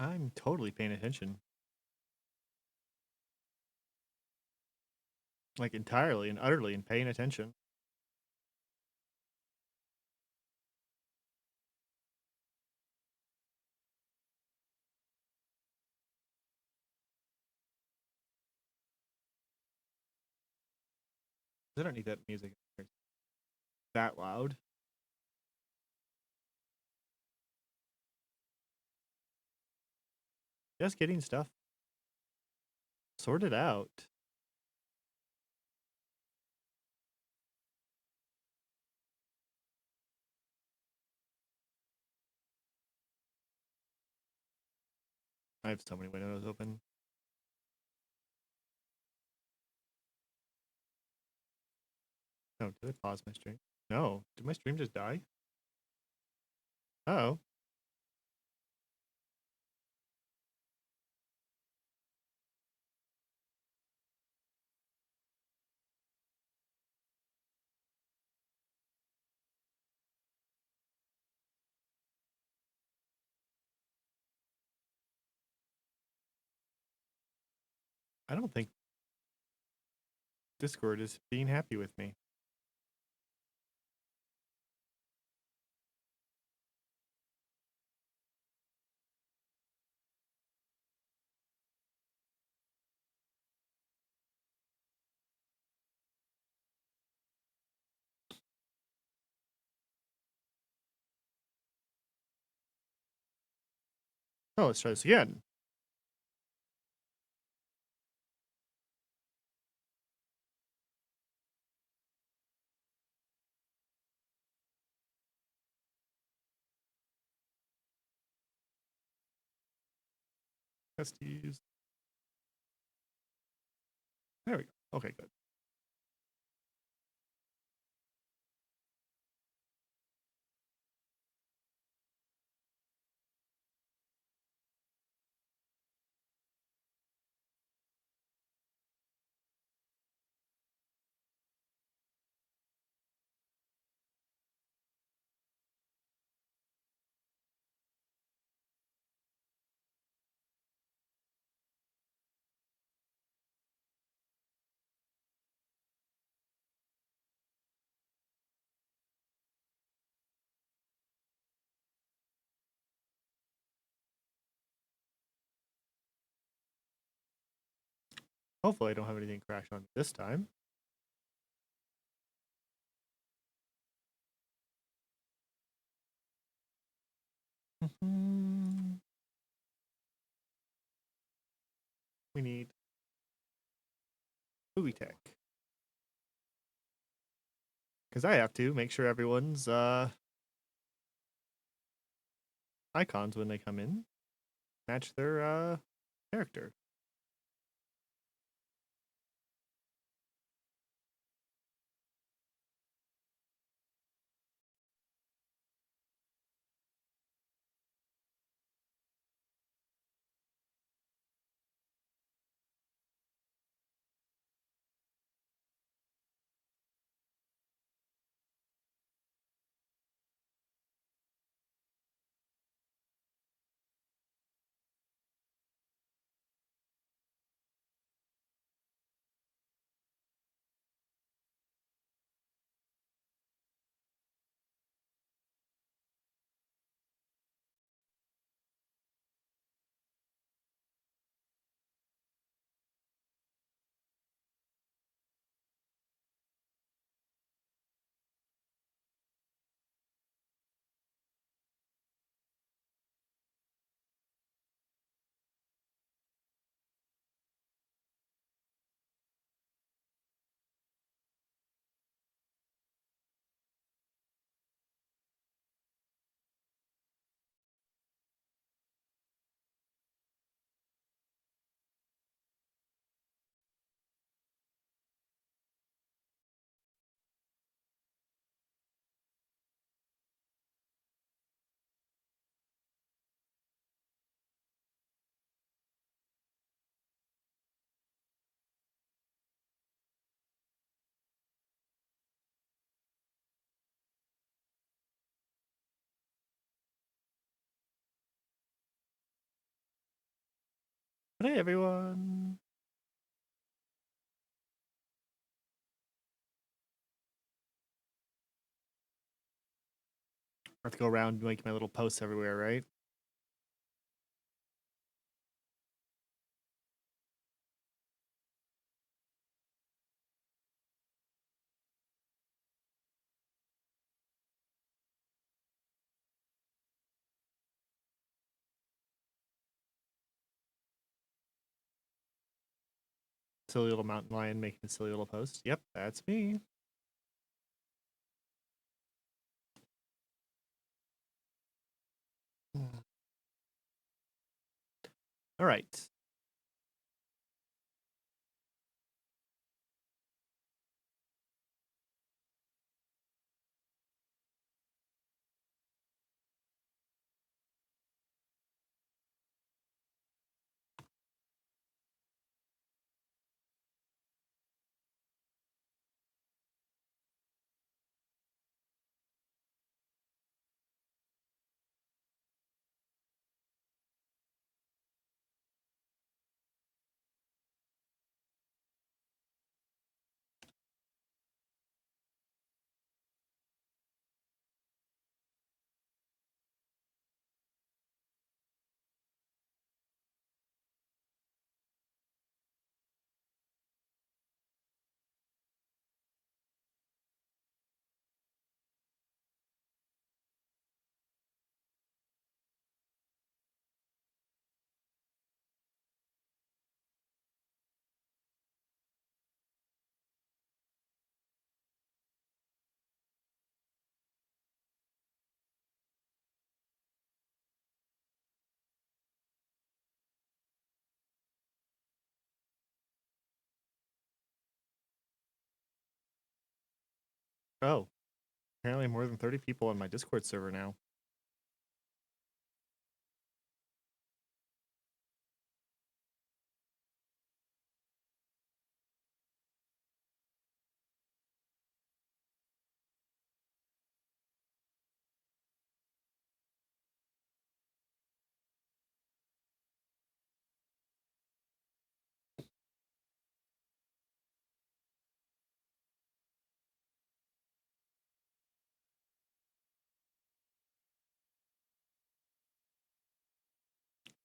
I'm totally paying attention. Like entirely and utterly and paying attention. I don't need that music that loud. Just getting stuff sorted out. I have so many windows open. No, did I pause my stream? No. Did my stream just die? Oh. I don't think Discord is being happy with me. Oh, let's try this again. Testes. There we go. Okay, good. Hopefully I don't have anything crash on this time. We need movie tech. Because I have to make sure everyone's icons when they come in match their character. Hey everyone. I have to go around making my little posts everywhere, right? Silly little mountain lion making a silly little post. Yep, that's me. All right. Oh, apparently more than 30 people on my Discord server now.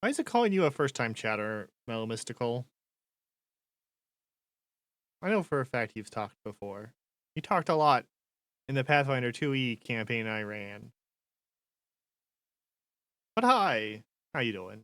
Why is it calling you a first time chatter, Mellow Mystical? I know for a fact you've talked before. You talked a lot in the Pathfinder 2E campaign I ran. But hi, how you doing?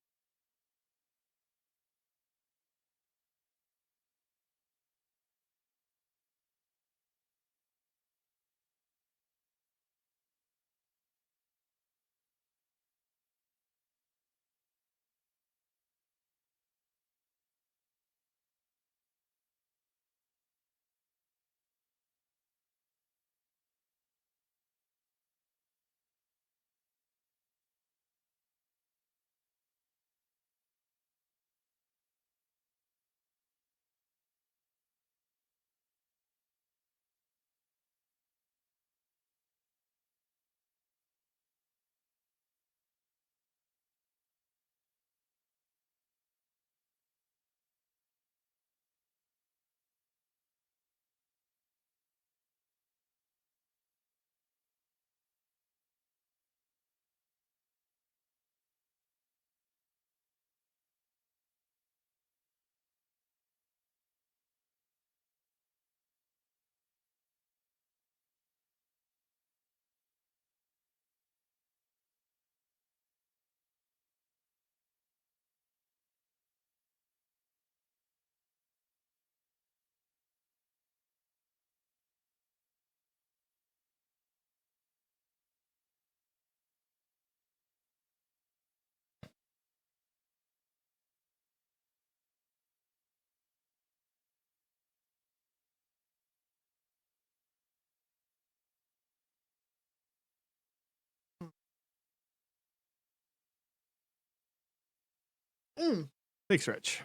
Big stretch.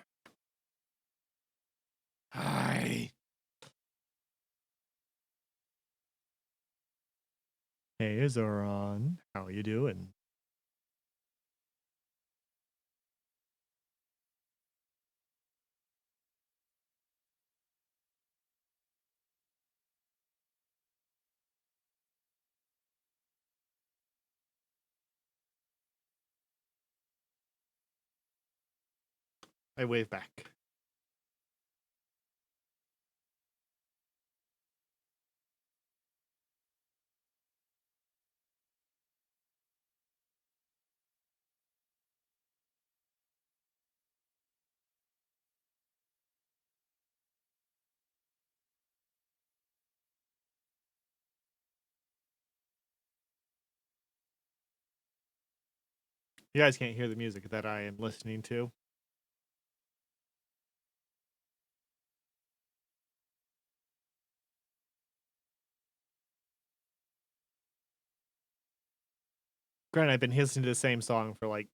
Hi. Hey, Zoran. How you doing? I wave back. You guys can't hear the music that I am listening to. Granted, I've been listening to the same song for like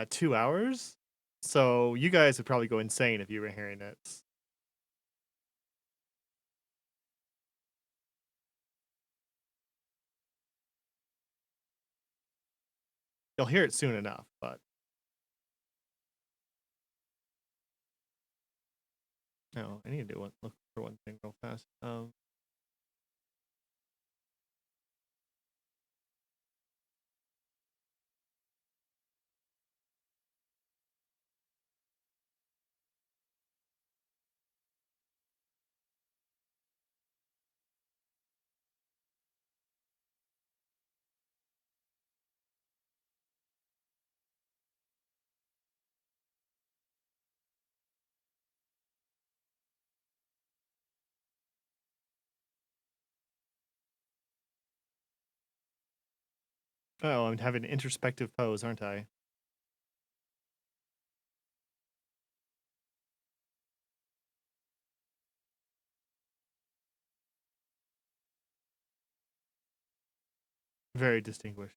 2 hours. So you guys would probably go insane if you were hearing it. You'll hear it soon enough, but no, I need to look for one thing real fast. Oh, I'm having an introspective pose, aren't I? Very distinguished.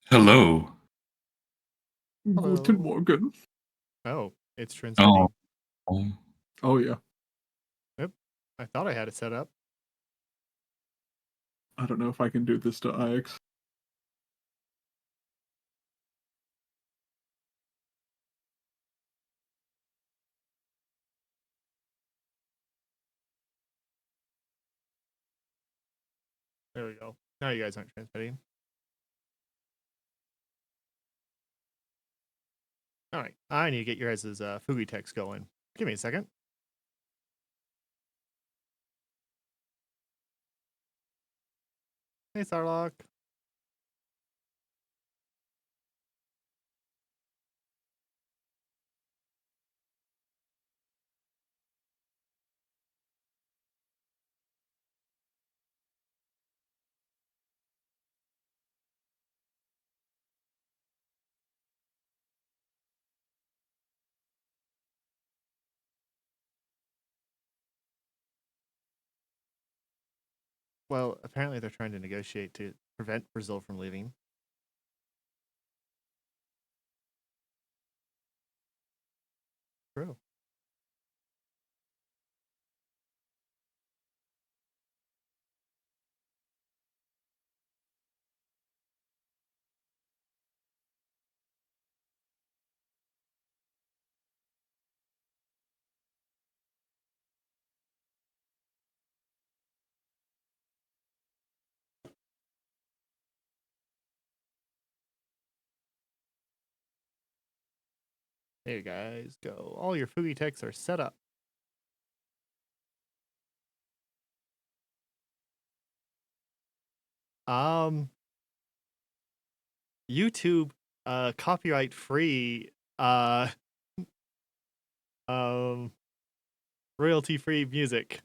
Hello. Guten Hello. Morgen. Oh, it's Oh, transmitting. um, Oh, yeah. Yep. I thought I had it set up. I don't know if I can do this to IX. There we go. Now you guys aren't transmitting. All right. I need to get your guys' Fugi text going. Give me a second. Hey, Sarlocke. Well, apparently they're trying to negotiate to prevent Brazil from leaving. True. There you guys go. All your Fugi techs are set up. Um, YouTube, copyright free, um, royalty free music.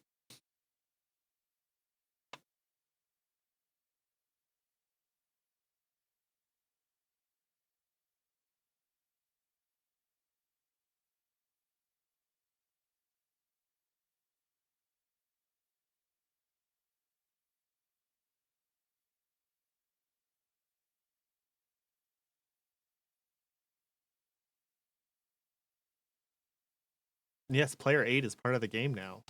Yes, player 8 is part of the game now.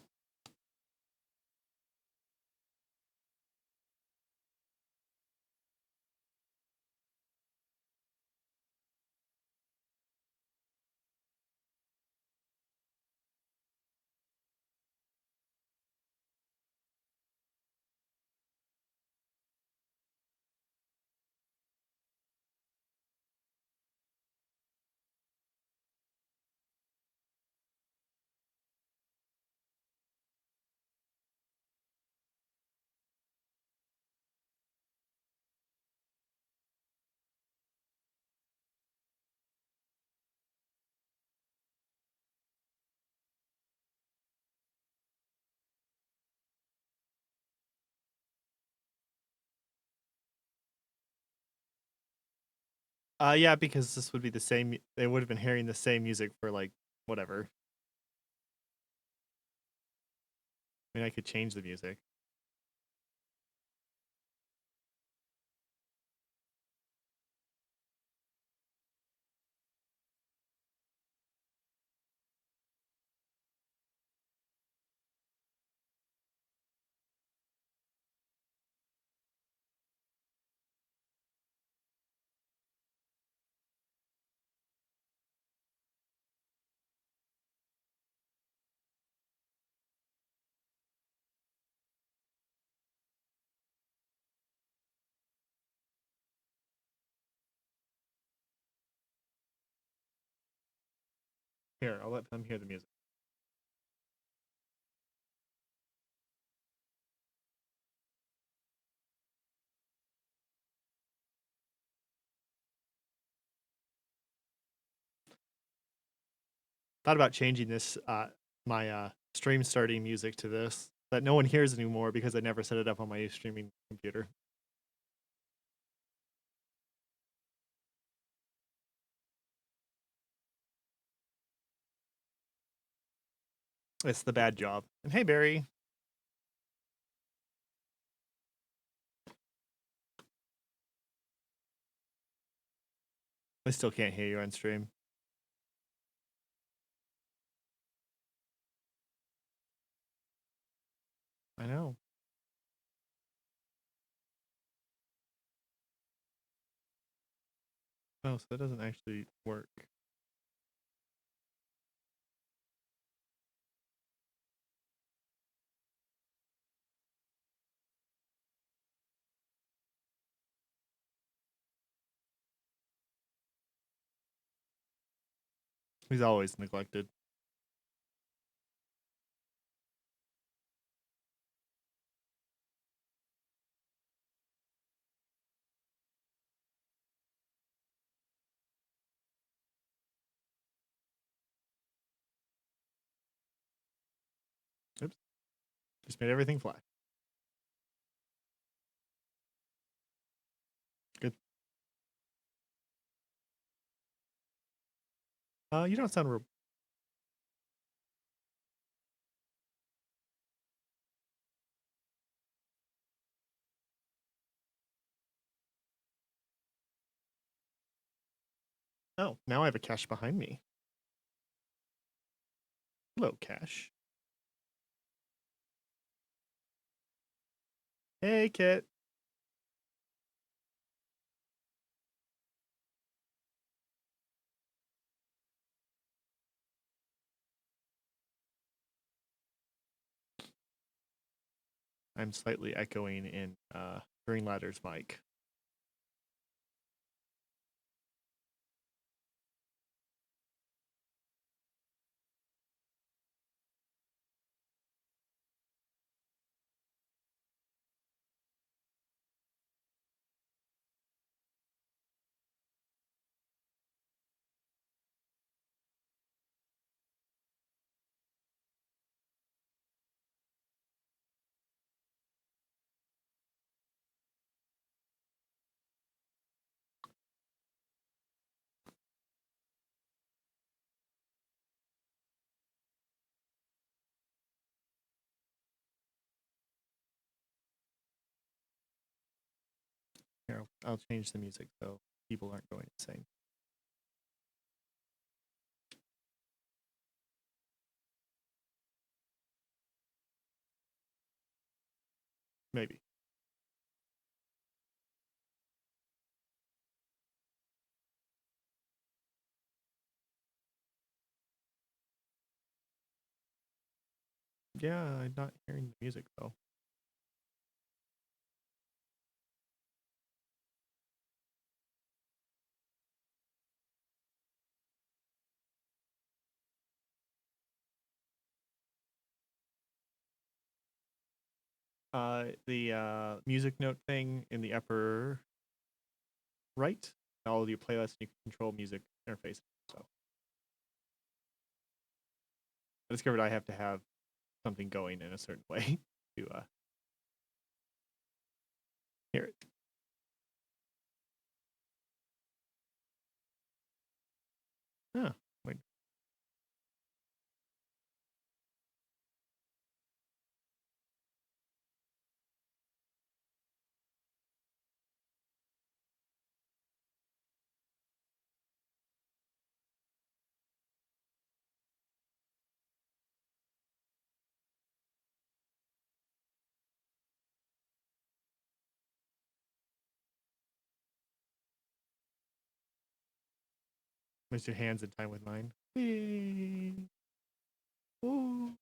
Yeah, because this would be the same. They would have been hearing the same music for like whatever. I mean, I could change the music. Here, I'll let them hear the music. Thought about changing this, my stream starting music to this that no one hears anymore because I never set it up on my streaming computer. It's the bad job. And hey, Barry, I still can't hear you on stream. I know. Oh, so that doesn't actually work. He's always neglected. Oops. Just made everything fly. Good. You don't sound Oh, now I have a cache behind me. Hello, cache. Hey, Kit. I'm slightly echoing in Green Ladder's mic. Here, I'll change the music so people aren't going insane. Maybe. Yeah, I'm not hearing the music though. The music note thing in the upper right, all of your playlists, you can control music interface. So I discovered I have to have something going in a certain way to hear it. Ah, wait. Mix your hands in time with mine. Yay. Ooh.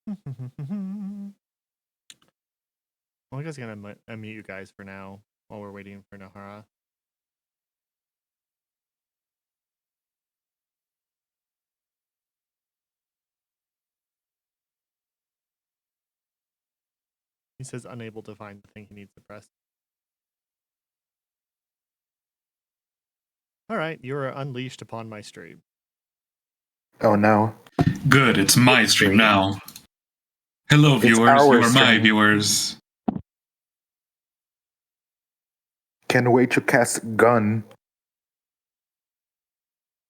Well, I guess I'm gonna unmute you guys for now while we're waiting for Nahara. He says unable to find the thing he needs to press. All right, you are unleashed upon my stream. Oh no. Good, it's my stream now. Hello, It's viewers. You our are my stream. viewers. Can't wait to cast gun.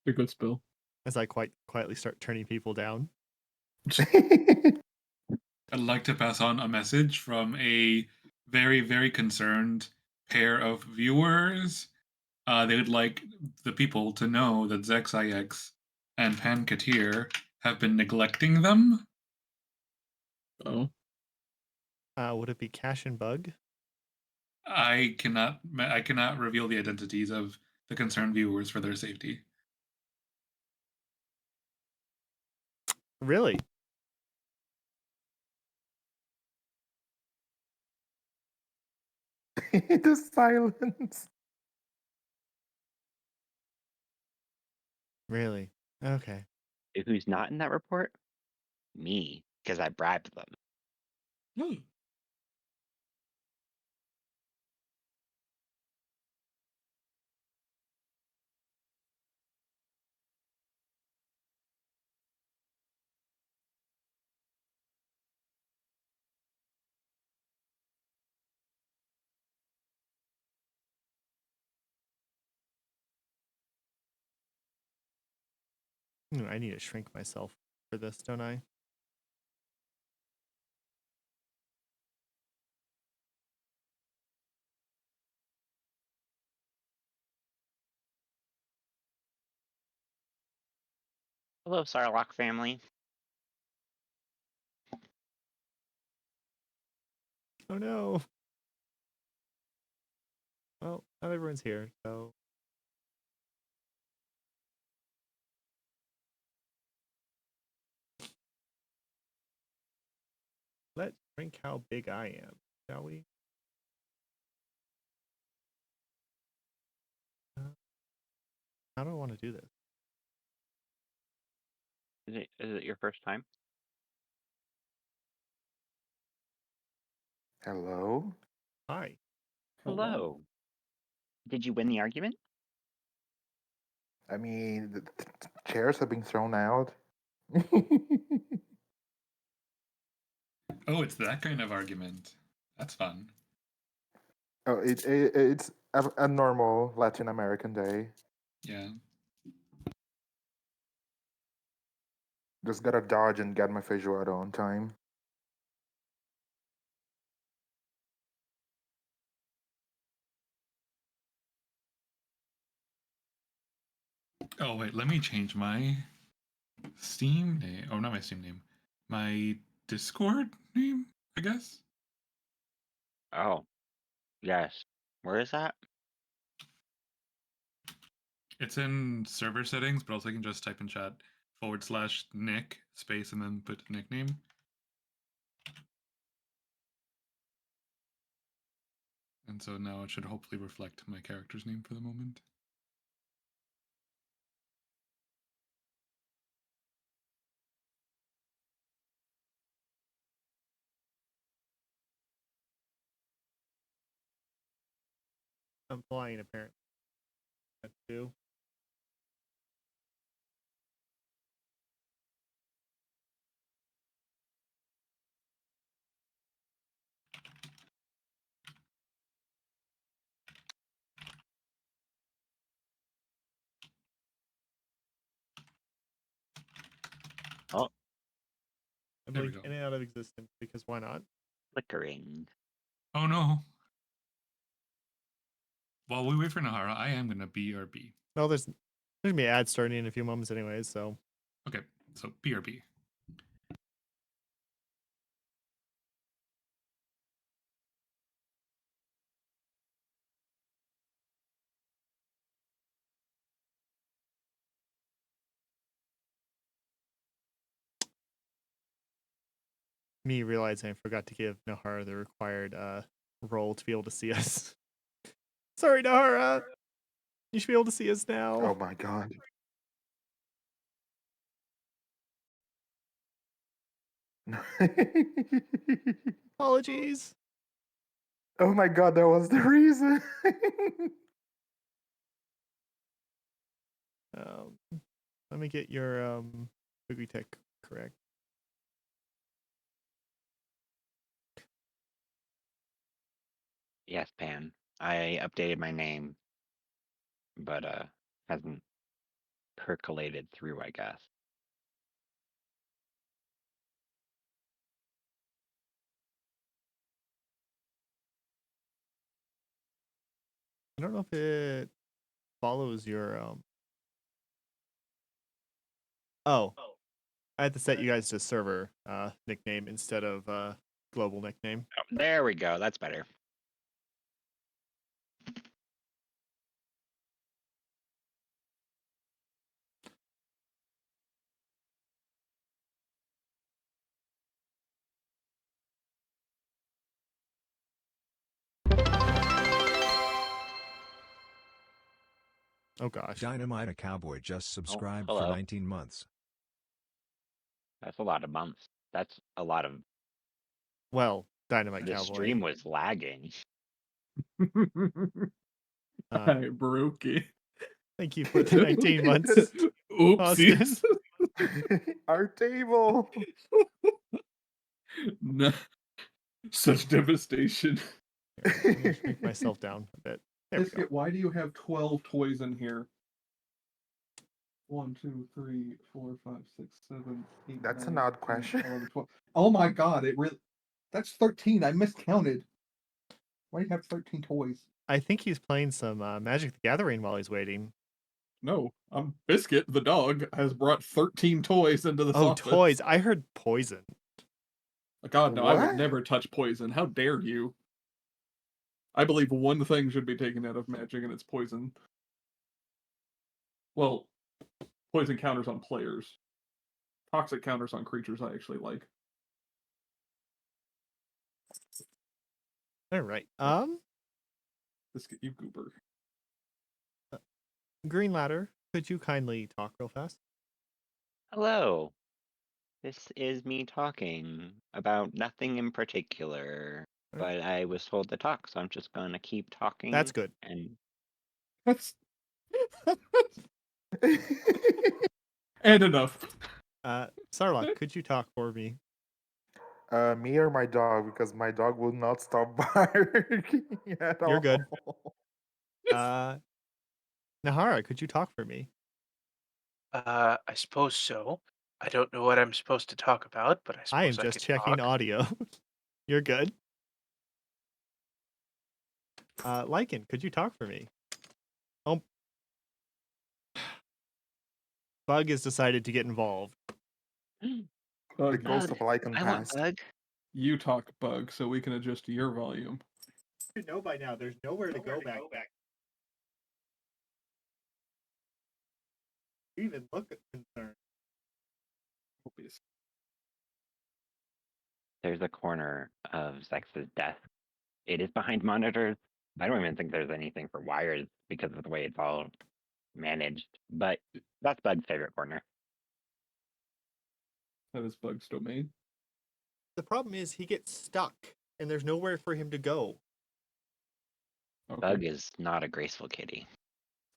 A good spell. As I quite quietly start turning people down. I'd like to pass on a message from a very, very concerned pair of viewers. They would like the people to know that ZexIX and Pankatir have been neglecting them. Oh, Would it be Cash and Bug? I cannot reveal the identities of the concerned viewers for their safety. Really? The silence. Really? Okay. Who's not in that report? Me, because I bribed them. I need to shrink myself for this, don't I? Hello, Sarlacc family. Oh no. Well, not everyone's here, so let's shrink how big I am, shall we? How do I want to do this? Is it your first time? Hello? Hi. Hello. Did you win the argument? I mean, the chairs have been thrown out. Oh, it's that kind of argument. That's fun. Oh, it's a normal Latin American day. Yeah. Just gotta dodge and get my feijoada on time. Oh wait, let me change my Steam name. Oh, not my Steam name. My Discord name, I guess. Oh, yes. Where is that? It's in server settings, but also you can just type in chat /Nick space and then put nickname. And so now it should hopefully reflect my character's name for the moment. I'm flying apparently. That's two. Oh, I'm There we blink go. in and out of existence because why not? flickering. Oh no. While we wait for Nahara, I am gonna BRB. Well, there's gonna be ads starting in a few moments anyways, so Okay, so BRB. me realizing I forgot to give Nahara the required role to be able to see us. Sorry, Nahara. You should be able to see us now. Oh my god. Apologies. Oh my god, that was the reason. Let me get your Boogie Tech correct. Yes, Pan. I updated my name, but hasn't percolated through, I guess. I don't know if it follows your Oh, I had to set you guys to server nickname instead of global nickname. Oh, there we go. That's better. Oh gosh. Dynamite a Cowboy just subscribed for hello. 19 months. That's a lot of months. That's a lot of. Well, Dynamite The Cowboy. stream was lagging. I broke it. Thank you for the 19 months, Austin. Oopsies. Our table. No. Such devastation. Here, let me shrink myself down a bit. There we go. Biscuit, why do you have 12 toys in here? 1, 2, 3, 4, 5, 6, 7, 8. That's 9, an odd 10, question. 11, 12. Oh my god, it really. That's 13. I miscounted. Why do you have 13 toys? I think he's playing some Magic the Gathering while he's waiting. No, Biscuit, the dog, has brought 13 toys into this Oh, office. toys. I heard poison. God, no, I would What? never touch poison. How dare you? I believe one thing should be taken out of Magic, and it's poison. Well, poison counters on players. Toxic counters on creatures I actually like. All right. Biscuit, you goober. Green Ladder, could you kindly talk real fast? Hello. This is me talking about nothing in particular, Alright. but I was told to talk, so I'm just gonna keep talking. That's good. And That's and enough. Sarlacc, could you talk for me? Me or my dog, because my dog will not stop barking at all. You're good. Nahara, could you talk for me? I suppose so. I don't know what I'm supposed to talk about, but I suppose I am I just could checking talk. audio. You're good. Lycan, could you talk for me? Oh. Bug has decided to get involved. The Bug, ghost of Lycan I want passed. Bug. you talk, Bug, so we can adjust your volume. You know by now, there's nowhere to go back. You even look concerned. Obvious. There's a corner of Zex's desk. It is behind monitors. I don't even think there's anything for wires because of the way it's all managed. But that's Bug's favorite corner. That is Bug's domain. The problem is he gets stuck, and there's nowhere for him to go. Okay. Bug is not a graceful kitty.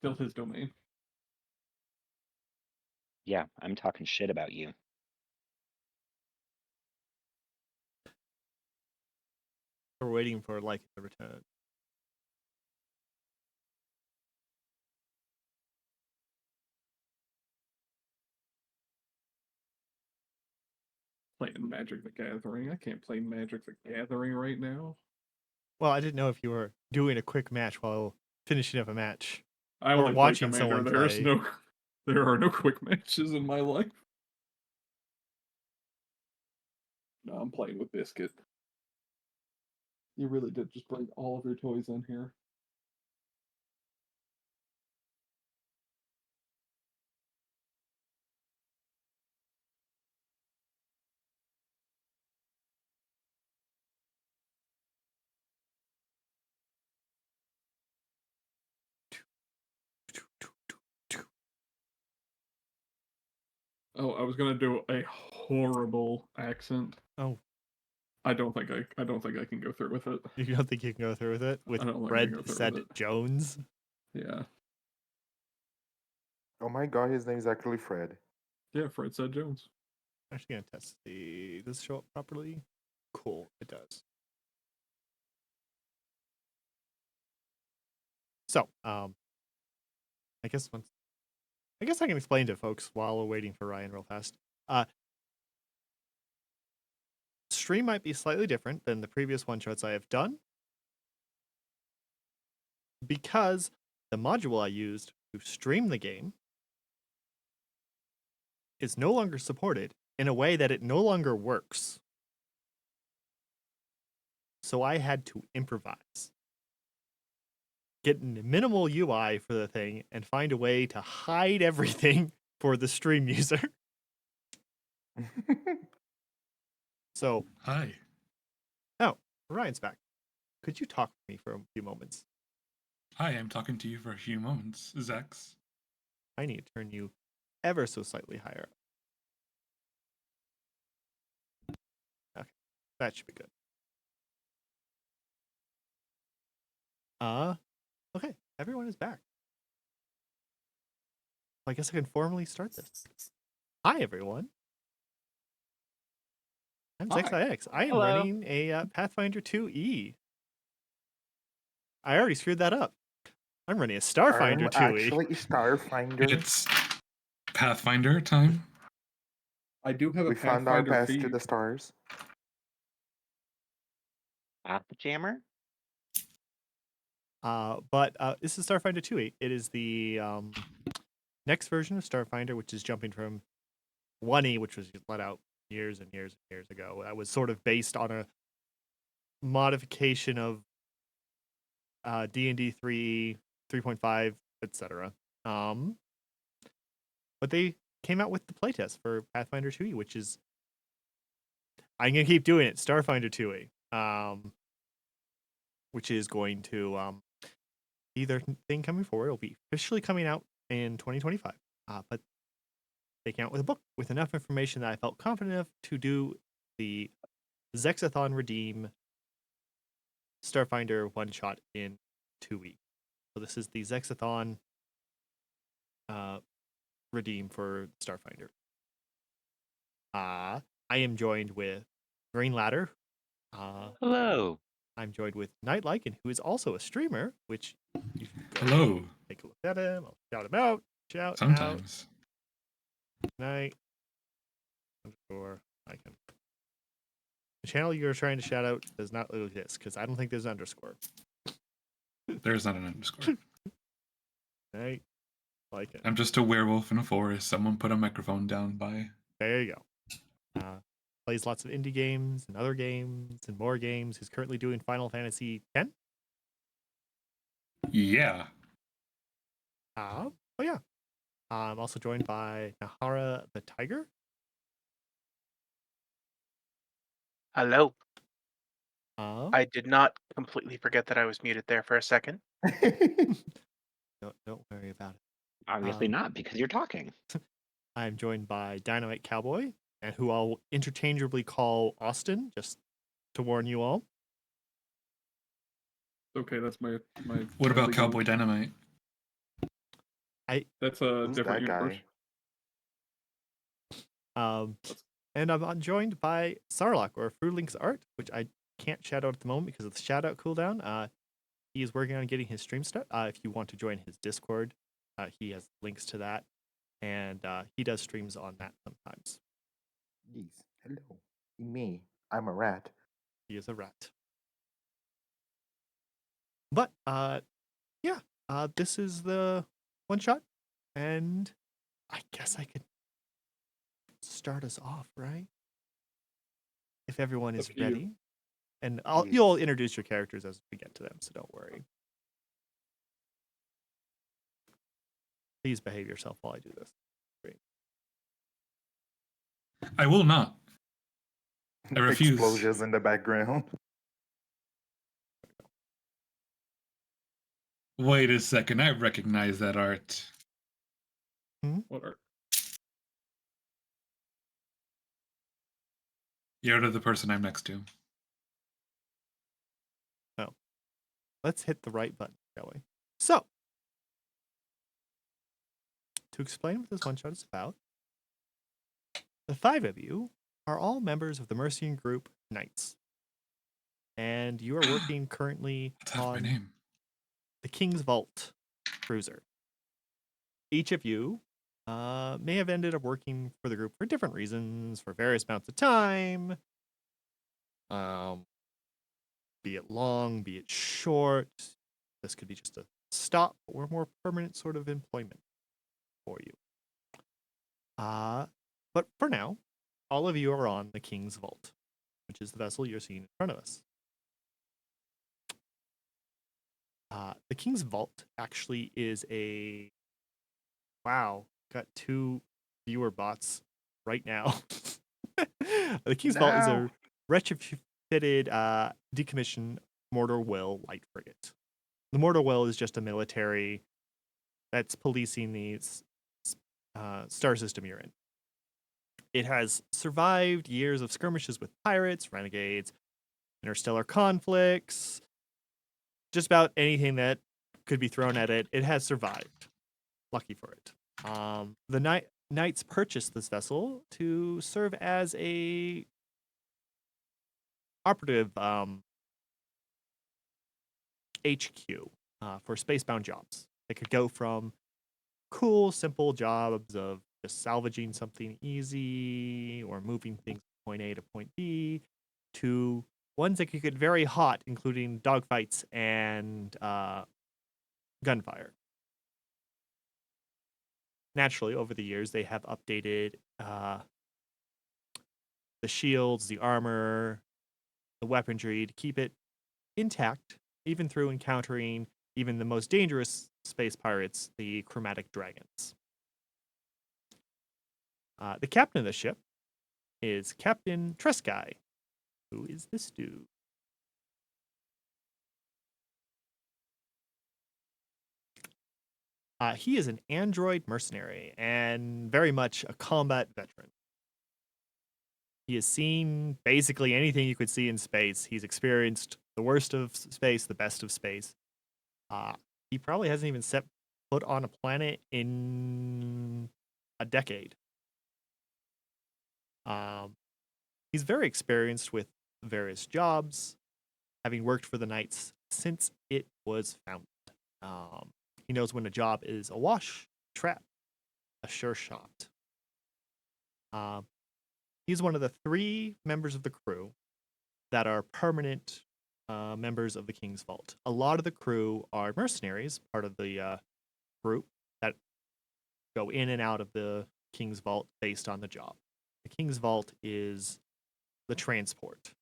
Still his domain. Yeah, I'm talking shit about you. We're waiting for Lycan to return. Playing Magic the Gathering. I can't play Magic the Gathering right now. Well, I didn't know if you were doing a quick match while finishing up a match. I Or only play watching Commander. someone There's play. no, there are no quick matches in my life. No, I'm playing with Biscuit. You really did just bring all of your toys in here. Oh, I was gonna do a horrible accent. Oh, I don't think I can go through with it. you don't think you can go through with it? With I don't think I can Fred go through said with it. Jones? Yeah. Oh my god, his name is actually Fred. Yeah, Fred said Jones. I'm actually gonna test the. Does it show up properly? Cool, it does. So, I guess I can explain to folks while we're waiting for Ryan real fast. Stream might be slightly different than the previous one shots I have done because the module I used to stream the game is no longer supported in a way that it no longer works. So I had to improvise. Get minimal UI for the thing and find a way to hide everything for the stream user. So, Hi. oh, Ryan's back. Could you talk to me for a few moments? Hi, I'm talking to you for a few moments, Zex. I need to turn you ever so slightly higher up. Okay, that should be good. Okay, everyone is back. I guess I can formally start this. Hi, everyone. I'm Hi. ZexIX. I am Hello. running a Pathfinder 2E. I already screwed that up. I'm running a Starfinder I'm 2E. actually Starfinder. It's Pathfinder time. I do have a We found our Pathfinder path to feed. the stars. Path Jammer? But this is Starfinder 2E. It is the next version of Starfinder, which is jumping from 1E, which was let out years and years and years ago. That was sort of based on a modification of D&D 3, 3.5, etc. But they came out with the playtest for Pathfinder 2E, which is I'm gonna keep doing it. Starfinder 2E, which is going to be their thing coming forward. It'll be officially coming out in 2025. But they came out with a book with enough information that I felt confident enough to do the Zexathon Redeem Starfinder one shot in 2E. So this is the Zexathon Redeem for Starfinder. I am joined with Green Ladder. Hello. I'm joined with Night Lycan, who is also a streamer, which you should go Hello. take a look at him. I'll shout him out. Shout out. Sometimes. Night. Underscore Lycan. The channel you're trying to shout out does not exist because I don't think there's an underscore. There's not an underscore. Night Lycan. I'm just a werewolf in a forest. Someone put a microphone down by. There you go. Plays lots of indie games and other games and more games. He's currently doing Final Fantasy X. Yeah. Oh yeah. I'm also joined by Nahara the Tiger. Hello. Um, I did not completely forget that I was muted there for a second. don't worry about it. Obviously Um, not, because you're talking. I'm joined by Dynamite Cowboy, and who I'll interchangeably call Austin, just to warn you all. Okay, that's my. What about legal- Cowboy Dynamite? That's a Who's different that universe. guy? And I'm joined by Sarlacc, or Fruitlink's Art, which I can't shout out at the moment because of the shout out cooldown. He is working on getting his stream stuff. If you want to join his Discord, he has links to that, and he does streams on that sometimes. Yes. Hello. Me. I'm a rat. He is a rat. But yeah, this is the one shot, and I guess I could start us off, right? If everyone is Up to you. ready. And Yes. you'll introduce your characters as we get to them, so don't worry. Please behave yourself while I do this. I will not. I refuse. Explosions in the background. Wait a second. I recognize that art. What art? You're the person I'm next to. Let's hit the right button, shall we? So, to explain what this one shot is about, the 5 of you are all members of the Mercian group Knights. And you are working currently That's half my on name. the King's Vault cruiser. Each of you may have ended up working for the group for different reasons, for various amounts of time. Be it long, be it short. This could be just a stop or more permanent sort of employment for you. But for now, all of you are on the King's Vault, which is the vessel you're seeing in front of us. The King's Vault actually is a... Wow, got 2 viewer bots right now. The King's Vault is a retrofitted, decommissioned Mortar Will light frigate. The Mortar Will is just a military that's policing the star system you're in. It has survived years of skirmishes with pirates, renegades, interstellar conflicts, just about anything that could be thrown at it. It has survived. Lucky for it. The Knights purchased this vessel to serve as a operative HQ for spacebound jobs. They could go from cool, simple jobs of just salvaging something easy or moving things from point A to point B to ones that could get very hot, including dogfights and gunfire. Naturally, over the years, they have updated the shields, the armor, the weaponry to keep it intact, even through encountering even the most dangerous space pirates, the chromatic dragons. The captain of the ship is Captain Treskai. Who is this dude? He is an android mercenary and very much a combat veteran. He has seen basically anything you could see in space. He's experienced the worst of space, the best of space. He probably hasn't even set foot on a planet in a decade. He's very experienced with various jobs, having worked for the Knights since it was founded. He knows when a job is a wash, trap, a sure shot. He's one of the 3 members of the crew that are permanent members of the King's Vault. A lot of the crew are mercenaries, part of the group that go in and out of the King's Vault based on the job. The King's Vault is the transport,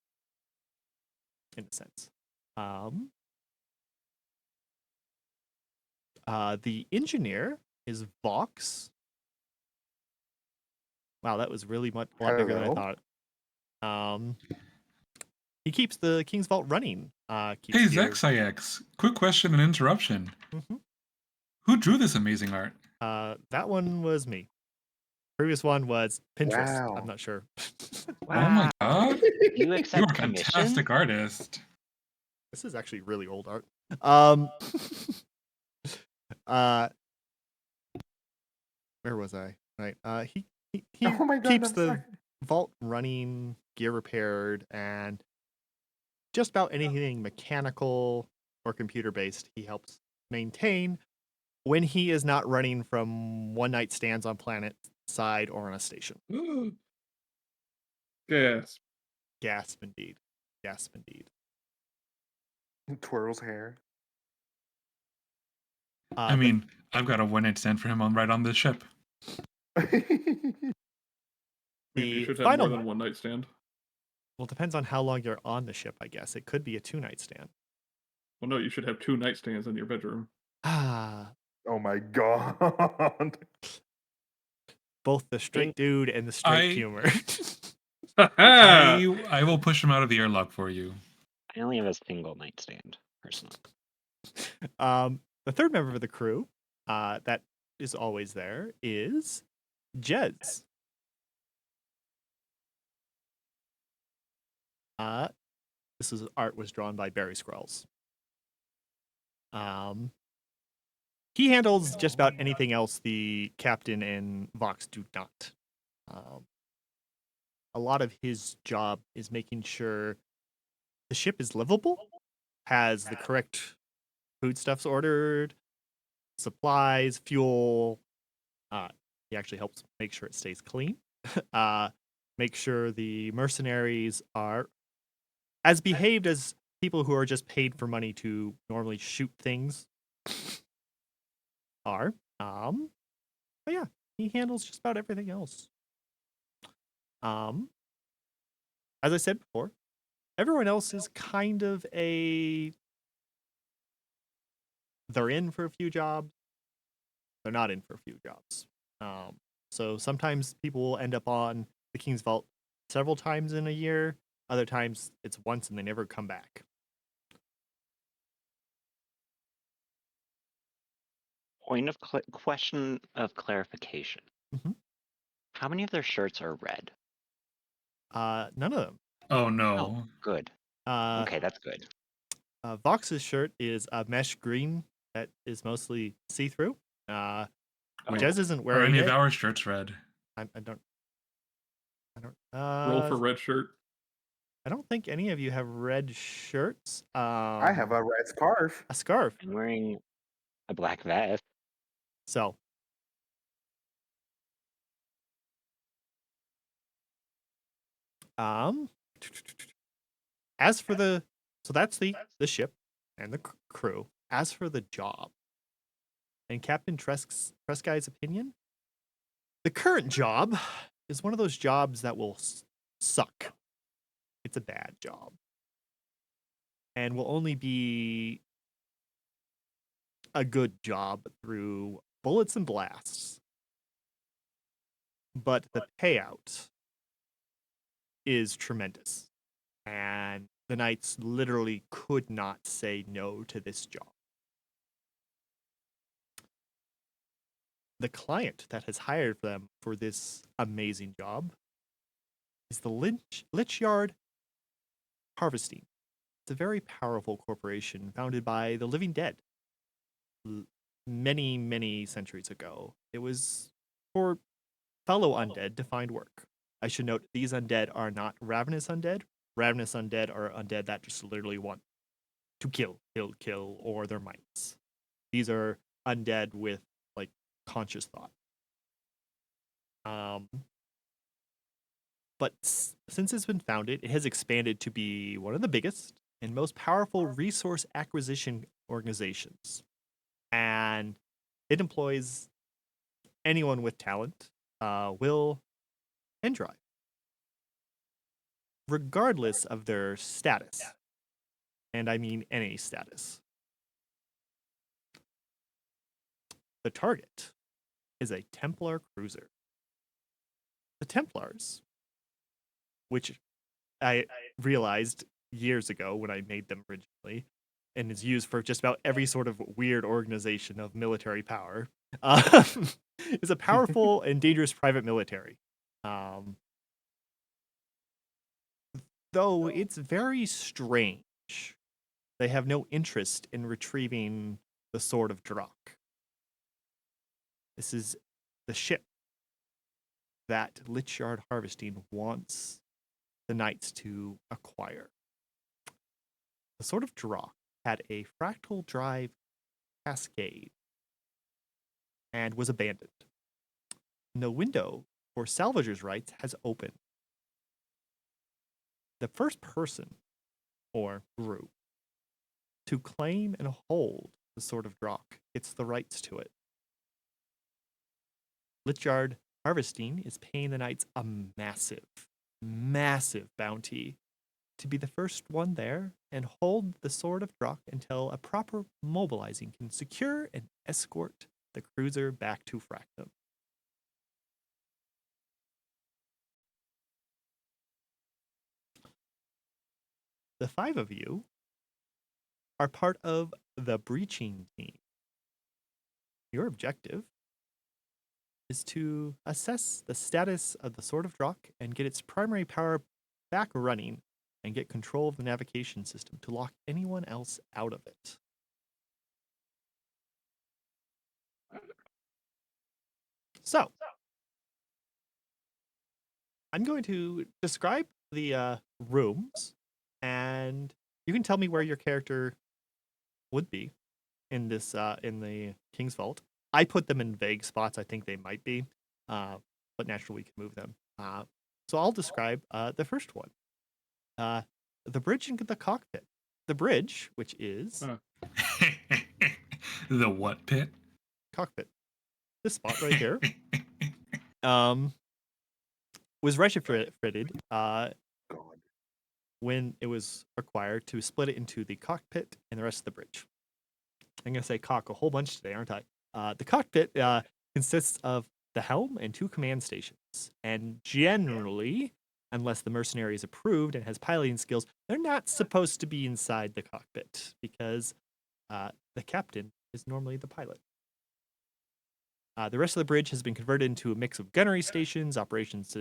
in a sense. The engineer is Vox. Wow, that was really a lot bigger than I Hello. thought. He keeps the King's Vault running. Keeps Hey, gear. ZexIX, quick question and interruption. Mhm. Who drew this amazing art? That one was me. Previous one was Pinterest. Wow. I'm not sure. Oh my god, You you're accept a commission? fantastic artist. This is actually really old art. Where was I? Right. He Oh my god, keeps I'm the sorry. vault running, gear repaired, and just about anything mechanical or computer based he helps maintain when he is not running from one night stands on planet side or on a station. Gasp. Gasp indeed. Gasp indeed. Twirls hair. I mean, I've got a one-night stand for him right on this ship. Maybe you the should have final more than one night stand. Well, it depends on how long you're on the ship, I guess. It could be a 2-night stand. Well, no, you should have 2 nightstands in your bedroom. Oh my god. Both the straight dude and the straight humor. I will push him out of the airlock for you. I only have a single nightstand, personally. The third member of the crew that is always there is Jez. Art was drawn by Barry Scrolls. He handles just about anything else the captain and Vox do not. A lot of his job is making sure the ship is livable, has the correct foodstuffs ordered, supplies, fuel. He actually helps make sure it stays clean. Make sure the mercenaries are as behaved as people who are just paid for money to normally shoot things. are. But yeah, he handles just about everything else. As I said before, everyone else is kind of they're in for a few jobs, they're not in for a few jobs. So sometimes people will end up on the King's Vault several times in a year. Other times it's once and they never come back. Question of clarification. Mhm. How many of their shirts are red? None of them. Oh Oh, no. good. Uh, Okay, that's good. Vox's shirt is a mesh green that is mostly see-through. Wait, Jez isn't Are wearing any of it. our shirts red? I don't. Roll for red shirt. I don't think any of you have red shirts. I have a red scarf. A scarf. I'm wearing a black vest. So, as for so that's the ship and the crew. As for the job, in Captain Treskai's opinion, the current job is one of those jobs that will suck. It's a bad job, and will only be a good job through bullets and blasts. But the payout is tremendous. And the Knights literally could not say no to this job. The client that has hired them for this amazing job is the Lichyard Harvesting. It's a very powerful corporation founded by the living dead many, many centuries ago. It was for fellow undead to find work. I should note these undead are not ravenous undead. Ravenous undead are undead that just literally want to kill, or their minds. These are undead with like conscious thought. But since it's been founded, it has expanded to be one of the biggest and most powerful resource acquisition organizations. And it employs anyone with talent, will, and drive, regardless of their status. And I mean any status. The target is a Templar cruiser. The Templars, which I realized years ago when I made them originally, and is used for just about every sort of weird organization of military power, is a powerful and dangerous private military. Though it's very strange, they have no interest in retrieving the Sword of Drakh. This is the ship that Lichyard Harvesting wants the Knights to acquire. The Sword of Drakh had a fractal drive cascade and was abandoned. No window for salvagers' rights has opened. The first person or group to claim and hold the Sword of Drakh gets the rights to it. Lichyard Harvesting is paying the Knights a massive, massive bounty to be the first one there and hold the Sword of Drakh until a proper mobilizing can secure and escort the cruiser back to Fractum. The 5 of you are part of the breaching team. Your objective is to assess the status of the Sword of Drakh and get its primary power back running and get control of the navigation system to lock anyone else out of it. So, I'm going to describe the rooms, and you can tell me where your character would be in this in the King's Vault. I put them in vague spots. I think they might be, but naturally we can move them. So I'll describe the first one, the bridge and the cockpit. The bridge, which is The what pit? cockpit. This spot right here was retrofitted God. when it was required to split it into the cockpit and the rest of the bridge. I'm going to say cock a whole bunch today, aren't I? The cockpit consists of the helm and 2 command stations. And generally, unless the mercenary is approved and has piloting skills, they're not supposed to be inside the cockpit because the captain is normally the pilot. The rest of the bridge has been converted into a mix of gunnery stations, operations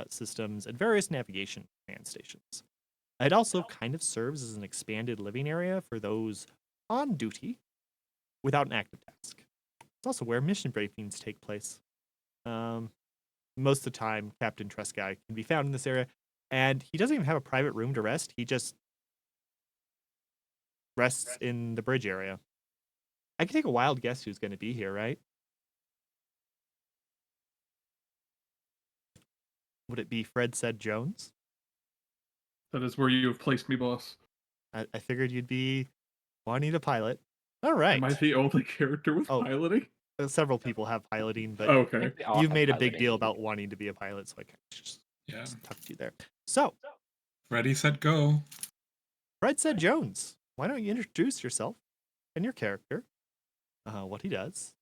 systems, and various navigation command stations. It also kind of serves as an expanded living area for those on duty without an active task. It's also where mission briefings take place. Most of the time, Captain Trust Guy can be found in this area, and he doesn't even have a private room to rest. He just rests in the bridge area. I can take a wild guess who's going to be here, right? Would it be Fred Said Jones? That is where you have placed me, boss. I figured you'd be wanting to pilot. All right. Am I the only character with Oh. piloting? Several people have piloting, but Okay. We all you've have made a big piloting. deal about wanting to be a pilot, so I kind of Yeah. just tucked you there. So, Ready, set, go. Fred Said Jones, why don't you introduce yourself and your character, what he does,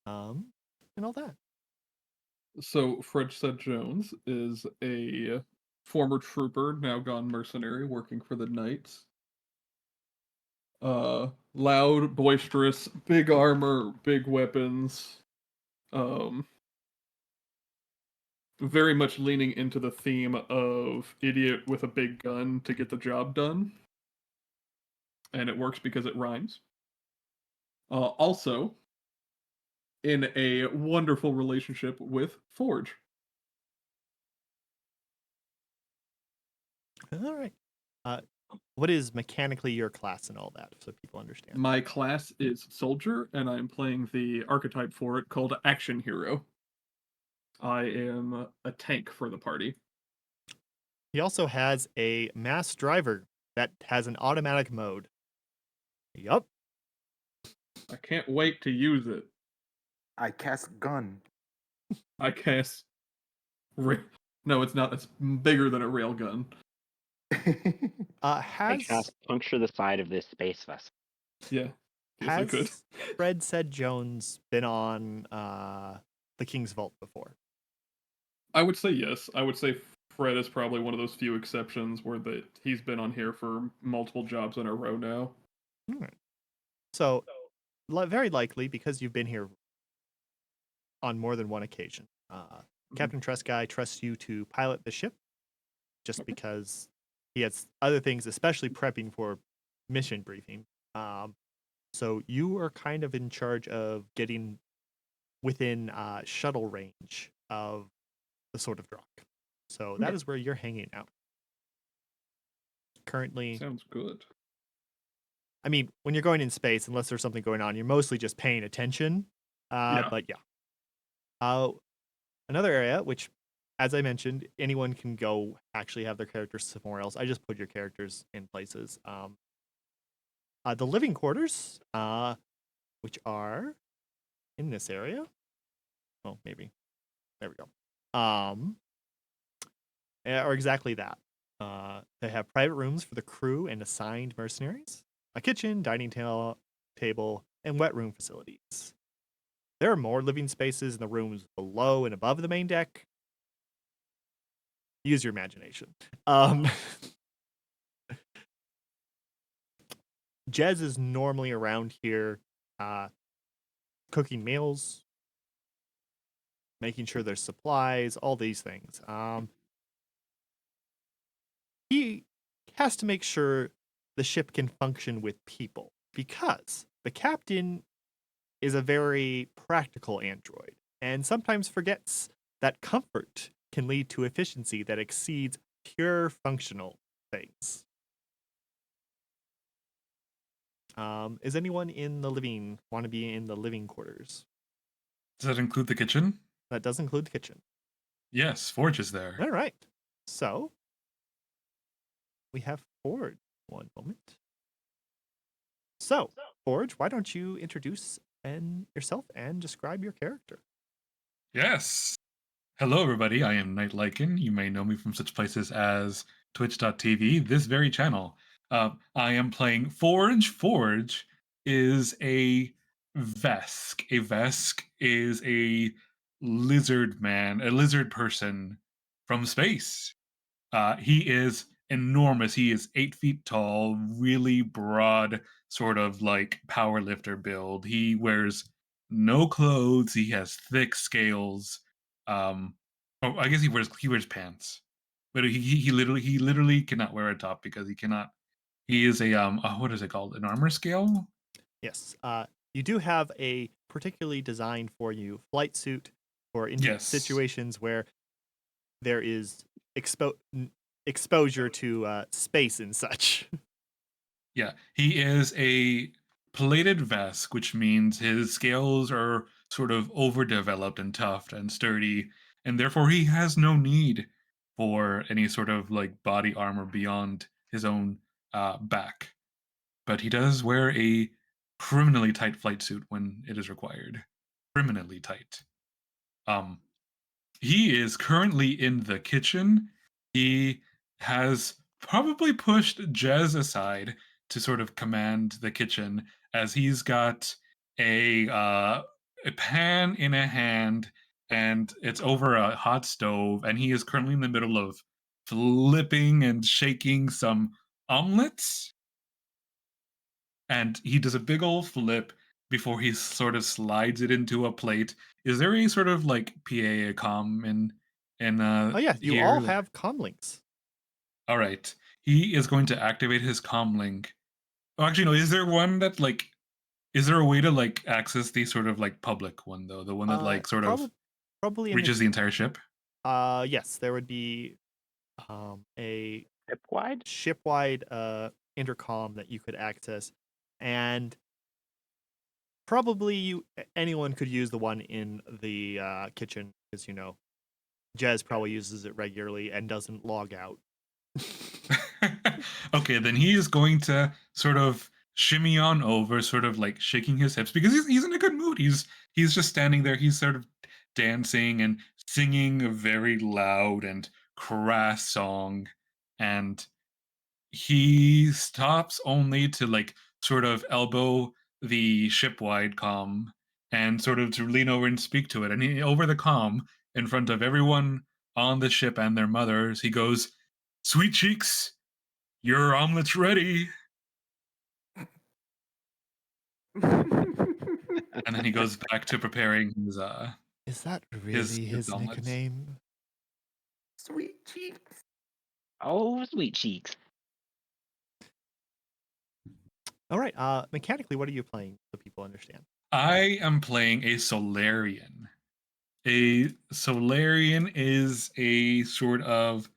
and all that. So Fred Said Jones is a former trooper, now gone mercenary, working for the Knights. Loud, boisterous, big armor, big weapons. Very much leaning into the theme of idiot with a big gun to get the job done. And it works because it rhymes. Also, in a wonderful relationship with Forge. All right. What is mechanically your class and all that, so people understand? My class is Soldier, and I'm playing the archetype for it called Action Hero. I am a tank for the party. He also has a mass driver that has an automatic mode. Yup. I can't wait to use it. I cast gun. I cast. No, it's not. It's bigger than a railgun. I Has cast puncture the side of this space vessel. Yeah. Yes, I could. has Fred Said Jones been on the King's Vault before? I would say yes. I would say Fred is probably one of those few exceptions where he's been on here for multiple jobs in a row now. All right. So, very likely because you've been here on more than one occasion. Captain Trust Guy trusts you to pilot the ship just because he has other things, especially prepping for mission briefing. So you are kind of in charge of getting within shuttle range of the Sword of Drak. So that Okay. is where you're hanging out. Currently, Sounds good. I mean, when you're going in space, unless there's something going on, you're mostly just paying attention. Yeah. But yeah. Another area, which, as I mentioned, anyone can go actually have their characters somewhere else. I just put your characters in places. The living quarters, which are in this area. Oh, maybe. There we go. Are exactly that. They have private rooms for the crew and assigned mercenaries, a kitchen, dining table, and wet room facilities. There are more living spaces in the rooms below and above the main deck. Use your imagination. Jez is normally around here cooking meals, making sure there's supplies, all these things. He has to make sure the ship can function with people because the captain is a very practical android and sometimes forgets that comfort can lead to efficiency that exceeds pure functional things. Is anyone want to be in the living quarters? Does that include the kitchen? That does include the kitchen. Yes, Forge is there. All right. So we have Forge. One moment. So, Forge, why don't you introduce and yourself and describe your character. Yes. Hello, everybody. I am Night Lycan. You may know me from such places as Twitch.tv, this very channel. I am playing Forge. Forge is a Vesk. A Vesk is a lizard man, a lizard person from space. He is enormous. He is 8 feet tall, really broad, sort of like power lifter build. He wears no clothes. He has thick scales. Um, oh, I guess he wears pants, but he literally cannot wear a top because he cannot. He is a what is it called? An armor scale? Yes. You do have a particularly designed for you flight suit for Yes. situations where there is exposure to space and such. Yeah, he is a plated Vesk, which means his scales are sort of overdeveloped and tough and sturdy, and therefore he has no need for any sort of like body armor beyond his own back. But he does wear a criminally tight flight suit when it is required. Criminally tight. Um, he is currently in the kitchen. He has probably pushed Jez aside to sort of command the kitchen as he's got a pan in a hand and it's over a hot stove and he is currently in the middle of flipping and shaking some omelets and he does a big old flip before he sort of slides it into a plate. Is there any sort of like PA com in Oh yeah, you here? all have comlinks. All right, he is going to activate his com link. Oh, actually, no. Is there one that like? Is there a way to like access the sort of like public one though? The one that like sort of Probably in reaches the entire ship. yes, there would be a Hip wide? ship-wide intercom that you could access, and probably anyone could use the one in the kitchen because Jez probably uses it regularly and doesn't log out. Okay, then he is going to sort of shimmy on over, sort of like shaking his hips because he's in a good mood. He's just standing there. He's sort of dancing and singing a very loud and crass song, and he stops only to like sort of elbow the shipwide comm and sort of to lean over and speak to it. And over the comm in front of everyone on the ship and their mothers, he goes, "Sweet cheeks, your omelet's ready." And then he goes back to preparing Is that his really his omelets. nickname? Sweet cheeks. Oh, sweet cheeks. All right. Mechanically, what are you playing so people understand? I am playing a Solarian. A Solarian is a sort of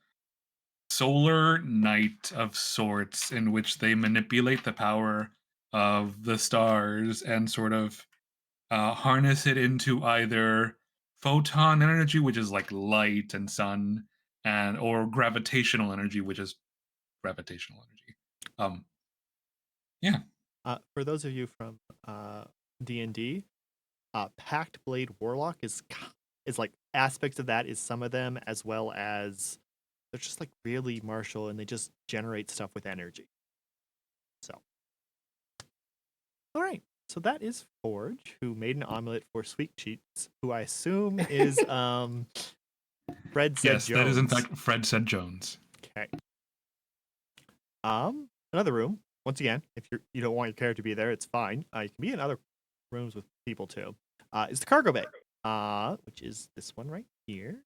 solar knight of sorts in which they manipulate the power of the stars and sort of harness it into either photon energy, which is like light and sun, and or gravitational energy, which is gravitational energy. Yeah. For those of you from D&D, Pact Blade Warlock is like aspects of that is some of them, as well as they're just like really martial and they just generate stuff with energy. So, all right. So that is Forge, who made an omelet for Sweet Cheeks, who I assume is Fred said Yes, Jones. that is in fact Fred said Jones. Okay. Another room. Once again, if you don't want your character to be there, it's fine. You can be in other rooms with people too. Is the cargo bay, which is this one right here.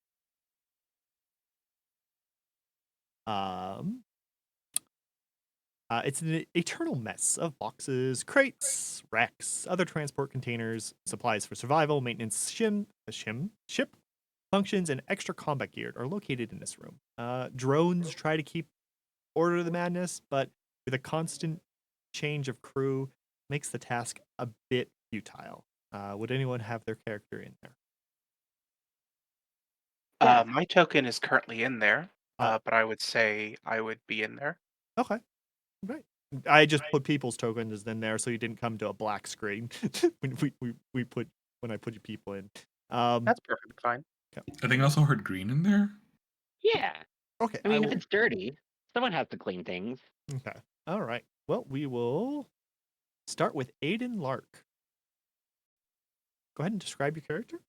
It's an eternal mess of boxes, crates, racks, other transport containers, supplies for survival, maintenance, ship functions, and extra combat gear are located in this room. Drones try to keep order to the madness, but with a constant change of crew, makes the task a bit futile. Would anyone have their character in there? Yeah. My token is currently in there, Uh, but I would say I would be in there. Okay, right. I just put people's tokens in there so you didn't come to a black screen when when I put your people in. That's perfectly fine. I think I also heard green in there. Yeah. Okay, I mean, if it's dirty, someone has to clean things. Okay. All right. Well, we will start with Aiden Lark. Go ahead and describe your character.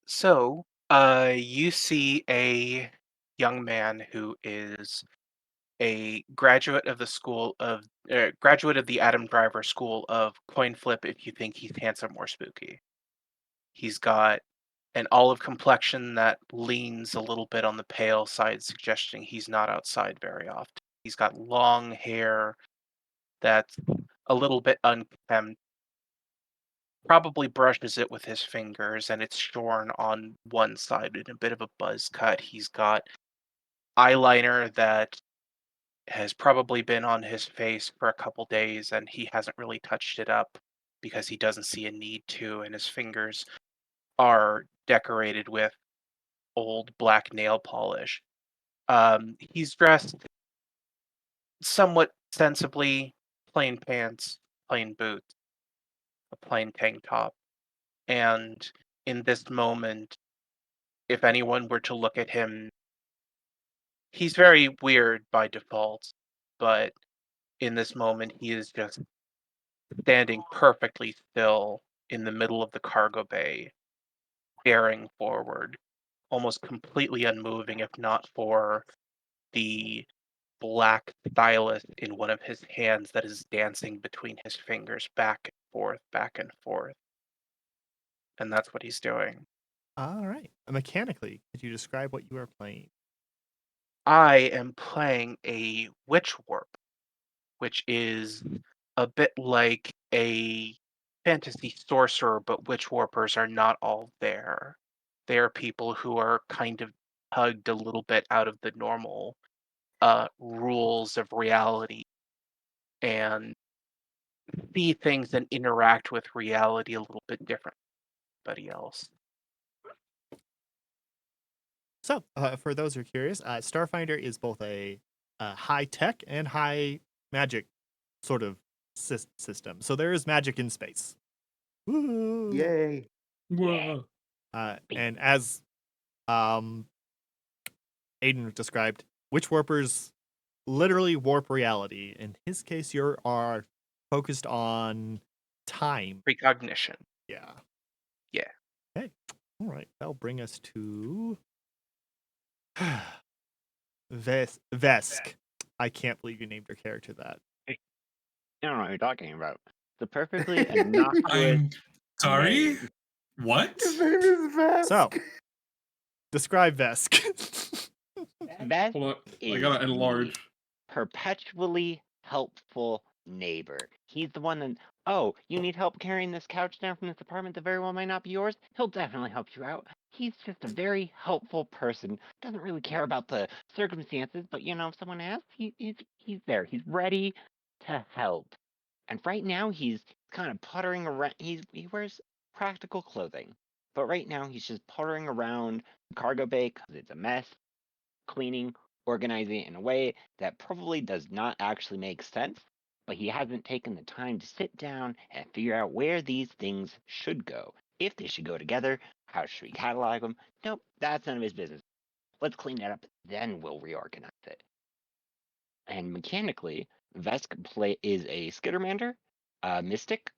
So, you see a young man who is a graduate of graduate of the Adam Driver School of Coin Flip. If you think he's handsome or spooky, he's got an olive complexion that leans a little bit on the pale side, suggesting he's not outside very often. He's got long hair that's a little bit unkempt, probably brushes it with his fingers, and it's shorn on one side in a bit of a buzz cut. He's got eyeliner that has probably been on his face for a couple days, and he hasn't really touched it up because he doesn't see a need to, and his fingers are decorated with old black nail polish. He's dressed somewhat sensibly, plain pants, plain boots, a plain tank top. And in this moment, if anyone were to look at him, he's very weird by default, but in this moment, he is just standing perfectly still in the middle of the cargo bay, staring forward, almost completely unmoving, if not for the black stylus in one of his hands that is dancing between his fingers back and forth, back and forth. And that's what he's doing. All right. Mechanically, could you describe what you are playing? I am playing a witch warp, which is a bit like a fantasy sorcerer, but witch warpers are not all there. They are people who are kind of tugged a little bit out of the normal rules of reality and see things and interact with reality a little bit different than anybody else. So, for those who are curious, Starfinder is both a high tech and high magic sort of system. So there is magic in space. Woo! Yay. Whoa. And as um, Aiden described, witch warpers literally warp reality. In his case, you are focused on time. Precognition. Yeah. Yeah. Okay. All right. That'll bring us to Vesk. I can't believe you named your character that. I don't know what you're talking about. The perfectly innocuous I'm sorry. name. What? His name is Vesk. So, describe Vesk. Beth Hold on. I is gotta the enlarge. perpetually helpful neighbor. He's the one that, oh, you need help carrying this couch down from this apartment that very well might not be yours? He'll definitely help you out. He's just a very helpful person. Doesn't really care about the circumstances, but if someone asks, he's there. He's ready to help. And right now he's kind of puttering around. He wears practical clothing, but right now he's just puttering around the cargo bay because it's a mess, cleaning, organizing it in a way that probably does not actually make sense, but he hasn't taken the time to sit down and figure out where these things should go. If they should go together, how should we catalog them? Nope, that's none of his business. Let's clean that up, then we'll reorganize it. And mechanically, Vesk is a Skittermander, a mystic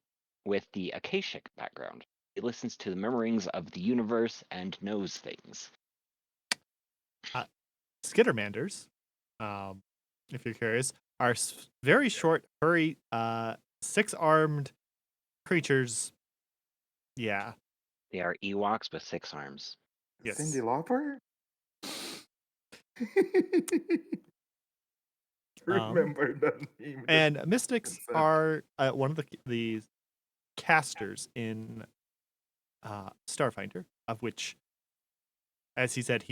with the Akashic background. He listens to the murmurings of the universe and knows things. Skittermanders, if you're curious, are very short, furry, six-armed creatures. Yeah. They are Ewoks with 6 arms. Yes. Cindy Lauper? Remember that name. And mystics concept. are one of the casters in Starfinder, of which, as he said,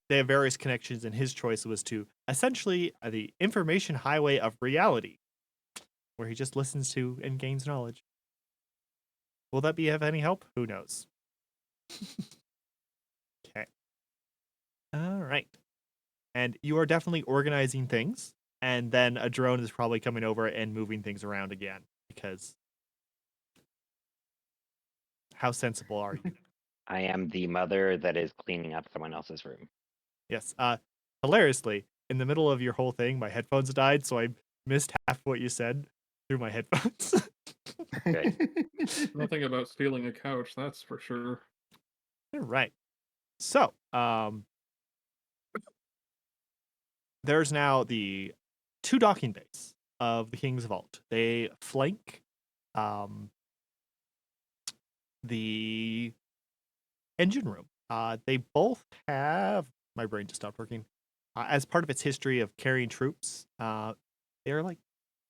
they have various connections, and his choice was to essentially the information highway of reality, where he just listens to and gains knowledge. Will that be of any help? Who knows? Okay. All right. And you are definitely organizing things. and then a drone is probably coming over and moving things around again. Because how sensible are you? I am the mother that is cleaning up someone else's room. Yes. Hilariously, in the middle of your whole thing, my headphones died, so I missed half what you said through my headphones. Good. Nothing about stealing a couch, that's for sure. All right. So, there's now the 2 docking bays of the King's Vault. They flank the engine room. They both have my brain just stopped working. As part of its history of carrying troops, they're like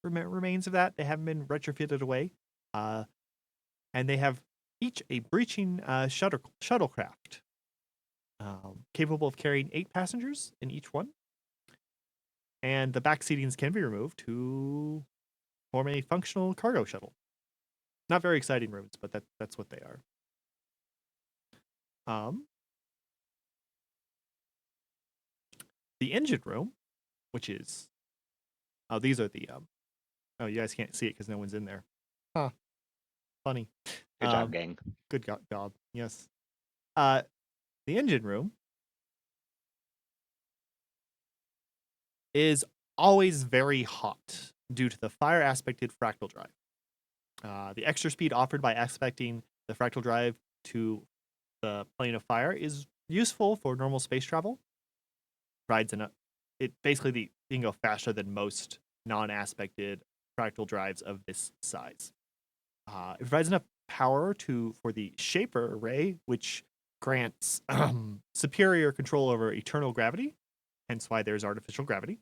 remains of that. They haven't been retrofitted away, and they have each a breaching shuttlecraft capable of carrying 8 passengers in each one. And the back seatings can be removed to form a functional cargo shuttle. Not very exciting rooms, but that's what they are. The engine room, which is these are the oh, you guys can't see it because no one's in there. Huh. Funny. Good job, gang. Good job. Yes. The engine room is always very hot due to the fire aspected fractal drive. The extra speed offered by aspecting the fractal drive to the plane of fire is useful for normal space travel. Provides it basically you can go faster than most non-aspected fractal drives of this size. It provides enough power for the Shaper array, which grants superior control over eternal gravity, hence why there's artificial gravity,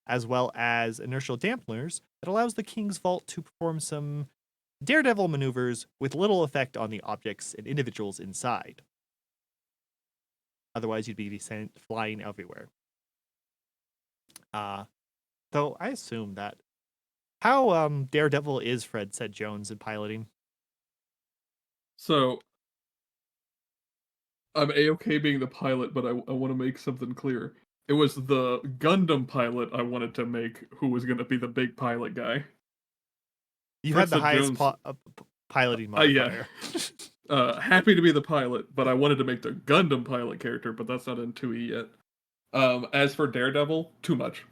as well as inertial dampeners that allows the King's Vault to perform some daredevil maneuvers with little effect on the objects and individuals inside. Otherwise, you'd be sent flying everywhere. Though I assume that how daredevil is Fred said Jones in piloting. So I'm a-okay being the pilot, but I want to make something clear. It was the Gundam pilot I wanted to make who was going to be the big pilot guy. You Fred had the said highest Jones. piloting Yeah. modifier. Happy to be the pilot, but I wanted to make the Gundam pilot character, but that's not in 2E yet. As for Daredevil, too much.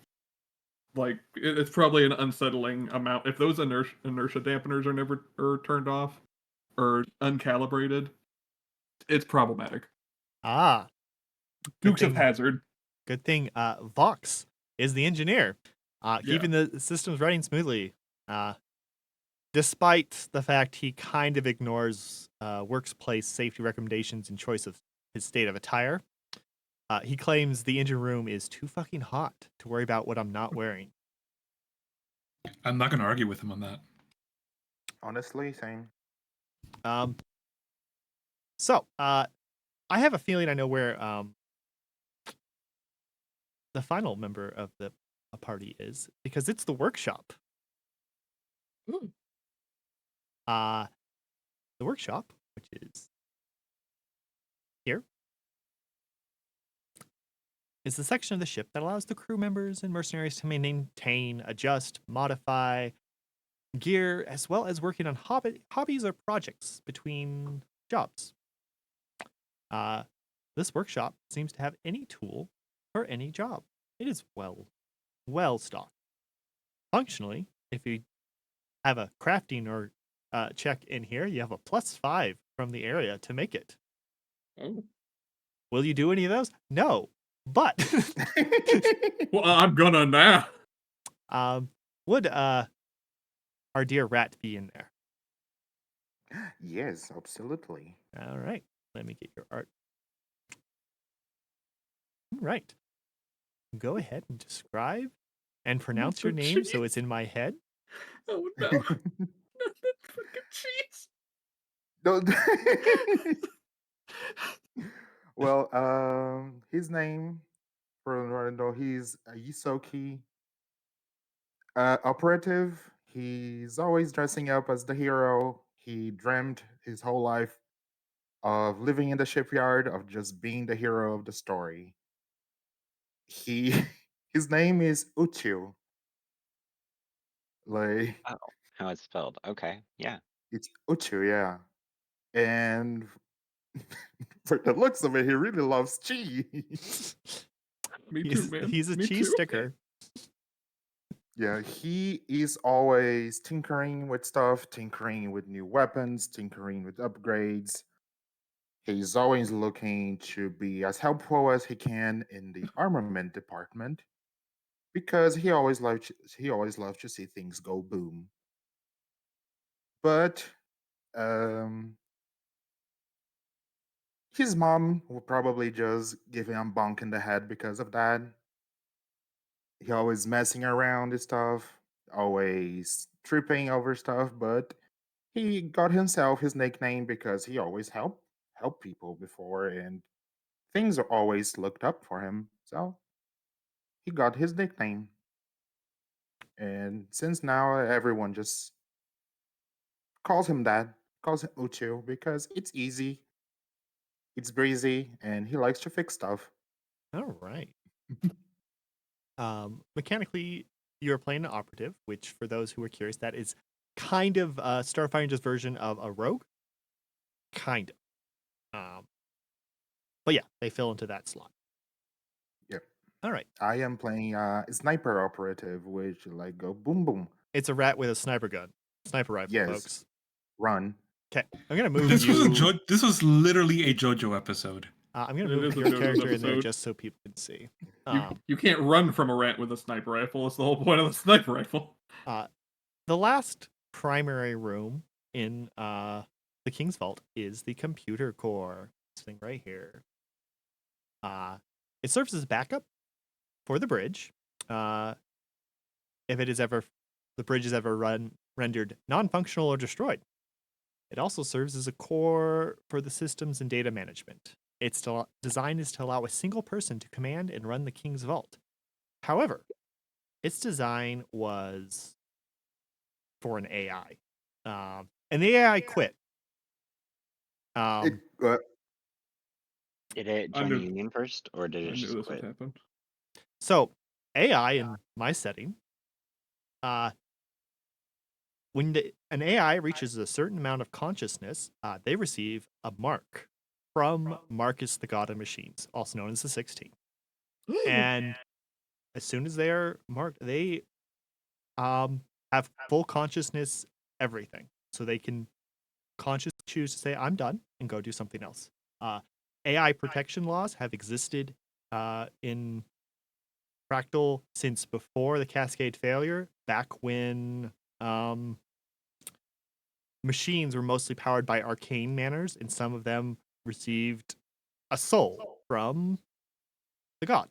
Like it's probably an unsettling amount. If those inertia dampeners are never turned off or uncalibrated, it's problematic. Good Dukes of thing, Hazzard. Good thing Vox is the engineer, keeping the systems running smoothly. Despite the fact he kind of ignores workplace safety recommendations in choice of his state of attire. He claims the engine room is too fucking hot to worry about what I'm not wearing. I'm not going to argue with him on that. Honestly, same. So, I have a feeling I know where the final member of the party is because it's the workshop. Ooh. The workshop, which is here, is the section of the ship that allows the crew members and mercenaries to maintain, adjust, modify gear, as well as working on hobbies or projects between jobs. This workshop seems to have any tool for any job. It is well stocked. Functionally, if you have a crafting or check in here, you have a +5 from the area to make it. Oh. Will you do any of those? No, but Well, I'm gonna now. Would our dear rat be in there? Yes, absolutely. All right, let me get your art. All right, go ahead and describe and pronounce your name so it's in my head. Oh no! Not that fucking cheese. No. Well, his name, for no, he's a Yisoki operative. He's always dressing up as the hero. He dreamed his whole life of living in the shipyard, of just being the hero of the story. He, his name is Uchu. Like Oh, how it's spelled. Okay, yeah. it's Uchu, yeah. And for the looks of it, he really loves cheese. Me too, he's man. he's a Me cheese too. sticker. Yeah, he is always tinkering with stuff, tinkering with new weapons, tinkering with upgrades. He's always looking to be as helpful as he can in the armament department because he always loves to see things go boom. But um, his mom will probably just give him a bonk in the head because of that. He always messing around and stuff, always tripping over stuff, but he got himself his nickname because he always helped people before and things are always looked up for him. So he got his nickname. And since now everyone just calls him that, calls him Uchu because it's easy, it's breezy, and he likes to fix stuff. All right. Mechanically, you're playing an operative, which, for those who are curious, that is kind of Starfinder's version of a rogue. Kind of. But yeah, they fill into that slot. Yep. All right. I am playing a sniper operative, which like go boom boom. It's a rat with a sniper gun, sniper rifle, Yes, folks. run. Okay, I'm gonna move This was you. this was literally a JoJo episode. I'm gonna It move is a your JoJo's character in there episode. just so people can see. You can't run from a rat with a sniper rifle. That's the whole point of the sniper rifle. The last primary room in the King's Vault is the computer core. This thing right here. It serves as backup for the bridge. If it is ever the bridge is ever rendered non-functional or destroyed. It also serves as a core for the systems and data management. Its design is to allow a single person to command and run the King's Vault. However, its design was for an AI. And the AI quit. It, Did it I join the knew- union first, or did I it knew just this would quit? happen. So AI in my setting, when an AI reaches a certain amount of consciousness, they receive a mark from Marcus, the God of Machines, also known as the 16. And as soon as they are marked, they have full consciousness, everything. So they can consciously choose to say, I'm done, and go do something else. AI protection laws have existed in Fractal since before the Cascade failure, back when machines were mostly powered by arcane manners, and some of them received a soul from the god.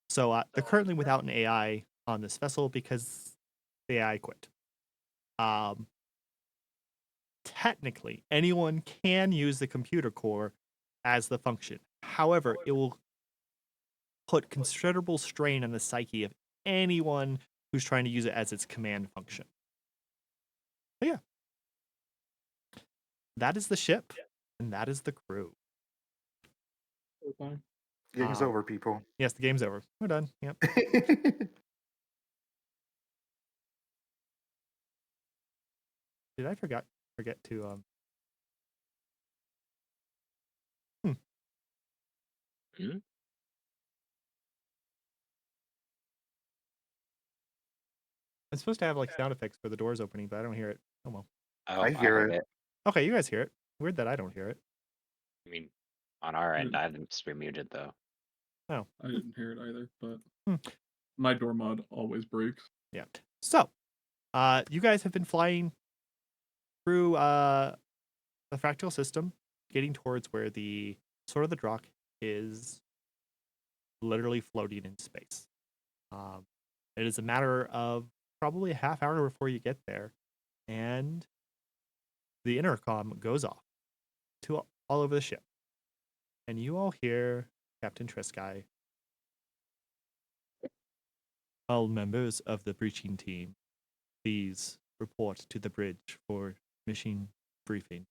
So they're currently without an AI on this vessel because the AI quit. Technically, anyone can use the computer core as the function. However, it will put considerable strain on the psyche of anyone who's trying to use it as its command function. But yeah, that is the ship, and that is the crew. game's over, people. Yes, the game's over. We're done. Yep. Did I forget to Hmm? I'm supposed to have like sound effects for the doors opening, but I don't hear it. Oh well. Oh, I I hear heard it. it. Okay, you guys hear it. Weird that I don't hear it. I mean, on our end, Mm. I have them stream muted though. Oh. I didn't hear it either, but Hmm. my door mod always breaks. Yeah. So, you guys have been flying through the fractal system, getting towards where the Sword of the Drakh is literally floating in space. It is a matter of probably a half hour before you get there, and the intercom goes off to all over the ship, and you all hear Captain Trisky. All members of the breaching team, please report to the bridge for machine briefing.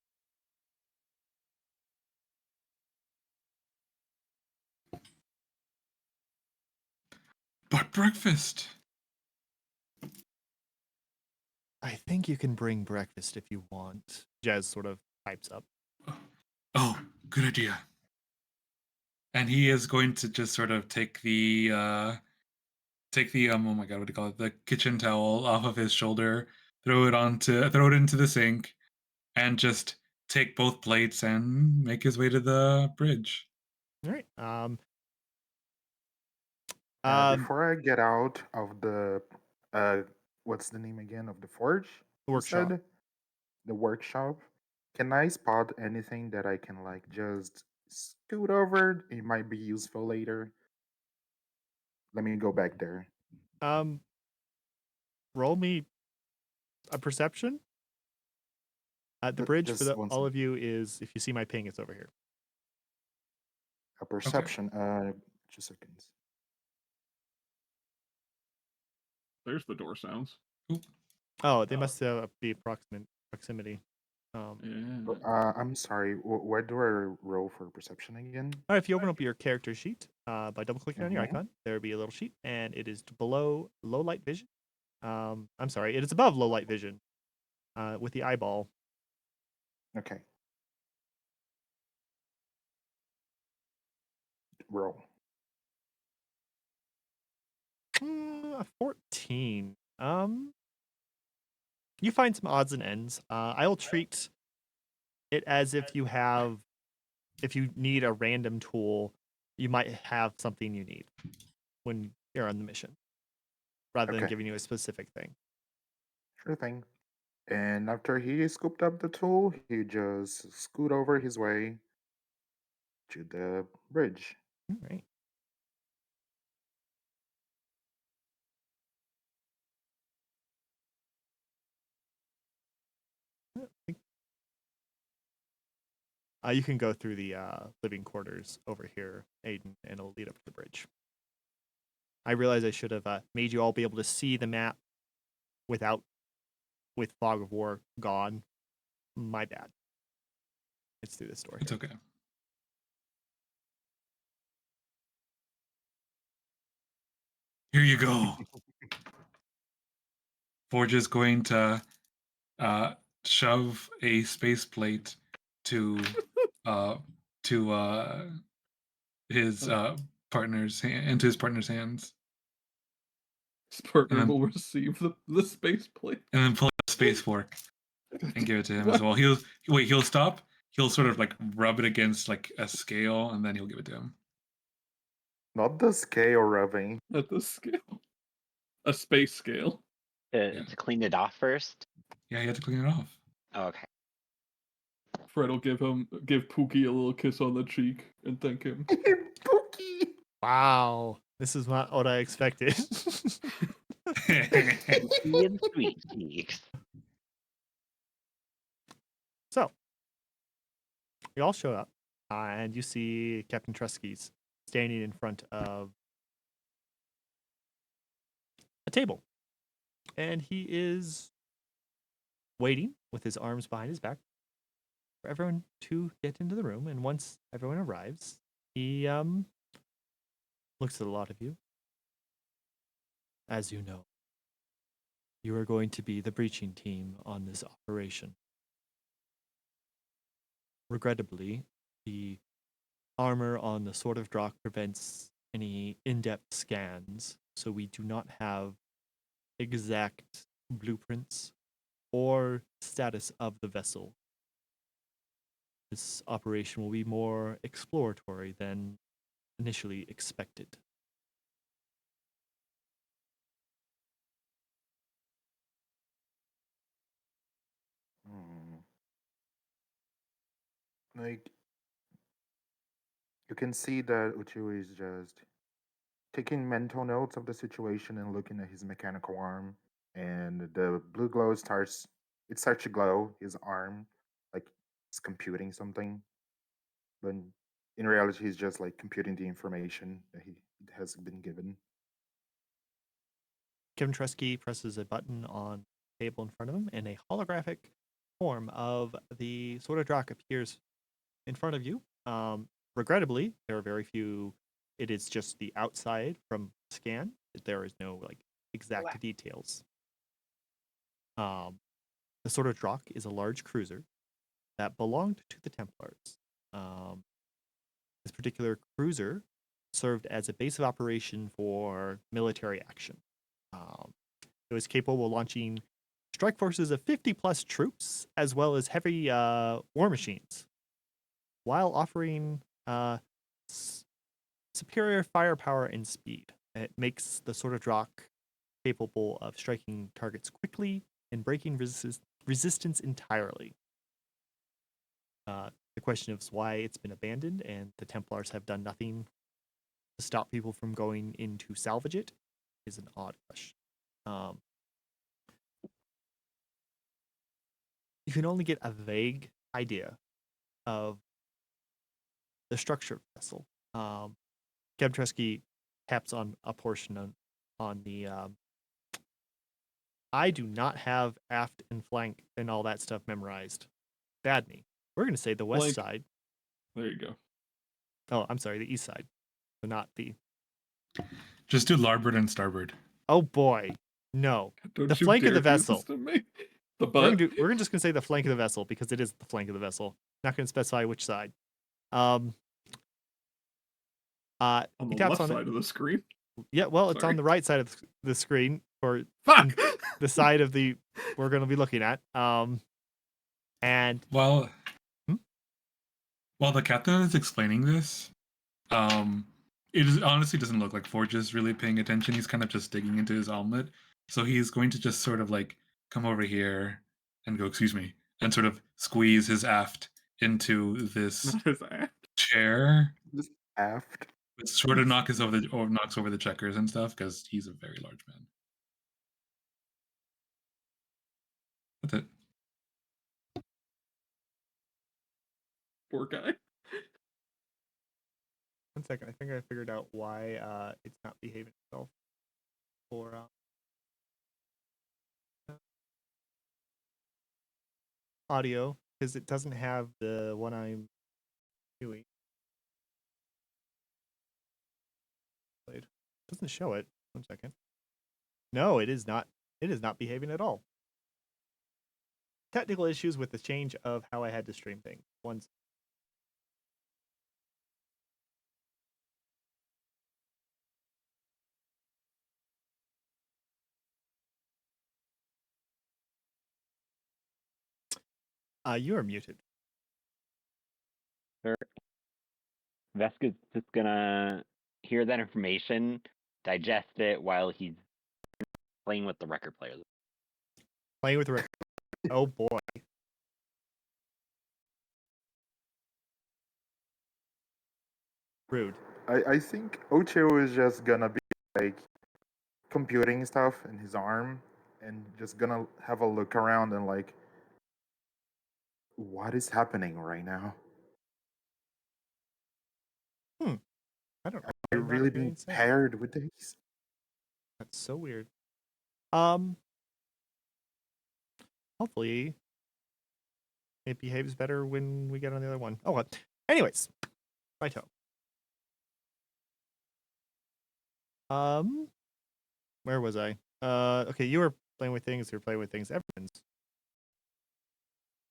But breakfast. I think you can bring breakfast if you want. Jazz sort of pipes up. Oh, good idea. And he is going to just sort of take the oh my god, what do you call it? The kitchen towel off of his shoulder, throw it into the sink, and just take both plates and make his way to the bridge. All right. Before I get out of the, uh, what's the name again of the forge? The You workshop. said? The workshop. Can I spot anything that I can like just scoot over? It might be useful later. Let me go back there. Roll me a perception. The bridge for Just one all second. of you is, if you see my ping, it's over here. A perception. 2 seconds. There's the door sounds. Oop. Oh, they must be proximity. Yeah. I'm sorry. Where do I roll for perception again? All right, if you open up your character sheet by double clicking on your Mhm. icon, there will be a little sheet, and it is below low light vision. I'm sorry, it is above low light vision with the eyeball. Okay. Roll. A 14. You find some odds and ends. I will treat it as if you need a random tool, you might have something you need when you're on the mission, rather than Okay. giving you a specific thing. Sure thing. And after he scooped up the tool, he just scoot over his way to the bridge. All right. You can go through the living quarters over here, Aiden, and it'll lead up to the bridge. I realize I should have made you all be able to see the map with Fog of War gone. My bad. It's through this door It's here. okay. Here you go. Forge is going to shove a space plate to uh, to his into his partner's hands, His and partner then will receive the space plate. pull out a space fork and give it to him as well. He'll stop. He'll sort of like rub it against like a scale, and then he'll give it to him. Not the scale rubbing. At the scale. A space scale. Yeah. To clean it off first. Yeah, you have to clean it off. Okay. Fred will give Pookie a little kiss on the cheek and thank him. Pookie! Wow. This is not what I expected. Pookie and Sweet Cheeks. So, you all show up, and you see Captain Trusky's standing in front of a table. And he is waiting with his arms behind his back for everyone to get into the room. And once everyone arrives, he looks at a lot of you. As you know, you are going to be the breaching team on this operation. Regrettably, the armor on the Sword of Drakh prevents any in-depth scans, so we do not have exact blueprints or status of the vessel. This operation will be more exploratory than initially expected. Hmm. Like, you can see that Uchu is just taking mental notes of the situation and looking at his mechanical arm. And the blue glow starts to glow his arm, like it's computing something. But in reality, he's just like computing the information that he has been given. Kevin Tresky presses a button on the table in front of him, and a holographic form of the Sword of Drakh appears in front of you. Regrettably, there are very few. It is just the outside from scan. There is no like exact details. The Sword of Drakh is a large cruiser that belonged to the Templars. Um, this particular cruiser served as a base of operation for military action. It was capable of launching strike forces of 50 plus troops, as well as heavy war machines, while offering superior firepower and speed. It makes the Sword of Drakh capable of striking targets quickly and breaking resistance entirely. The question is why it's been abandoned and the Templars have done nothing to stop people from going in to salvage it is an odd question. You can only get a vague idea of the structure of the vessel. Kevtreski taps on a portion on the. I do not have aft and flank and all that stuff memorized. Bad me. We're going to say the west Flank. side. There you go. Oh, I'm sorry, the east side. So not the. Just do larboard and starboard. Oh boy, no. Don't The you flank of dare the do this vessel. to me. The We're butt. just gonna say the flank of the vessel because it is the flank of the vessel. Not gonna specify which side. On He the taps left on it. side of the screen. Yeah, well, it's Sorry. on the right side of the screen, or Fuck. the side of the we're gonna be looking at. And While Hmm? while the captain is explaining this, it honestly doesn't look like Forge is really paying attention. He's kind of just digging into his omelet. So he's going to just sort of like come over here and go, excuse me, and sort of squeeze his aft into this Not his ass. chair. Just aft. It sort of knocks over the checkers and stuff because he's a very large man. That's it. Poor guy. one second, I think I figured out why it's not behaving itself for audio because it doesn't have the one I'm doing. It doesn't show it. 1 second. No, it is not. It is not behaving at all. Technical issues with the change of how I had to stream things. You are muted. Veska's just gonna hear that information, digest it while he's playing with the record player. Playing with Rick. Oh boy. Rude. I think Ocho is just gonna be like computing stuff in his arm and just gonna have a look around and like, what is happening right now? I don't know. Are you I'm not really hearing being sound. paired with these? That's so weird. Hopefully it behaves better when we get on the other one. Oh well. Anyways, righto. Where was I? Okay, you were playing with things. You're playing with things.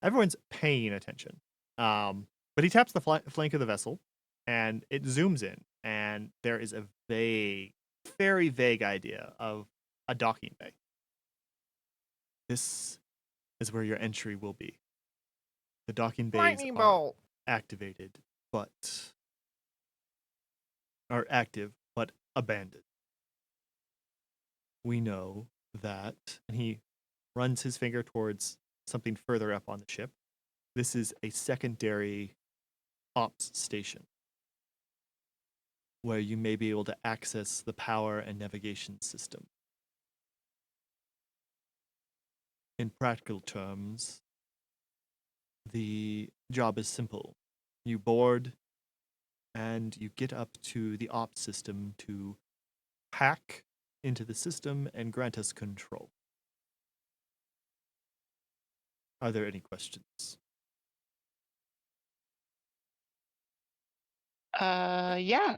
Everyone's paying attention. But he taps the flank of the vessel, and it zooms in, and there is a very vague idea of a docking bay. This is where your entry will be. The docking bays Lightning are bolt. activated, but are active but abandoned. We know that, and he runs his finger towards something further up on the ship. This is a secondary ops station where you may be able to access the power and navigation system. In practical terms, the job is simple. You board and you get up to the ops system to hack into the system and grant us control. Are there any questions? Yeah.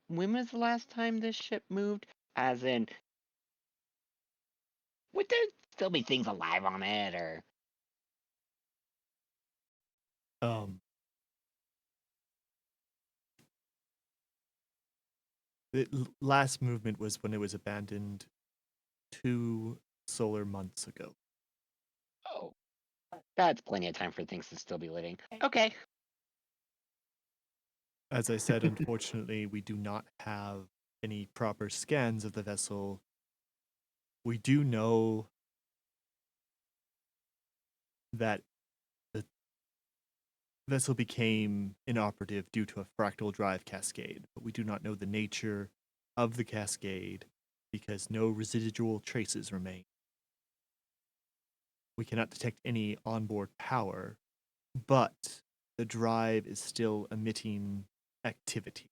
When was the last time this ship moved? As in, what the still be things alive on it, or The last movement was when it was abandoned 2 solar months ago. oh, that's plenty of time for things to still be living. Okay. As I said, unfortunately, we do not have any proper scans of the vessel. We do know that the vessel became inoperative due to a fractal drive cascade, but we do not know the nature of the cascade because no residual traces remain. We cannot detect any onboard power, but the drive is still emitting activity.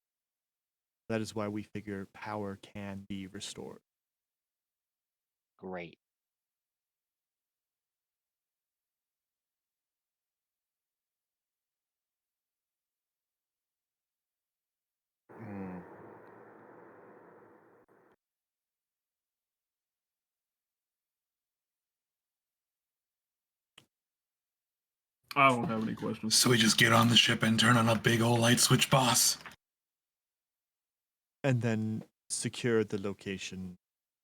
That is why we figure power can be restored. Great. Mm. I don't have any questions. So we just get on the ship and turn on a big old light switch, boss. And then secure the location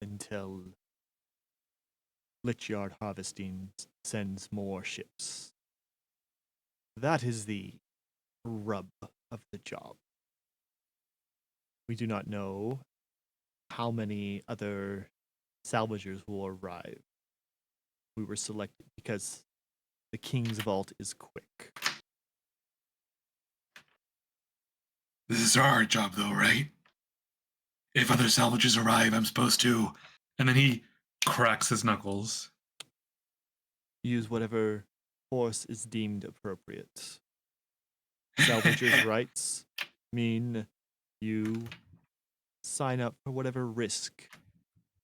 until Lichyard Harvesting sends more ships. That is the rub of the job. We do not know how many other salvagers will arrive. We were selected because the King's Vault is quick. This is our job, though, right? If other salvages arrive, I'm supposed to. And then he cracks his knuckles. Use whatever force is deemed appropriate. Salvagers' rights mean you sign up for whatever risk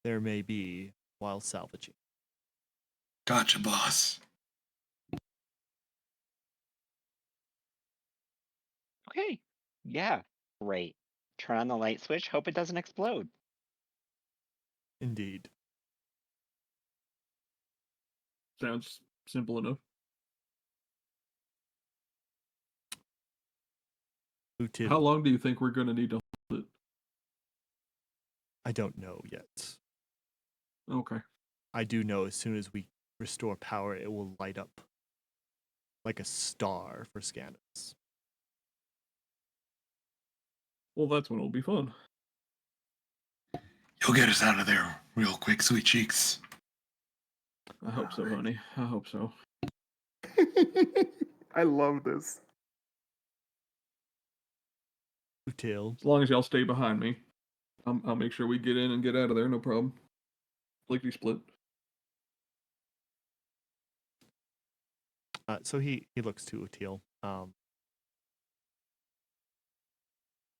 there may be while salvaging. Gotcha, boss. Okay. Yeah. Great. Turn on the light switch. Hope it doesn't explode. Indeed. Sounds simple enough. Util, How long do you think we're going to need to hold it? I don't know yet. Okay. I do know as soon as we restore power, it will light up like a star for Scanus. Well, that's when it'll be fun. You'll get us out of there real quick, sweet cheeks. I hope so, honey. I hope so. I love this. Util, As long as y'all stay behind me, I'll make sure we get in and get out of there. No problem. Lickety split. so he looks to Util.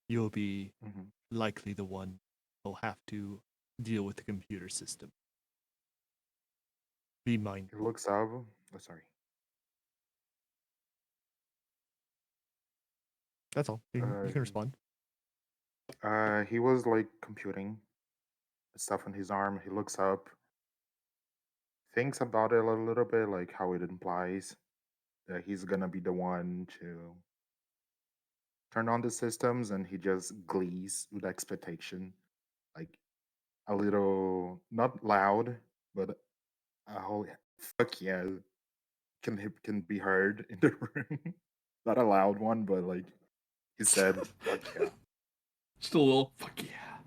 You'll be Mhm. likely the one who'll have to deal with the computer system. Be He mindful. looks up. Oh, sorry. That's all. You can respond. He was like computing stuff on his arm. He looks up, thinks about it a little bit, like how it implies that he's gonna be the one to turn on the systems, and he just glees with expectation, like a little not loud, but a whole fuck yeah can be heard in the room. Not a loud one, but like he said, fuck yeah. Still a little fuck yeah.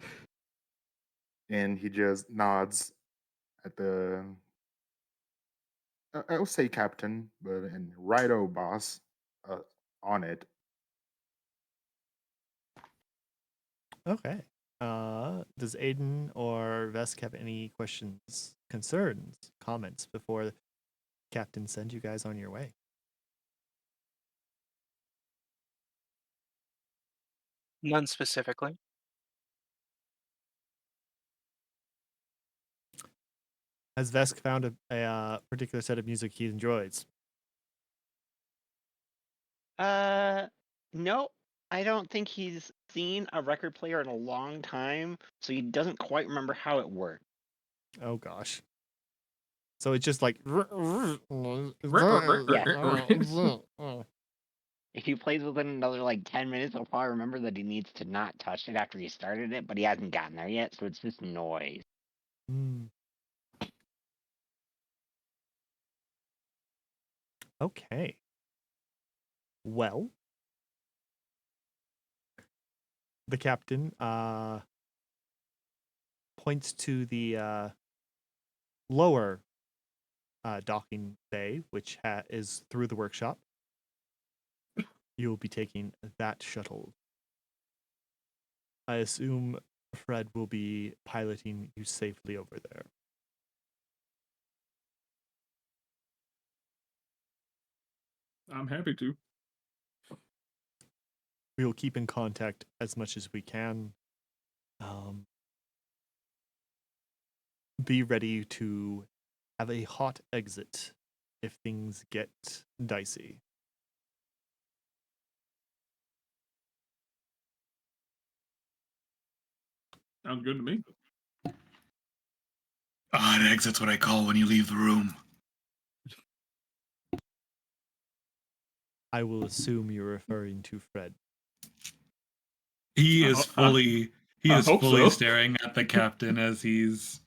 And he just nods at the I'll say captain, but and righto boss uh, on it. Okay. Does Aiden or Vesk have any questions, concerns, comments before the captain sends you guys on your way? None specifically. Has Vesk found a particular set of music he enjoys? No, I don't think he's seen a record player in a long time, so he doesn't quite remember how it worked. Oh gosh. So it's just like. If he plays within another like 10 minutes, he'll probably remember that he needs to not touch it after he started it, but he hasn't gotten there yet, so it's just noise. Hmm. Okay. Well, the captain points to the lower docking bay, which is through the workshop. You will be taking that shuttle. I assume Fred will be piloting you safely over there. I'm happy to. We will keep in contact as much as we can. Be ready to have a hot exit if things get dicey. Sounds good to me. Odd exit's what I call when you leave the room. I will assume you're referring to Fred. He I is ho- I- fully I hope so. staring at the captain as he's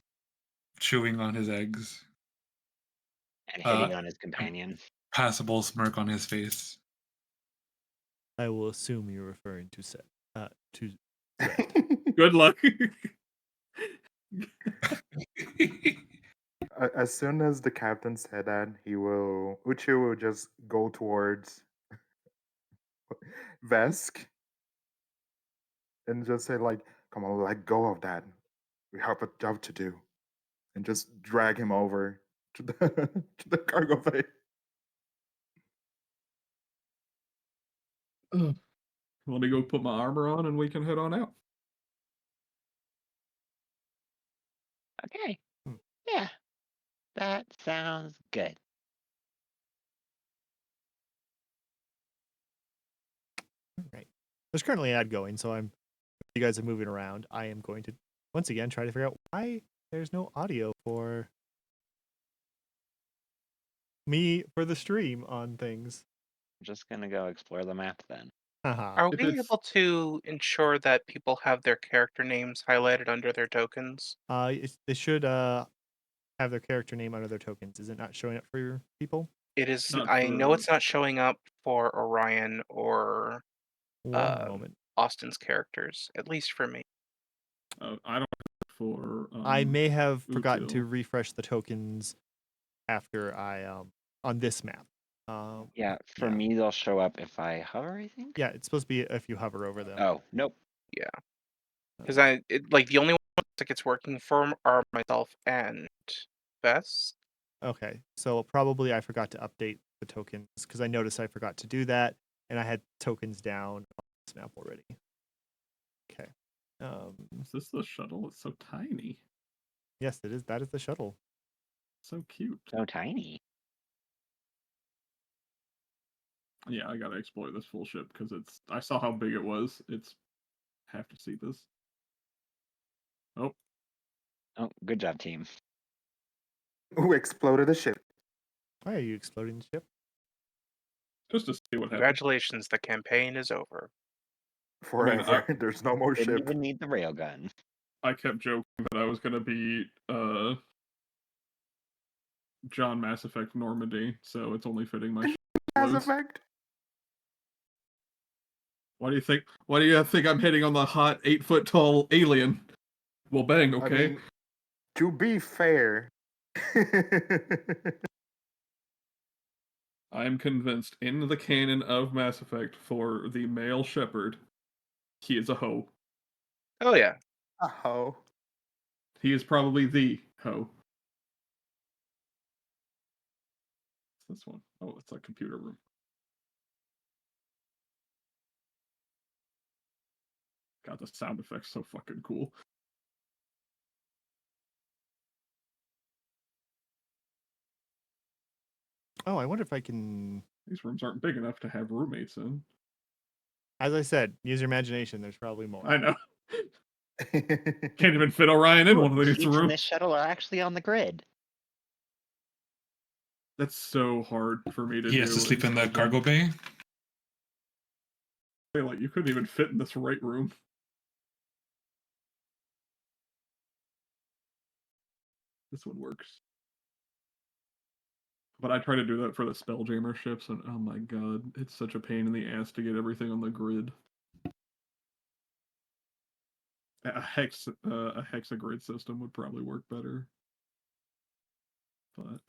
chewing on his eggs. And hitting on his companion. Passable smirk on his face. I will assume you're referring to Fred. Good luck. As soon as the captain said that, Uchi will just go towards Vesk and just say like, "Come on, let go of that. We have a job to do," and just drag him over to the to the cargo bay. Let me go put my armor on and we can head on out. Okay. Hmm. Yeah. That sounds good. All right. There's currently an ad going, so you guys are moving around. I am going to once again try to figure out why there's no audio for me for the stream on things. I'm just gonna go explore the map then. Haha. Are If we it's- able to ensure that people have their character names highlighted under their tokens? They should have their character name under their tokens. Is it not showing up for your people? It is. Not I know for- it's not showing up for Orion or One moment. Austin's characters, at least for me. I don't for. I may have forgotten to Uchiel. refresh the tokens after I on this map. Yeah, for Yeah. me they'll show up if I hover, I think. Yeah, it's supposed to be if you hover over them. Oh, nope. Because like the only ones that it's working for are myself and Bess. Okay, so probably I forgot to update the tokens because I noticed I forgot to do that, and I had tokens down on this map already. Okay. Is this the shuttle? It's so tiny. Yes, it is. That is the shuttle. So cute. So tiny. Yeah, I gotta explore this full ship because I saw how big it was. Have to see this. Oh, Oh, good job, team. Who exploded the ship? Why are you exploding the ship? just to see what happens. Congratulations, the campaign is over. Forever. There's no more Didn't ship. even need the railgun. I kept joking that I was gonna be John Mass Effect Normandy, so it's only fitting my Mass loads. Effect. Why do you think? Why do you think I'm hitting on the hot 8-foot tall alien? Well, bang. Okay. I mean, to be fair, I am convinced in the canon of Mass Effect for the male Shepard, he is a hoe. Oh yeah. oh, He is probably the hoe. What's this one? Oh, it's a computer room. God, the sound effects so fucking cool. Oh, I wonder if I can. These rooms aren't big enough to have roommates in. As I said, use your imagination. There's probably more. I know. Can't even fit Orion in one of these Seats in rooms. this shuttle are actually on the grid. That's so hard for me to He do. has to sleep in the Skyrim. cargo bay. Hey, like, you couldn't even fit in this right room. This one works. But I try to do that for the Spelljammer ships, and oh my god, it's such a pain in the ass to get everything on the grid. A hexagrid system would probably work better. But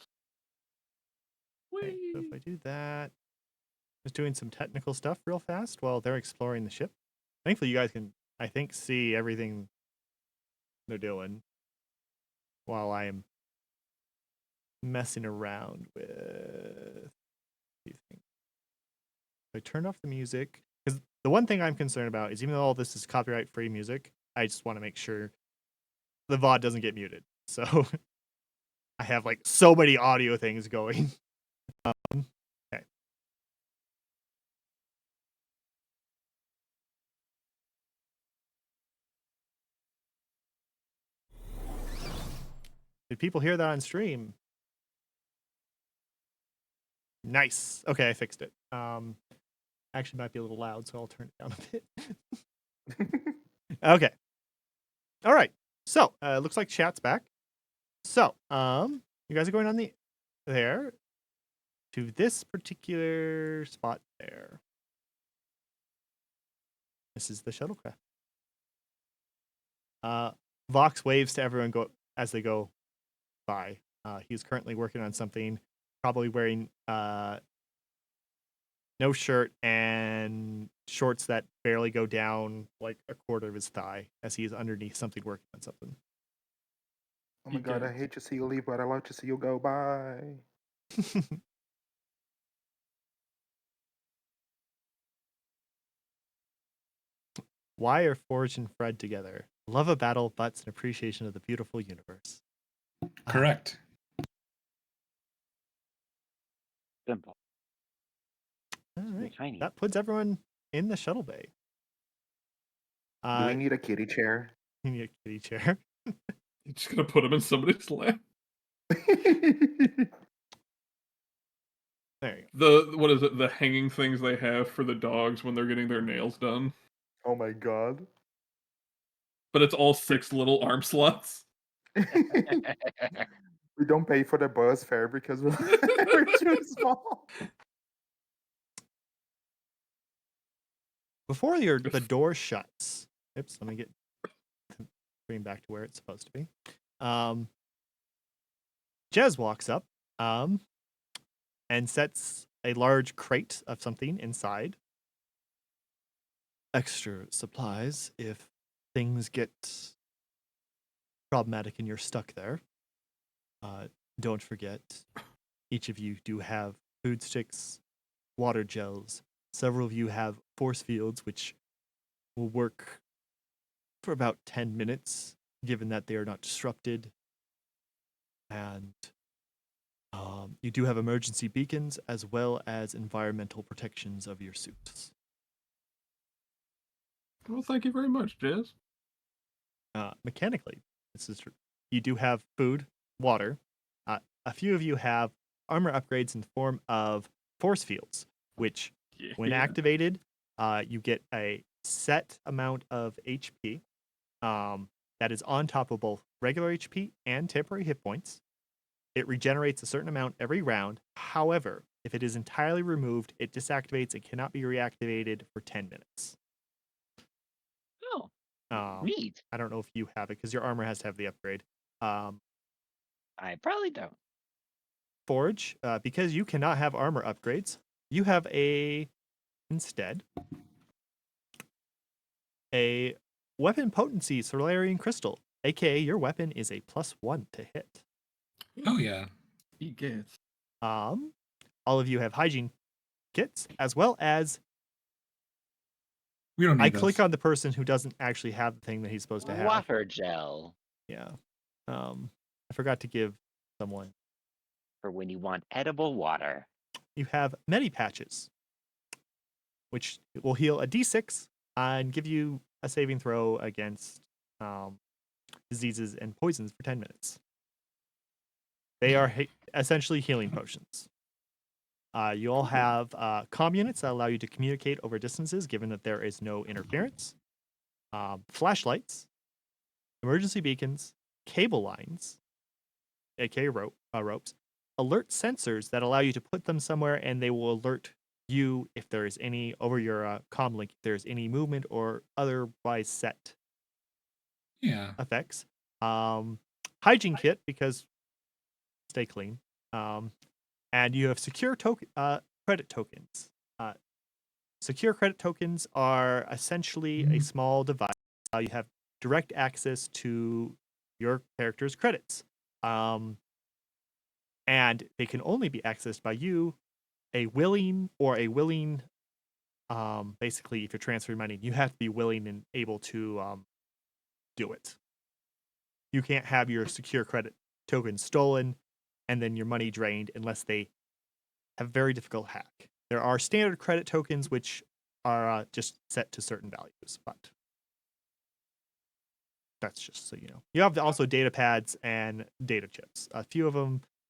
Okay, so if whee! I do that, just doing some technical stuff real fast while they're exploring the ship. Thankfully, you guys can, I think, see everything they're doing while I am messing around with. I turned off the music because the one thing I'm concerned about is even though all this is copyright-free music, I just want to make sure the VOD doesn't get muted. So I have like so many audio things going. Okay. Did people hear that on stream? Nice. Okay, I fixed it. Actually might be a little loud, so I'll turn it down a bit. Okay. All right. So, looks like chat's back. So, you guys are going on there to this particular spot there. This is the shuttlecraft. Vox waves to everyone as they go by. He's currently working on something, probably wearing no shirt and shorts that barely go down like a quarter of his thigh as he is underneath something working on something. Oh my god, I hate to see you leave, but I love to see you go. Bye. Why are Forge and Fred together? Love of battle, butts, and appreciation of the beautiful universe. Correct. Simple. All And right. tiny. That puts everyone in the shuttle bay. Do we need a kitty chair? You need a kitty chair. You're just gonna put him in somebody's lap. There you go. What is it? The hanging things they have for the dogs when they're getting their nails done. Oh my god. But it's all 6 little arm slots. We don't pay for the bus fare because we're too small. Before the door shuts. Oops, let me get the screen back to where it's supposed to be. Jez walks up and sets a large crate of something inside. Extra supplies if things get problematic and you're stuck there. Don't forget, each of you do have food sticks, water gels. Several of you have force fields, which will work for about 10 minutes, given that they are not disrupted. And you do have emergency beacons as well as environmental protections of your suits. Well, thank you very much, Jez. Mechanically, you do have food, water. A few of you have armor upgrades in the form of force fields, which, when activated, you get a set amount of HP that is on top of both regular HP and temporary hit points. It regenerates a certain amount every round. However, if it is entirely removed, it disactivates and cannot be reactivated for 10 minutes. Oh, neat. I don't know if you have it because your armor has to have the upgrade. I probably don't. Forge, because you cannot have armor upgrades, you have instead a weapon potency Solarian crystal, aka your weapon is a +1 to hit. Oh yeah. He gets. All of you have hygiene kits, as well as We don't need I this. click on the person who doesn't actually have the thing that he's supposed to have. Water gel. Yeah. I forgot to give someone. For when you want edible water. You have medi patches, which will heal a d6 and give you a saving throw against diseases and poisons for 10 minutes. They are essentially healing potions. You all have comm units that allow you to communicate over distances, given that there is no interference. Flashlights, emergency beacons, cable lines, aka ropes, alert sensors that allow you to put them somewhere, and they will alert you if there is any over your comm link. If there's any movement or otherwise set Yeah. effects. Hygiene kit because stay clean. And you have secure credit tokens. Secure credit tokens are essentially a small device. You have direct access to your character's credits. And they can only be accessed by you, a willing, basically, if you're transferring money, you have to be willing and able to do it. You can't have your secure credit token stolen and then your money drained unless they have very difficult hack. There are standard credit tokens which are just set to certain values, but that's just so you know. You have also data pads and data chips. A few of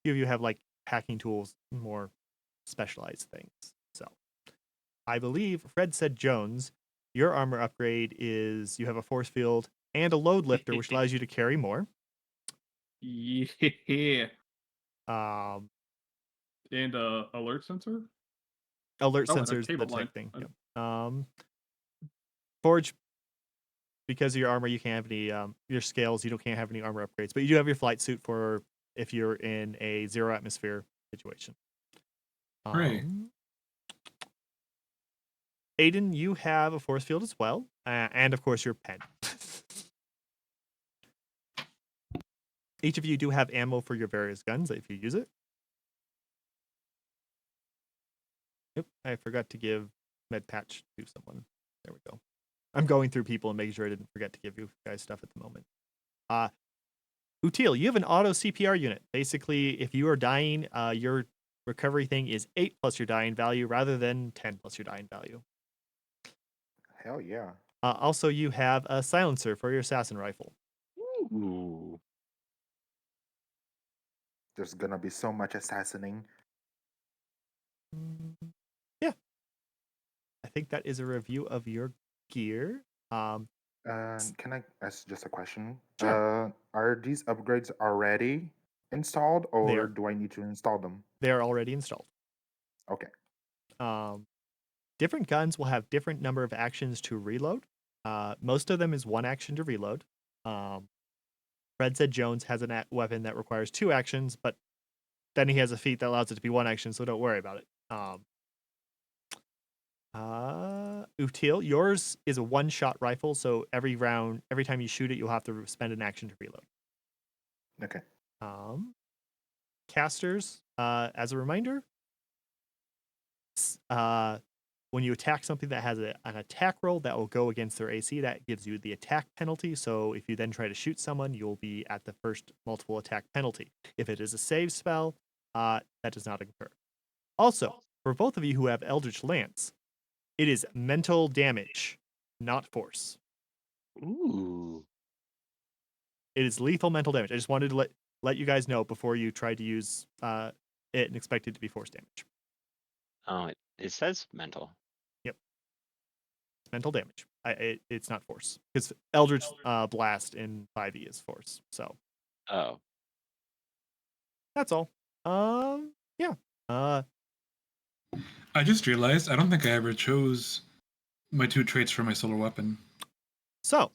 you have like hacking tools, more specialized things. So I believe Fred said Jones, your armor upgrade is you have a force field and a load lifter, which allows you to carry more. Yeah. Um, And alert sensor? alert Oh, and a sensors, the cable tech line. thing. Yep. Forge, because of your armor, you can't have any your scales. You can't have any armor upgrades, but you do have your flight suit for if you're in a zero atmosphere situation. Great. Aiden, you have a force field as well, and of course your pen. Each of you do have ammo for your various guns if you use it. Yep, I forgot to give med patch to someone. There we go. I'm going through people and making sure I didn't forget to give you guys stuff at the moment. Util, you have an auto CPR unit. Basically, if you are dying, your recovery thing is 8 plus your dying value rather than 10 plus your dying value. Hell yeah. Also, you have a silencer for your assassin rifle. Ooh. There's gonna be so much assassinating. Yeah. I think that is a review of your gear. Can I ask just a question? Sure. Are these upgrades already installed, They or are, do I need to install them? they are already installed. Okay. Different guns will have different number of actions to reload. Most of them is one action to reload. Fred said Jones has a weapon that requires 2 actions, but then he has a feat that allows it to be 1 action, so don't worry about it. Util, yours is a 1-shot rifle, so every time you shoot it, you'll have to spend an action to reload. Okay. Casters, as a reminder, when you attack something that has an attack roll that will go against their AC, that gives you the attack penalty. So if you then try to shoot someone, you'll be at the first multiple attack penalty. If it is a save spell, that does not occur. Also, for both of you who have Eldritch Lance, it is mental damage, not force. Ooh. It is lethal mental damage. I just wanted to let you guys know before you tried to use it and expect it to be force damage. Oh, it says mental. Yep. Mental damage. It's not force because Eldritch Blast in 5e is force. So Oh. that's all. Yeah. I just realized I don't think I ever chose my 2 traits for my solar weapon. So,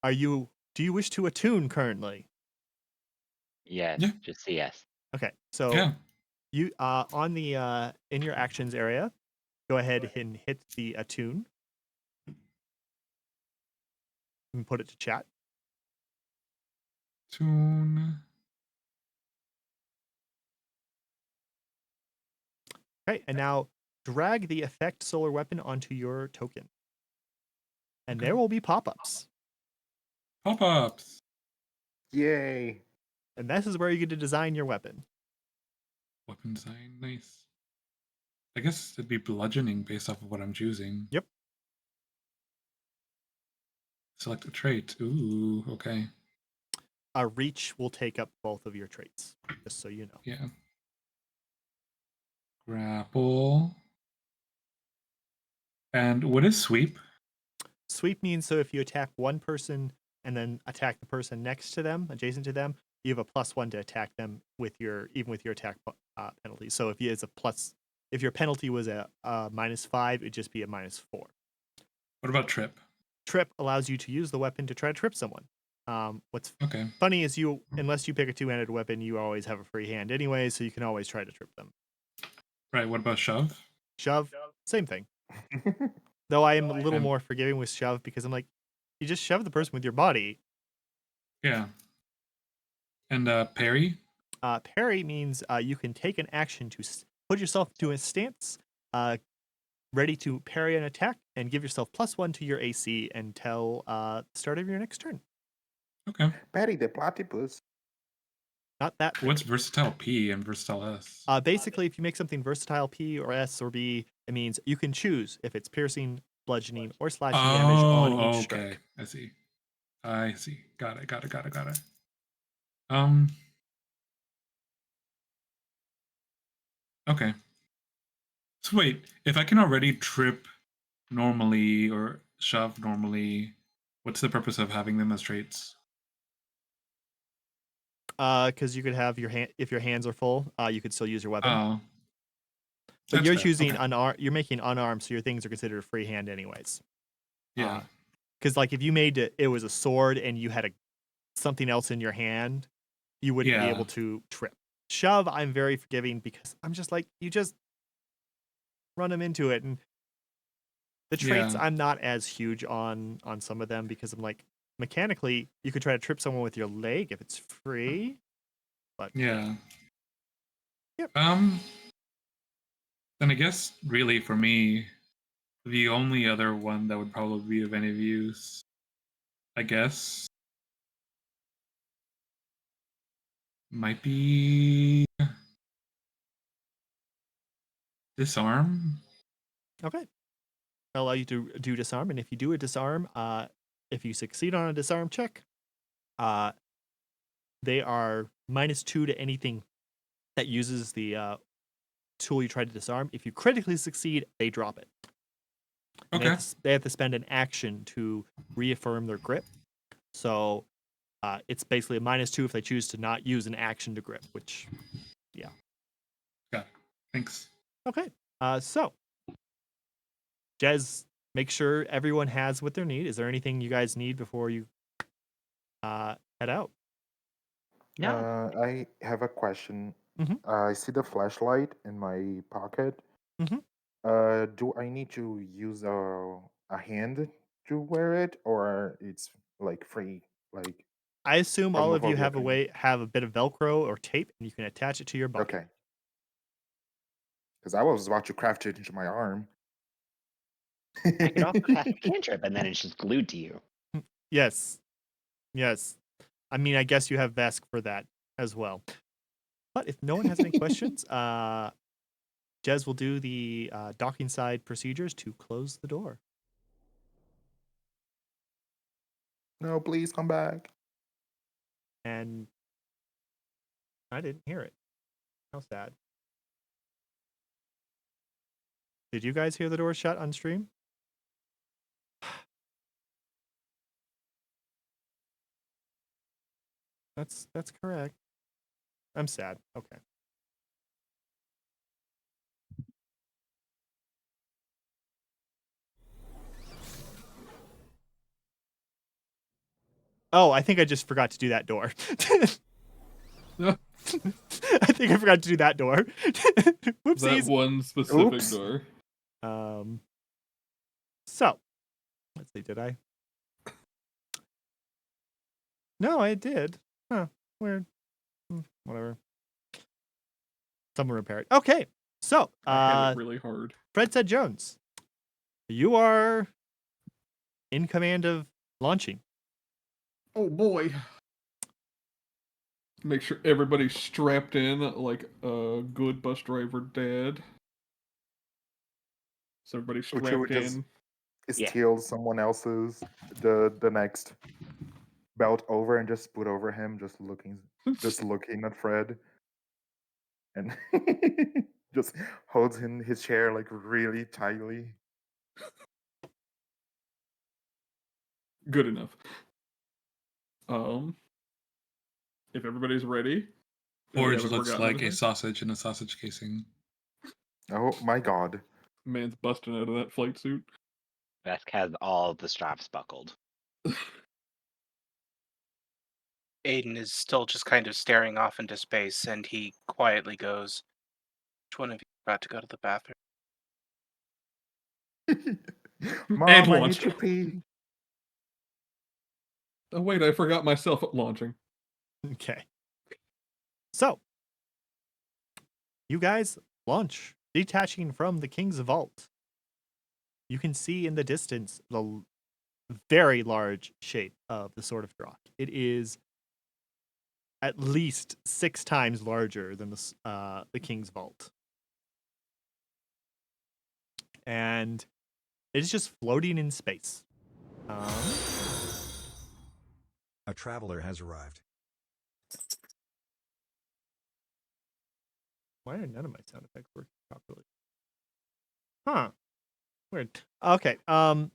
do you wish to attune currently? Yes. Yeah. Just say yes. Okay. So Yeah. you on the in your actions area, go ahead and hit the attune and put it to chat. Tune. Okay, and now drag the effect solar weapon onto your token. And Okay. there will be pop-ups. Pop-ups. Yay. And this is where you get to design your weapon. Weapon design. Nice. I guess it'd be bludgeoning based off of what I'm choosing. Yep. Select a trait. Ooh, okay. reach will take up both of your traits, just so you know. Yeah. Grapple. And what is sweep? Sweep means so if you attack one person and then attack the person next to them, adjacent to them, you have a +1 to attack them with your attack penalty. So if your penalty was a -5, it'd just be a -4. What about trip? Trip allows you to use the weapon to try to trip someone. What's Okay. funny is unless you pick a two-handed weapon, you always have a free hand anyway, so you can always try to trip them. Right. What about shove? Shove, same thing. Though I am a little And- more forgiving with shove because I'm like, you just shove the person with your body. Yeah. And parry? Parry means you can take an action to put yourself to a stance, ready to parry an attack, and give yourself +1 to your AC until start of your next turn. Okay. Patty the platypus. Not that parry. What's versatile P and versatile S? Basically, if you make something versatile P or S or B, it means you can choose if it's piercing, bludgeoning, or slashing damage on each okay. strike. I see. Got it. Okay. So wait, if I can already trip normally or shove normally, what's the purpose of having them as traits? Because you could have if your hands are full, you could still use your weapon. Oh. But That's you're fair. choosing Okay. unarmed. You're making unarmed, so your things are considered free hand anyways. Yeah. Because like if you made it was a sword and you had something else in your hand, you wouldn't be Yeah. able to trip. Shove, I'm very forgiving because I'm just like, you just run them into it. And the traits, Yeah. I'm not as huge on some of them because I'm like, mechanically, you could try to trip someone with your leg if it's free. But Yeah. Yep. Then I guess really for me, the only other one that would probably be of any use, I guess, might be disarm. Okay. I'll allow you to do disarm, and if you do a disarm, if you succeed on a disarm check, they are -2 to anything that uses the tool you try to disarm. If you critically succeed, they drop it. And Okay. they have to spend an action to reaffirm their grip. So it's basically a -2 if they choose to not use an action to grip, which, yeah. Got it. Thanks. Okay. So, Jez, make sure everyone has what they need. Is there anything you guys need before you head out? No. I have a question. Mhm. I see the flashlight in my pocket. Mhm. Do I need to use a hand to wear it, or it's like free? Like I assume from all of you without the have option? have a bit of Velcro or tape, and you can attach it to your body. Okay. Because I was about to craft it into my arm. I could also cast a cantrip and then it's just glued to you. Yes. Yes. I mean, I guess you have Vesk for that as well. But if no one has any questions, Jez will do the docking side procedures to close the door. No, please come back. And I didn't hear it. How sad. Did you guys hear the door shut on stream? That's correct. I'm sad. Okay. Oh, I think I just forgot to do that door. I think I forgot to do that door. That Whoopsies. one specific Oops. door. So, let's see, did I? No, I did. Huh, weird. Whatever. Someone repair it. Okay, so, I had it really hard. Fred said Jones, you are in command of launching. Oh boy. Make sure everybody's strapped in like a good bus driver dad. So everybody's Which you strapped would just in. Yeah. steal someone else's the next belt over and just put over him, just looking at Fred, and just holds in his chair like really tightly. Good enough. If everybody's ready, and we Forge haven't looks forgotten like a anything, sausage in a sausage casing. Oh my god. man's busting out of that flight suit. Vesk has all the straps buckled. Aiden is still just kind of staring off into space, and he quietly goes, "Which one of you about to go to the bathroom?" Mom, And I need launched. to pee. Oh wait, I forgot myself at launching. Okay. So, you guys launch, detaching from the King's Vault. You can see in the distance the very large shape of the Sword of Drakh. It is at least 6 times larger than the King's Vault. And it is just floating in space. A traveler has arrived. Why are none of my sound effects working properly? Huh. Weird. Okay. The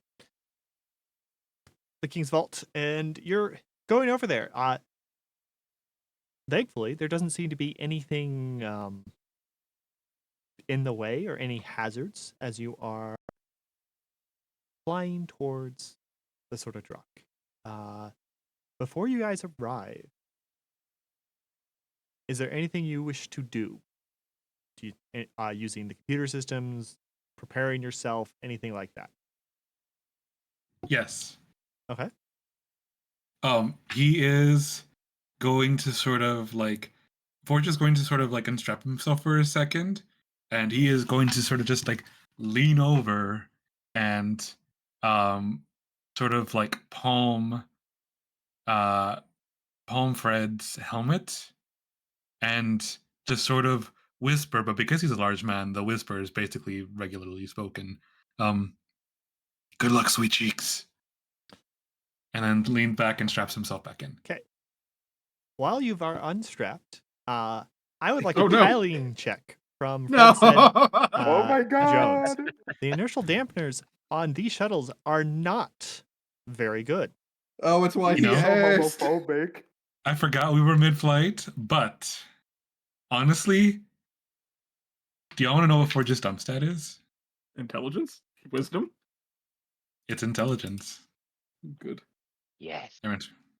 King's Vault, and you're going over there. Thankfully, there doesn't seem to be anything in the way or any hazards as you are flying towards the sort of Drakh. Before you guys arrive, is there anything you wish to do? Using the computer systems, preparing yourself, anything like that? Yes. Okay. He is going to sort of like Forge is going to sort of like unstrap himself for a second, and he is going to sort of just like lean over and sort of like palm Fred's helmet and just sort of whisper, but because he's a large man, the whisper is basically regularly spoken. Um, Good luck, sweet cheeks. And then lean back and straps himself back in. Okay. While you are unstrapped, I would like a Oh, no. piloting check from No. Fred Oh my Jones. god. The inertial dampeners on these shuttles are not very good. Oh, it's why You he know? So asked. homophobic. I forgot we were mid-flight, but honestly, do y'all want to know what Forge's dump stat is? Intelligence, wisdom. It's intelligence. Good. Yes.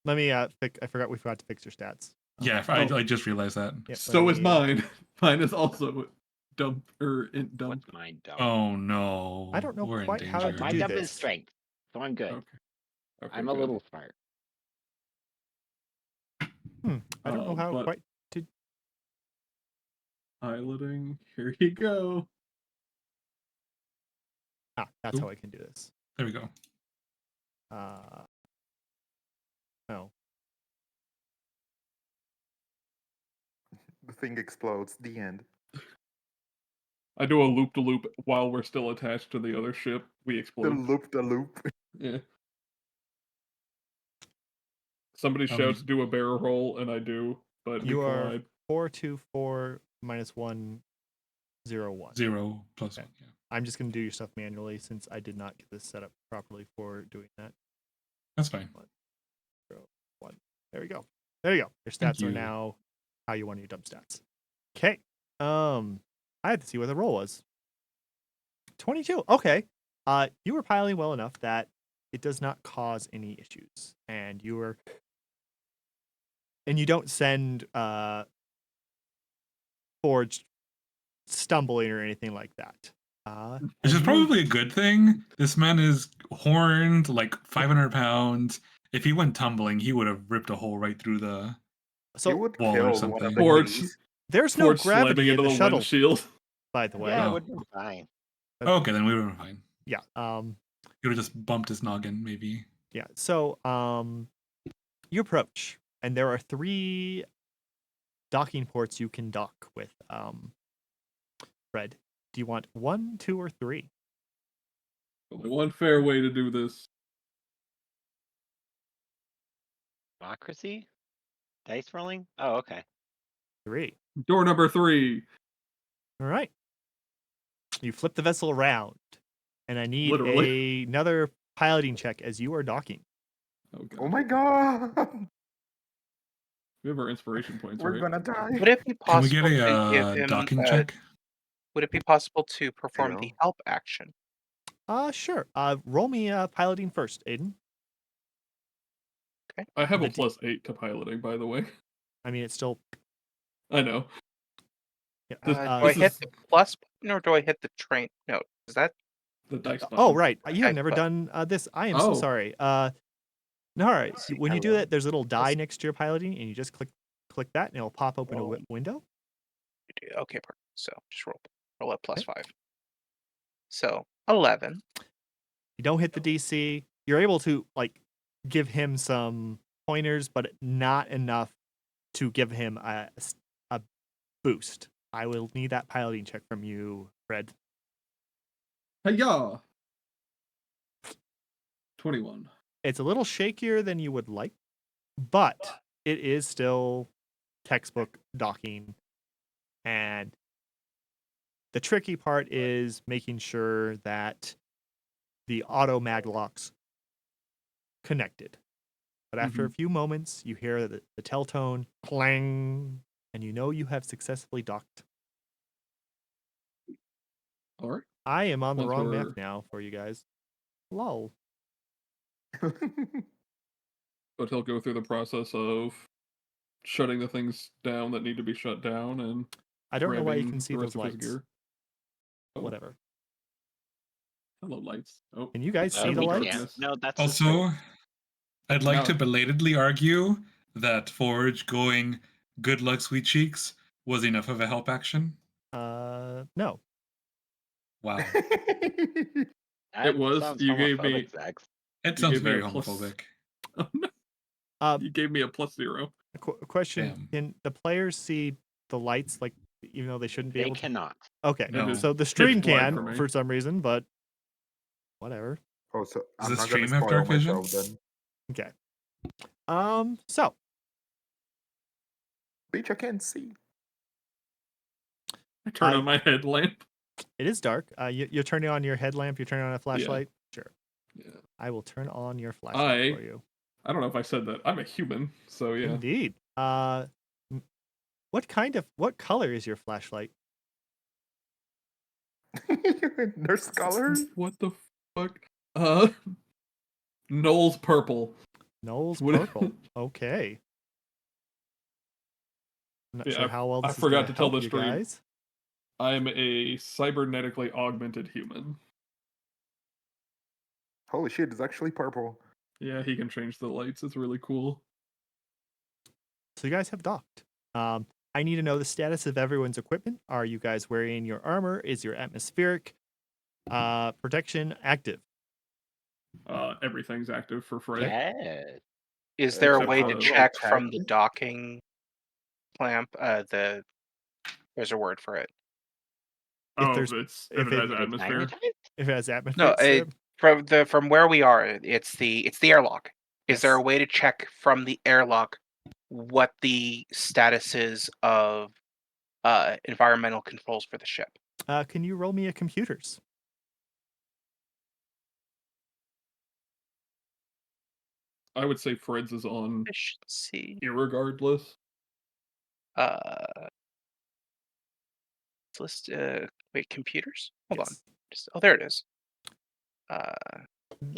Let me I forgot we forgot to fix your stats. Yeah, Oh. I just realized that. Yep, So let is me- mine. Mine is also dump or int dump. What's my dump? Oh no. I don't know We're quite in how danger. to My do dump this. is strength, so I'm good. Okay. Okay. I'm a good. little smart. I don't know how but quite to. piloting. Here you go. That's Ooh. how I can do this. There we go. Oh, The thing explodes. The end. I do a loop to loop while we're still attached to the other ship. We The explode. loop. Yeah. Somebody shouts, "Do a barrel roll," and I do, but you we are collide. 424 minus 101. 0 plus Okay. 1. Yeah. I'm just gonna do your stuff manually since I did not get this set up properly for doing that. That's fine. 1. There we go. There you go. Your Thank stats are you. now how you want your dump stats. Okay. I had to see what the roll was. 22. Okay. You were piloting well enough that it does not cause any issues, and you don't send Forge stumbling or anything like that. Which is and you- probably a good thing. This man is horned, like 500 pounds. If he went tumbling, he would have ripped a hole right through the. He so would wall or kill one something. of the Forge, keys. there's no Forge slamming gravity in into the the shuttle, windshield. by the way. Yeah, Oh. it would be fine. Okay, then we would have been fine. Yeah. He would have just bumped his noggin, maybe. Yeah. So, you approach, and there are 3 docking ports you can dock with. Fred, do you want 1, 2, or 3? Only one fair way to do this. Democracy? Dice rolling? Oh, okay. 3. Door number 3. All right. You flip the vessel around, and I need Literally. another piloting check as you are docking. Oh god. Oh my god. We have our inspiration points, We're right? gonna die. Would it be Can we get possible to give a him? docking check? Would it be possible to perform the Zero. help action? Sure. Roll me piloting first, Aiden. Okay. I have a The D- +8 to piloting, by the way. I mean, it's still. I know. Yeah, This, Do I this hit is the plus button or do I hit the train? No, is that the dice button. oh, right. You have Dice never button. done this. I am so Oh. sorry. No, all right. Let's see. When you do Hello. that, there's a little die Let's- next to your piloting, and you just click that, and it'll pop open a Roll. window. Okay, perfect. So just roll a +5. So 11. You don't hit the DC. You're able to give him some pointers, but not enough to give him a boost. I will need that piloting check from you, Fred. Hiya! 21. It's a little shakier than you would like, but it is still textbook docking. And the tricky part is making sure that the auto mag locks connected. But after a few moments, you hear the telltone clang, and you know you have successfully docked. All right. I am on the Once wrong map we're- now for you guys. Lol. But he'll go through the process of shutting the things down that need to be shut down and I don't know why you grabbing can see the those rest of his lights. gear. Oh, Whatever. hello, lights. Oh, Can you guys see Oh, the we lights? can't. darkness. No, that's just right. Also, I'd like No. to belatedly argue that Forge going "Good luck, sweet cheeks" was enough of a help action. No. Wow, That was. sounds You gave homophobic, me- Zax. it You sounds gave me very a plus- homophobic. Oh, no. Um, You gave me a +0. question: Damn. Can the players see the lights, even though they shouldn't be They able to? cannot. Okay, No. so the Pitch stream black can for me. for some reason, but whatever. Oh, so Does I'm the not gonna stream have spoil dark my vision? show then. Okay. So Bitch, I can't see. I turn I- on my headlamp. it is dark. You're turning on your headlamp. You're turning on a flashlight. Sure. Yeah. I will turn on your flashlight for you. I don't know if I said that. I'm a human, so yeah. Indeed. What color is your flashlight? Nurse colors? What the fuck? Noel's purple. Knowles What- purple. Okay. I'm not Yeah, sure how well I this is forgot gonna to tell help the you stream. guys. I'm a cybernetically augmented human. Holy shit, it's actually purple. Yeah, he can change the lights. It's really cool. So you guys have docked. I need to know the status of everyone's equipment. Are you guys wearing your armor? Is your atmospheric protection active? Everything's active for Fred. Yes. Is there a Except way for to the check little from the tag. docking clamp? There's a word for it. If Oh, there's- if if it it- has atmosphere. Magnetized? If it has atmosphere, No, from where we are, it's the airlock. Is there a Yes. way to check from the airlock what the status is of environmental controls for the ship? Can you roll me a computers? I would say Fred's is on Efficiency. irregardless. List. Wait, computers. Hold on. Yes. There it is.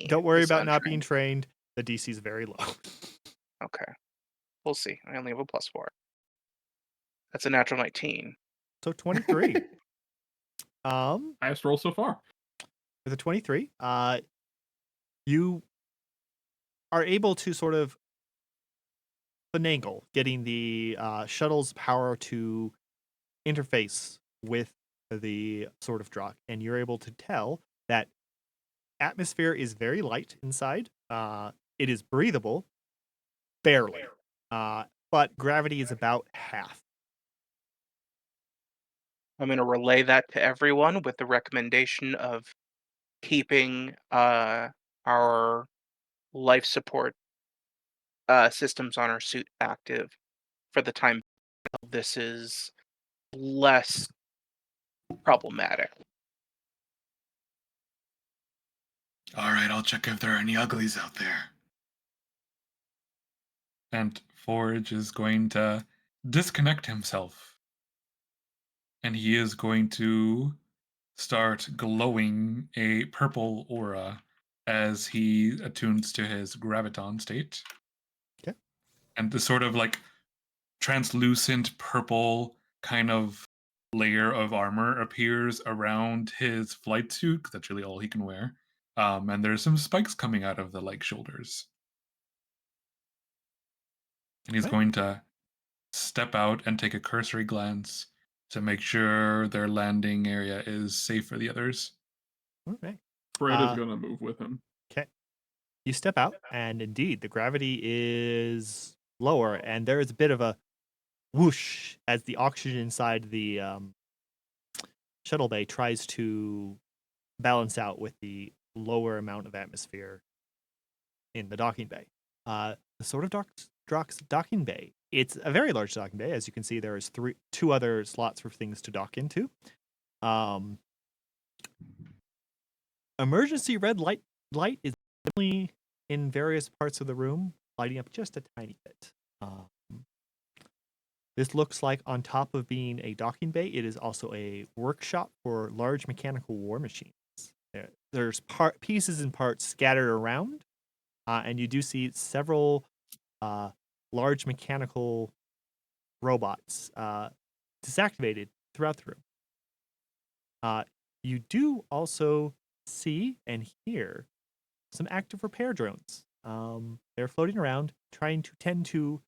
Don't worry it's about not being untrained. trained. The DC is very low. Okay, we'll see. I only have a +4. That's a natural 19. So 23. Highest roll so far. With a 23, you are able to sort of finagle getting the shuttle's power to interface with the sort of drock, and you're able to tell that atmosphere is very light inside. It is breathable, barely, but gravity is about half. I'm going to relay that to everyone with the recommendation of keeping our life support systems on her suit active for the time. This is less problematic. All right, I'll check if there are any uglies out there. And Forge is going to disconnect himself. And he is going to start glowing a purple aura as he attunes to his graviton state. Okay. And the sort of like translucent purple kind of layer of armor appears around his flight suit, because that's really all he can wear. And there's some spikes coming out of the like shoulders. And he's Okay. going to step out and take a cursory glance to make sure their landing area is safe for the others. Okay. Fred is gonna move with him. Okay. You step out, and indeed, the gravity is lower, and there is a bit of a whoosh as the oxygen inside the shuttle bay tries to balance out with the lower amount of atmosphere in the docking bay. The sort of docking bay. It's a very large docking bay. As you can see, there is two other slots for things to dock into. Emergency red light is only in various parts of the room, lighting up just a tiny bit. This looks like, on top of being a docking bay, it is also a workshop for large mechanical war machines. There's pieces and parts scattered around, and you do see several large mechanical robots disactivated throughout the room. You do also see and hear some active repair drones. They're floating around trying to tend to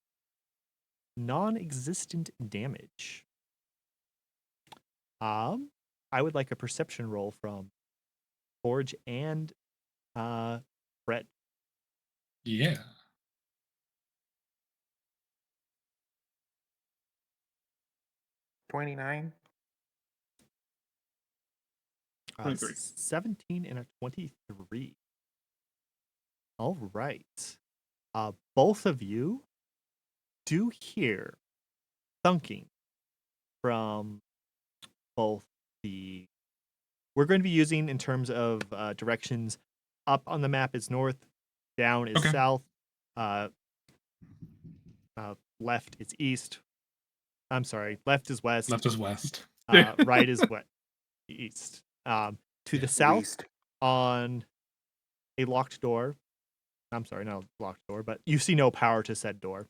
non-existent damage. I would like a perception roll from Forge and Brett. Yeah. $29. 23. 17 and a 23. All right. Both of you do hear thunking from both the... We're going to be using, in terms of directions, up on the map is north, down is Okay. south, left is east. I'm sorry, left is west. Left is west. Right is east. To the south, West. on a locked door. I'm sorry, not a locked door, but you see no power to said door.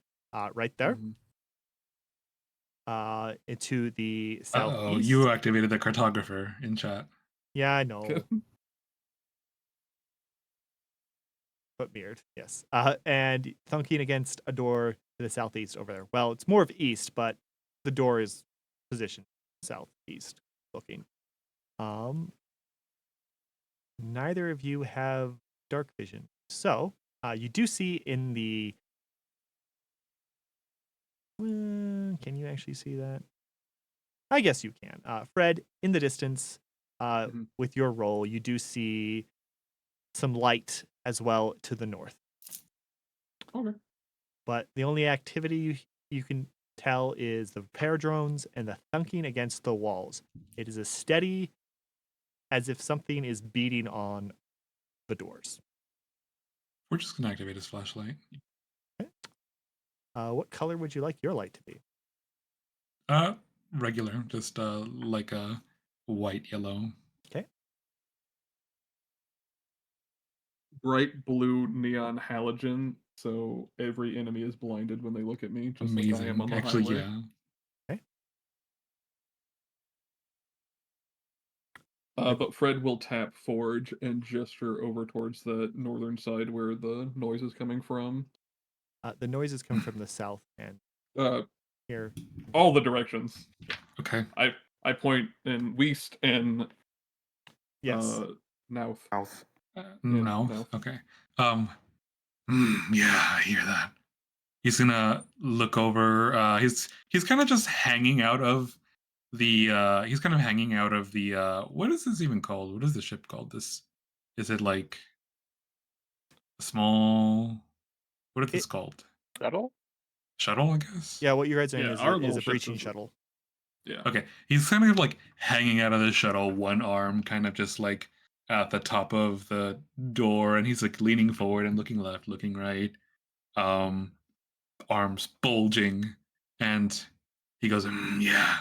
Right there. Mhm. To the Uh-oh, southeast. you activated the cartographer in chat. Yeah, I know. But mirrored, yes. And thunking against a door to the southeast over there. Well, it's more of east, but the door is positioned southeast looking. Neither of you have dark vision. So, you do see in the... can you actually see that? I guess you can. Fred, in the distance, with your roll, you do see some light as well to the north. Okay. But the only activity you can tell is the repair drones and the thunking against the walls. It is as steady as if something is beating on the doors. We're just going to activate his flashlight. Okay. What color would you like your light to be? Regular, just like a white yellow. Okay. Bright blue neon halogen, so every enemy is blinded when they look at me, just like I am on Amazing. the Actually, highway. yeah. But Fred will tap Forge and gesture over towards the northern side where the noise is coming from. The noise is coming from the south and here. All the directions. Okay. I point in west and Yes. north. Mouth. No. no. Okay. Yeah, I hear that. He's gonna look over. He's kind of just hanging out of the. He's kind of hanging out of the. What is this even called? What is the ship called? This is it like a small? What is this called? Shuttle? Shuttle, I guess. Yeah, what you guys are in Yeah, is our a, is little a ship breaching is shuttle. yeah. Okay, he's kind of like hanging out of the shuttle, one arm kind of just like at the top of the door, and he's like leaning forward and looking left, looking right, um, arms bulging, and he goes, "Yeah,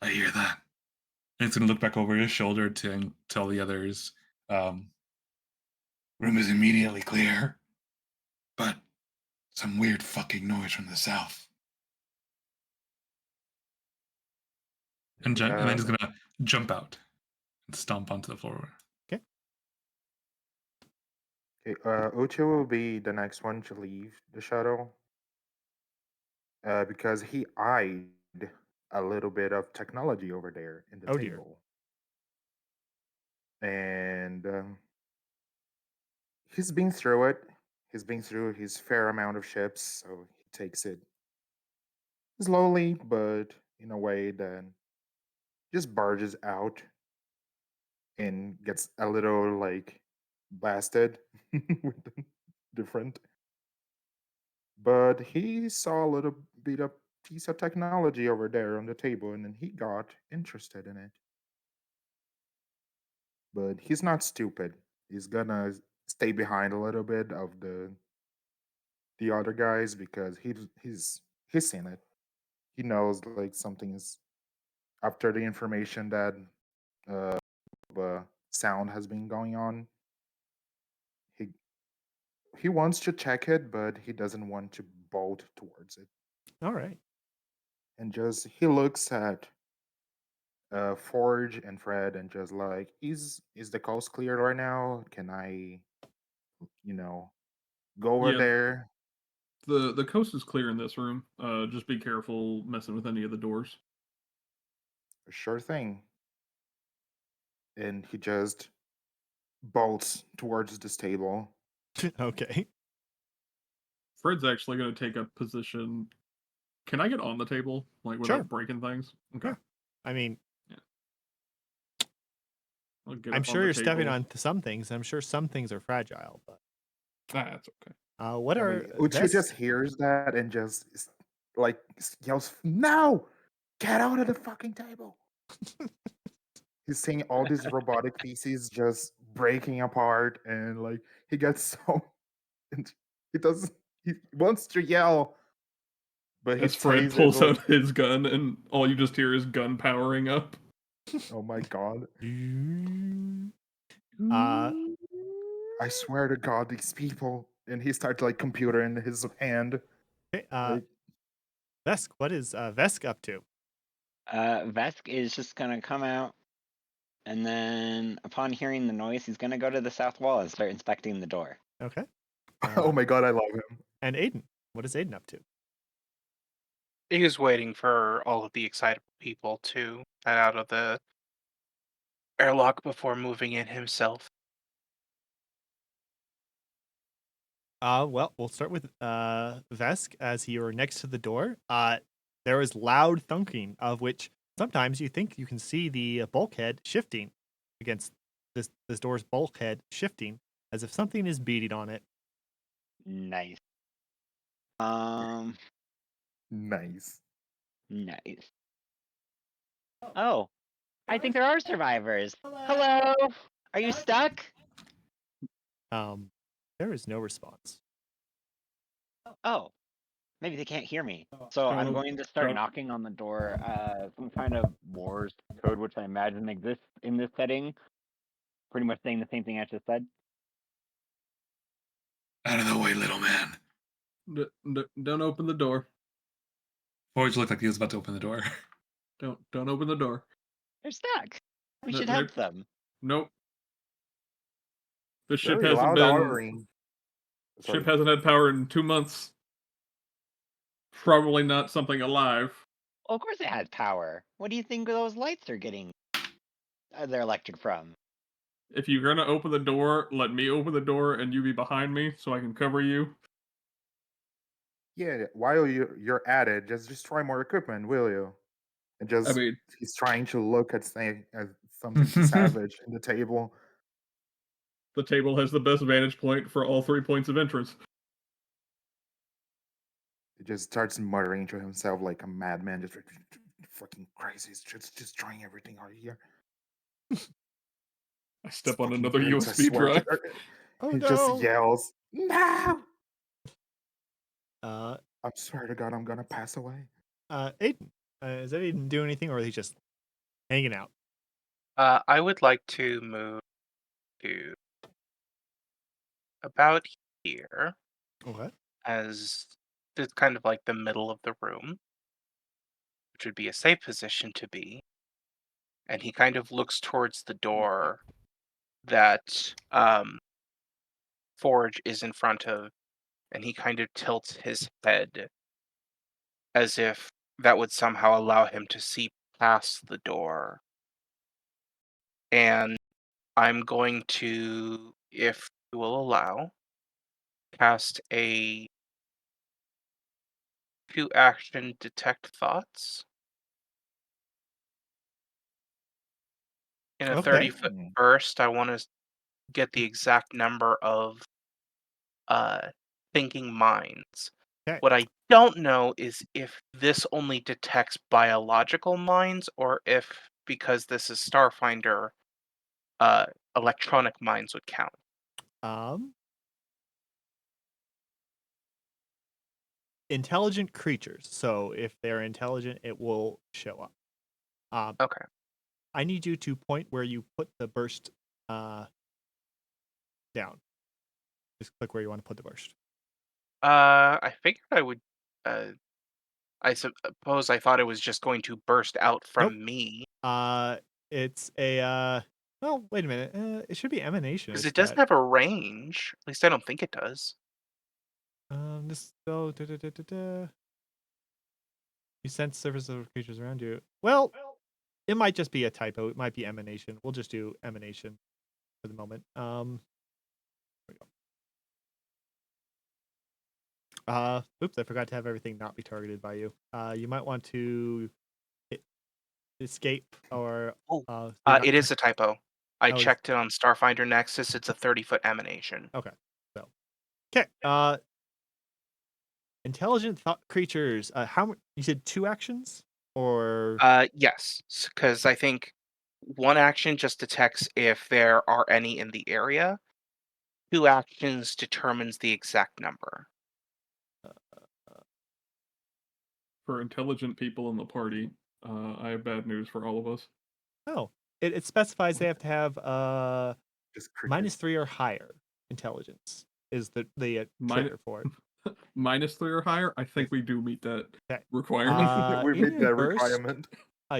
I hear that." And he's gonna look back over his shoulder to tell the others, um, "Room is immediately clear, but some weird fucking noise from the south." And, Okay, and then he's gonna jump out and stomp onto the floor. Okay. okay, Uche will be the next one to leave the shuttle because he eyed a little bit of technology over there in the Oh dear. table. And he's been through it. He's been through his fair amount of ships, so he takes it slowly, but in a way that just barges out and gets a little like blasted with the different. But he saw a little bit of piece of technology over there on the table, and then he got interested in it. But he's not stupid. He's gonna stay behind a little bit of the other guys because he's seen it. He knows like something is after the information that uh, sound has been going on. He he wants to check it, but he doesn't want to bolt towards it. All right. And just he looks at Forge and Fred and just like, is the coast clear right now? Can I, you know, go over Yeah, there? the coast is clear in this room. Just be careful messing with any of the doors. Sure thing. And he just bolts towards this table. Okay. Fred's actually going to take a position. Can I get on the table like Sure. without breaking things? Okay. Yeah. I mean, I'll get I'm up sure on the you're stepping table. on to some things. I'm sure some things are fragile, but That's okay. what I are mean, Uchu just hears that and just like yells, "No! Get out of the fucking table!" He's seeing all these robotic pieces just breaking apart, and like he gets so and he does he wants to yell, but he As Fred says it pulls like, out his gun, and all you just hear is gun powering up. "Oh my god! uh I swear to God, these people!" And he starts like computer in his hand, okay, like, Vesk, what is Vesk up to? Vesk is just gonna come out, and then upon hearing the noise, he's gonna go to the south wall and start inspecting the door. Okay. "Oh my god, I love him." And Aiden, what is Aiden up to? He was waiting for all of the excitable people to get out of the airlock before moving in himself. Well, we'll start with Vesk as you're next to the door. There is loud thunking, of which sometimes you think you can see the bulkhead shifting against this door's bulkhead shifting as if something is beating on it. Nice. Um, Nice. nice. Oh, I think there are survivors. Hello. Are you stuck? There is no response. Oh, maybe they can't hear me. So I'm going to start knocking on the door. Some kind of Morse code, which I imagine exists in this setting. Pretty much saying the same thing I just said. Out of the way, little man. Don't open the door. Forge looked like he was about to open the door. Don't open the door. They're stuck. We No, should help them. Nope. The ship Very loud ordering. ship Sorry. hasn't had power in 2 months. Probably not something alive. Well, of course it has power. What do you think those lights are getting their electric from? If you're gonna open the door, let me open the door and you be behind me so I can cover you. Yeah, while you're at it, just destroy more equipment, will you? And I just mean, he's trying to look at something savage in the table. the table has the best vantage point for all 3 points of entrance. He just starts muttering to himself like a madman, just fucking crazy. It's just destroying everything out here. I These step on fucking another brutes, I USB swear to. drive. Oh He just no. yells, "No!" Uh, I swear to God, I'm gonna pass away. Aiden, is Aiden doing anything, or is he just hanging out? I would like to move to about here, Okay. as it's kind of like the middle of the room, which would be a safe position to be. And he kind of looks towards the door that Forge is in front of, and he kind of tilts his head as if that would somehow allow him to see past the door. And I'm going to, if you will allow, cast a 2-action detect thoughts. In a Okay. 30-foot burst, I want to get the exact number of uh, thinking minds. Okay. What I don't know is if this only detects biological minds or if, because this is Starfinder, uh, electronic minds would count. Um, Intelligent creatures. So if they're intelligent, it will show up. Okay. I need you to point where you put the burst down. Just click where you want to put the burst. I figured I would. Uh, I suppose I thought it was just going to burst out Nope. from me It's a well, wait a minute. It should be emanation. because It's it doesn't that. have a range. At least I don't think it does. This go you sense surface of creatures around you. Well, it might just be a typo. It might be emanation. We'll just do emanation for the moment. There we go. Oops, I forgot to have everything not be targeted by you. You might want to escape or Oh, do not. it is a typo. I Oh, checked it on Starfinder Nexus. It's a 30-foot emanation. okay. So, okay. Intelligent thought creatures. How you said 2 actions or Yes, because I think one action just detects if there are any in the area. 2 actions determines the exact number. For intelligent people in the party, I have bad news for all of us. oh, it specifies they have to have Just minus crickets. 3 or higher intelligence is the Minus trigger for it. -3 or higher. I think Yes. we do meet that Okay. requirement. We In meet your that burst, requirement.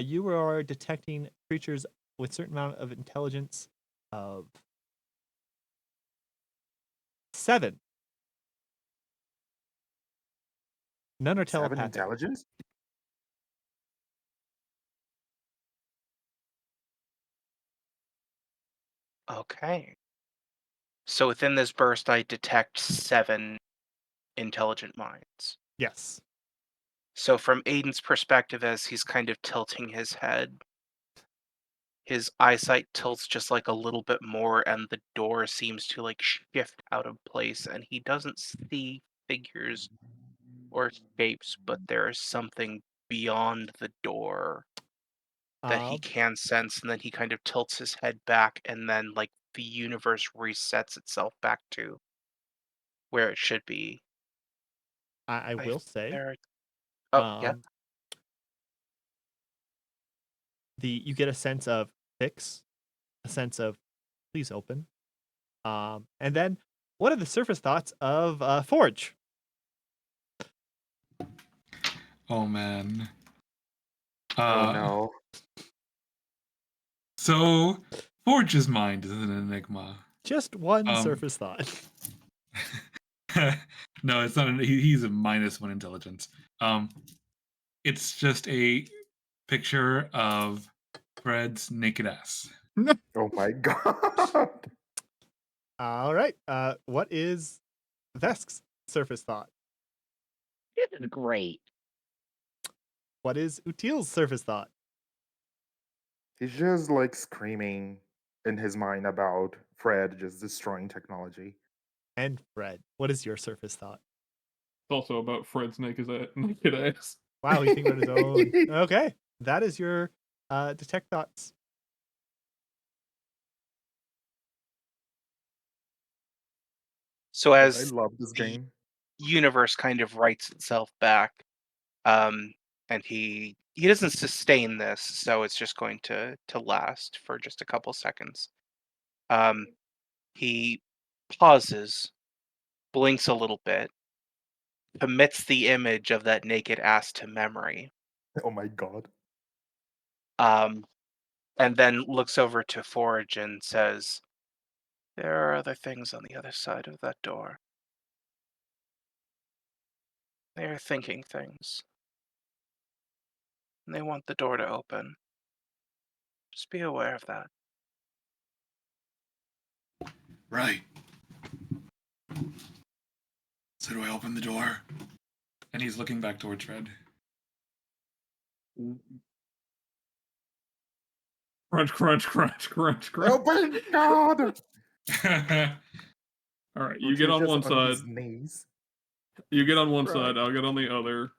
you are detecting creatures with certain amount of intelligence of 7. None are 7 telepathic. intelligence? Okay. So within this burst, I detect 7 intelligent minds. Yes. So from Aiden's perspective, as he's kind of tilting his head, his eyesight tilts just like a little bit more, and the door seems to like shift out of place, and he doesn't see figures or shapes, but there is something beyond the door that he Um, can sense, and then he kind of tilts his head back, and then like the universe resets itself back to where it should be. I I will say, there. Oh yeah. um, you get a sense of fix, a sense of please open, and then what are the surface thoughts of Forge? Oh man. Oh Uh, no. so Forge's mind is an enigma. Just one Um, surface thought. no, it's not. He's a -1 intelligence. Um, it's just a picture of Fred's naked ass. Oh my God. All right. What is Vesk's surface thought? This is great. What is Util's surface thought? He's just like screaming in his mind about Fred just destroying technology. And Fred, what is your surface thought? also about Fred's naked ass. Wow, he's thinking about his own. Okay, that is your detect thoughts. So I as love this the game. universe kind of writes itself back, and he doesn't sustain this, so it's just going to last for just a couple seconds. He pauses, blinks a little bit, commits the image of that naked ass to memory, Oh my god. um, and then looks over to Forge and says, "There are other things on the other side of that door. They are thinking things, and they want the door to open. Just be aware of that." Right. So do I open the door? And he's looking back towards Red. Crunch, crunch, crunch, crunch, crunch. Oh my god! All right, you Which get is on just one on side. his knees. You get on one Right. side. I'll get on the other.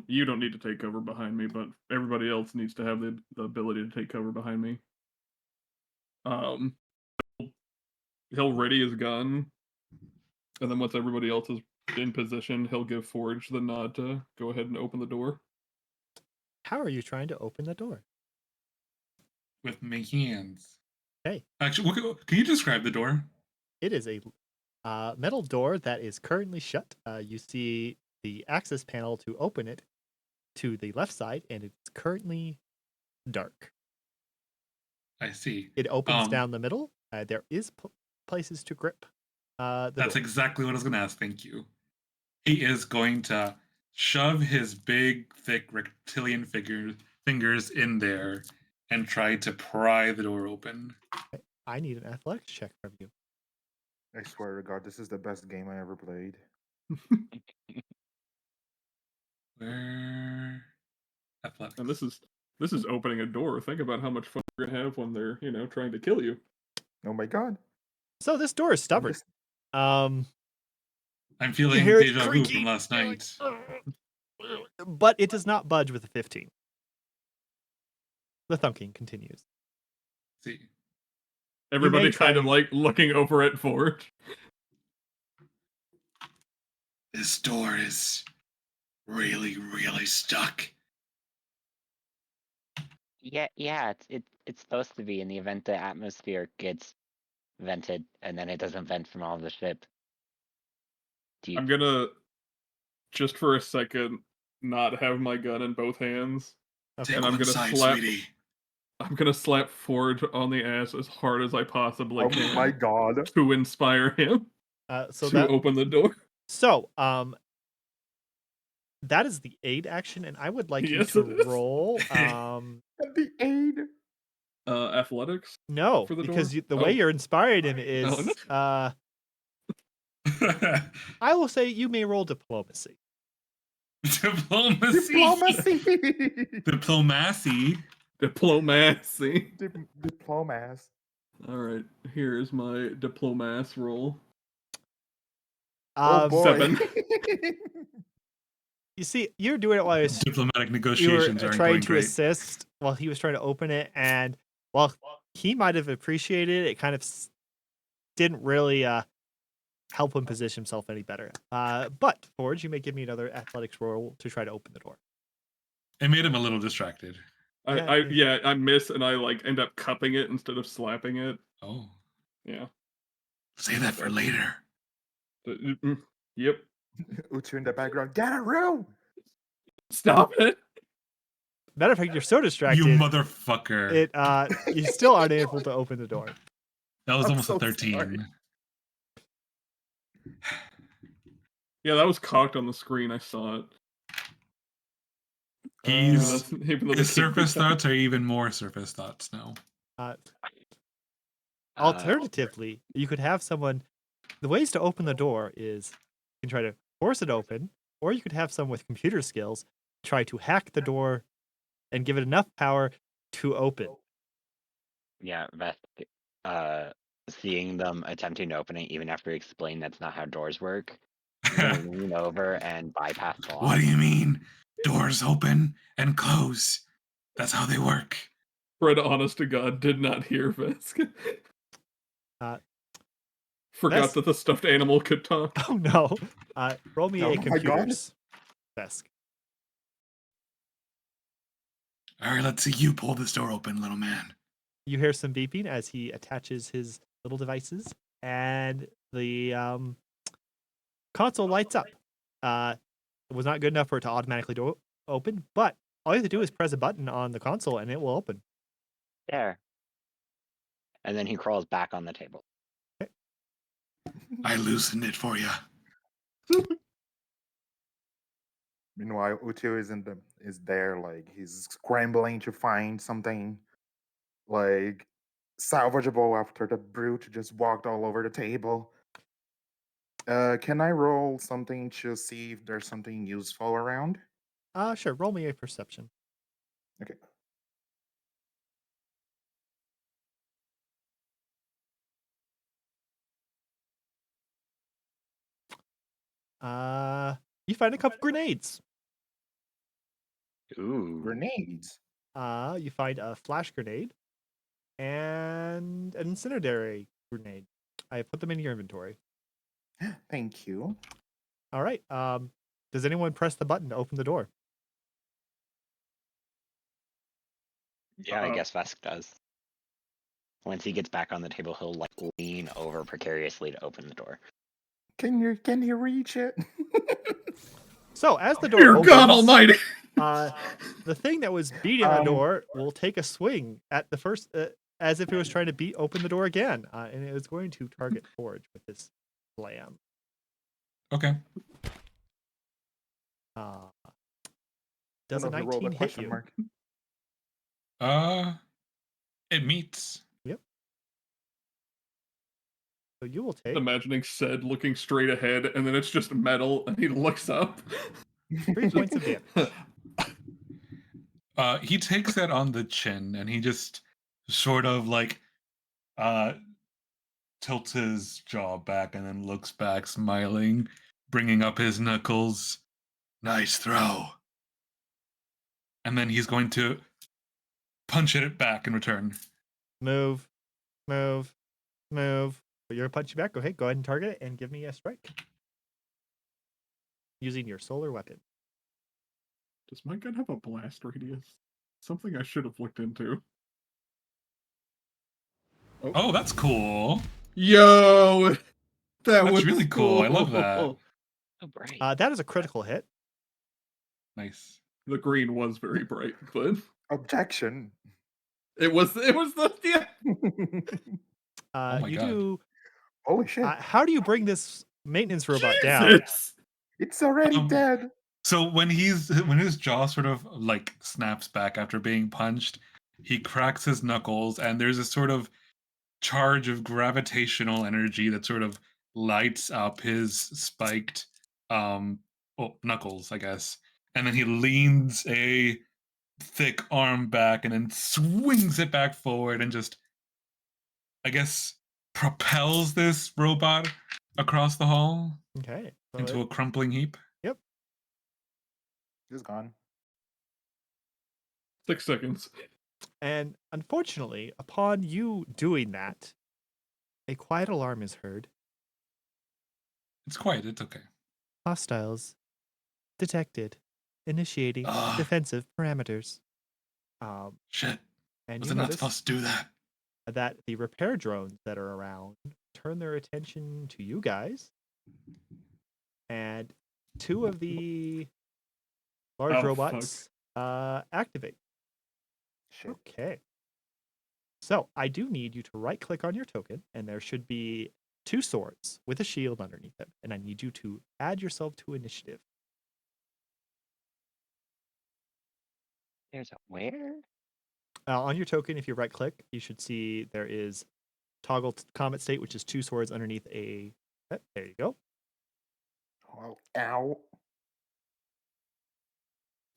You don't need to take cover behind me, but everybody else needs to have the ability to take cover behind me. He'll ready his gun, and then once everybody else is in position, he'll give Forge the nod to go ahead and open the door. How are you trying to open the door? With my hands. Hey, Actually, can you describe the door? it is a metal door that is currently shut. You see the access panel to open it to the left side, and it's currently dark. I see. It opens down the middle. There is places to grip the That's door. exactly what I was going to ask. Thank you. He is going to shove his big, thick reptilian fingers in there and try to pry the door open. I need an athletics check from you. I swear to god, this is the best game I ever played. Where? Athletics. And this is opening a door. Think about how much fun you're gonna have when they're trying to kill you. Oh my god. So this door is stubborn. Just- I'm You feeling hear it deja vu creaking. from last night. But it does not budge with a 15. The thunking continues. See. Everybody kind of try- like looking over at Forge. This door is really, really stuck. Yeah, it's supposed to be in the event the atmosphere gets vented and then it doesn't vent from all the ship. I'm gonna just for a second not have my gun in both hands, Okay. and I'm gonna side, slap. sweetie. I'm gonna slap Forge on the ass as hard as I possibly oh can my god. to inspire him So to that open the door. so that is the aid action, and I would like Yes, you it to is. roll. The aid. Athletics. No, For the because door? the way Oh. you're inspiring him is no. I will say you may roll diplomacy. Diplomacy. Diplomacy. Diplomacy. Diplomacy. Diplomas. All right, here's my diplomas roll. Oh boy. 7. You see, you're doing it while Diplomatic you were negotiations aren't trying going to great. assist while he was trying to open it, and while he might have appreciated it, it kind of didn't really help him position himself any better. But Forge, you may give me another athletics roll to try to open the door. It made him a little distracted. I miss and I like end up cupping it instead of slapping it. Oh. Yeah. Save that for later. Yep. Uchu in the background. Get a room. Stop it. Matter of fact, you're so distracted. You motherfucker. You still aren't able to open the door. That was I'm almost so a 13. sorry. Yeah, that was cocked on the screen. I saw it. His surface thought. thoughts are even more surface thoughts now. Alternatively, you could have someone. The ways to open the door is you can try to force it open, or you could have someone with computer skills try to hack the door and give it enough power to open. Yeah, Vesk, seeing them attempting to open it, even after you explain that's not how doors work, I'm gonna lean over and bypass the What lock. do you mean? Doors open and close. That's how they work. Fred, honest to God, did not hear Vesk. Uh, Forgot Vesk- that the stuffed animal could talk. Oh no. Roll me Oh a my God. computers. Vesk. All right, let's see you pull this door open, little man. You hear some beeping as he attaches his little devices, and the console lights up. It was not good enough for it to automatically open, but all you have to do is press a button on the console and it will open. There. And then he crawls back on the table. I loosened it for you. Meanwhile, Uchiho is there, like he's scrambling to find something like salvageable after the brute just walked all over the table. Can I roll something to see if there's something useful around? Sure. Roll me a perception. Okay. You find a couple grenades. Ooh. Grenades. You find a flash grenade and an incendiary grenade. I put them in your inventory. Thank you. All right. Does anyone press the button to open the door? Yeah, I guess Vesk does. Once he gets back on the table, he'll like lean over precariously to open the door. Can you reach it? So as the door Dear opens, God Almighty! the thing that was beating on the door will take a swing at the first, as if it was trying to open the door again, and it was going to target Forge with this slam. Okay. Does I a don't know if you rolled a 19 hit question you? mark. It meets. Yep. So you will take Imagining Ced looking straight ahead, and then it's just metal, and he looks up. 3 points of damage. He takes that on the chin, and he just sort of like tilts his jaw back and then looks back, smiling, bringing up his knuckles. Nice throw. And then he's going to punch it back in return. Move, move, move. But you're gonna punch you back. Go ahead and target it and give me a strike using your solar weapon. Does my gun have a blast radius? Something I should have looked into. Oh, that's cool. Yo! That That's was really cool. I love that. Oh, bright. That is a critical hit. Nice. The green was very bright, but Objection. it was the yeah. Oh my You God. do. Holy shit. How do you bring this maintenance robot down? Jesus! It's already Um, dead. So when his jaw sort of like snaps back after being punched, he cracks his knuckles, and there's a sort of charge of gravitational energy that sort of lights up his spiked knuckles, I guess. And then he leans a thick arm back and then swings it back forward and just, I guess, propels this robot across the hall Okay. So into a crumpling heap. Yep. It's gone. 6 seconds. And unfortunately, upon you doing that, a quiet alarm is heard. It's quiet. It's okay. Hostiles detected. Initiating Ah. defensive parameters. Shit. And Was you I not notice supposed to do that? that the repair drones that are around turn their attention to you guys, and 2 of the large Oh, robots activate. Shit. Okay. So I do need you to right click on your token, and there should be 2 swords with a shield underneath them, and I need you to add yourself to initiative. There's a where? On your token, if you right click, you should see there is toggle combat state, which is 2 swords underneath a. There you go. Oh, ow.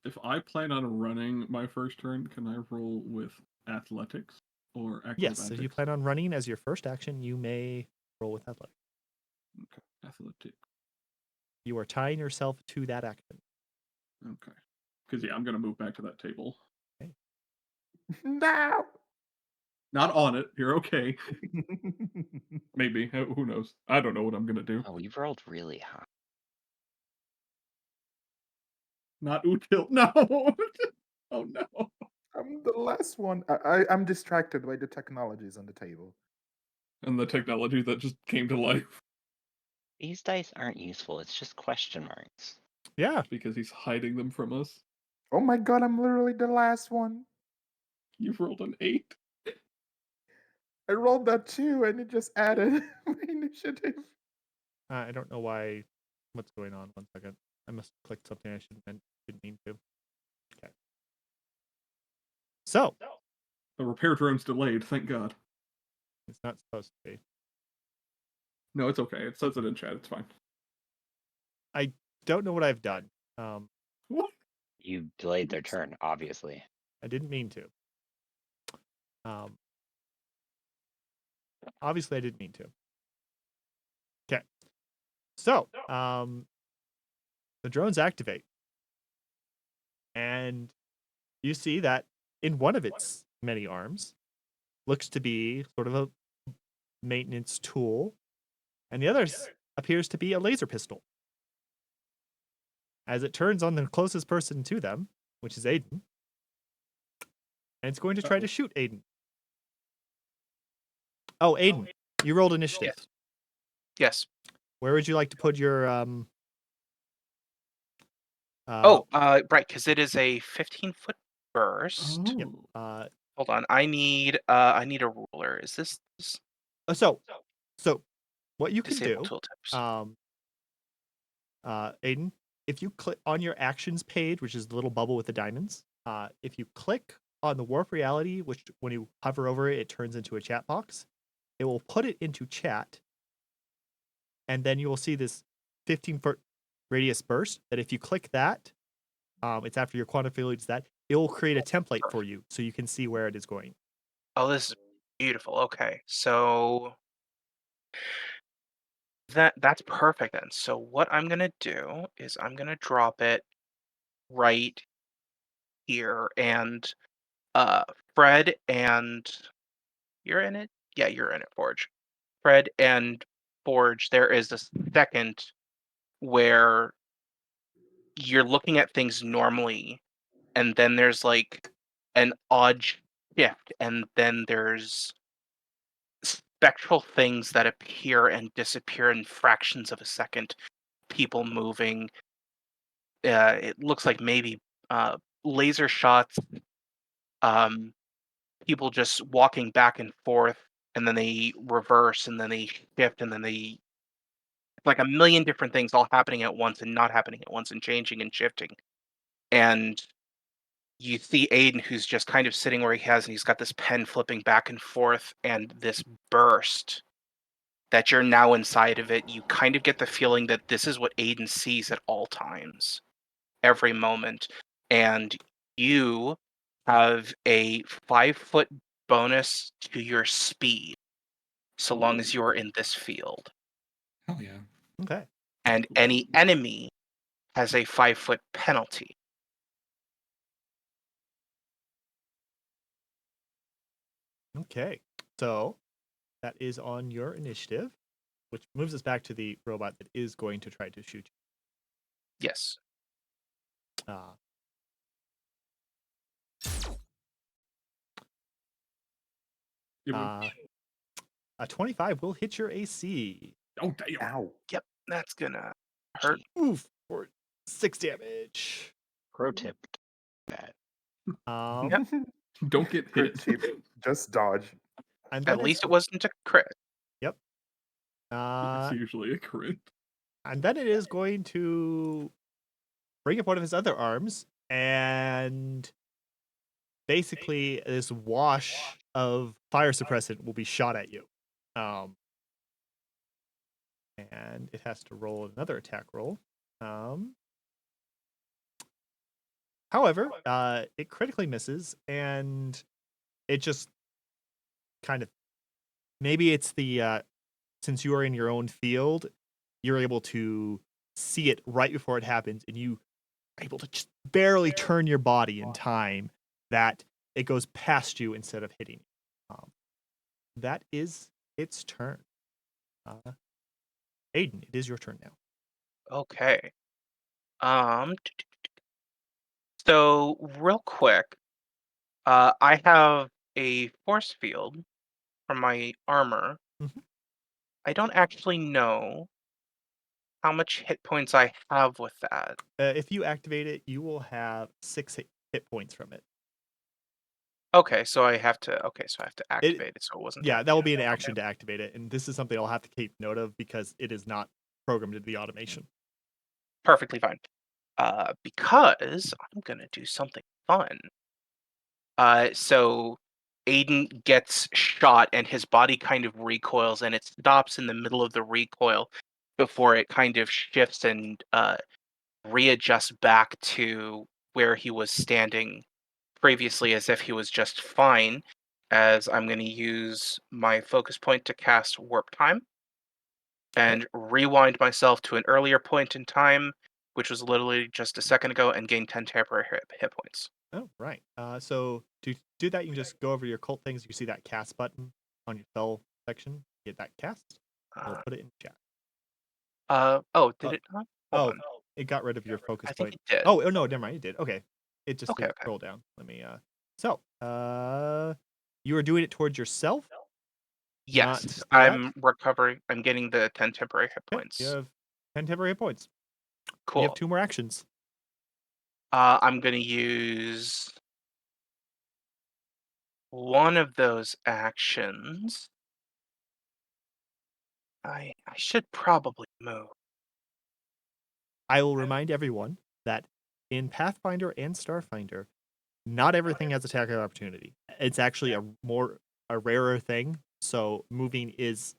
If I plan on running my first turn, can I roll with athletics or acrobatics? Yes, if you plan on running as your first action, you may roll with athletics. Okay, athletics. You are tying yourself to that action. Okay. Because I'm gonna move back to that table. No. Not on it. You're okay. Maybe. Who knows? I don't know what I'm gonna do. Oh, you rolled really high. Not Util. No. Oh no. I'm the last one. I'm distracted by the technologies on the table. And the technology that just came to life These dice aren't useful. It's just question marks. Yeah. because he's hiding them from us. Oh my god, I'm literally the last one. You've rolled an 8. I rolled that too, and it just added my initiative. I don't know why. What's going on? 1 second. I must have clicked something I didn't mean to. Okay. So The repair drone's delayed. Thank God. it's not supposed to be. No, it's okay. It says it in chat. It's fine. I don't know what I've done. What? You delayed their turn, obviously. I didn't mean to. Obviously, I didn't mean to. Okay. So, the drones activate, and you see that in one of its many arms looks to be sort of a maintenance tool, and the other appears to be a laser pistol. As it turns on the closest person to them, which is Aiden, and it's going to try to shoot Aiden. Oh, Aiden, you rolled initiative. Yes. Where would you like to put your Right, because it is a 15-foot burst. Yep. Oh. Hold on, I need a ruler. Is this So what you can disable do, tooltips? Aiden, if you click on your actions page, which is the little bubble with the diamonds, if you click on the warp reality, which when you hover over it, it turns into a chat box, it will put it into chat, and then you will see this 15-foot radius burst. That if you click that, it's after your quantum field is that it will create a template for you, so you can see where it is going. Oh, this is beautiful. Okay, so that's perfect then. So what I'm gonna do is I'm gonna drop it right here, and Fred and you're in it. Yeah, you're in it, Forge. Fred and Forge. There is a second where you're looking at things normally, and then there's like an odd shift, and then there's spectral things that appear and disappear in fractions of a second. People moving. It looks like maybe laser shots. People just walking back and forth, and then they reverse, and then they shift, and then they like a million different things all happening at once and not happening at once and changing and shifting. And you see Aiden, who's just kind of sitting where he has, and he's got this pen flipping back and forth, and this burst that you're now inside of it. You kind of get the feeling that this is what Aiden sees at all times, every moment. And you have a 5-foot bonus to your speed so long as you're in this field. Hell yeah. Okay. And any enemy has a 5-foot penalty. Okay. So that is on your initiative, which moves us back to the robot that is going to try to shoot Yes. you. A 25 will hit your AC. Oh, damn. Ow. Yep, that's gonna hurt. Oof, for 6 damage. Pro tip. That. Don't get Crit hit. tip, just dodge. and At then least it wasn't a crit. Yep. It's usually a crit. And then it is going to bring up one of his other arms, and basically this wash of fire suppressant will be shot at you. And it has to roll another attack roll. However, it critically misses, and it just kind of, maybe it's the since you are in your own field, you're able to see it right before it happens, and you are able to just barely turn your body in time that it goes past you instead of hitting you. That is its turn. Aiden, it is your turn now. Okay. Um. So real quick, I have a force field from my armor. Mhm. I don't actually know how much hit points I have with that. If you activate it, you will have 6 hit points from it. Okay, so I have to. Okay, so I have to It activate it. So it wasn't. Yeah, that will be an Okay. action to activate it, and this is something I'll have to keep note of because it is not programmed into the automation. Perfectly fine. Because I'm gonna do something fun. So Aiden gets shot and his body kind of recoils and it stops in the middle of the recoil before it kind of shifts and readjusts back to where he was standing previously as if he was just fine. As I'm going to use my focus point to cast Warp Time and rewind myself to an earlier point in time, which was literally just a second ago, and gain 10 temporary hit points. Oh, right. So to do that, you can just go over your cult things. You see that cast button on your spell section. Get that cast. We'll Uh, put it in chat. oh, did Uh, it not? Hold on. it got rid of your focus I think point. it did. Oh, no, never mind. It did. Okay. It just Okay, didn't okay. scroll down. Let me. So, you are doing it towards yourself, not Yes, the ad. I'm recovering. I'm getting the 10 temporary hit Okay. You points. have 10 temporary hit points. You have Cool. 2 more actions. I'm gonna use one of those actions. I should probably move. I will remind everyone that in Pathfinder and Starfinder, not everything has attack of opportunity. It's actually a rarer thing, so moving is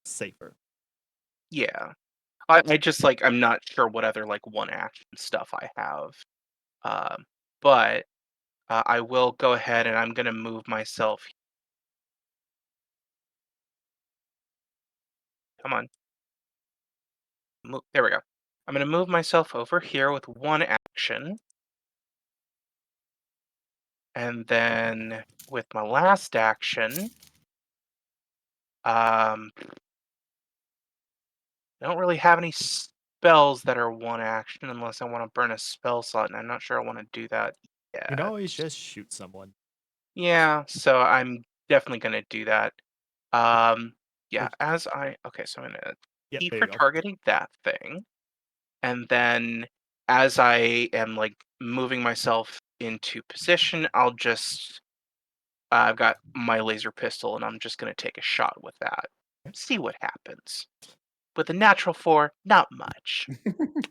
safer. Yeah. I just like I'm not sure what other like one action stuff I have. But I will go ahead and I'm gonna move myself. Come on. There we go. I'm gonna move myself over here with one action. And then with my last action, I don't really have any spells that are one action unless I want to burn a spell slot, and I'm not sure I want to do that You can yet. always just shoot someone. Yeah, so I'm definitely gonna do that. Yeah, okay, so I'm gonna Yep, keep there for you go. targeting that thing, and then as I am like moving myself into position, I've got my laser pistol, and I'm just gonna take a shot with that. See what happens. With a natural 4, not much.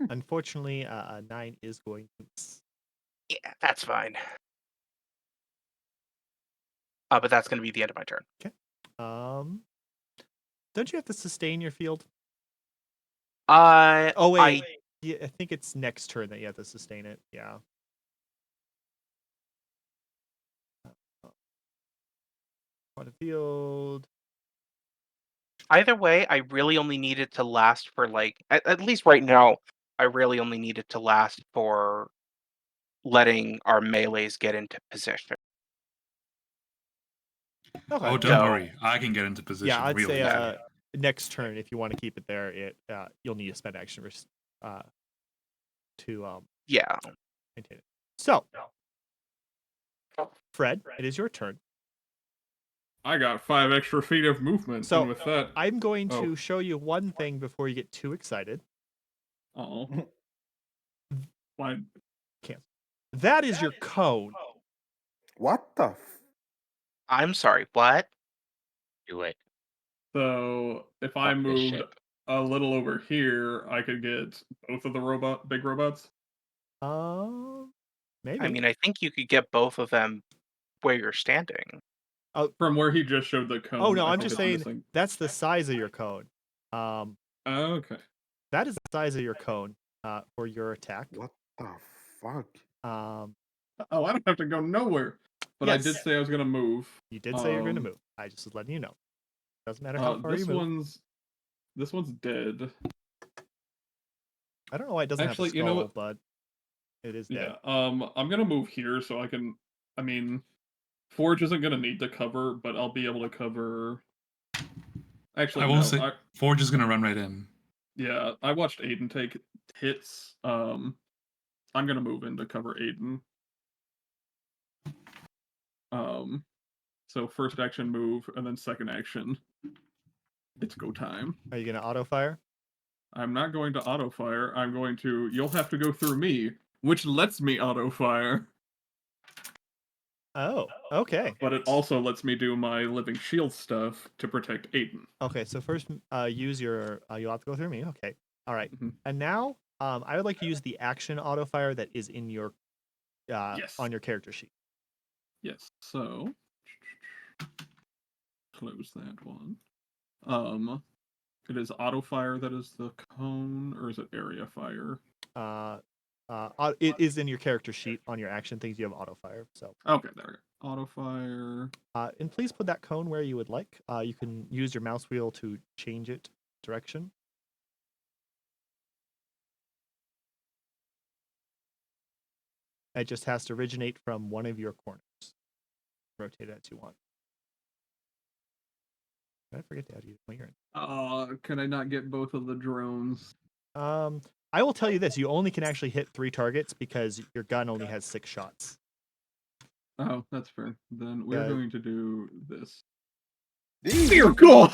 Unfortunately, a 9 is going to miss. Yeah, that's fine. But that's gonna be the end of my turn. Okay. Don't you have to sustain your field? Uh, Oh wait, I yeah, I think it's next turn that you have to sustain it. Yeah. On the field. Either way, I really only need it to last for like at least right now. I really only need it to last for letting our melees get into position. Okay. Oh, don't Yeah. So worry. I can get into Yeah, position I'd real say easy. next turn if you want to keep it there, you'll need to spend action to yeah, maintain it. So, Fred, it is your turn. I got 5 extra feet of movement, So and with that, I'm going oh, to show you one thing before you get too excited. oh, fine. Cancel. That is your cone. What the? I'm sorry. What? Do it. So if I Fuck this moved ship. a little over here, I could get both of the big robots. Maybe. I mean, I think you could get both of them where you're standing. From where he just showed the cone, Oh no, I I'm think just it's saying missing. that's the size of your cone. Um, Okay. that is the size of your cone for your attack. What the fuck? Um, Oh, I don't have to go nowhere. But I did yes, say I was gonna move. you did say you're going to move. I just was letting you know. Doesn't matter how far you This move. one's dead. I don't know why it doesn't have a Actually, you know skull, what? but it is dead. Yeah. I'm gonna move here so I can. I mean, Forge isn't gonna need to cover, but I'll be able to cover. I Actually, will no. say Forge is gonna run right in. Yeah, I watched Aiden take hits. I'm gonna move in to cover Aiden. So first action move, and then second action. It's go time. Are you gonna auto fire? I'm not going to auto fire. I'm going to. You'll have to go through me, which lets me auto fire, Oh, okay. but it also lets me do my living shield stuff to protect Aiden. Okay, so first, use your. You'll have to go through me. Okay. All right. Mhm. And now, I would like to use the action auto fire that is in your, Yes. on your character sheet. Yes. So close that one. It is auto fire that is the cone, or is it area fire? It is in your character sheet on your action things. You have auto fire. So, Okay, there we go. Auto fire. and please put that cone where you would like. You can use your mouse wheel to change it direction. It just has to originate from one of your corners. Rotate it as you want. Did I forget to add you when you're in? Can I not get both of the drones? I will tell you this: you only can actually hit 3 targets because your gun only has 6 shots. Oh, that's fair. Then we're Yeah. going to do this. These- Dear God!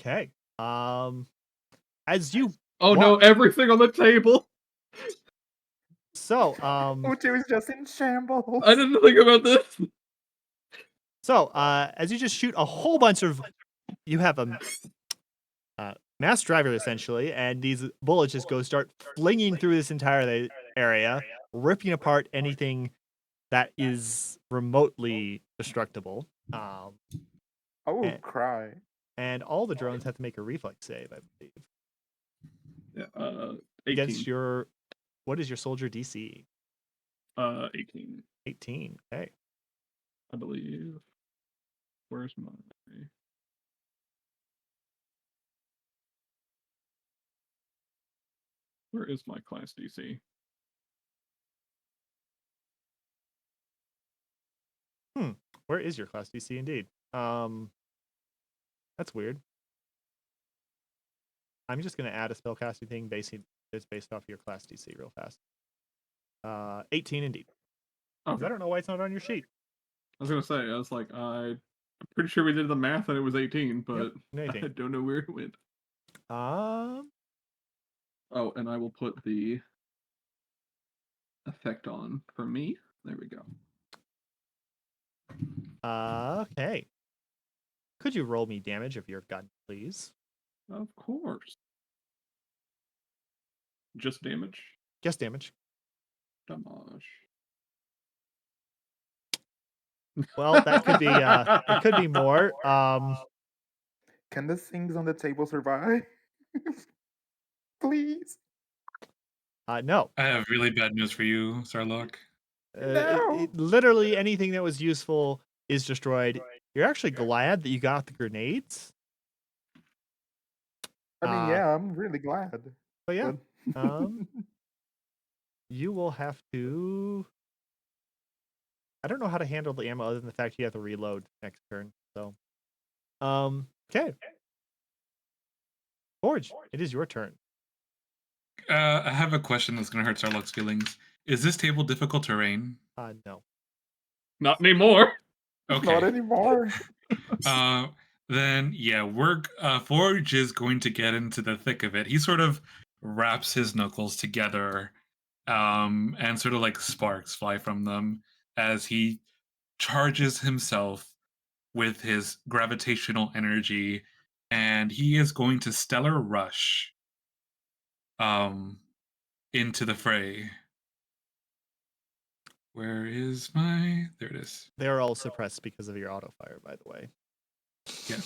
Okay. As you Oh no, walk, everything on the table! so Uchi is just in shambles. I didn't think about this! as you just shoot a whole bunch of, you have a mass driver essentially, and these bullets just start flinging through this entire area, ripping apart anything that is remotely destructible. Oh, and, cry. and all the drones have to make a reflex save, I believe. Yeah, 18. Against your, what is your soldier DC? 18. 18. Okay. I believe. Where's my... Where is my class DC? Where is your class DC indeed? That's weird. I'm just gonna add a spellcasting thing based off your class DC real fast. 18 indeed. 'Cause Okay. I don't know why it's not on your sheet. I was gonna say, I was like, I'm pretty sure we did the math and it was 18, but I 18. don't know where it went. Um, Oh, and I will put the effect on for me. There we go. okay. Could you roll me damage of your gun, please? Of course. Just damage? Just damage. Damage. Well, that could be it could be more. Can the things on the table survive? Please. No. I have really bad news for you, Sarlocke. No. Literally anything that was useful is destroyed. You're actually glad that you got the grenades. I mean, yeah, I'm really glad. But yeah, But... you will have to. I don't know how to handle the ammo other than the fact you have to reload next turn. So, okay. Forge, it is your turn. I have a question that's going to hurt Sarlocke's feelings. Is this table difficult terrain? No. Not anymore. Okay. Not anymore. Then yeah, Forge is going to get into the thick of it. He sort of wraps his knuckles together, and sort of like sparks fly from them as he charges himself with his gravitational energy, and he is going to stellar rush into the fray. Where is my... There it is. They're all suppressed because of your auto fire, by the way. Yeah.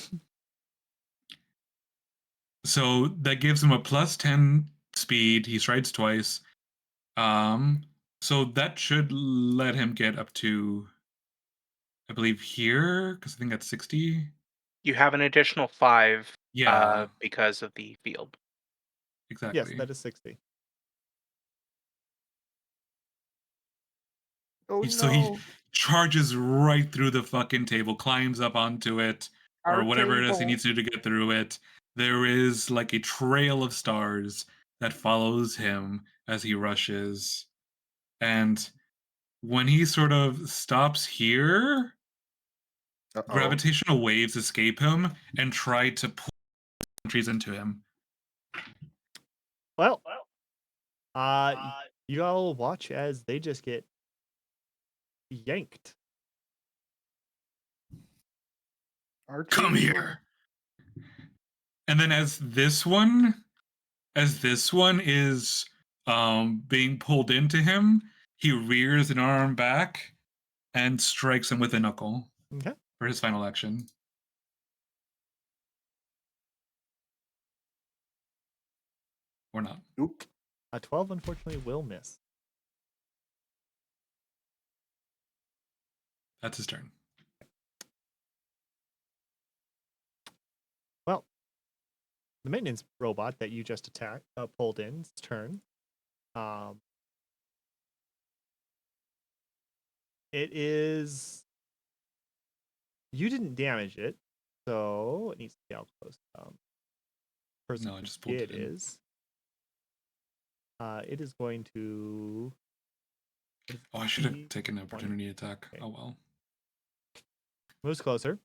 So that gives him a +10 speed. He strides twice. So that should let him get up to, I believe, here, because I think that's 60. You have an additional 5 Yeah, because of the field. Yes, exactly. that is 60. Oh So he no, charges right through the fucking table, climbs up onto it, or our whatever it is he table. needs to do to get through it. There is like a trail of stars that follows him as he rushes. And when he sort of stops here, Uh-oh. gravitational waves escape him and try to pull countries into him. Well, you all watch as they just get yanked. Our Come table. here. And then as this one is being pulled into him, he rears an arm back and strikes him with a knuckle Okay. for his final action. Or not. Oop. A 12 unfortunately will miss. That's his turn. Well, the maintenance robot that you just pulled in, its turn. It is. You didn't damage it, so it needs to see how close. Person No, I who just pulled did it in. is. It is going to. Oh, I should have 50, taken an 20. opportunity attack. Okay. Oh well. Moves closer.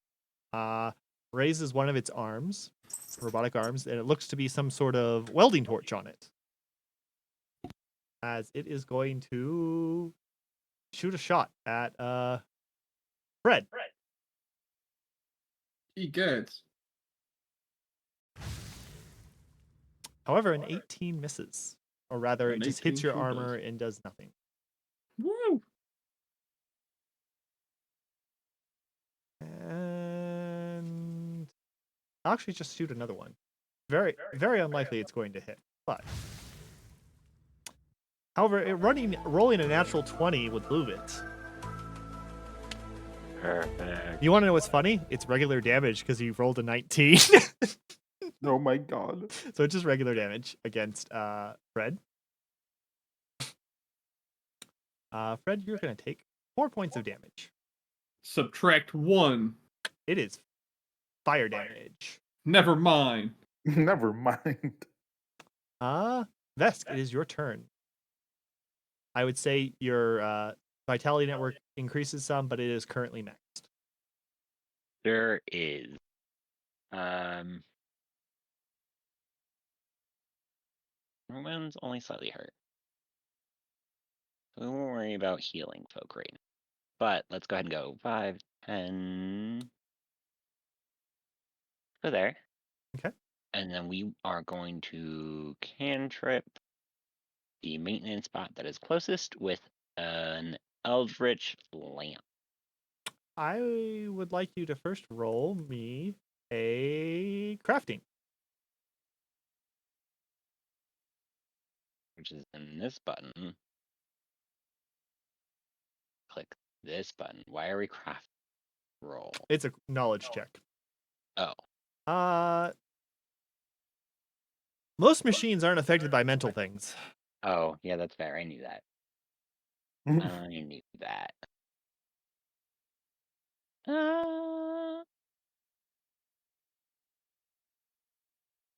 Raises one of its arms, robotic arms, and it looks to be some sort of welding torch on it. As it is going to shoot a shot at Fred. He gets. However, an 18 misses. Or rather, An it just 18 hits your sure armor does. and does nothing. Woo! And I'll actually just shoot another one. Very, very unlikely it's going to hit. But however, rolling a natural 20 would move it. Perfect. You want to know what's funny? It's regular damage because you rolled a 19. Oh my god. So it's just regular damage against Fred. Fred, you're going to take 4 points of damage. Subtract 1. It is fire damage. Never mind. Never mind. Vesk, it is your turn. I would say your vitality network increases some, but it is currently maxed. There is. My wound's only slightly hurt. So we won't worry about healing folk right now. But let's go ahead and go 5, 10. Go there. Okay. And then we are going to cantrip the maintenance spot that is closest with an Eldritch Lamp. I would like you to first roll me a crafting. Which is in this button. Click this button. Why are we craft roll? It's a knowledge check. Oh. Most machines aren't affected by mental things. Oh, yeah, that's fair. I knew that. I knew that.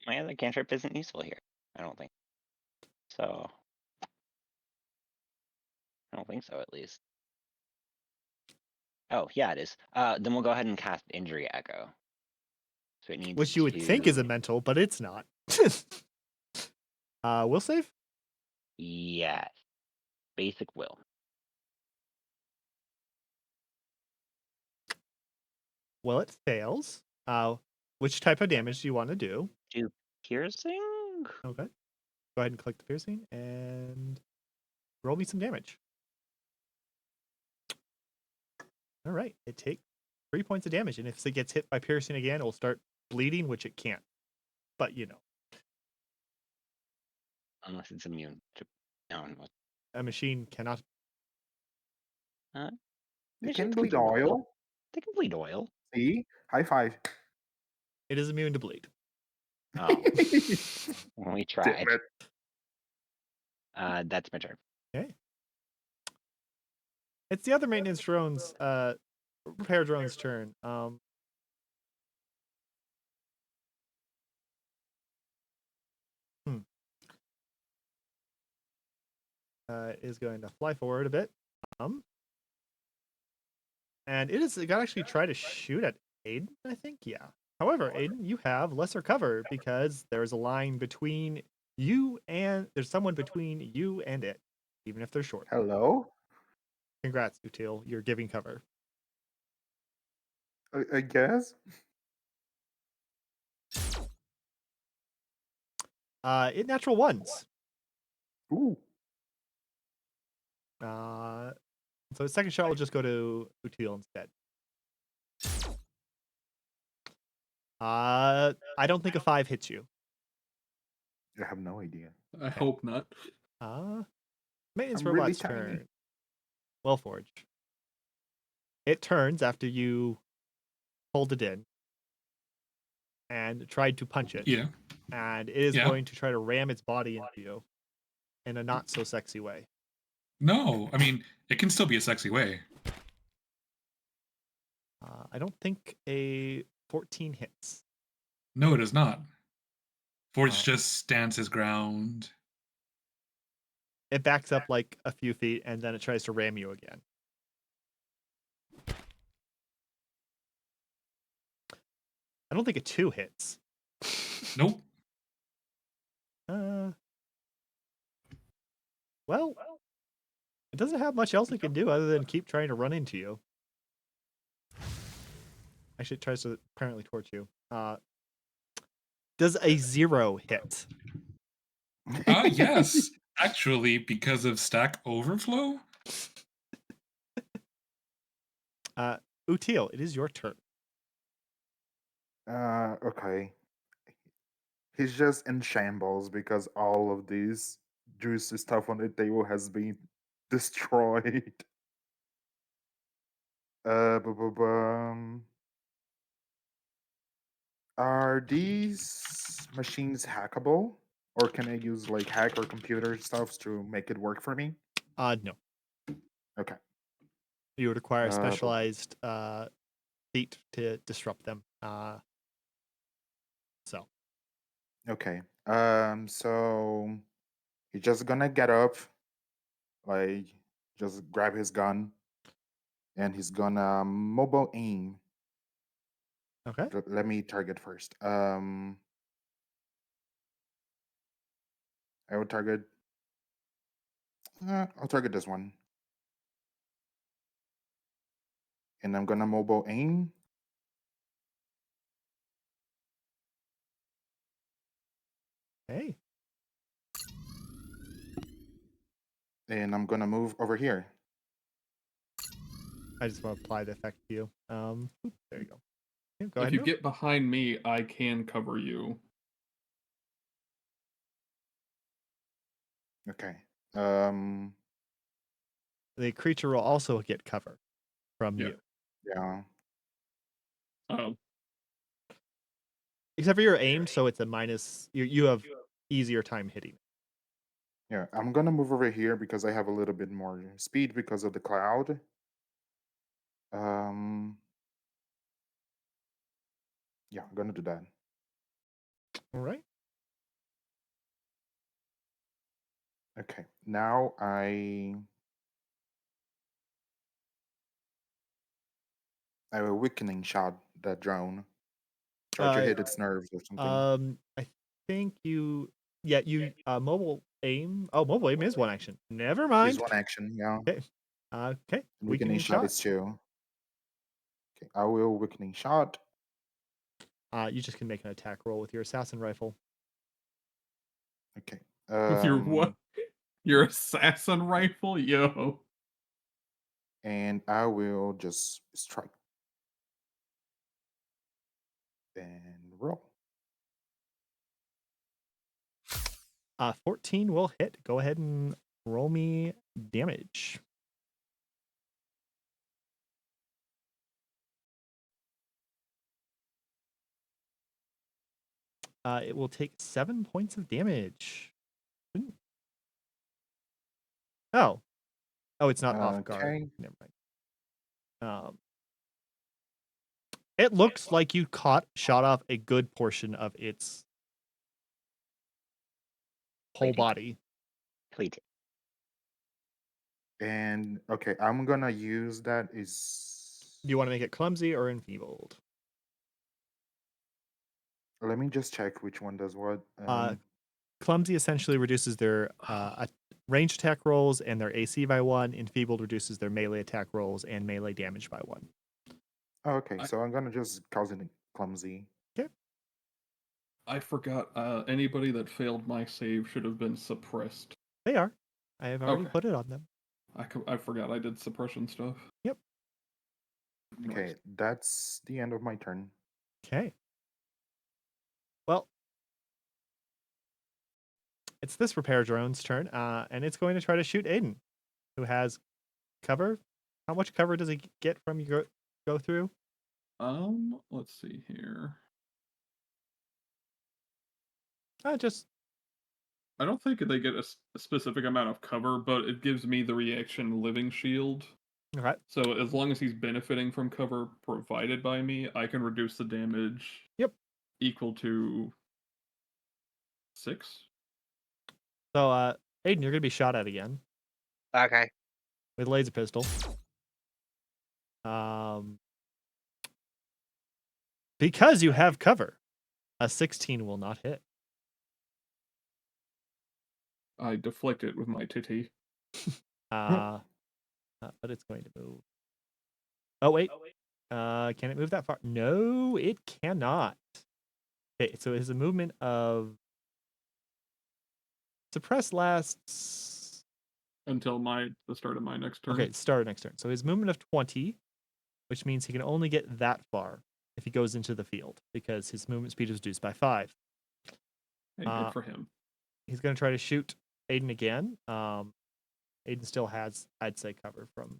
My other cantrip isn't useful here. I don't think. So. I don't think so, at least. Oh, yeah, it is. Then we'll go ahead and cast Injury Echo. So it needs Which you would think is a to. mental, but it's not. Will save? Yes. Basic will. Well, it fails. Which type of damage do you want to do? Do piercing? Okay. Go ahead and click the piercing and roll me some damage. All right. It takes 3 points of damage. And if it gets hit by piercing again, it will start bleeding, which it can't. But, you know, Unless it's immune to. No, a machine cannot. It Missions can can bleed bleed oil. oil. They can bleed oil. See? High five. It is immune to bleed. Oh, we Damn tried. it. That's my turn. Okay. It's the other maintenance drone's, repair drone's turn. Hmm. Is going to fly forward a bit. And it is going to actually try to shoot at Aiden, I think. Yeah. However, Aiden, you have lesser cover because there's a line between you and there's someone between you and it, even if they're short. Hello? Congrats, Util. You're giving cover. I guess. It natural ones. Ooh. So the second shot will just go to Util instead. I don't think a 5 hits you. I have no idea. I hope not. Maintenance I'm really robot's tiny. turn. Wellforge. It turns after you hold it in and tried to punch it. Yeah. And it is Yeah. going to try to ram its body into you in a not so sexy way. No, I mean, it can still be a sexy way. I don't think a 14 hits. No, it is not. Forge Oh. just stands his ground. It backs up like a few feet and then it tries to ram you again. I don't think a 2 hits. Nope. Well, it doesn't have much else it can do other than keep trying to run into you. Actually, it tries to apparently torch you. Does a 0 hit? Yes. Actually, because of stack overflow? Util, it is your turn. Okay. He's just in shambles because all of these juicy stuff on the table has been destroyed. Bu-bu-bum. Are these machines hackable? Or can I use like hack or computer stuff to make it work for me? No. Okay. You would require a Bu- specialized feat to disrupt them. So. Okay. So he's just gonna get up, like just grab his gun, and he's gonna mobile aim. Okay. Let me target first. I will target. I'll target this one, and I'm gonna mobile aim. Hey. And I'm gonna move over here. I just want to apply the effect to you. There you go. Yeah, go If ahead. you Move. get behind me, I can cover you. Okay. The creature will also get cover from Yeah. you. Yeah. Oh, Except for your aim, so it's a minus. You have easier time hitting. Yeah. I'm gonna move over here because I have a little bit more speed because of the cloud. Yeah, I'm gonna do that. All right. Okay. Now I have a weakening shot that drone. Try to hit its nerves or something. I think you. Yeah, you mobile aim. Oh, mobile aim is one action. Never mind. Is one action, yeah. Okay. Okay. Weakening shot is 2. Okay, I will weakening shot. You just can make an attack roll with your assassin rifle. Okay. with your what? Your assassin rifle, yo. And I will just strike and roll. 14 will hit. Go ahead and roll me damage. It will take 7 points of damage. Ooh. Oh. Oh, it's not off guard. Okay. Never mind. It looks like you shot off a good portion of its whole Wait. body. Tweet. And okay, I'm gonna use that is. Do you want to make it clumsy or enfeebled? Let me just check which one does what. Clumsy essentially reduces their range attack rolls and their AC by 1. Enfeebled reduces their melee attack rolls and melee damage by 1. Okay, so I'm gonna just cause it clumsy. Okay. I forgot. Anybody that failed my save should have been suppressed. They are. I have already Okay. put it on them. I forgot I did suppression stuff. Yep. Nice. Okay, that's the end of my turn. Okay. Well, it's this repair drone's turn, and it's going to try to shoot Aiden, who has cover. How much cover does he get from you go through? Let's see here. Just I don't think they get a specific amount of cover, but it gives me the reaction living shield. okay. So as long as he's benefiting from cover provided by me, I can reduce the damage. Yep. Equal to 6. So, Aiden, you're gonna be shot at again Okay. with laser pistol. Because you have cover, a 16 will not hit. I deflect it with my titty. But it's going to move. Oh wait. Can it move that far? No, it cannot. Okay, so it has a movement of suppress lasts Until the start of my next turn. okay, start next turn. So his movement of 20, which means he can only get that far if he goes into the field because his movement speed is reduced by 5. Hey, good for him. He's going to try to shoot Aiden again. Aiden still has, I'd say, cover from.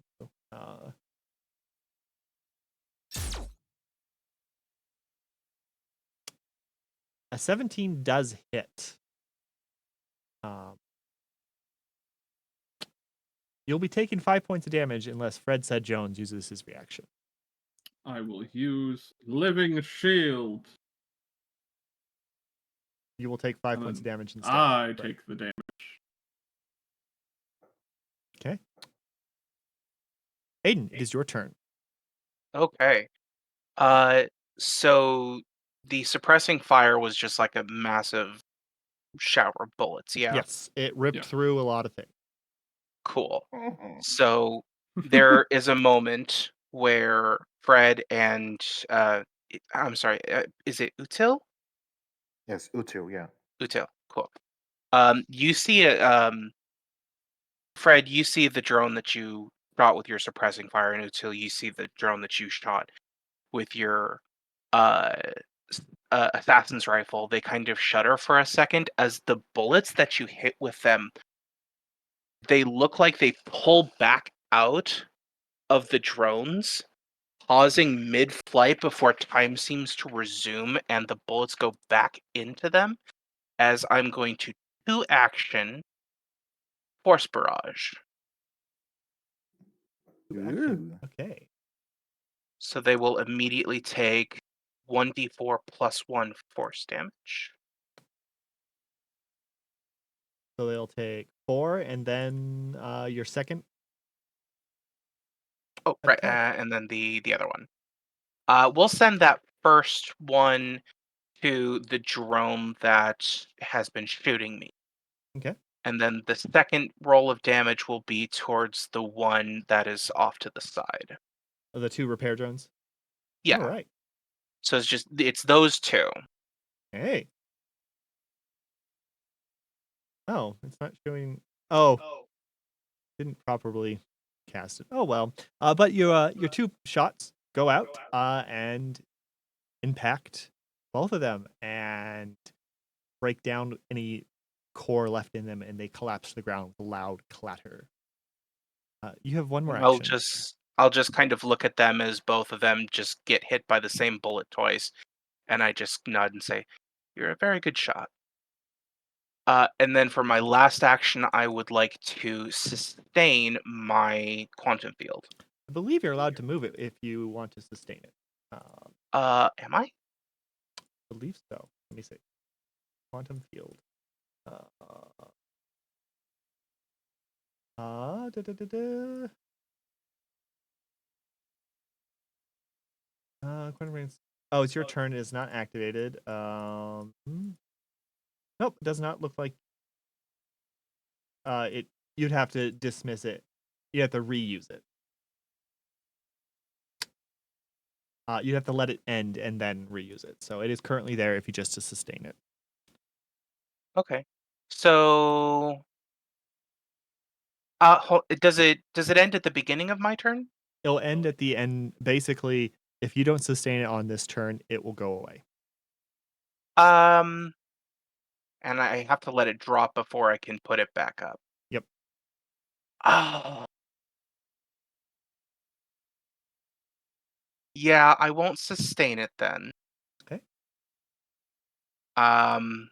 A 17 does hit. You'll be taking 5 points of damage unless Fred said Jones uses his reaction. I will use living shield. You will take 5 And points of then damage instead. I Right. take the damage. Okay. Aiden, it is your turn. Okay. So the suppressing fire was just like a massive shower of bullets. Yeah. Yes, it ripped Yeah. through a lot of things. Cool. So there is a moment where Fred and I'm sorry, is it Util? Yes, Utu, yeah. Util. Cool. You see it. Fred, you see the drone that you shot with your suppressing fire, and Util, you see the drone that you shot with your uh, assassin's rifle. They kind of shudder for a second as the bullets that you hit with them, they look like they pull back out of the drones, pausing mid-flight before time seems to resume and the bullets go back into them. As I'm going to 2-action Force Barrage. Action. Ooh. Okay. So they will immediately take 1d4 plus 1 force damage. So they'll take 4, and then your second. Oh, right, attack. and then the other one. We'll send that first one to the drone that has been shooting me. Okay. And then the second roll of damage will be towards the one that is off to the side. The 2 repair drones. Yeah. All right. So it's those 2. Hey. Oh, it's not showing. Oh, didn't properly cast it. Oh well. But your 2 shots go out and impact both of them and break down any core left in them, and they collapse to the ground with a loud clatter. You have one more I'll action. I'll just kind of look at them as both of them just get hit by the same bullet twice, and I just nod and say, You're a very good shot. And then for my last action, I would like to sustain my quantum field. I believe you're allowed to move it if you want to sustain it. Am I? I believe so. Let me see. Quantum field. Da, da, da, da. Quantum range. Oh, it's your turn. It is not activated. Nope, it does not look like it. You'd have to dismiss it. You have to reuse it. You'd have to let it end and then reuse it. So it is currently there if you just to sustain it. Okay. So, does it end at the beginning of my turn? It'll end at the end. Basically, if you don't sustain it on this turn, it will go away. And I have to let it drop before I can put it back up. Yep. Oh. Yeah, I won't sustain it then. Okay. Um,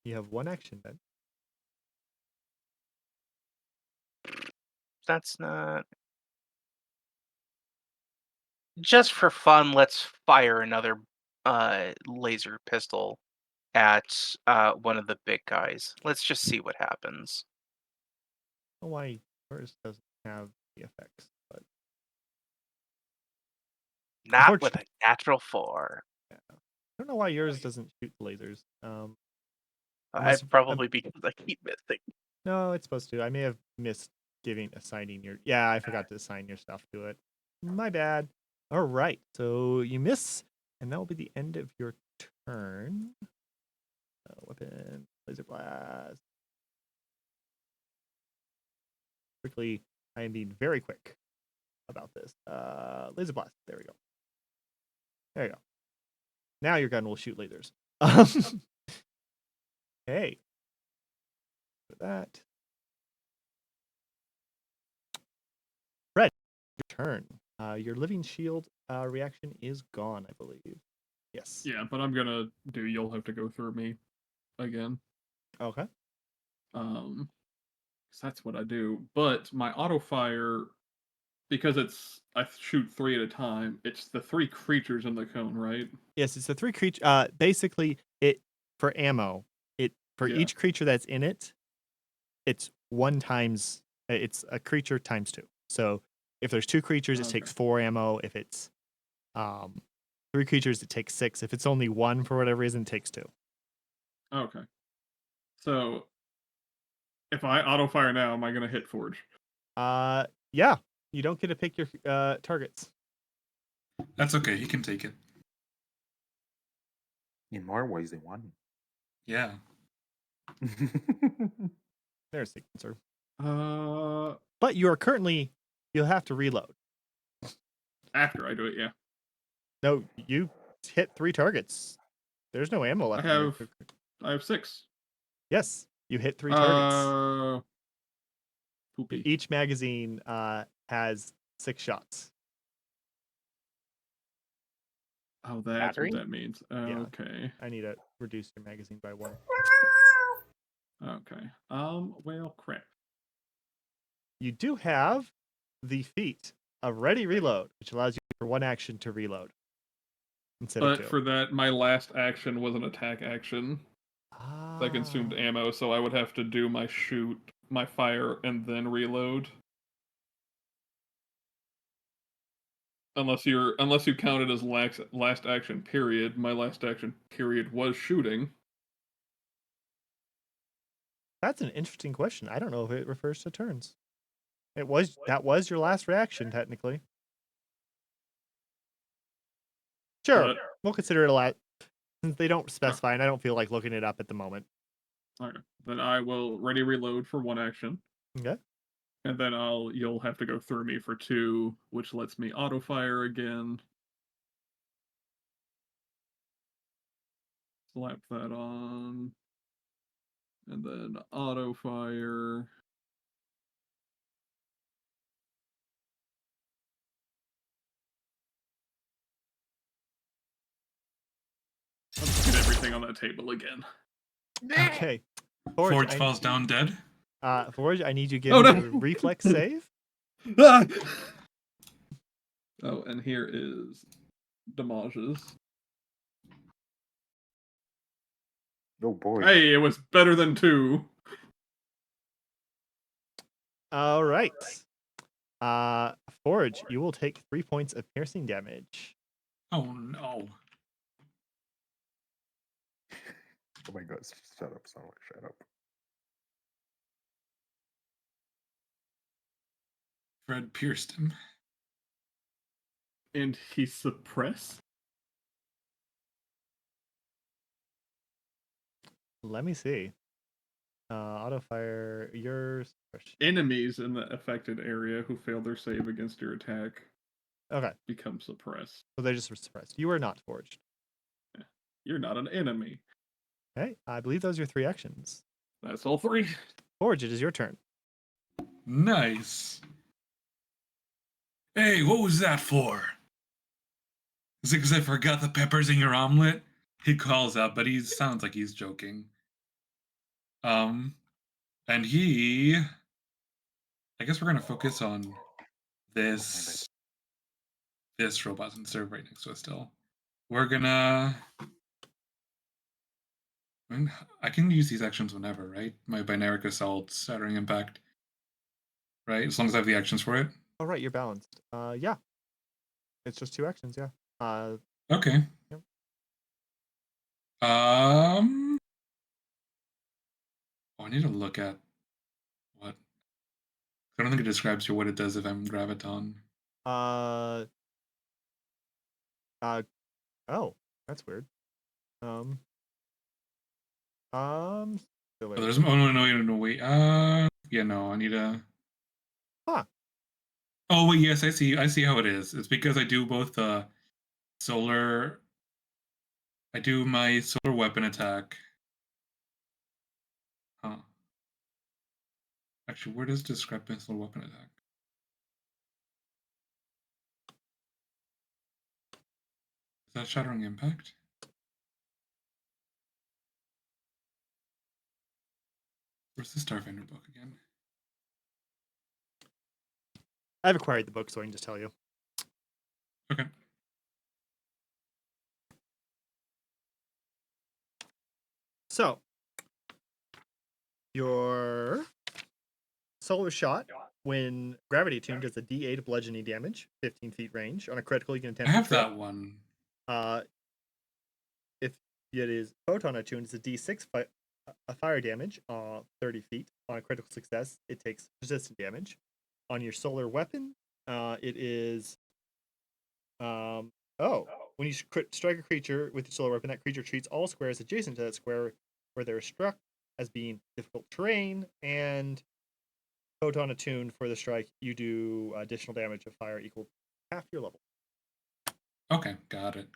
You have one action then. that's not. Just for fun, let's fire another laser pistol at one of the big guys. Let's just see what happens. I don't know why yours doesn't have the effects, but Not with a natural 4. I don't know why yours doesn't shoot lasers. I'd probably because I keep missing. No, it's supposed to. I may have missed assigning your. Yeah, I forgot to assign your stuff to it. My bad. All right, so you miss, and that will be the end of your turn. Weapon, laser blast. Quickly, I am being very quick about this. Laser blast. There we go. There you go. Now your gun will shoot lasers. Hey. For that. Fred, your turn. Your living shield reaction is gone, I believe. Yes. Yeah, but I'm gonna do. You'll have to go through me again. Okay. 'Cause that's what I do. But my auto fire, because I shoot 3 at a time. It's the 3 creatures in the cone, right? Yes, it's the 3 creature. Basically, it for ammo. It for Yeah. each creature that's in it, it's 1 times. It's a creature times 2. So if there's 2 creatures, it Okay. takes 4 ammo. If it's 3 creatures, it takes 6. If it's only 1 for whatever reason, it takes 2. Okay. So if I auto fire now, am I gonna hit Forge? Yeah. You don't get to pick your targets. That's okay. He can take it. In more ways than one. Yeah. There's the answer. Uh, But you are currently. You'll have to reload. after I do it, yeah. No, you hit 3 targets. There's no ammo left. I have 6. Yes, you hit 3 targets. Poopy. Each magazine has 6 shots. Oh, that's Battery? what that means. Yeah. Okay. I need to reduce your magazine by 1. Okay. Well, crap. You do have the feat of ready reload, which allows you for 1 action to reload instead of But 2. for that, my last action was an attack action that consumed ammo, so I would have to do my shoot, my fire, and then reload. Unless you count it as last action period, my last action period was shooting. That's an interesting question. I don't know if it refers to turns. That was your last reaction technically. Sure, But we'll consider it a lot since they don't specify, and I don't feel like looking it up at the moment. okay, then I will ready reload for 1 action, Okay. and then you'll have to go through me for 2, which lets me auto fire again. Slap that on, and then auto fire. I'm just gonna everything on that table again. Okay. Forge, Forge falls down dead. Forge, I need you to give Oh, me no. a reflex save. Ah! Oh, and here is Damage's. Oh boy. Hey, it was better than 2. All right. Forge, you will take 3 points of piercing damage. Oh no. Oh my god, shut up, Sarlacc, shut up. Fred pierced him. And he's suppressed? Let me see. Auto fire, yours. Enemies in the affected area who fail their save against your attack Okay, become suppressed. so they're just suppressed. You are not forged. You're not an enemy. Okay, I believe those are your 3 actions. That's all 3. Forge, it is your turn. Nice. Hey, what was that for? Is it because I forgot the peppers in your omelet? He calls out, but he sounds like he's joking. And I guess we're gonna focus on this robot since they're right next to us still. We're gonna. I can use these actions whenever, right? My binaric assault, shattering impact, right? As long as I have the actions for it. Oh, right, you're balanced. Yeah. It's just 2 actions, yeah. Okay. Yep. Oh, I need to look at what. I don't think it describes here what it does if I'm graviton. Oh, that's weird. So Oh, wait. there's no wait. Yeah, no, I need a. Huh. Oh wait, yes, I see how it is. It's because I do both the solar. I do my solar weapon attack. Huh. Actually, where does it describe my solar weapon attack? Is that shattering impact? Where's the Starfinder book again? I've acquired the book, so I can just tell you. Okay. So, your solar shot, when gravity tuned, does a D8 bludgeoning damage, 15 feet range. On a critical, you can I attempt to have trip. that one. If it is photon attuned, it's a D6 fire damage, 30 feet. On a critical success, it takes resistant damage. On your solar weapon, it is when you strike a creature with your solar weapon, that creature treats all squares adjacent to that square where they're struck as being difficult terrain, and photon attuned for the strike, you do additional damage of fire equal to half your level. Okay, got it.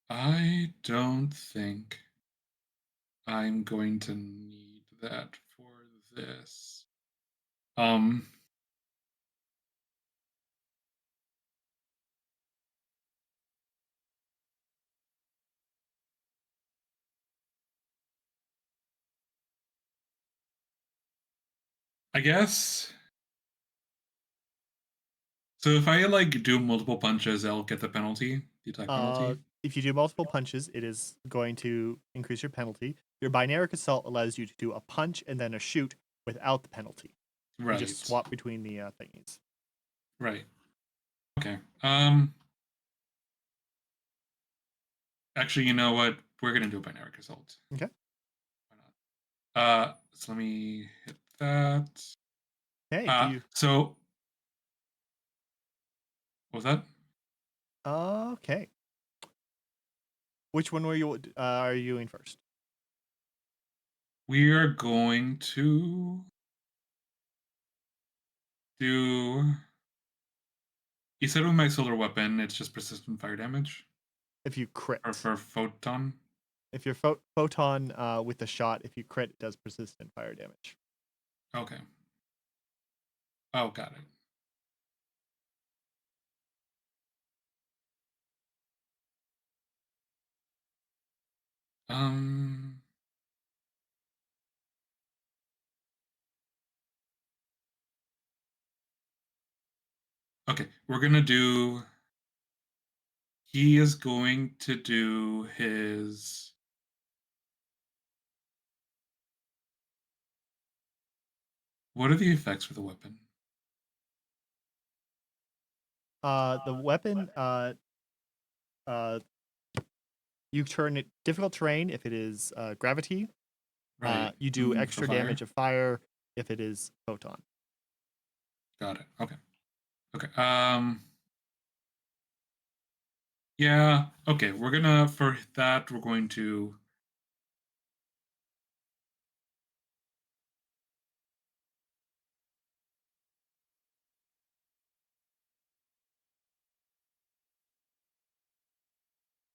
I don't think I'm going to need that for this. I guess. So if I like do multiple punches, I'll get the penalty, the attack penalty. If you do multiple punches, it is going to increase your penalty. Your binaric assault allows you to do a punch and then a shoot without the penalty. You Right. just swap between the thingies. Right. Okay. Actually, you know what? We're gonna do a binaric assault. Okay. Why not? So let me hit that. Hey, So what was that? Okay. Which one are you doing first? We are going to do. You said with my solar weapon, it's just persistent fire damage. If you crit. Or for photon. If your photon with the shot, if you crit, it does persistent fire damage. Okay. Oh, got it. Um. Okay, we're gonna do. He is going to do his. What are the effects for the weapon? The weapon, you turn it difficult terrain if it is gravity. Right. You do For extra fire. damage of fire if it is photon. Got it. Okay. Okay. Yeah. Okay. We're gonna for that. We're going to.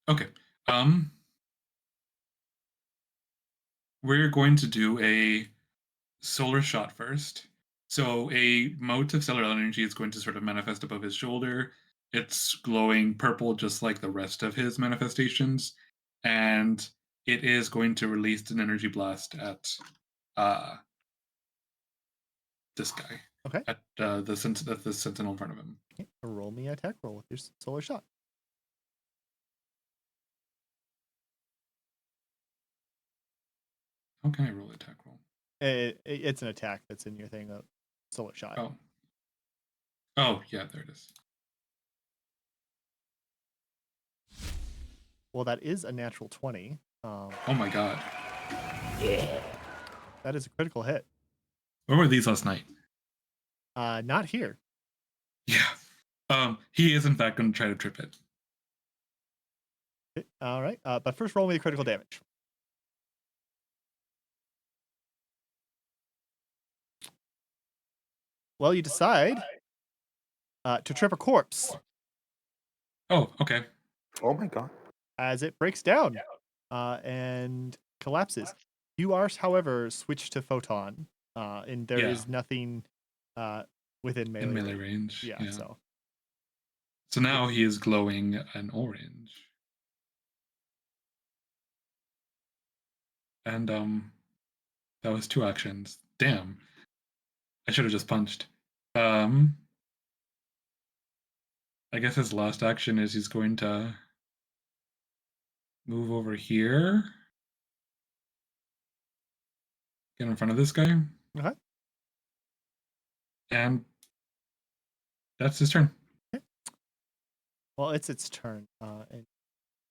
Okay. Um. We're going to do a solar shot first. So a mote of stellar energy is going to sort of manifest above his shoulder. It's glowing purple, just like the rest of his manifestations, and it is going to release an energy blast at uh, this guy, Okay. at the sentinel in front of him. Okay. Roll me an attack roll with your solar shot. How can I roll an attack roll? It's an attack that's in your thing, a solar shot. Oh. Oh, yeah, there it is. Well, that is a natural 20. Oh my god. That is a critical hit. Where were these last night? Not here. Yeah. He is in fact going to try to trip it. Okay, all right. But first, roll me the critical damage. Well, you decide to trip a corpse Oh, okay. Oh my god. as it breaks down and collapses. You are, however, switched to photon, and there is Yeah. nothing within melee, In melee range. Yeah, Yeah. so So now he is glowing an orange. And that was 2 actions. Damn. I should have just punched. I guess his last action is he's going to move over here. Get in front of this guy. okay. And that's his turn. Well, it's its turn, and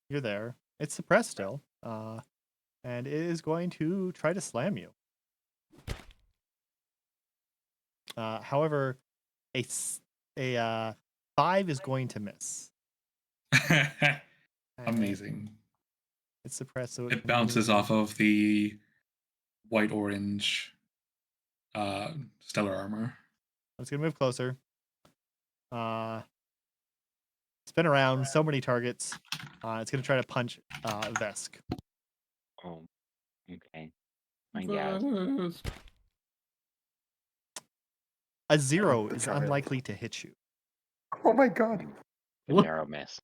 you're there. It's suppressed still, and it is going to try to slam you. However, a 5 is going to miss. And Amazing. It's suppressed, so It bounces off of the white orange stellar armor. It's gonna move closer. Spin around, so many targets. It's gonna try to punch Vesk. Oh, okay. I guess. First. A 0 The is child. unlikely to hit you. Oh my god. A What? narrow miss.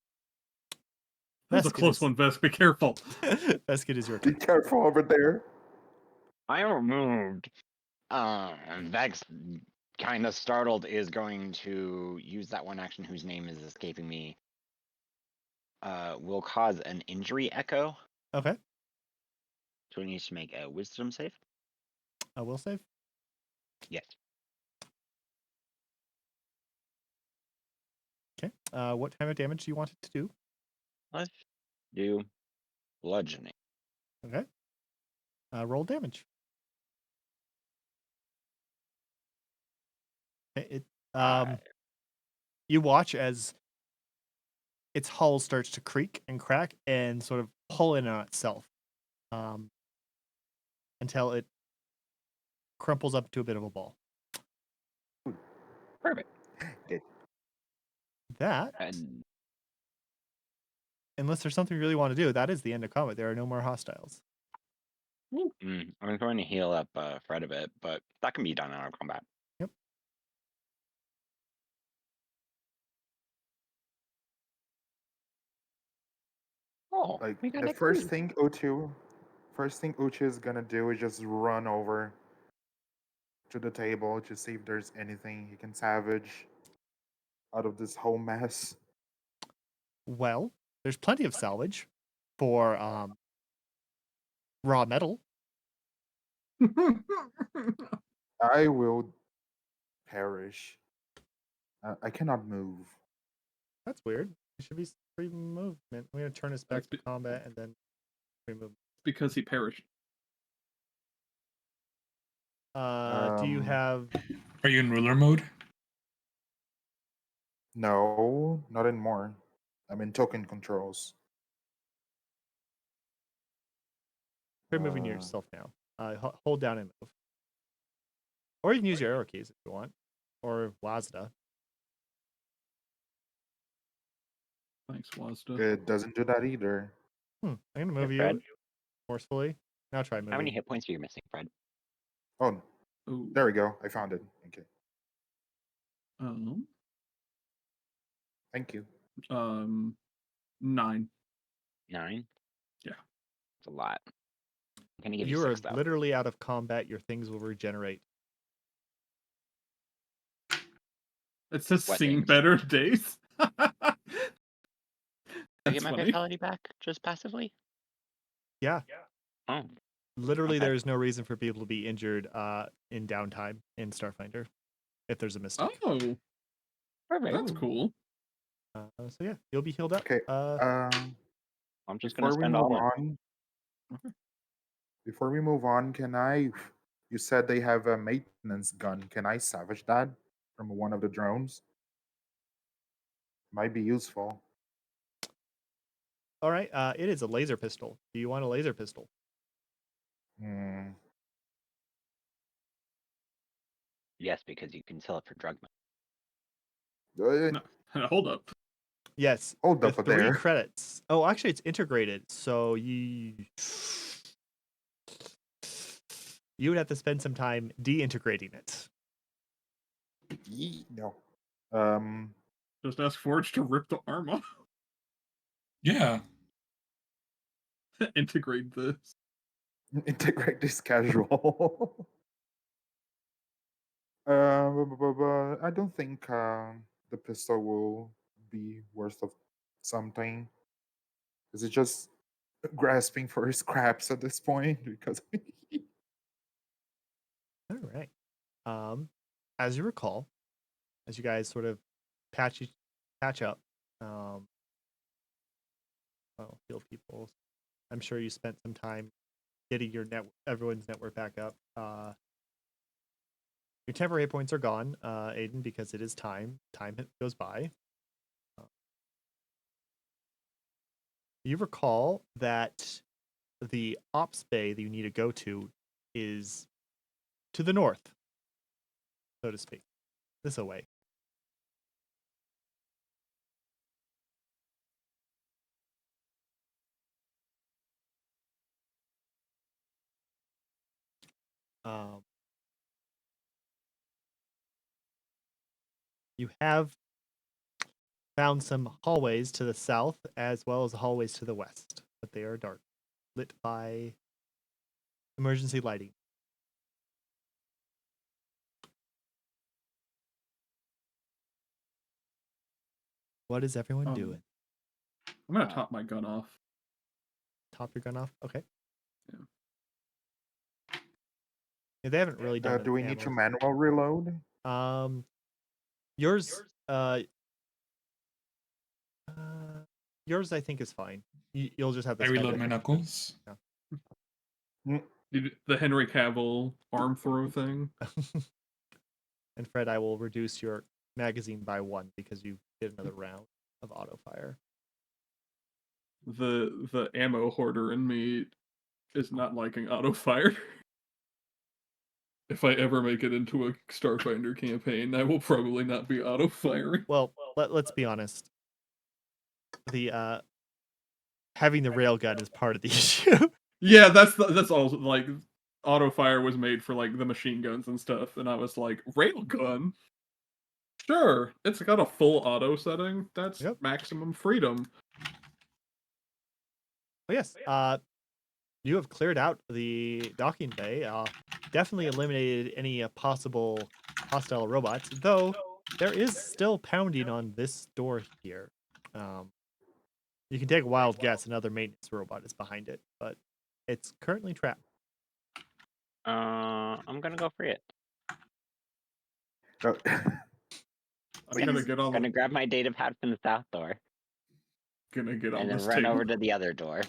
That was a Vesk, close one, Vest. Be careful. Vesk, it is your Be turn. careful over there. I removed. Vex, kind of startled, is going to use that one action whose name is escaping me. Will cause an injury echo. Okay, So it needs to make a wisdom save. I will save. Yes. Okay. What type of damage do you want it to do? Let's do bludgeoning. Okay. Roll damage. It you watch as its hull starts to creak and crack and sort of pull in on itself, until it crumples up to a bit of a ball. Perfect. That And unless there's something you really want to do, that is the end of combat. There are no more hostiles. I'm going to heal up Fred a bit, but that can be done in our combat. Yep. Oh, Like we got the a first clue. thing Uchu is gonna do is just run over to the table to see if there's anything he can salvage out of this whole mess. Well, there's plenty of salvage for raw metal. I will perish. I cannot move. That's weird. It should be free movement. I'm gonna turn us back That's to combat and then free movement. because he perished. Do you have? Are you in ruler mode? No, not anymore. I'm in token controls. You're moving yourself now. Hold down and move. Or you can use your arrow keys if you want. Or WASD. Thanks, Wazda. It doesn't do that either. I'm gonna move Fred, you forcefully. Now try moving. how many hit points are you missing, Fred? Oh, Ooh. there we go. I found it. Okay. Um, Thank you. 9. 9? Yeah. It's a lot. I'm gonna give you You are 6 though. literally out of combat. Your things will regenerate. It says What seen things? better days. I That's get my funny. vitality back just passively? Yeah. Oh. Literally, Okay. there is no reason for people to be injured in downtime in Starfinder if there's a mistake. Oh, Perfect. that's cool. So yeah, you'll be healed up. Okay. I'm just gonna Before we spend all move my on, can I? You said they have a maintenance gun. Can I salvage that from one of the drones? Might be useful. All right. It is a laser pistol. Do you want a laser pistol? Hmm. Yes, because you can sell it for drug money. No, hold up. Yes. Hold The up 3 there. credits. Oh, actually, it's integrated. So you would have to spend some time deintegrating it. No. Just ask Forge to rip the arm off. Yeah. Integrate this. Integrate this casual. I don't think the pistol will be worth of something. Is it just grasping for scraps at this point? Because All right. As you recall, as you guys sort of patch up, heal people. I'm sure you spent some time getting everyone's network back up. Your temporary hit points are gone, Aiden, because it is time. Time goes by. You recall that the ops bay that you need to go to is to the north, so to speak, this away. You have found some hallways to the south as well as hallways to the west, but they are dark, lit by emergency lighting. What is everyone doing? I'm gonna top my gun off. Top your gun off? Okay. Yeah. Yeah, they haven't really done do we need to manual reload? Yours yours I think is fine. You'll just have to I spend reload it. my knuckles. Yeah. The Henry Cavill arm throw thing. And Fred, I will reduce your magazine by 1 because you did another round of auto fire. The ammo hoarder in me is not liking auto fire. If I ever make it into a Starfinder campaign, I will probably not be auto firing. Well, let's be honest. The having the railgun is part of the issue. Yeah, that's all. Like, auto fire was made for like the machine guns and stuff, and I was like, railgun. Sure, it's got a full auto setting. That's Yep. maximum freedom. Oh, yes. You have cleared out the docking bay. Definitely eliminated any possible hostile robots, though there is still pounding on this door here. You can take a wild guess. Another maintenance robot is behind it, but it's currently trapped. I'm gonna go free it. Oh, I'm Yes. gonna get on. Gonna grab my data pad from the south door Gonna get on and then this run table, over to the other door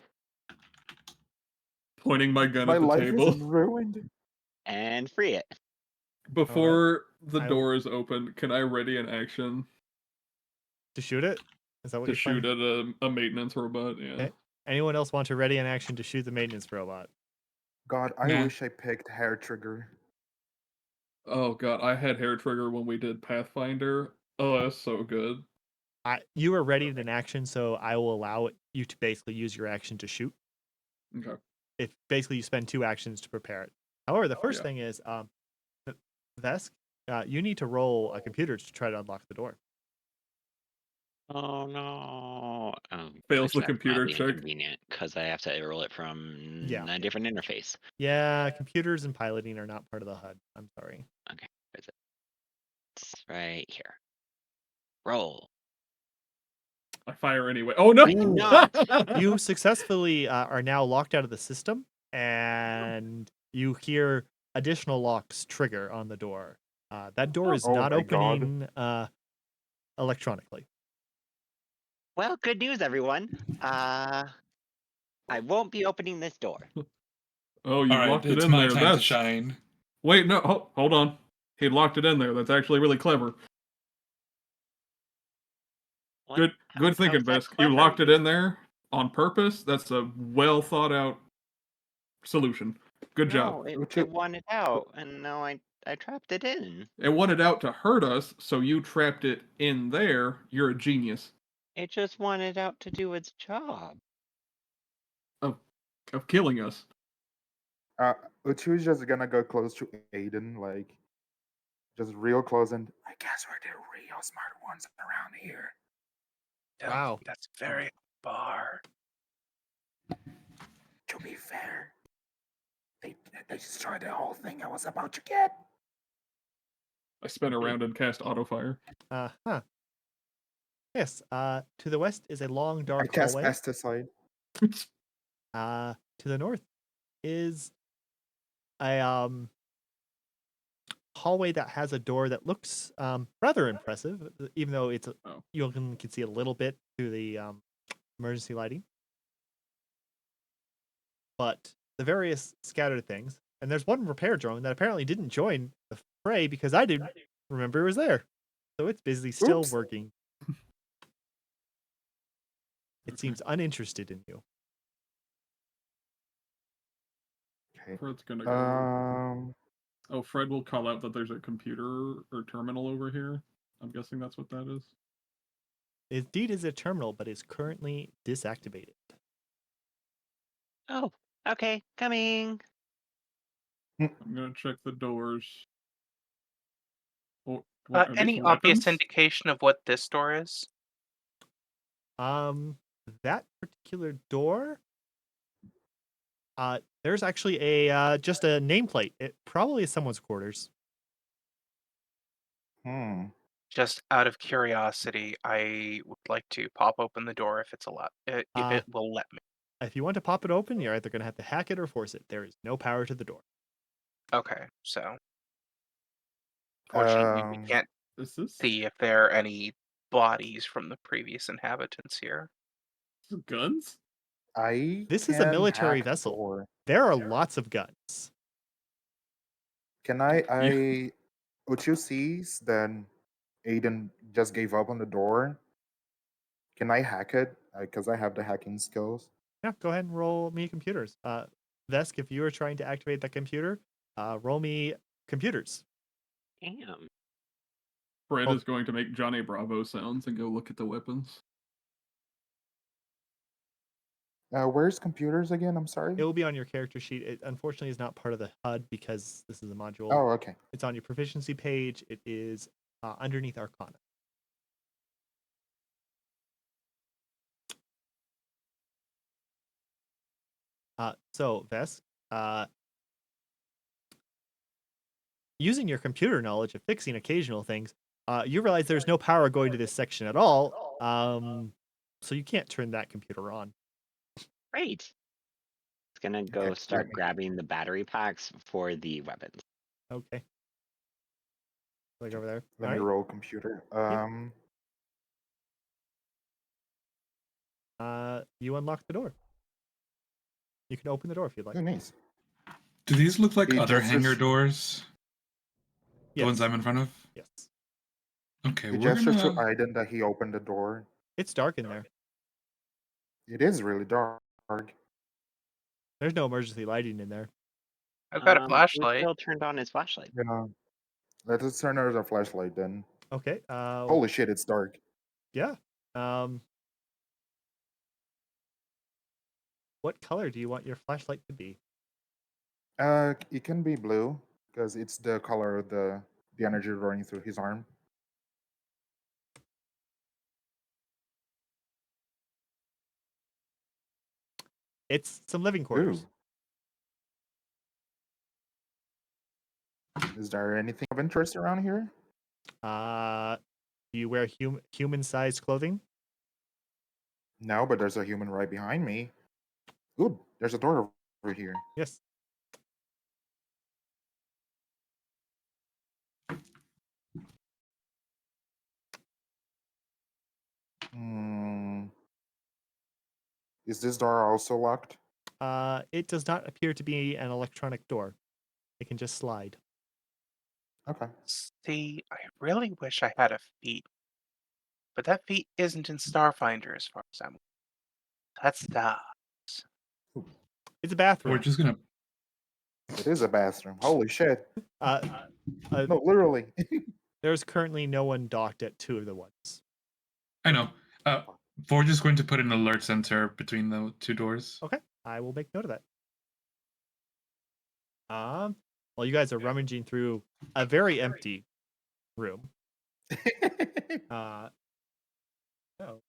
pointing my gun my at the life table. is ruined. and free it. Before the I- door is open, can I ready an action To shoot it? Is that what to you're shoot planning? at a maintenance robot? Yeah. Okay. Anyone else want to ready an action to shoot the maintenance robot? God, I Nah. wish I picked hair trigger. Oh god, I had hair trigger when we did Pathfinder. Oh, that's so good. You are ready in an action, so I will allow you to basically use your action to shoot. Okay. If basically you spend 2 actions to prepare it. However, the first Yeah. thing is, Vesk, you need to roll a computer to try to unlock the door. Oh no. Fails the that's computer mildly check. inconvenient because I have to roll it from Yeah. a different interface. Yeah, computers and piloting are not part of the HUD. I'm sorry. Okay, where is it? It's right here. Roll. I fire anyway. Oh no! I did not. You successfully are now locked out of the system, and you hear additional locks trigger on the door. That door is Oh not my God. opening electronically. Well, good news, everyone. I won't be opening this door. Oh, you All right, locked it it's in my there. time to That's shine. wait, no, hold on. He locked it in there. That's actually really clever. What? Good, good How thinking, is that Vesk. You clever? locked it in there on purpose. That's a well thought out solution. Good job. No, it, Which it wanted out, and now I trapped it in. It wanted out to hurt us, so you trapped it in there. You're a genius It just wanted out to do its job. of killing us. Uchu's just gonna go close to Aiden, like just real close, and I guess we're the real smart ones around here. Wow. That's very bar. To be fair, they destroyed the whole thing I was about to get. I spin around and cast auto fire. Huh. Yes. To the west is a long, I dark cast hallway. pesticide. To the north is a hallway that has a door that looks rather impressive, even though it's Oh. you can see a little bit through the emergency lighting. But the various scattered things, and there's one repair drone that apparently didn't join the fray because I didn't remember it was there, so it's busy still Oops. working. It seems uninterested in you. Okay. Fred's gonna go. Oh, Fred will call out that there's a computer or terminal over here. I'm guessing that's what that is. Indeed, is a terminal, but is currently disactivated. Oh, okay, coming. I'm gonna check the doors. Oh, what, are these Any obvious weapons? indication of what this door is? That particular door, there's actually a just a nameplate. It probably is someone's quarters. Just out of curiosity, I would like to pop open the door if it's allowed. If it will let me. If you want to pop it open, you're either going to have to hack it or force it. There is no power to the door. Okay, so fortunately, we can't Is this see if there are any bodies from the previous inhabitants here. guns? This is a military vessel. Door. There are lots of guns. Can I Uchu sees then Aiden just gave up on the door. Can I hack it? Because I have the hacking skills. Yeah, go ahead and roll me computers. Vesk, if you are trying to activate that computer, roll me computers. Damn. Fred Oh. is going to make Johnny Bravo sounds and go look at the weapons. Where's computers again? I'm sorry. It will be on your character sheet. It unfortunately is not part of the HUD because this is a module. Oh, okay. It's on your proficiency page. It is underneath Arcana. So, Vesk, using your computer knowledge of fixing occasional things, you realize there's no power going to this section at all. So you can't turn that computer on. Great. It's gonna Okay, go let start me grabbing the battery packs for the weapons. Okay. Like over there. let All me right. roll computer. You unlock the door. You can open the door if you'd like. Oh, nice. Do these look like He other gestures- hangar doors? The ones Yes. I'm in front of? Yes. Okay, He we're gestures to gonna. Aiden that he opened the door. It's dark in there. It is really dark. There's no emergency lighting in there. I've got a Who flashlight. still turned on his flashlight? You know, let's turn on the flashlight then. Okay. Holy shit, it's dark. Yeah. What color do you want your flashlight to be? It can be blue because it's the color of the energy running through his arm. It's some living quarters. Ooh. Is there anything of interest around here? Do you wear human-sized clothing? No, but there's a human right behind me. Ooh, there's a door over here. Yes. Hmm. Is this door also locked? It does not appear to be an electronic door. It can just slide. Okay. See, I really wish I had a feat. But that feat isn't in Starfinder as far as I'm aware. That's the It's a We're bathroom. just gonna. It is a bathroom. Holy shit. Uh, No, literally. there's currently no one docked at two of the ones. I know. Forge is going to put an alert sensor between the two doors. Okay, I will make note of that. While you guys are rummaging through a very empty room. No.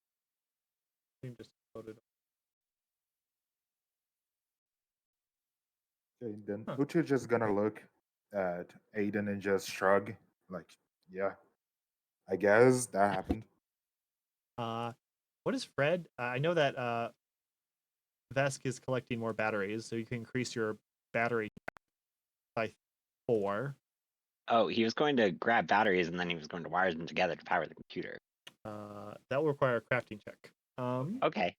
Stream just loaded. Okay, then Huh. Uchu just gonna look at Aiden and just shrug. Like, yeah, I guess that happened. What is Fred? I know that Vesk is collecting more batteries, so you can increase your battery by 4. Oh, he was going to grab batteries and then he was going to wire them together to power the computer. That will require a crafting check. Okay.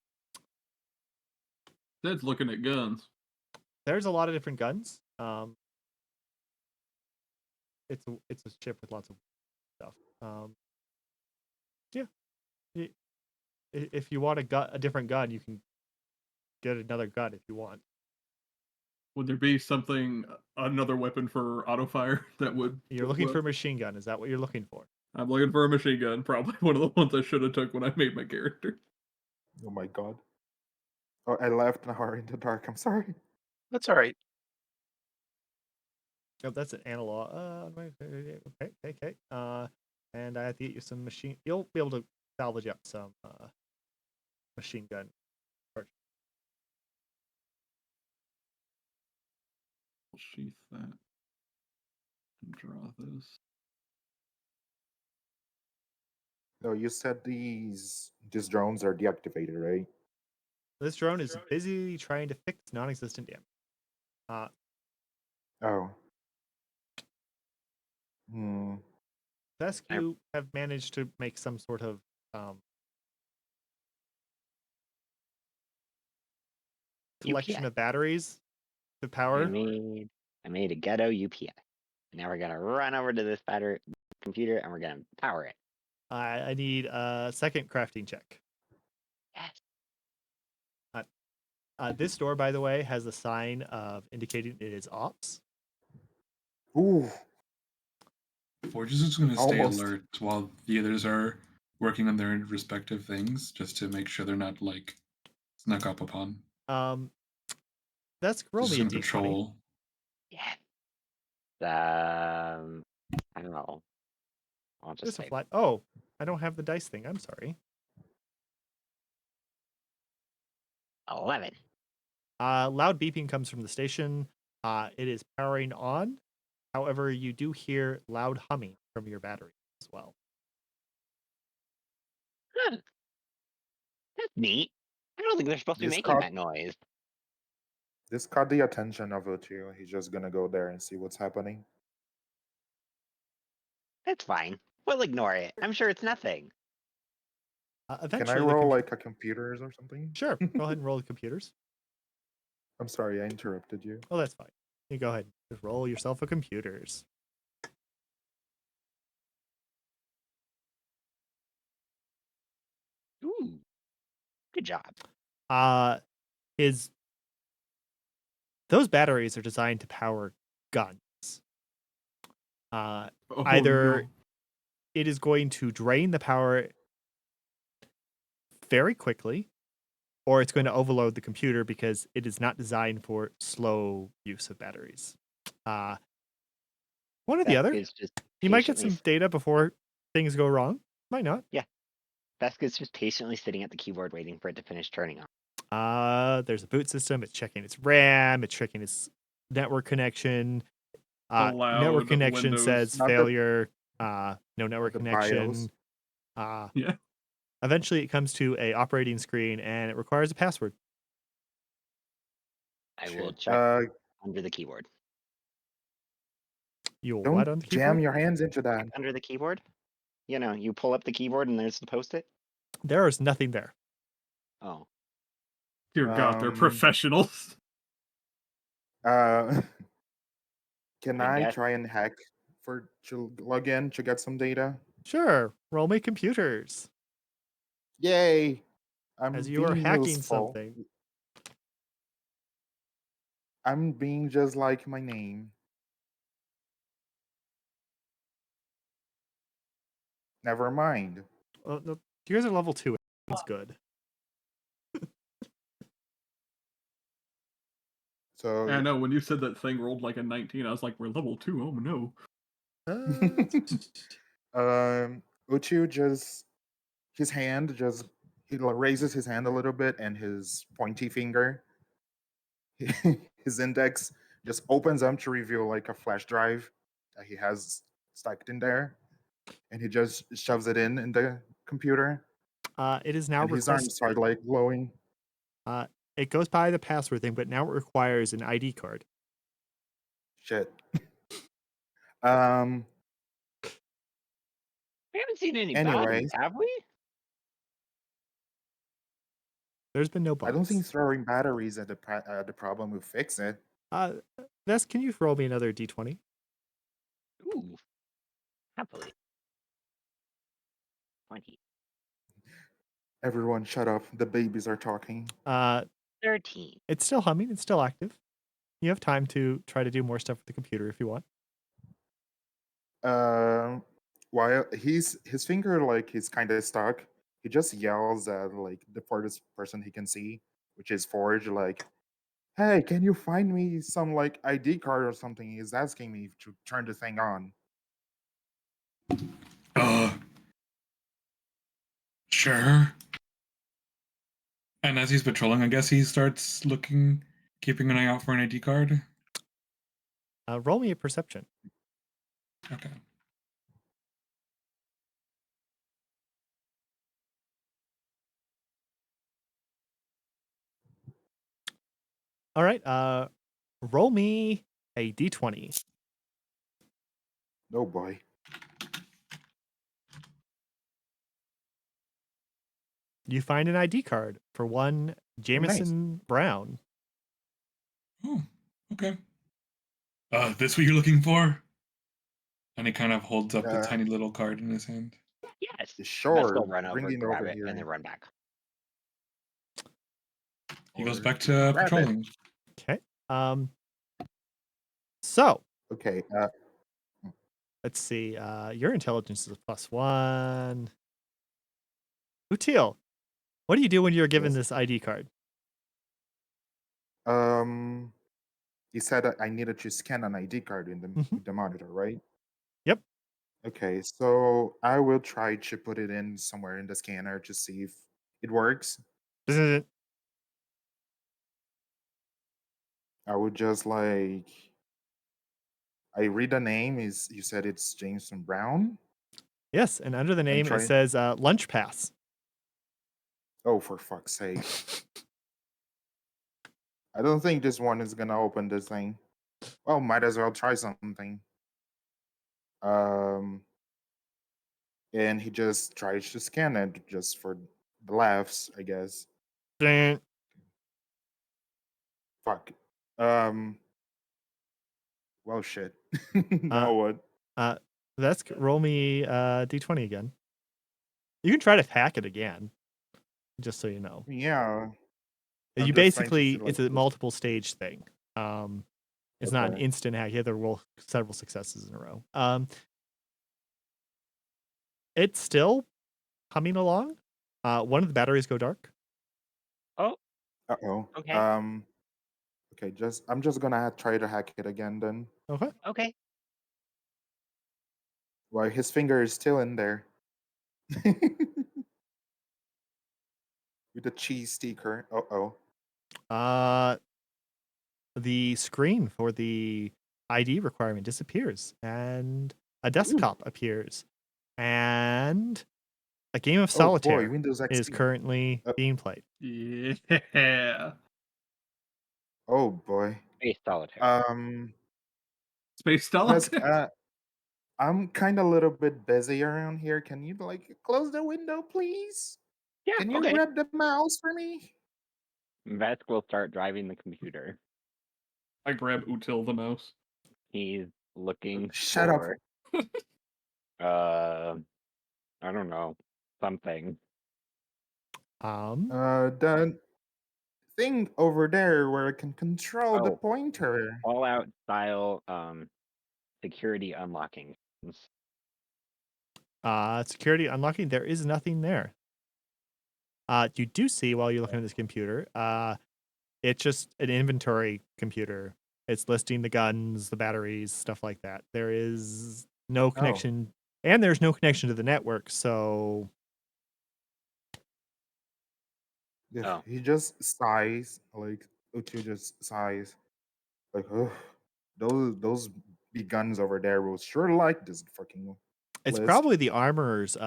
That's looking at guns. There's a lot of different guns. It's a ship with lots of stuff. Yeah. If you want a different gun, you can get another gun if you want. Would there be something, another weapon for auto fire that would? You're looking for a machine gun. Is that what you're looking for? I'm looking for a machine gun. Probably one of the ones I should have took when I made my character. Oh my god. Oh, I left an hour in the dark. I'm sorry. That's all right. Oh, that's an analog. Okay. And I have to get you some machine. You'll be able to salvage up some machine gun. I'll sheath that and draw this. No, you said these drones are deactivated, right? This drone is busy trying to fix non-existent damage. Oh. Hmm. Vesk, you have managed to make some sort of collection UPS. of batteries to I power. made a ghetto UPS. Now we're gonna run over to this battery computer and we're gonna power it. I need a second crafting check. Yes. This door, by the way, has a sign of indicating it is ops. Ooh. Forge is just going to stay Almost. alert while the others are working on their respective things, just to make sure they're not like snuck up upon. That's roll Just me a gonna d20. patrol. Yeah. I don't know. I'll just Just a say flat. Oh, I don't have the dice thing. I'm sorry. 11. Loud beeping comes from the station. It is powering on. However, you do hear loud humming from your battery as well. Huh, that's neat. I don't think they're supposed to be This making caught that noise. this caught the attention of Uchu. He's just gonna go there and see what's happening. That's fine. We'll ignore it. I'm sure it's nothing. Can I Eventually, roll like a computers or something? Sure. Go ahead and roll the computers. I'm sorry, I interrupted you. Oh, that's fine. You go ahead. Just roll yourself a computers. Ooh, good job. His those batteries are designed to power guns. Oh, Either no. it is going to drain the power very quickly, or it's going to overload the computer because it is not designed for slow use of batteries. One or the other. Is just You might get patiently. some data before things go wrong. Might not. Veska's just patiently sitting at the keyboard waiting for it to finish turning on. There's a boot system. It's checking its RAM. It's checking its network connection. Network Allowed connection Windows. says Not the- failure. No network the connection. Yeah. Eventually, it comes to a operating screen and it requires a password. I will Shit. check under the keyboard. You will Don't what on the jam keyboard? your hands into that. Under the keyboard? You know, you pull up the keyboard and there's the post-it. There is nothing there. Oh, Dear God, they're Um, professionals. Can I I guess. try and hack to log in to get some data? Sure, roll me computers Yay! I'm as you are being hacking useful. something. I'm being just like my name. Never mind. No, yours are level 2. It's good. So I know, when you said that thing rolled like a 19, I was like, we're level 2, oh no. Uchu just his hand just he raises his hand a little bit and his pointy finger, his index just opens up to reveal like a flash drive that he has stacked in there, and he just shoves it in the computer, It is now and his arms start like glowing. It goes by the password thing, but now it requires an ID card. Shit. We haven't seen any bodies, Anyways, have we? There's been no I don't think bugs. throwing batteries at the problem will fix it. Vess, can you roll me another d20? Ooh, happily. 20. Everyone, shut up. The babies are talking. 13. It's still humming. It's still active. You have time to try to do more stuff with the computer if you want. While his finger like is kind of stuck, he just yells at like the farthest person he can see, which is Forge. Like, "Hey, can you find me some like ID card or something?" He's asking me to turn the thing on. Sure. And as he's patrolling, I guess he starts looking, keeping an eye out for an ID card. Roll me a perception. Okay. All right. Roll me a d20. Oh boy. You find an ID card for one Jameson Brown. Oh, okay. This what you're looking for? And he kind of holds up the tiny little card in his hand. Yes. Sure, Veska will run bring over, it grab over it, here. and then run back. He goes Or back to grab it. patrolling. Okay. So Okay. let's see. Your intelligence is a +1. Util, what do you do when you're given Yes. this ID card? Um, you said that I needed to scan an ID card in Mhm. the monitor, right? Yep. Okay, so I will try to put it in somewhere in the scanner to see if it works. Bzzz. I would just like I read the name is you said it's Jameson Brown Yes, and under the and name it try says lunch pass. oh for fuck's sake. I don't think this one is gonna open this thing. Well, might as well try something. Um and he just tries to scan it just for the laughs, I guess. Dun. Fuck. Well shit. Uh, Now what? Vesk, roll me d20 again. You can try to hack it again, just so you know. Yeah. You I'm just trying to see basically, like it's a multiple stage thing. It's not an okay. instant hack. You have to roll several successes in a row. It's still humming along. One of the batteries go dark. Oh, Uh-oh. okay. Okay, I'm just gonna try to hack it again then. Okay. Okay. Well, his finger is still in there. With the cheese sticker. Uh-oh. Uh, the screen for the ID requirement disappears, and a Ooh. desktop appears, and a game of Oh boy, solitaire Windows is XP. currently being played. Yeah. Oh boy. Space solitaire. Space Husk, Solitaire. I'm kind of a little bit busy around here. Can you like close the window, please? Yeah, Can you okay. grab the mouse for me? Vesk will start driving the computer. I grab Util the mouse. He's looking Shut up. for I don't know, something. The thing over there where I can control the Oh, pointer. Fallout style security unlocking. Security unlocking. There is nothing there. You do see while you're looking at this computer, it's just an inventory computer. It's listing the guns, the batteries, stuff like that. There is no Oh. connection, and there's no connection to the network. So Yeah, Oh. he just sighs, like Uchu just sighs, like, oh, those big guns over there will sure like this fucking it's list. probably the armorer's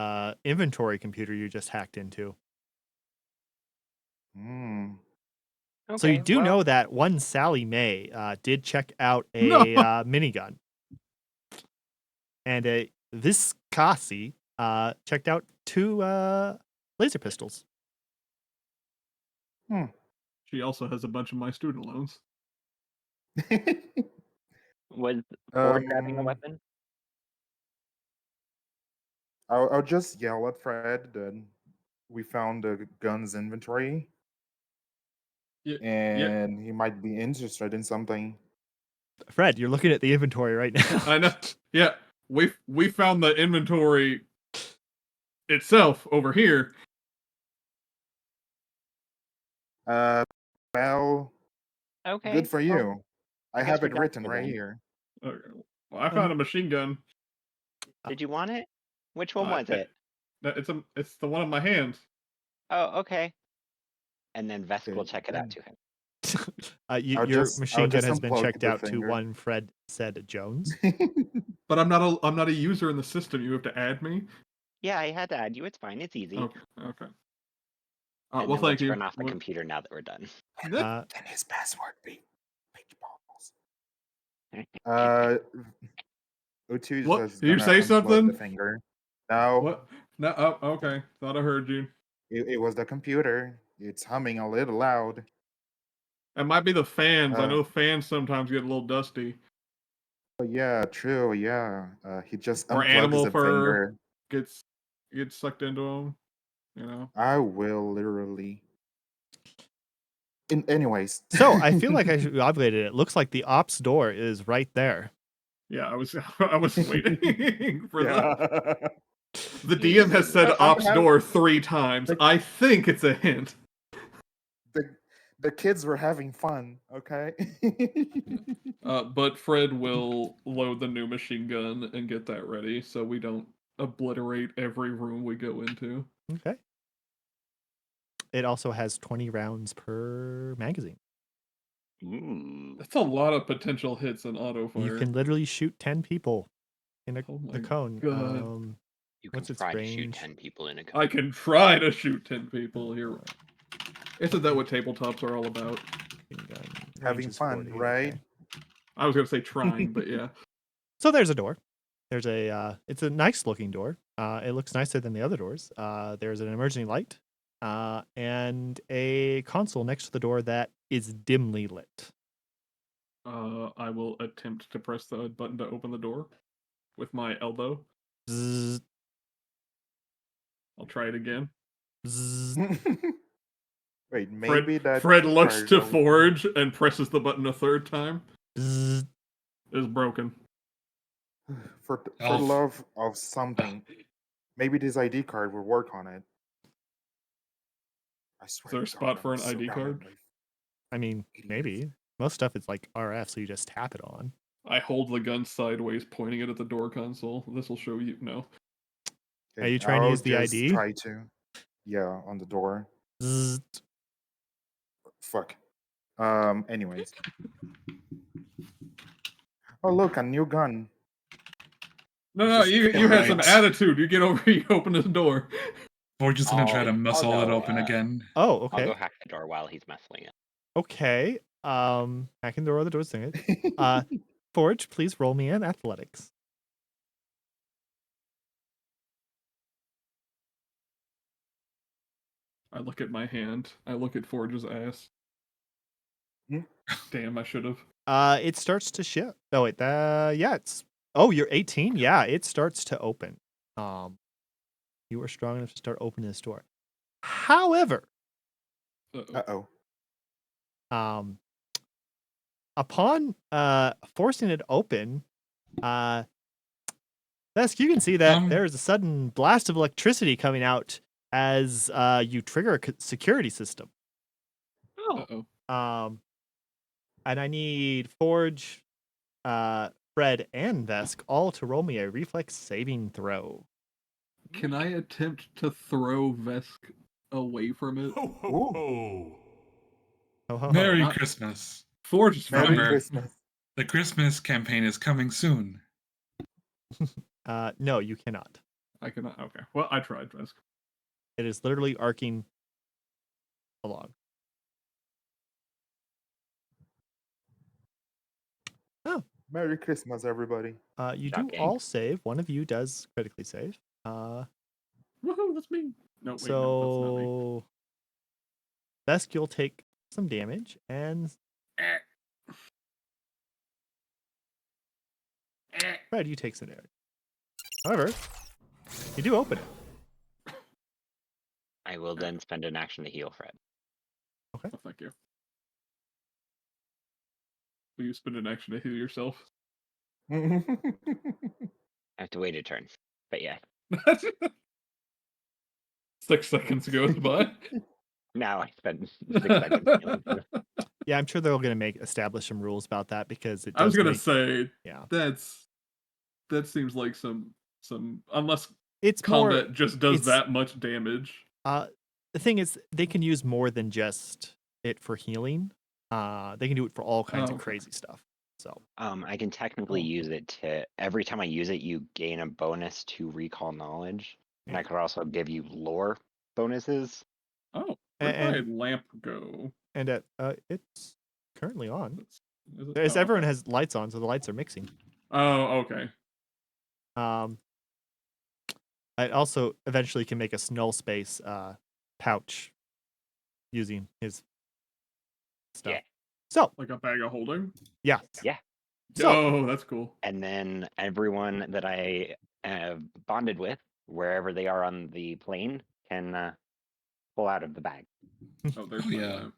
inventory computer you just hacked into. Hmm. Okay. So you do well, know that one Sally Mae did check out a No. minigun, and this Kasi checked out two laser pistols. She also has a bunch of my student loans. was Ford grabbing a um, weapon? I'll just yell at Fred that we found the guns inventory, Yeah. and he might be interested in something. Fred, you're looking at the inventory right now. I know. Yeah. We found the inventory itself over here. Well, Okay. good for well, you. I guess have we're it done written here right then. here. Okay. Well, I found a machine gun. Did you want it? Which one was it? It's the one in my hand. Oh, okay. And then Vesk will Okay, check it out to him. I'll Your I'll machine gun just has been unplug checked the out to finger. one Fred said Jones. But I'm not a user in the system. You have to add me. Yeah, I had to add you. It's fine. It's easy. Okay. Okay. And Well, then we'll thank you. turn off the computer now that we're done. Can his password be peach balls? Utu What? is Did you gonna say unplug the something? finger. No, What? No. Oh, okay. Thought I heard you. it was the computer. It's humming a little loud. It might be the fans. I Uh, know fans sometimes get a little dusty. oh, yeah, true. Yeah. He just Or unplugs animal the fur finger. gets sucked into them. You know. I will literally. Anyways. So I feel like I should ovulate it. It looks like the ops door is right there. Yeah, I was waiting for that. Yeah. The DM has said I ops have door 3 times. the, I think it's a hint. the The kids were having fun, okay? But Fred will load the new machine gun and get that ready so we don't obliterate every room we go into. Okay. It also has 20 rounds per magazine. Ooh. That's a lot of potential hits in auto fire. You can literally shoot 10 people in Oh the my cone. God. You can What's its try to shoot range? 10 people in a I can try to shoot 10 people here. Isn't that what tabletops are all about? Gun. Range Having is fun, 40, right? okay. I was gonna say trying, but yeah. So there's a door. There's a it's a nice looking door. It looks nicer than the other doors. There's an emergency light and a console next to the door that is dimly lit. I will attempt to press the button to open the door with my elbow. Zzz, I'll try it again. zzz. Wait, maybe that Fred key looks card to will- Forge and presses the button a third time. Bzzz. It's broken. for Elf. love of something. Maybe this ID card will work on it. I swear there a to spot God, for I'm an ID surrounded card? by I mean, idiots. maybe. Most stuff is like RF, so you just tap it on. I hold the gun sideways, pointing it at the door console. This will show you. No. Are you trying to I'll use the just ID? try to. Yeah, on the door. Zzz. Fuck. Anyways. Oh look, a new gun. No, Just you had some Right. attitude. You get over here, you open this door. We're just gonna try to I'll muscle it go, open again. Oh, I'll okay. go hack the door while he's messing it. Okay. Hacking the door, the door's thing. Forge, please roll me in athletics. I look at my hand. I look at Forge's ass. Hmm? Damn, I should have. It starts to shift. Oh wait, yeah, it's. Oh, you're 18. Yeah, it starts to open. You are strong enough to start opening this door. However, Uh-oh. um, upon forcing it open, Vesk, you can see that there is a sudden blast of electricity coming out as you trigger a security system. Uh-oh. And I need Forge, Fred, and Vesk all to roll me a reflex saving throw. Can I attempt to throw Vesk away from it? Ho, ho, Ooh. ho. Ho, ho, ho. Merry Not- Christmas. Forge is Merry fine. Remember- Christmas. The Christmas campaign is coming soon. No, you cannot. I cannot. Okay. Well, I tried, Vesk. It is literally arcing along. Merry Christmas, everybody. You do Shocking. all save. One of you does critically save. Woohoo, that's me. No, wait, no, that's not me. So, Vesk, you'll take some damage, and Fred, you take some damage. However, you do open it. I will then spend an action to heal Fred. Oh, thank you. Will you spend an action to heal yourself? I have to wait a turn. But yeah, 6 seconds goes by. now I spend 6 seconds healing Fred. Yeah, I'm sure they're going to establish some rules about that because it does I was gonna make- say yeah. that seems like some unless It's combat more, just does it's- that much damage. the thing is they can use more than just it for healing. They can do it for all kinds of okay. crazy stuff. So I can technically Oh. use it to every time I use it, you gain a bonus to recall knowledge, and I could also give you lore bonuses. Oh, where'd my And- lamp go? and it's currently on. Is it? As Oh, everyone okay. has lights on, so the lights are mixing. Oh, okay. I also eventually can make a null space pouch using his stuff. Yeah. So Like a bag of holding. yeah. Yeah. So Oh, that's cool. And then everyone that I have bonded with, wherever they are on the plane, can pull out of the bag. Oh, there's Oh, my yeah. lamp.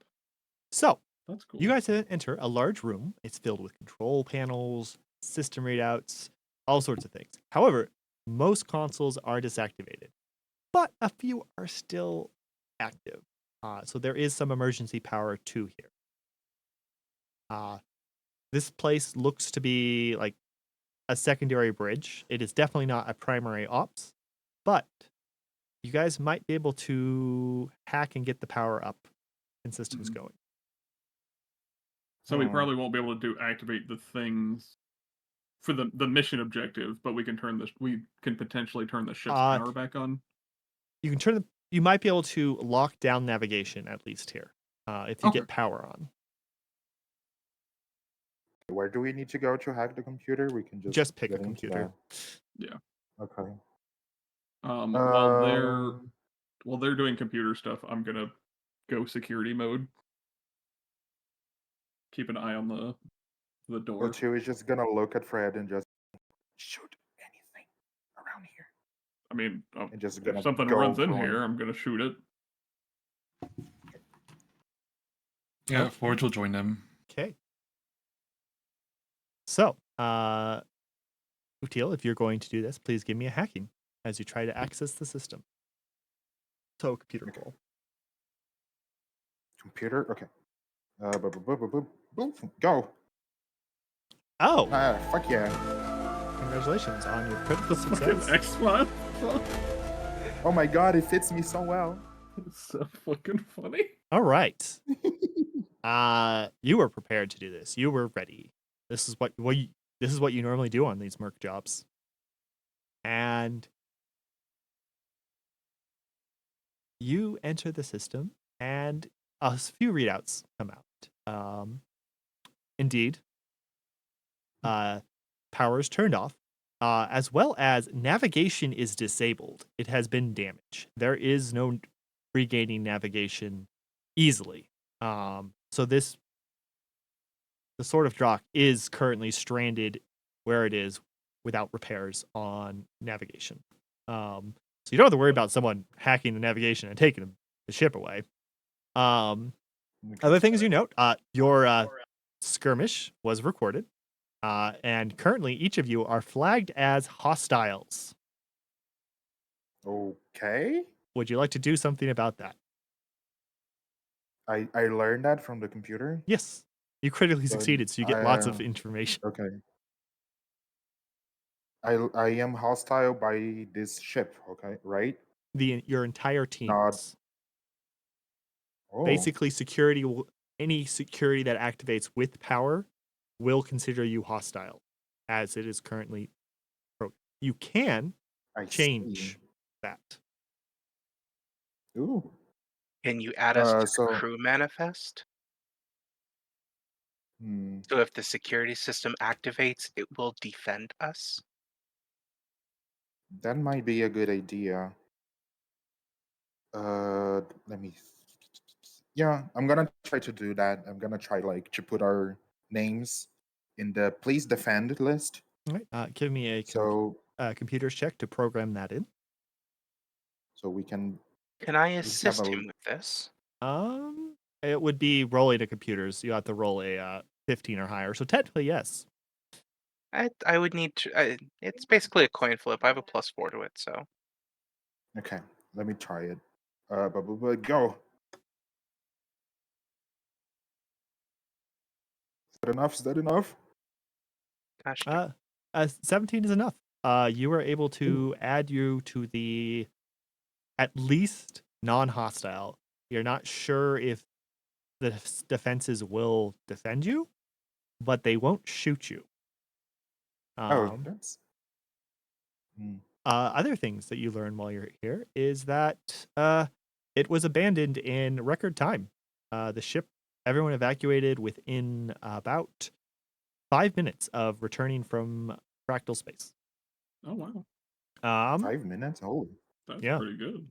so That's cool. you guys enter a large room. It's filled with control panels, system readouts, all sorts of things. However, most consoles are desactivated, but a few are still active. So there is some emergency power too here. This place looks to be like a secondary bridge. It is definitely not a primary ops, but you guys might be able to hack and get the power up and systems Mhm. going. So we probably won't be able to activate the things for the mission objective, but we can potentially turn the ship's Uh, power back on. You can you might be able to lock down navigation at least here, if you Okay. get power on. Where do we need to go to hack the computer? We can Just pick a get into computer. Yeah. that. Okay. While they're doing computer stuff, I'm gonna go security mode. Keep an eye on the door. But she was just gonna look at Fred and just shoot anything around here. I mean, And just if gonna something go runs in for here, him. I'm gonna shoot it. Yeah, Forge will join them. Okay. So, Util, if you're going to do this, please give me a hacking as you try to access the system. So, computer Okay. roll. Computer, okay. Boom, go. Oh, Fuck yeah. congratulations on your critical The fucking success. X-Files. Oh my god, it fits me so well. It's so fucking funny. All right. You were prepared to do this. You were ready. This is what you normally do on these merc jobs. And you enter the system, and a few readouts come out. Indeed, power is turned off, as well as navigation is disabled. It has been damaged. There is no regaining navigation easily. So the Sword of Drakh is currently stranded where it is without repairs on navigation. So you don't have to worry about someone hacking the navigation and taking the ship away. Other things you note, your skirmish was recorded, and currently each of you are flagged as hostiles. Okay. Would you like to do something about that? I learned that from the computer. Yes. You critically But succeeded, so you get lots of information. Okay. I am hostile by this ship, okay, right? Your entire team. Not Basically, any security that activates with power will consider you hostile, as it is currently programmed. You can I change see. that. Ooh. Can you add us to the So crew manifest? So if the security system activates, it will defend us? that might be a good idea. Let me. Yeah, I'm gonna try to do that. I'm gonna try like to put our names in the please defend list. All right. Give me a So computer's check to program that in. so we can Can I just have assist a him with this? It would be rolling to computers. You have to roll a 15 or higher. So technically, yes. I would need to. It's basically a coin flip. I have a +4 to it, so. okay. Let me try it. But go. Is that enough? Is that enough? Gosh, darn. 17 is enough. You are able to add you to the at least non-hostile. You're not sure if the defenses will defend you, but they won't shoot you. That's. Other things that you learn while you're here is that it was abandoned in record time. The ship, everyone evacuated within about 5 minutes of returning from fractal space. Oh wow, 5 minutes. Oh, that's yeah. pretty good.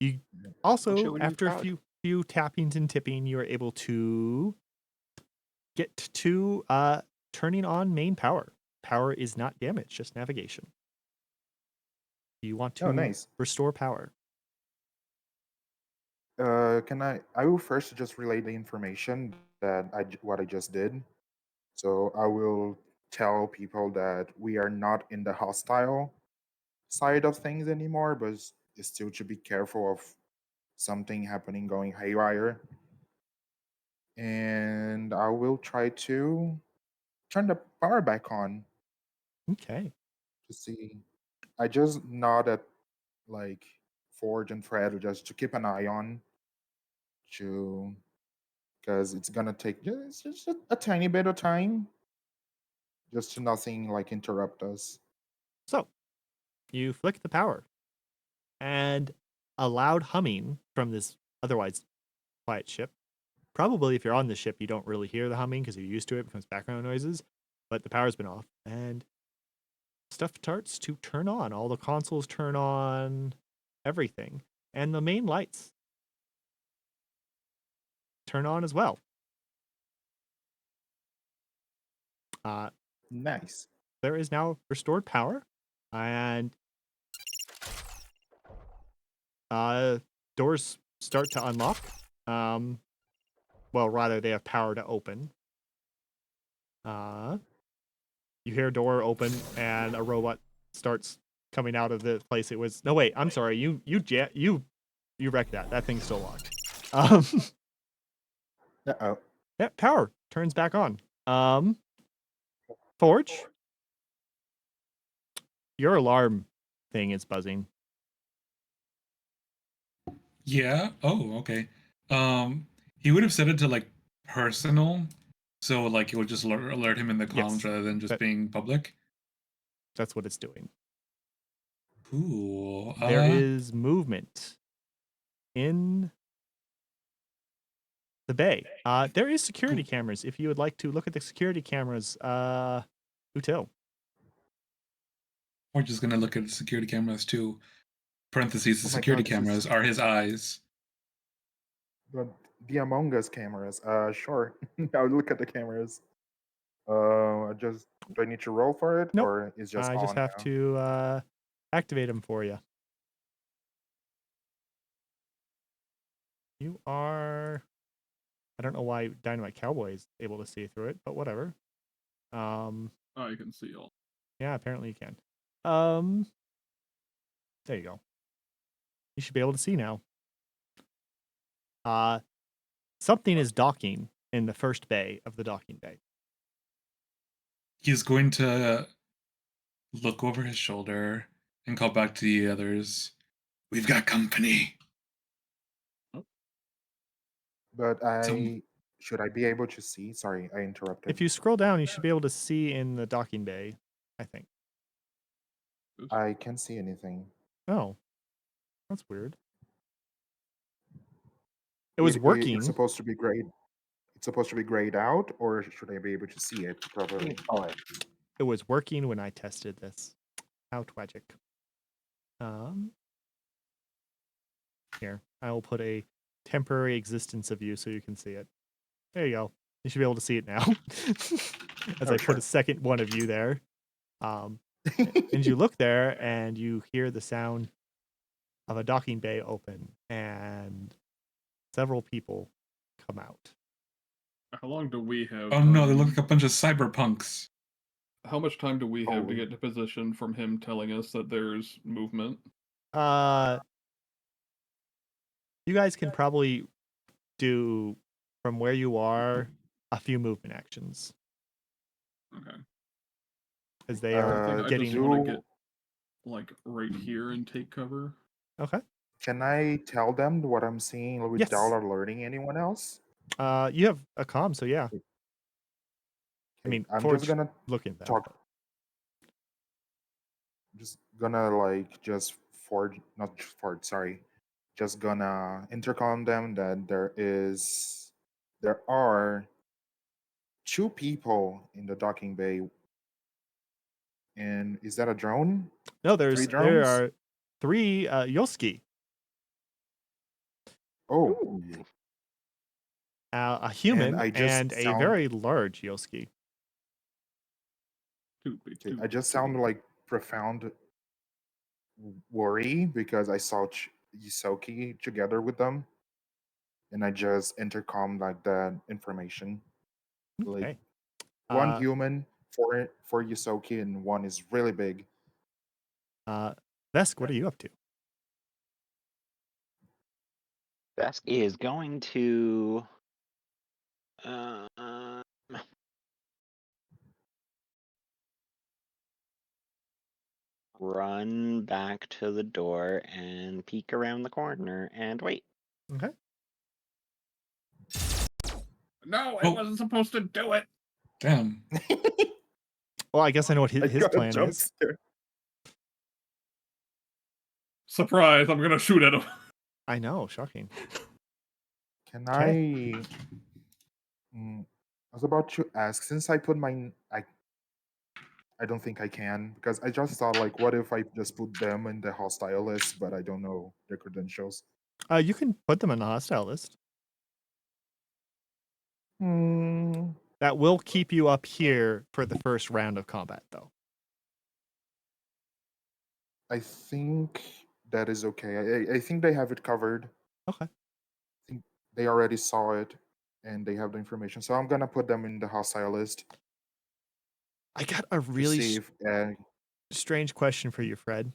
You also, after a few tappings and tipping, you are able to get to turning on main power. Power is not damaged, just navigation. You want to nice. restore power. Can I will first just relay the information that what I just did. So I will tell people that we are not in the hostile side of things anymore, but still to be careful of something happening going haywire. And I will try to turn the power back on Okay. to see. I just nod at like Forge and Fred just to keep an eye on to because it's gonna take just a tiny bit of time just to nothing like interrupt us. So you flick the power, and a loud humming from this otherwise quiet ship. Probably if you're on the ship, you don't really hear the humming because you're used to it, it becomes background noises, but the power's been off, and stuff starts to turn on. All the consoles turn on, everything. And the main lights turn on as well. Uh, Nice. there is now restored power, and doors start to unlock. Well, rather, they have power to open. You hear a door open, and a robot starts coming out of the place it was. No, wait, I'm sorry. You wrecked that. That thing's still locked. Um, Uh-oh. yeah, power turns back on. Forge, your alarm thing is buzzing. Yeah. Oh, okay. He would have set it to like personal, so like it would just alert him in the comms Yes, rather than just that, being public. that's what it's doing. Cool. There is movement in the bay. There is security Cool. cameras. If you would like to look at the security cameras, Util. We're just gonna look at security cameras too. Parentheses, the Oh my security god, this is cameras are his eyes. the Among Us cameras. Sure. I'll look at the cameras. Do I need to roll for it Nope. or is just I just on have now? to activate them for you. You are. I don't know why Dynamite Cowboy is able to see through it, but whatever. I can see all. Yeah, apparently you can. There you go. You should be able to see now. Something is docking in the first bay of the docking bay. He's going to look over his shoulder and call back to the others. We've got company. But Some should I be able to see? Sorry, I interrupted. If you scroll down, you should be able to see in the docking bay, I think. I can't see anything. Oh, that's weird. It was It's working. supposed to be grayed. It's supposed to be grayed out, or should I be able to see it properly? It was working when I tested this. How tragic. Here, I will put a temporary existence of you so you can see it. There you go. You should be able to see it now. As I put a second one of you there. And you look there and you hear the sound of a docking bay open and several people come out. How long do we have? Oh no, they look like a bunch of cyberpunks. How much time do we have to Holy. get to position from him telling us that there's movement? You guys can probably do from where you are a few movement actions. Okay. As they I are think I getting just want to get like right here and take cover. Okay. Can I tell them what I'm seeing Yes. without alerting anyone else? You have a comm, so yeah. I mean, I'm Forge just gonna look at that. talk. I'm just gonna like just Ford, not Ford. Sorry, just gonna intercom them that there are two people in the docking bay. And is that a drone? No, Three there drones? are 3 Yoski. Oh, A human I and just a very large Yoski. I just sound like profound worry because I saw Yisoki together with them, and I just intercom like that information. Like Okay. one human for Yisoki, and one is really big. Vesk, what are you up to? Vesk is going to um, run back to the door and peek around the corner and wait. Okay. No, Oh. it wasn't supposed to do it. Damn. Well, I guess I know what I his got a plan jump is. scare. Surprise! I'm gonna shoot at him. I know, shocking. Can Okay. I was about to ask, since I put I don't think I can, because I just thought, like, what if I just put them in the hostile list, but I don't know their credentials. You can put them on the hostile list. Hmm. That will keep you up here for the first round of combat, though. I think that is okay. I think they have it covered. Okay. I think they already saw it, and they have the information. So I'm gonna put them in the hostile list I got a to really see if. strange question for you, Fred.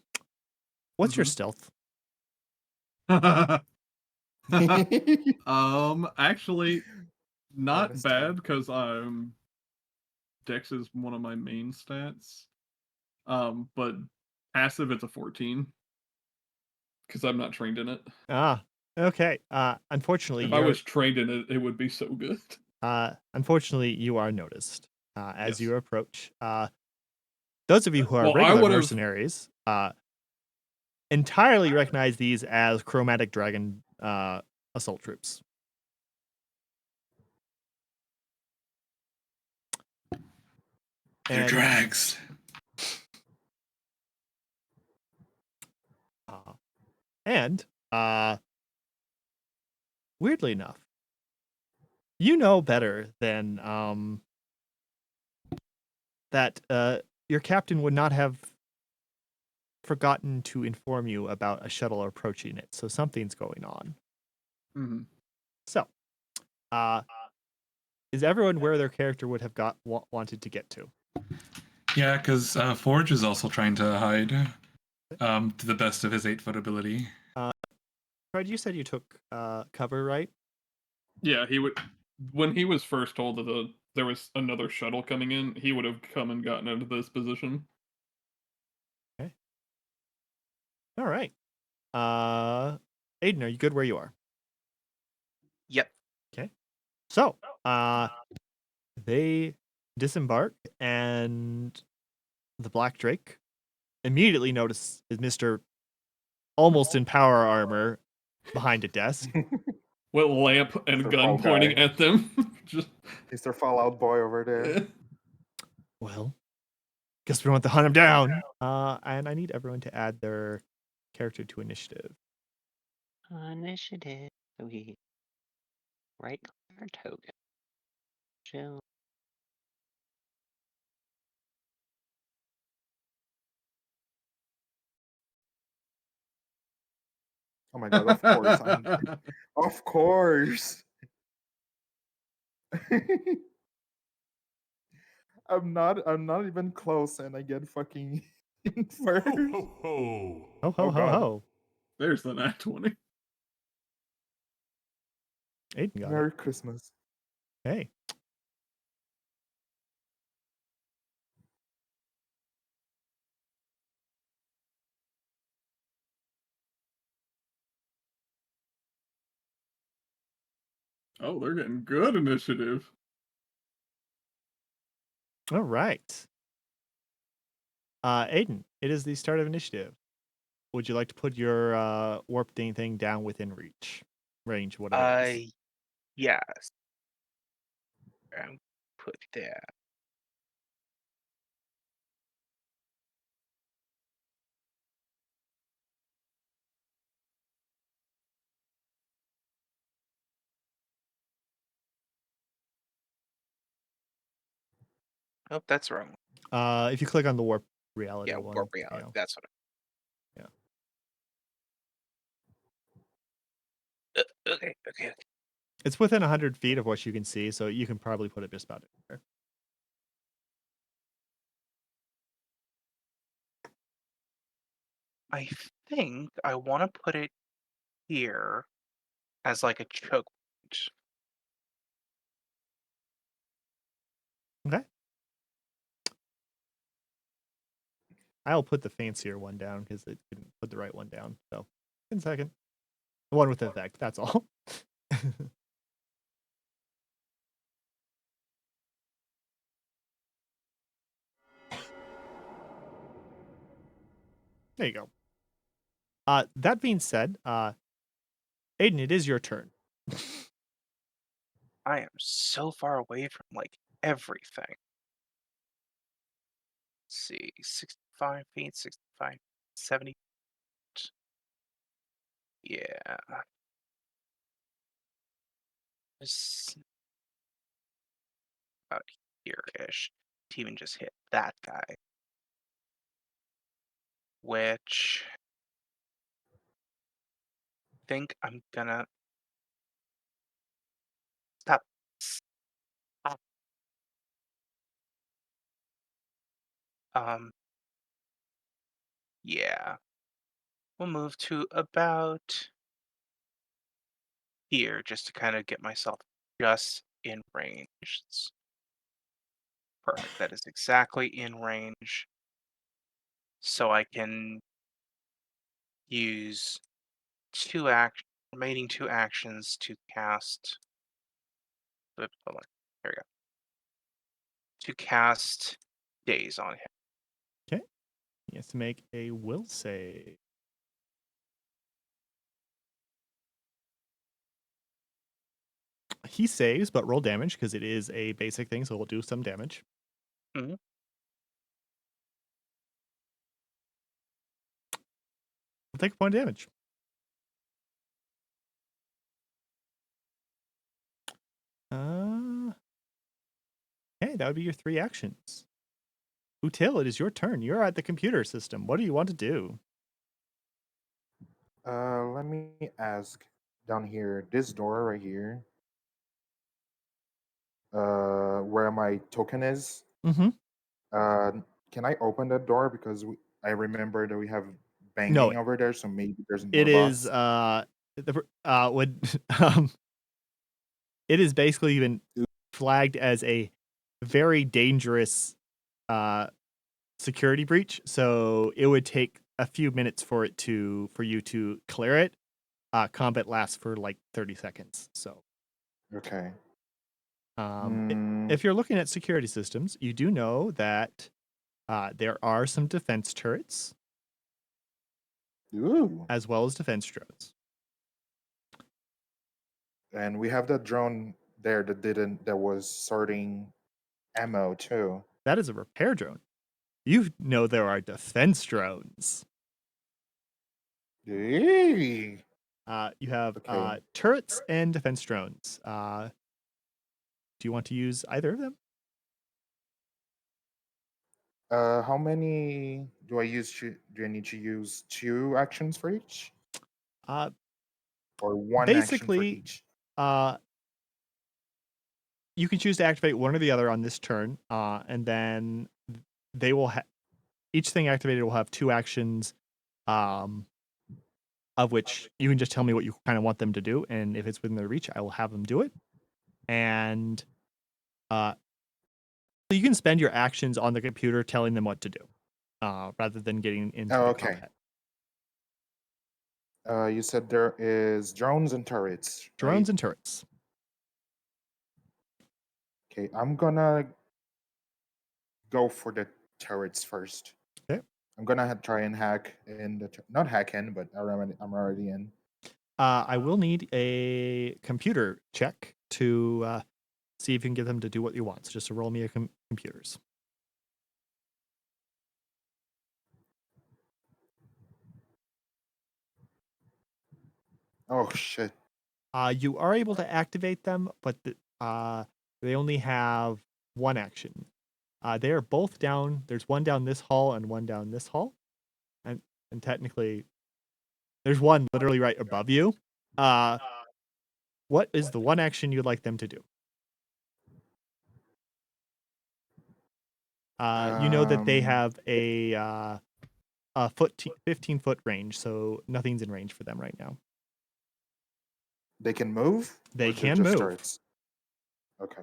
What's your Mhm. stealth? Actually, not Honest bad time. because Dex is one of my main stats. But passive it's a 14 because I'm not trained in it. Ah, okay. Unfortunately, If I was trained in it, it would be so good. unfortunately, you are noticed as Yes. you approach. Those of you who are Well, I regular would've- mercenaries entirely recognize these as chromatic dragon assault troops. They're And drags. and weirdly enough, you know better than that your captain would not have forgotten to inform you about a shuttle approaching it. So something's going on. Mhm. So, is everyone where their character would have wanted to get to? Yeah, because Forge is also trying to hide to the best of his 8-foot ability. Fred, you said you took cover, right? Yeah, he would. When he was first told that there was another shuttle coming in, he would have come and gotten into this position. All right. Aiden, are you good where you are? Yep. Okay. So, they disembark, and the Black Drake immediately notices Mr. Almost in power armor behind a desk. With lamp and Mr. gun Fall pointing Guy. at them. Just Mr. Fallout Boy over there. Well, guess we want to hunt him down. And I need everyone to add their character to initiative. Initiative. So we right click our token. Chill. Oh my god, of course. Of course. I'm not even close and I get fucking in first. Ho, ho, Oh, ho, God. ho. There's the nat 20. Aiden got Merry Christmas. it. Hey. Oh, they're getting good initiative. All right. Aiden, it is the start of initiative. Would you like to put your warp thing down within range, whatever it is? Yes. Put that. Oh, that's wrong. If you click on the warp reality Yeah, one, warp reality. yeah. That's what. Okay. Okay. It's within 100 feet of what you can see, so you can probably put it just about there. I think I want to put it here as like a choke point. Okay. I'll put the fancier one down because it didn't put the right one down. So, in a second. The one with the effect, that's all. There you go. That being said, Aiden, it is your turn. I am so far away from like everything. Let's see, 65 feet, 65, 70. Yeah. Just about here-ish to even just hit that guy. Which I think I'm gonna stop. Stop. Yeah. We'll move to about here just to kind of get myself just in range. It's perfect. That is exactly in range. So I can use remaining two actions to cast. Oops, hold on. There we go. To cast Daze on him. Okay. He has to make a will save. He saves, but roll damage because it is a basic thing, so we'll do some damage. Mhm. We'll take a point of damage. Okay, that would be your 3 actions. Util, it is your turn. You're at the computer system. What do you want to do? Let me ask down here, this door right here, where my token is. Mm-hmm. Uh, can I open that door because I remember that we have No, banging over there, so maybe there's it more is boss. would it is basically been flagged as a very dangerous security breach, so it would take a few minutes for you to clear it. Combat lasts for like 30 seconds. So Okay. if you're looking at security systems, you do know that there are some defense turrets Ooh. as well as defense drones. And we have that drone there that was sorting ammo too. That is a repair drone. You know there are defense drones. Eee. You have Okay. turrets and defense drones. Do you want to use either of them? How many do I use? Do I need to use 2 actions for each, Uh, or 1 action for basically, each? uh, you can choose to activate one or the other on this turn, and then they will each thing activated will have 2 actions, of which you can just tell me what you kind of want them to do, and if it's within their reach, I will have them do it. And uh, so you can spend your actions on the computer telling them what to do, rather than getting into Oh, the okay. combat. You said there is drones and turrets, right? Drones and turrets. Okay, I'm gonna go for the turrets first. Okay. I'm gonna try and hack in not hack in, but I'm already in. I will need a computer check to see if you can get them to do what you want. So just to roll me a computers. Oh shit. You are able to activate them, but they only have 1 action. They are both down. There's one down this hall and one down this hall, and technically, there's one literally right above you. What is the 1 action you'd like them to do? You know that they have a 15-foot range, so nothing's in range for them right now. They can move? They Or they're can just move. turrets? Okay.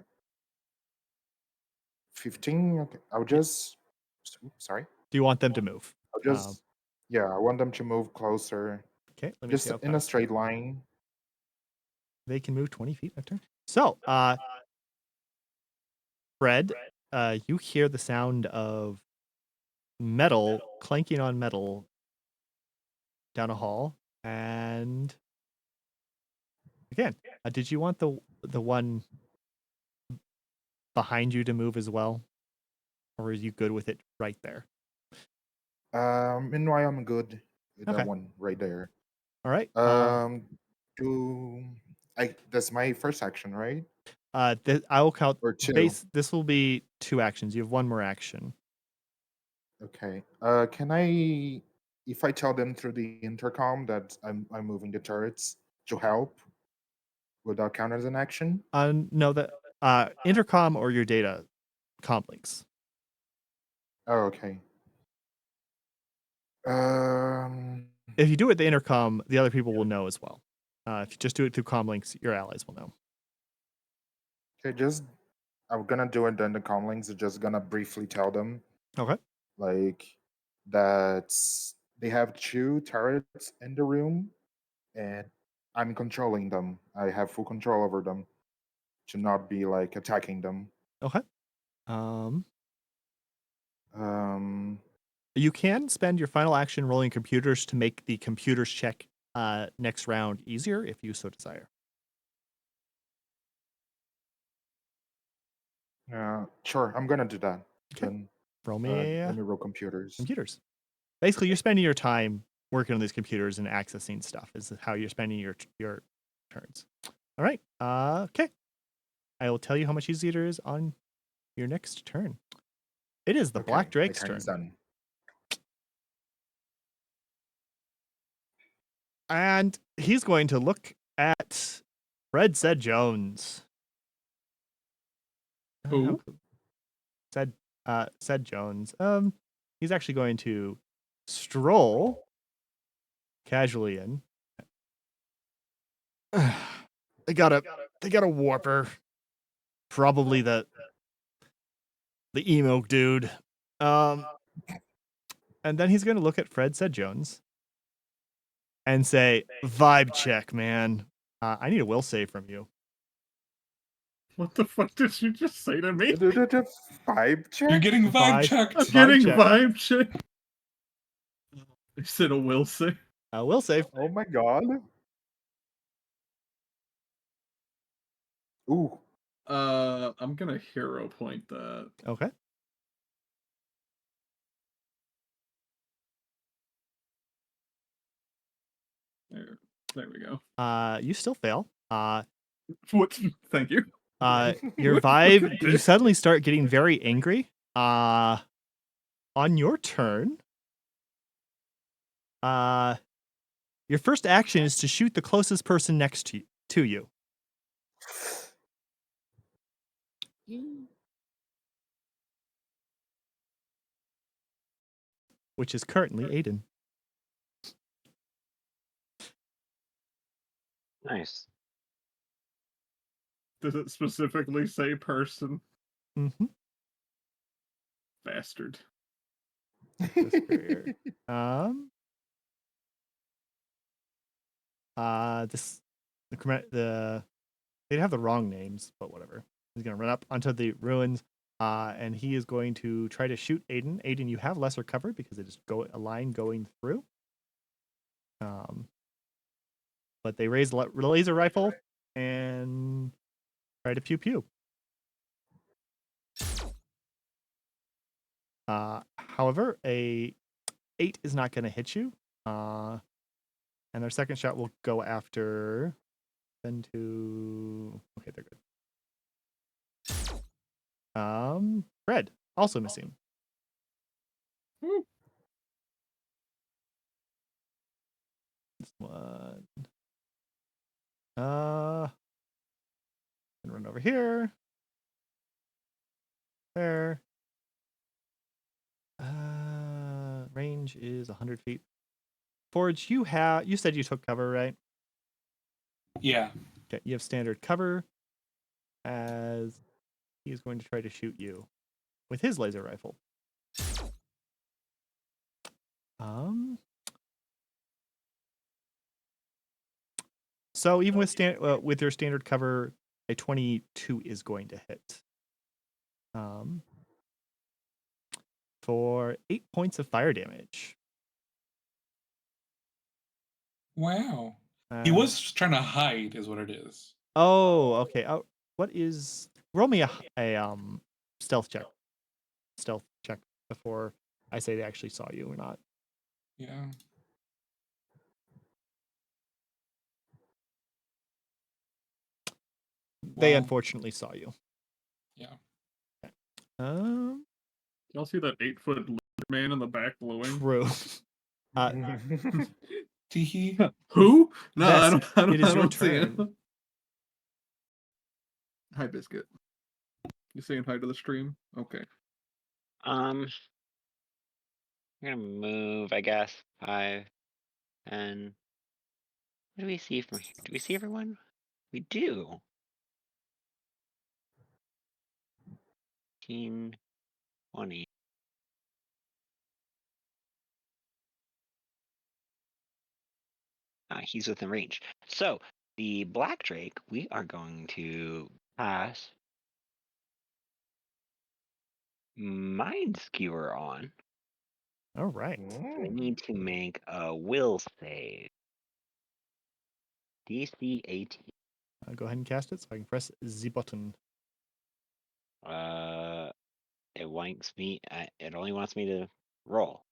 15? Okay. I'll Yeah. just. Sorry? Do you want them to move? I'll just. Yeah, I want them to move closer. Okay, let me Just see how in a fast straight line. they can move 20 feet a turn. So, Fred, you hear the sound of metal clanking on metal down a hall, and again, did you want the one behind you to move as well, or are you good with it right there? Meanwhile, I'm good with Okay. that one right there. All right. Do that's my first action, right? I will count Or two? This will be 2 actions. You have 1 more action. Okay. Can I, if I tell them through the intercom that I'm moving the turrets to help, would that count as an action? No, that intercom or your data comp links. Oh, okay. Um. If you do it the intercom, the other people will know as well. If you just do it through comm links, your allies will know. Okay, just I'm gonna do it in the com links. Just gonna briefly tell them Okay. like that they have 2 turrets in the room, and I'm controlling them. I have full control over them to not be like attacking them. Okay. Um, Um. you can spend your final action rolling computers to make the computers check next round easier if you so desire. Sure. I'm gonna do that. Okay. Then Roll me let me roll computers. computers. Basically, you're spending your time working on these computers and accessing stuff. Is how you're spending your turns. All right. Okay. I will tell you how much easier it is on your next turn. It is the Black Okay, my Drake's turn turn. is done. And he's going to look at Fred Said Jones. Who? Said Jones. He's actually going to stroll casually in. They got a warper. Probably the emo dude. And then he's going to look at Fred Said Jones and say, "Vibe check, man. I need a will save from you." What the fuck did you just say to me? Vibe check? You're getting vibe Vibe- checked. I'm Vibe getting check. vibe check. I said a will say. Will save. Oh my god. Ooh. I'm gonna hero point that. Okay. There we go. You still fail. What? Thank you. Your Look vibe, at you this. suddenly start getting very angry. On your turn, your first action is to shoot the closest person next to you. Which is currently Aiden. Nice. Does it specifically say person? Mm-hmm. Bastard. Superior. They have the wrong names, but whatever. He's gonna run up onto the ruins, and he is going to try to shoot Aiden. Aiden, you have lesser cover because it is a line going through. But they raise the laser rifle and try to pew pew. However, a 8 is not going to hit you. And their second shot will go after then to okay, they're good. Red also missing. Woo. This one. And run over here. There. Range is 100 feet. Forge, you said you took cover, right? Yeah. Okay, you have standard cover as he's going to try to shoot you with his laser rifle. So even with your standard cover, a 22 is going to hit. For 8 points of fire damage. Wow. He was trying to hide, is what it is. Oh, okay. Oh, what is? Roll me a stealth check. Stealth check before I say they actually saw you or not. Yeah. They Wow. unfortunately saw you. Yeah. Y'all see that 8-foot man in the back glowing? True. Teehee. Who? No, Vess, I don't. it is I your don't see turn. him. Hi, Biscuit. You saying hi to the stream? Okay. I'm gonna move, I guess. 5, 10. What do we see from here? Do we see everyone? We do. 15, 20. He's within range. So the Black Drake, we are going to pass Mind Skewer on. All right. I need to make a will save. DC 18. I'll go ahead and cast it so I can press the button. It wants me. It only wants me to roll.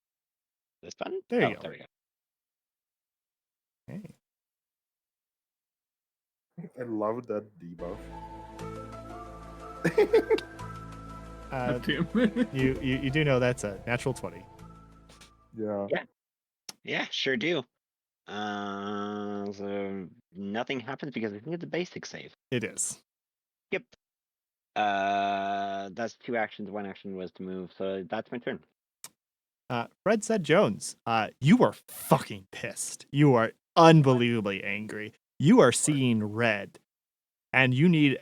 This button? There you Oh, go. there we go. Okay. I love that debuff. Damn it. You do know that's a natural 20. Yeah. Yeah, sure do. So nothing happens because I think it's a basic save. It is. Yep. That's 2 actions. 1 action was to move, so that's my turn. Fred said Jones, you are fucking pissed. You are unbelievably angry. You are seeing red, and you need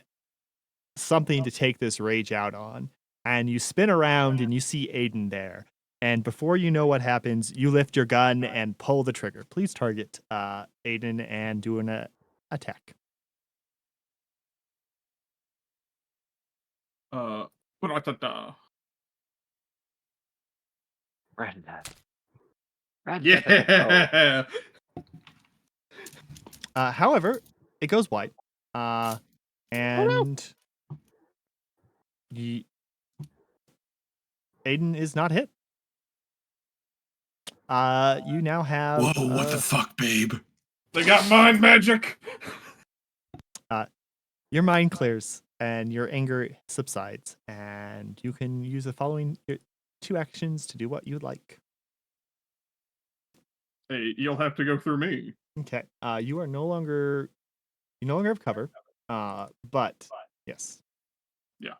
something to take this rage out on. And you spin around and you see Aiden there. And before you know what happens, you lift your gun and pull the trigger. Please target Aiden and do an attack. Ba-da-da-da. Yeah. However, it goes wide. And Aiden is not hit. You now have. Whoa, what the fuck, babe? They got mind magic. Your mind clears and your anger subsides, and you can use the following 2 actions to do what you'd like. Hey, you'll have to go through me. Okay. You no longer have cover. But yes. Yeah.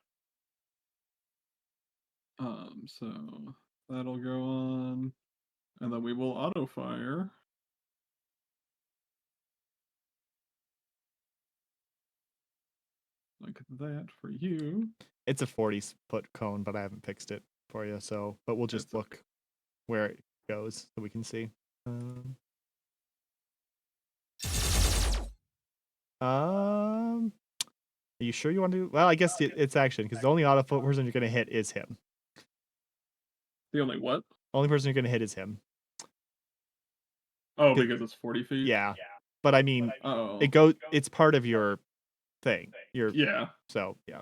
So that'll go on, and then we will auto fire. Like that for you. It's a 40-foot cone, but I haven't fixed it for you. So, but we'll just look where it goes so we can see. Are you sure you want to? Well, I guess it's action because the only auto person you're going to hit is him. The only what? Only person you're going to hit is him. Oh, because it's 40 feet? Yeah. But I mean, Oh. it's part of your thing. Yeah. So, yeah.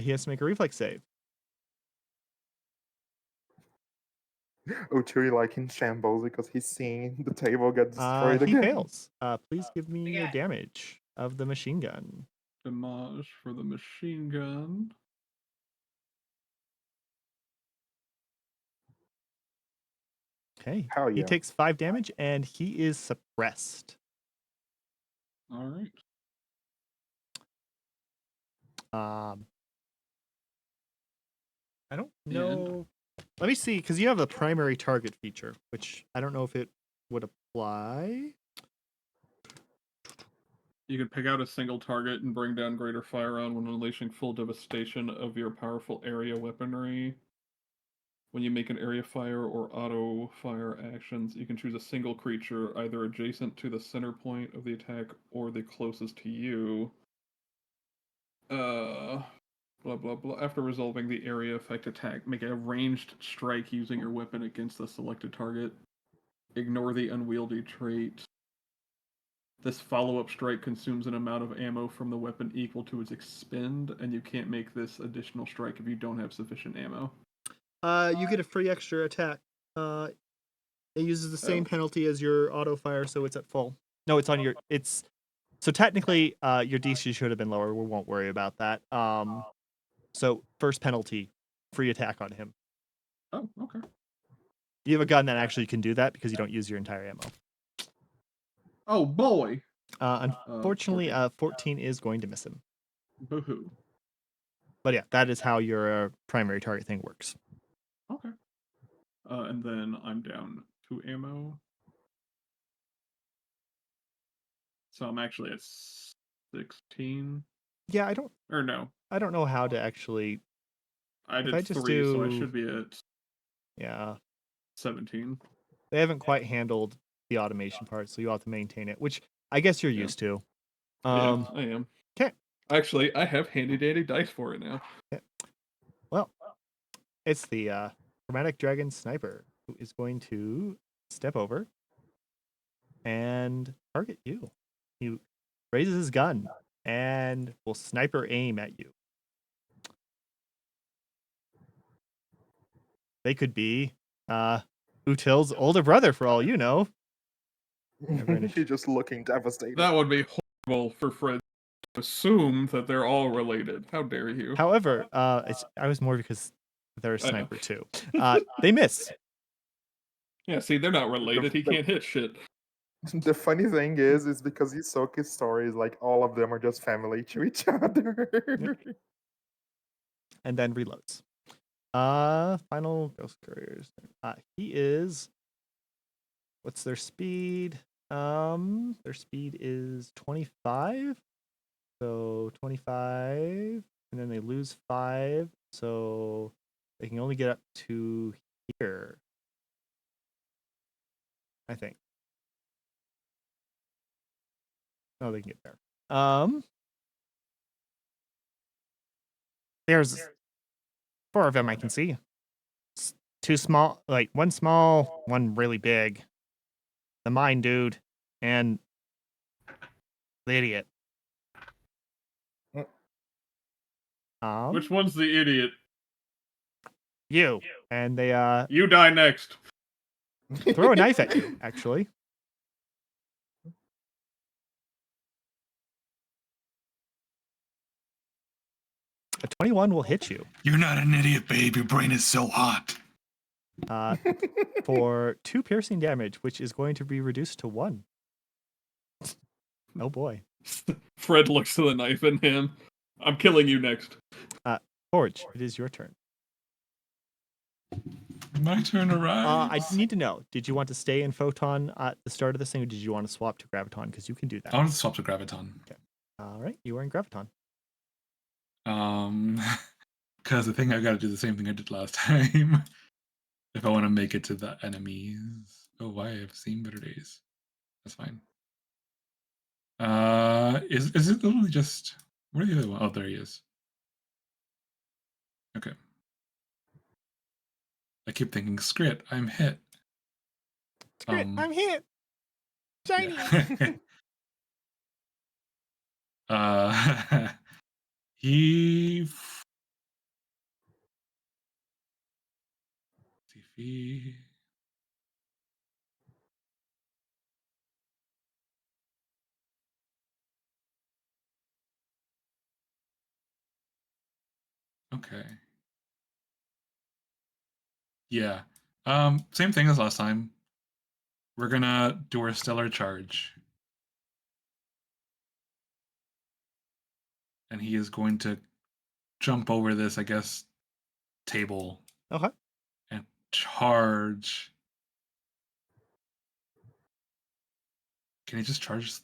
He has to make a reflex save. Uchui like in shambles because he's seeing the table get destroyed He again. fails. Please give me your damage of the machine gun. Damage for the machine gun. Okay. Hell He yeah. takes 5 damage and he is suppressed. All right. I don't know. Let me see, because you have a primary target feature, which I don't know if it would apply. You can pick out a single target and bring down greater fire round when unleashing full devastation of your powerful area weaponry. When you make an area fire or auto fire actions, you can choose a single creature either adjacent to the center point of the attack or the closest to you. Blah blah blah. After resolving the area effect attack, make a ranged strike using your weapon against the selected target. Ignore the unwieldy trait. This follow-up strike consumes an amount of ammo from the weapon equal to its expend, and you can't make this additional strike if you don't have sufficient ammo. You get a free extra attack. It uses the same penalty as your auto fire, so it's at full. No, it's on your. It's so technically, your DC should have been lower. We won't worry about that. So first penalty, free attack on him. Oh, okay. You have a gun that actually can do that because you don't use your entire ammo. Oh boy. Unfortunately, 14 is going to miss him. Boo-hoo. But yeah, that is how your primary target thing works. Okay. And then I'm down 2 ammo. So I'm actually at 16. Yeah, Or no. I don't know how to actually. I If did I just 3, so I do- should be at Yeah, 17. they haven't quite handled the automation part, so you have to maintain it, which I guess you're Yeah. used to. Yeah, I am. 'Kay. Actually, I have handy dandy dice for it now. Well, it's the chromatic dragon sniper who is going to step over and target you. He raises his gun and will sniper aim at you. They could be Util's older brother, for all you know. He's just looking devastated. That would be horrible for Fred to assume that they're all related. How dare you? However, I was more because they're a I know. sniper too. They miss. Yeah, see, they're not related. He the- can't hit shit. The funny thing is because Hisoka's stories, like all of them are just family to each other. And then reloads. Final Ghost Couriers. He is. What's their speed? Their speed is 25. So 25, and then they lose 5, so they can only get up to here. I think. Oh, they can get there. There's 4 of them I can see. 2 small, like 1 small, 1 really big. The mine dude and the idiot. Which one's the idiot? You. And they You die next. throw a knife at you, actually. A 21 will hit you. You're not an idiot, babe. Your brain is so hot. For 2 piercing damage, which is going to be reduced to 1. Oh boy. Fred looks to the knife in him. I'm killing you next. Forge, it is your turn. My turn arrives. I need to know, did you want to stay in Photon at the start of this thing, or did you want to swap to Graviton? Because you can do that. I want to swap to Graviton. Okay. All right, you are in Graviton. Because I think I got to do the same thing I did last time. If I want to make it to the enemies. Oh, why? I've seen better days. That's fine. Is it literally just... Where are the other one? Oh, there he is. Okay. I keep thinking, Scrit, I'm hit. Scrit, I'm hit. Shiny. Yeah. He... TV. Okay. Yeah. Same thing as last time. We're gonna do our stellar charge. And he is going to jump over this, I guess, table. Okay. And charge. Can he just charge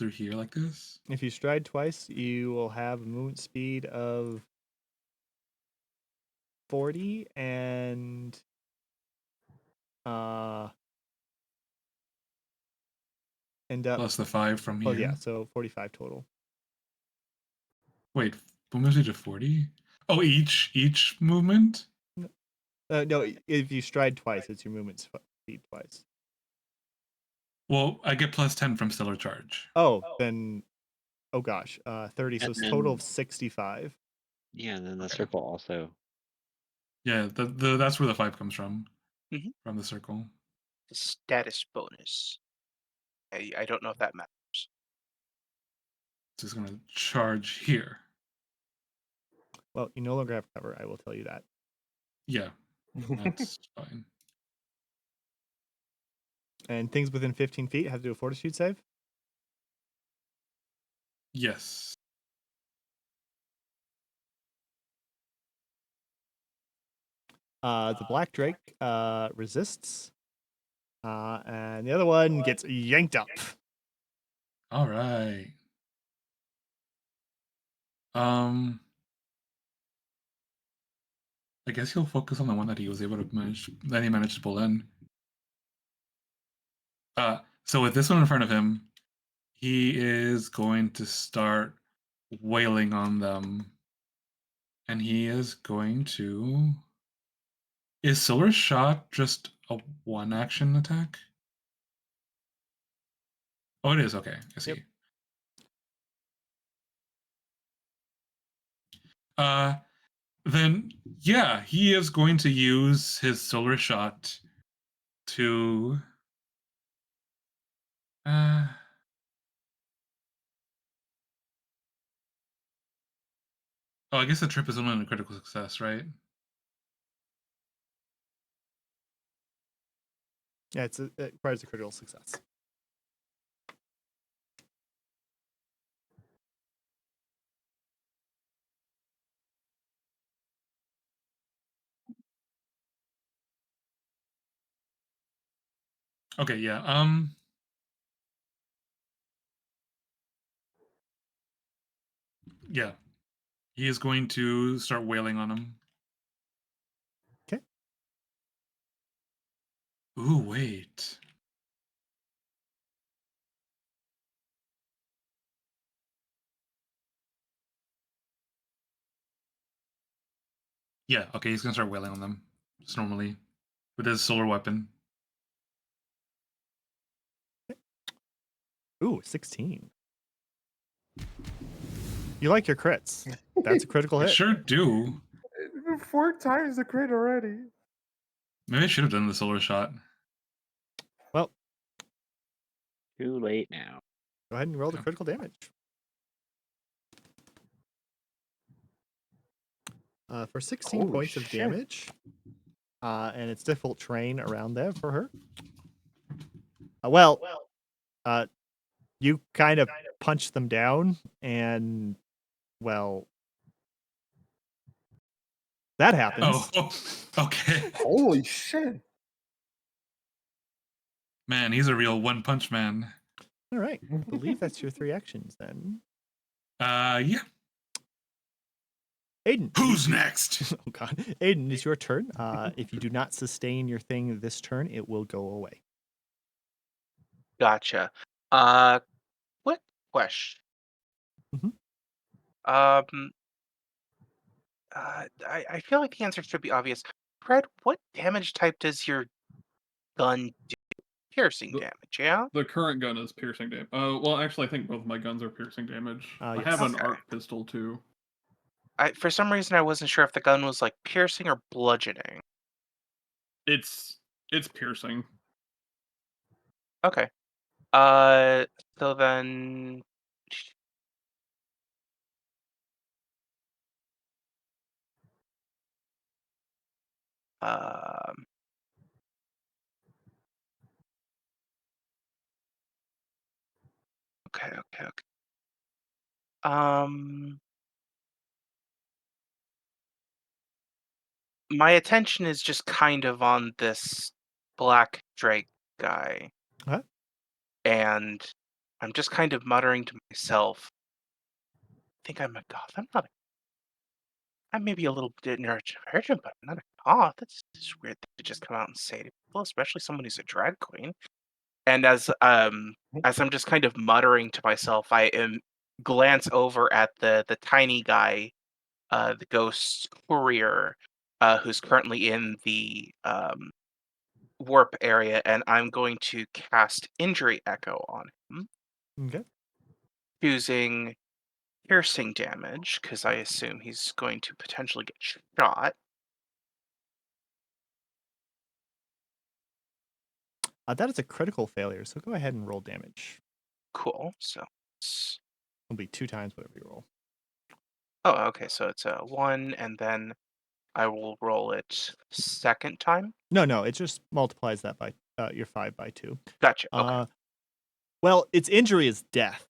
through here like this? If you stride twice, you will have a movement speed of 40 and Plus the 5 from oh here. yeah, so 45 total. Wait, movement speed of 40? Oh, each movement? No, if you stride twice, it's your movement speed twice. Well, I get plus 10 from stellar charge. Oh, then, oh gosh, 30. So And it's total then- of 65. Yeah, and then the Okay. circle also. Yeah, that's where the 5 comes from. Mhm. From the circle. The status bonus. I don't know if that matters. So it's going to charge here. Well, you no longer have cover. I will tell you that. Yeah, that's fine. And things within 15 feet have to do a fortitude save. Yes. The black drake resists, and the other one gets yanked up. All right. I guess he'll focus on the one that he was able to manage to pull in. So with this one in front of him, he is going to start wailing on them. And he is going to... Is Solar Shot just a one action attack? Oh, it is. Okay, I see. Then, yeah, he is going to use his Solar Shot to... Oh, I guess the trip is only a critical success, right? Yeah, it requires a critical success. Okay, yeah. Yeah. He is going to start wailing on him. Okay. Ooh, wait. Yeah, okay, he's gonna start wailing on them. Just normally. With his solar weapon. Ooh, 16. You like your crits. That's a critical I hit. sure do. 4 times the crit already. Maybe I should have done the solar shot. Well, Too late now. go ahead and roll the Yeah. critical damage. For 16 Holy points of shit. damage. And it's difficult terrain around there for her. You kind of punch them down, and, well, that happens. Oh, okay. Holy shit. Man, he's a real one punch man. All right. I believe that's your 3 actions then. Yeah. Aiden. Who's next? Oh, God. Aiden, it's your turn. If you do not sustain your thing this turn, it will go away. Gotcha. Quick question. Mhm. I feel like the answer should be obvious. Fred, what damage type does your gun do? Piercing The- damage, yeah? The current gun is piercing damage. Well, actually, I think both of my guns are piercing damage. I Yes. have an Okay. arc pistol too. For some reason, I wasn't sure if the gun was like piercing or bludgeoning. It's piercing. Okay. So then. Um. Okay. Um. My attention is just kind of on this Black Drake guy. Huh? And I'm just kind of muttering to myself. I think I'm a goth. I'm maybe a little bit neurodivergent, but I'm not a goth. That's just weird thing to just come out and say to people, especially someone who's a drag queen. And as I'm just kind of muttering to myself, glance over at the tiny guy, the ghost courier, who's currently in the warp area, and I'm going to cast Injury Echo on him, Okay. choosing piercing damage because I assume he's going to potentially get shot. That is a critical failure, so go ahead and roll damage. Cool. So, It'll be 2 times whatever you roll. oh, okay. So it's a 1, and then I will roll it second time. No, it just multiplies that by your 5 by 2. Gotcha. Okay. Well, its injury is death.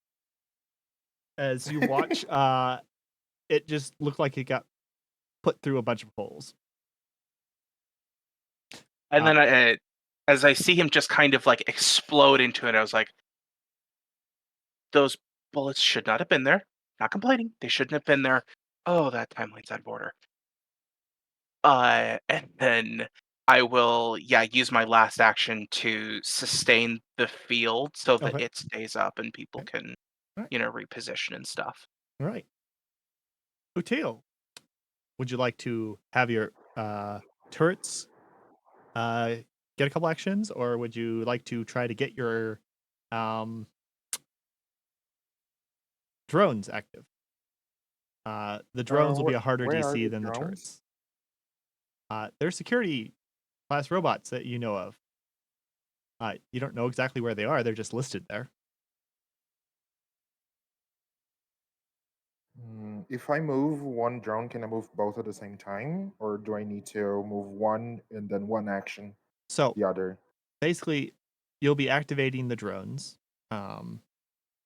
As you watch, it just looked like it got put through a bunch of holes. And then as I see him just kind of like explode into it, I was like, those bullets should not have been there. Not complaining. They shouldn't have been there. Oh, that timeline's out of order. And then I will, use my last action to sustain the field so that Okay. it stays up and people Okay. can, Alright. reposition and stuff. All right. Uteo, would you like to have your turrets get a couple actions, or would you like to try to get your um, drones active? The drones will be a harder Where are DC the than the drones? turrets. They're security class robots that you know of. You don't know exactly where they are. They're just listed there. If I move one drone, can I move both at the same time, or do I need to move one and then one action So the other? basically, you'll be activating the drones, and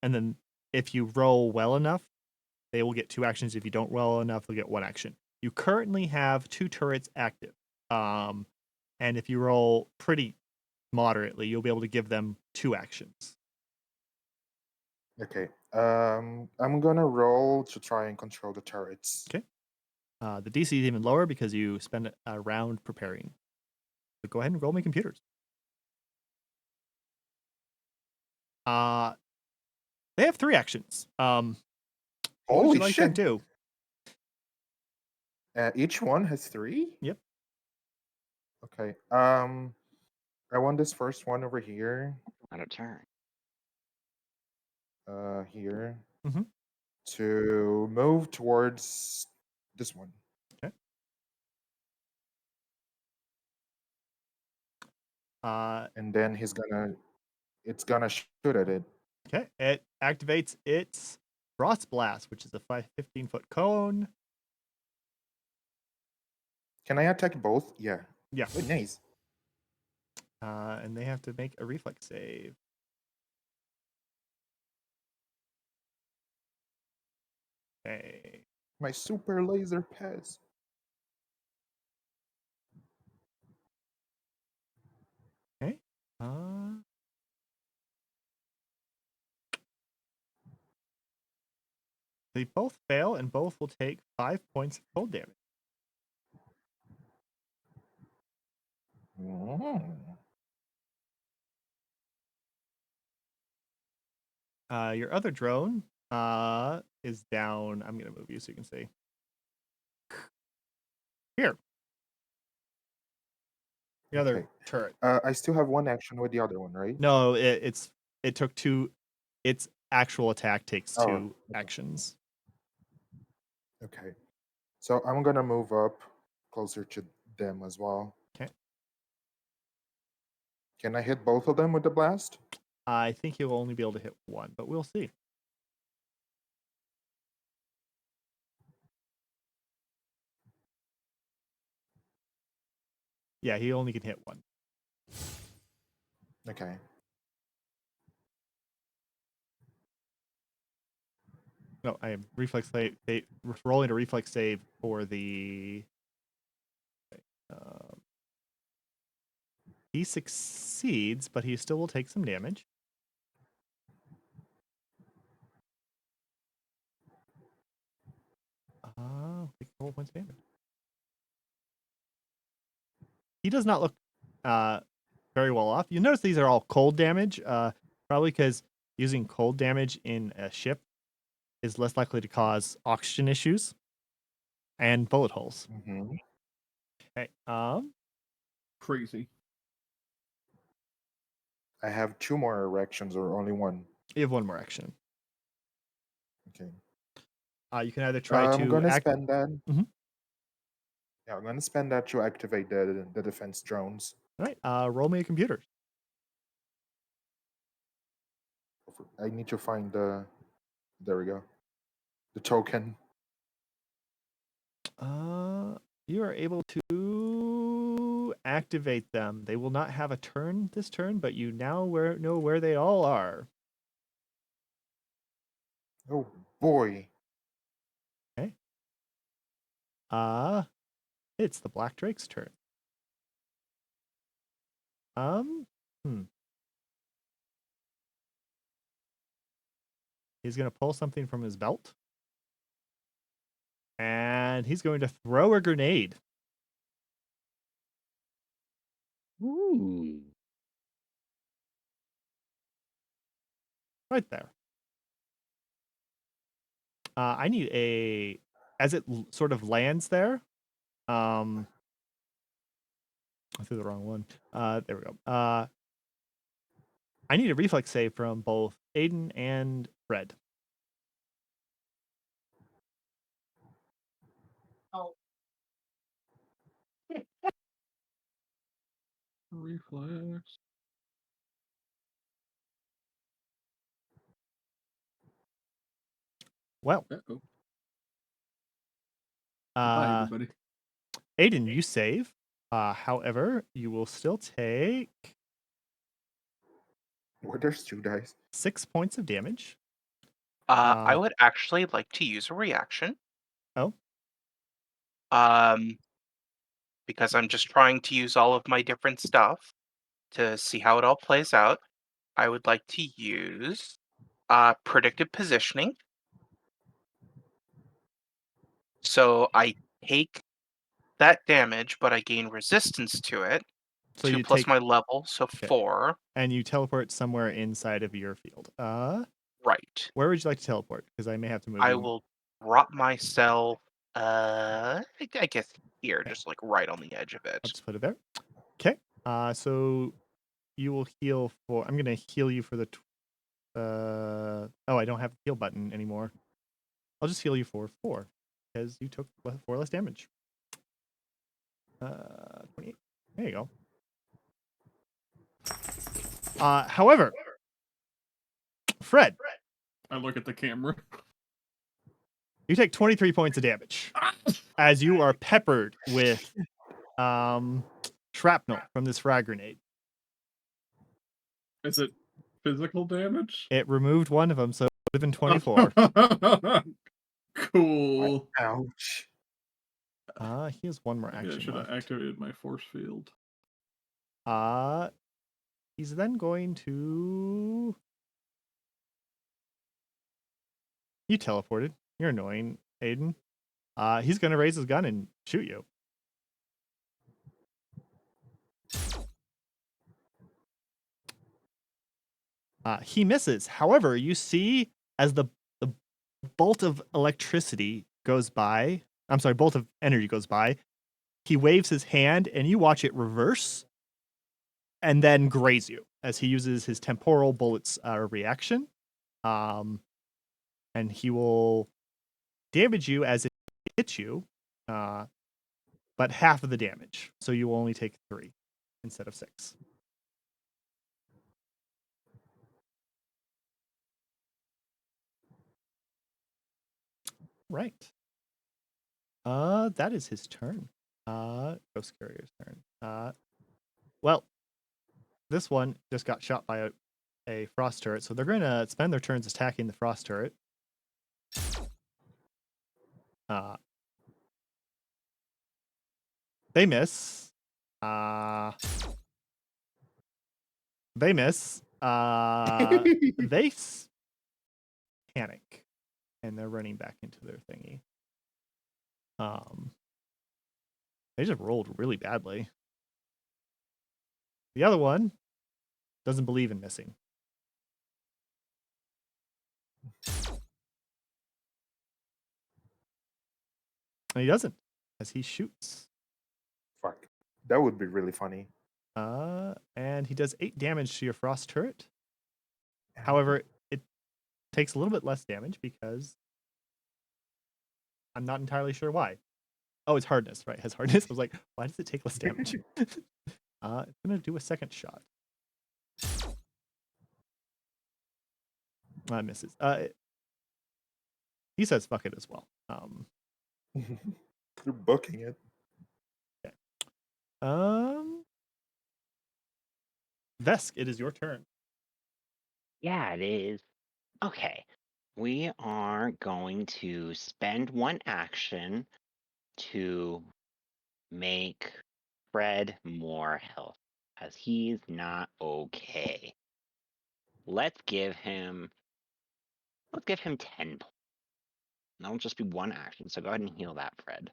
then if you roll well enough, they will get 2 actions. If you don't roll enough, they'll get 1 action. You currently have 2 turrets active, and if you roll pretty moderately, you'll be able to give them 2 actions. Okay. I'm gonna roll to try and control the turrets. Okay. The DC is even lower because you spend a round preparing. So go ahead and roll me computers. They have 3 actions. What would you Holy like to shit! do? Each one has 3. Yep. Okay. I want this first one over here. Out of turn. Here Mhm. to move towards this one. Okay. And then it's gonna shoot at it. Okay. It activates its Frost Blast, which is a 15-foot cone. Can I attack both? Yeah. Yeah. Oh, nice. And they have to make a reflex save. Okay. My super laser pass. Okay. Uh, they both fail, and both will take 5 points of cold damage. Mm. Your other drone is down. I'm gonna move you so you can see. Here. The other Okay. turret. I still have one action with the other one, right? No, it took 2. Its actual attack takes Oh, 2 okay. actions. Okay. So I'm gonna move up closer to them as well. Okay. Can I hit both of them with the blast? I think you'll only be able to hit 1, but we'll see. Yeah, he only can hit 1. Okay. No, I am reflex save. Rolling a reflex save for the. Um, he succeeds, but he still will take some damage. 4 points of damage. He does not look very well off. You notice these are all cold damage, probably because using cold damage in a ship is less likely to cause oxygen issues and bullet holes. Mhm. Okay. Crazy. I have 2 more erections or only 1. You have 1 more action. Okay. You can either try I'm to gonna spend that. Mhm. Yeah, I'm gonna spend that to activate the defense drones. All right. Roll me a computer. I need to find the. There we go. The token. You are able to activate them. They will not have a turn this turn, but you now know where they all are. Oh boy. Okay. It's the Black Drake's turn. He's gonna pull something from his belt. And he's going to throw a grenade. Ooh. Right there. I need a, as it sort of lands there. I threw the wrong one. There we go. I need a reflex save from both Aiden and Fred. Oh. Reflex. Well, Uh-oh. Bye, uh, everybody. Aiden, you save. However, you will still take Well, there's 2 dice. 6 points of damage. I would actually like to use a reaction. Oh, Because I'm just trying to use all of my different stuff to see how it all plays out. I would like to use predictive positioning. So I take that damage, but I gain resistance to it. so 2 you plus take, my level, so Okay. 4. and you teleport somewhere inside of your field. Right. Where would you like to teleport? Because I may have to move I you. will drop myself, I guess here, Okay. just like right on the edge of I'll it. just put it there. Okay. So you will heal for. I'm gonna heal you for the. Oh, I don't have the heal button anymore. I'll just heal you for 4 because you took 4 less damage. 28. There you go. However, Fred, I look at the camera. you take 23 points of damage as you are peppered with shrapnel from this frag grenade. Is it physical damage? It removed one of them, so it would have been 24. Cool. Ouch. He has 1 more Maybe I action should have left. activated my force field. He's then going to. You teleported. You're annoying, Aiden. He's going to raise his gun and shoot you. He misses. However, you see as the bolt of electricity goes by. I'm sorry, bolt of energy goes by. He waves his hand, and you watch it reverse and then graze you as he uses his temporal bullets reaction. And he will damage you as it hits you, but half of the damage. So you will only take 3 instead of 6. Right. That is his turn. Ghost Carrier's turn. Well, this one just got shot by a frost turret, so they're going to spend their turns attacking the frost turret. They miss. They miss. They panic, and they're running back into their thingy. They just rolled really badly. The other one doesn't believe in missing. And he doesn't, as he shoots. Fuck. That would be really funny. And he does 8 damage to your frost turret. However, it takes a little bit less damage because I'm not entirely sure why. Oh, it's hardness, right? It has hardness. I was like, why does it take less damage? It's gonna do a second shot. Misses. He says fuck it as well. They're booking it. Okay. Vesk, it is your turn. Yeah, it is. Okay. We are going to spend one action to make Fred more health, as he's not okay. Let's give him 10 points. That'll just be one action, so go ahead and heal that, Fred.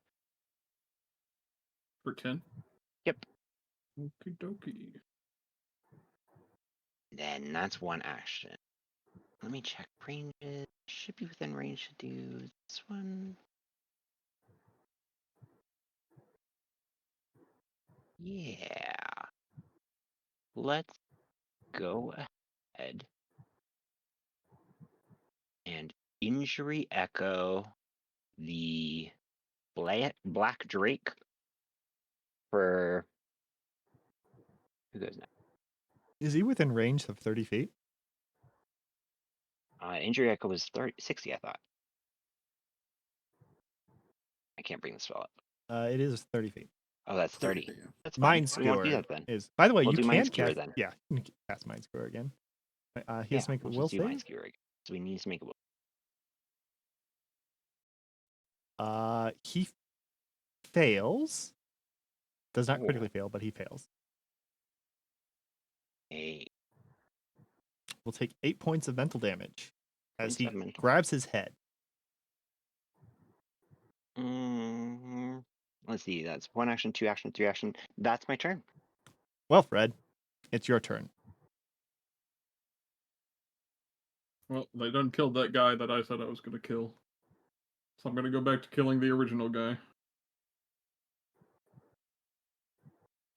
For 10? Yep. Okie dokie. Then that's one action. Let me check ranges. Should be within range to do this one. Yeah. Let's go ahead and injury echo the Black Drake for who goes next? Is he within range of 30 feet? Injury echo was 60, I thought. I can't bring the spell up. It is 30 feet. Oh, that's 30. Yeah. That's fine. Mind We won't do Skewer that then. is. By the way, We'll you do Mind can Skewer cast. then. Yeah, you can cast Mind Skewer again. He Yeah, has to make a we'll will just do Mind save. Skewer again. So we need to make a will. He fails. Does not Oh. critically fail, but he fails. A Will take 8 points of mental damage as Points he of mental. grabs his head. Let's see. That's one action, 2 action, 3 action. That's my turn. Well, Fred, it's your turn. Well, they done killed that guy that I said I was going to kill. So I'm going to go back to killing the original guy.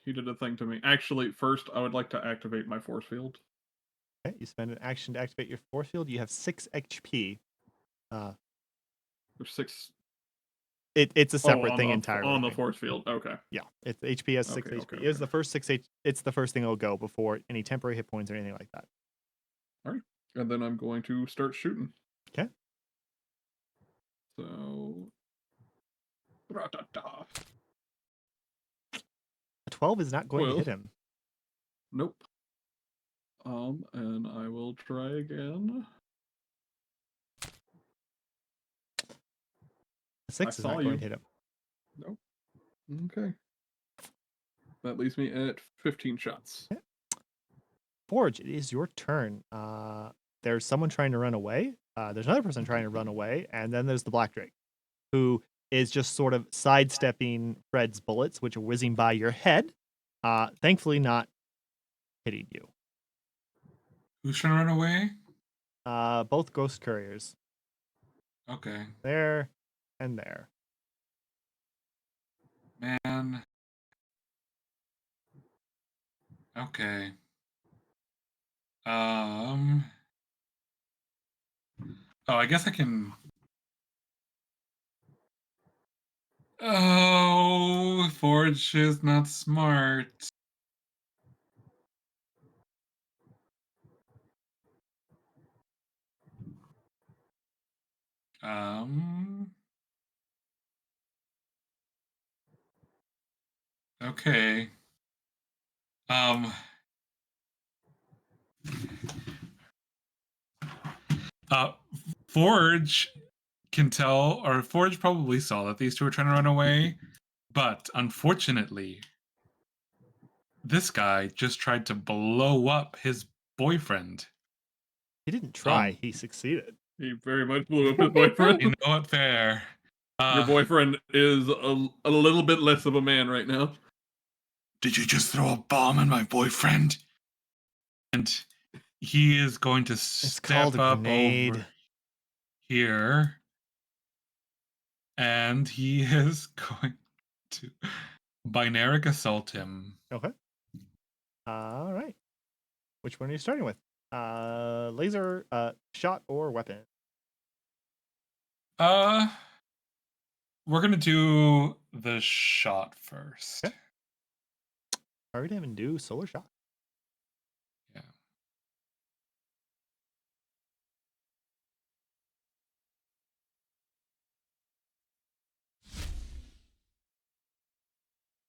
He did a thing to me. Actually, first, I would like to activate my force field. Okay, you spend an action to activate your force field. You have 6 HP. There's 6 It's a separate on thing the, entirely. on the force field. Okay. Yeah, it's HP has 6 Okay, HP. okay, It's the okay. first 6 H. It's the first thing that'll go before any temporary hit points or anything like that. All right. And then I'm going to start shooting. Okay. So. Ra-da-da. A 12 is not going to hit 12. him. Nope. And I will try again. A 6 is saw not going you. to hit him. Nope. Okay. That leaves me at 15 shots. Okay. Forge, it is your turn. There's someone trying to run away. There's another person trying to run away, and then there's the Black Drake, who is just sort of sidestepping Fred's bullets, which are whizzing by your head. Thankfully, not hitting you. Who's trying to run away? Both ghost couriers. Okay. There and there. Man. Okay. Oh, I guess I can. Oh, Forge is not smart. Okay. Uh, Forge can tell, or Forge probably saw that these two were trying to run away, but unfortunately, this guy just tried to blow up his boyfriend. He didn't try. He succeeded. He very much blew up his boyfriend. You know what? Fair. Your boyfriend is a little bit less of a man right now. Did you just throw a bomb on my boyfriend? And he is going to It's called step a up grenade. over here. And he is going to binaric assault him. Okay. All right. Which one are you starting with? Laser, shot, or weapon? Uh, we're gonna do the shot first. Okay. Target him and do solar shot. Yeah.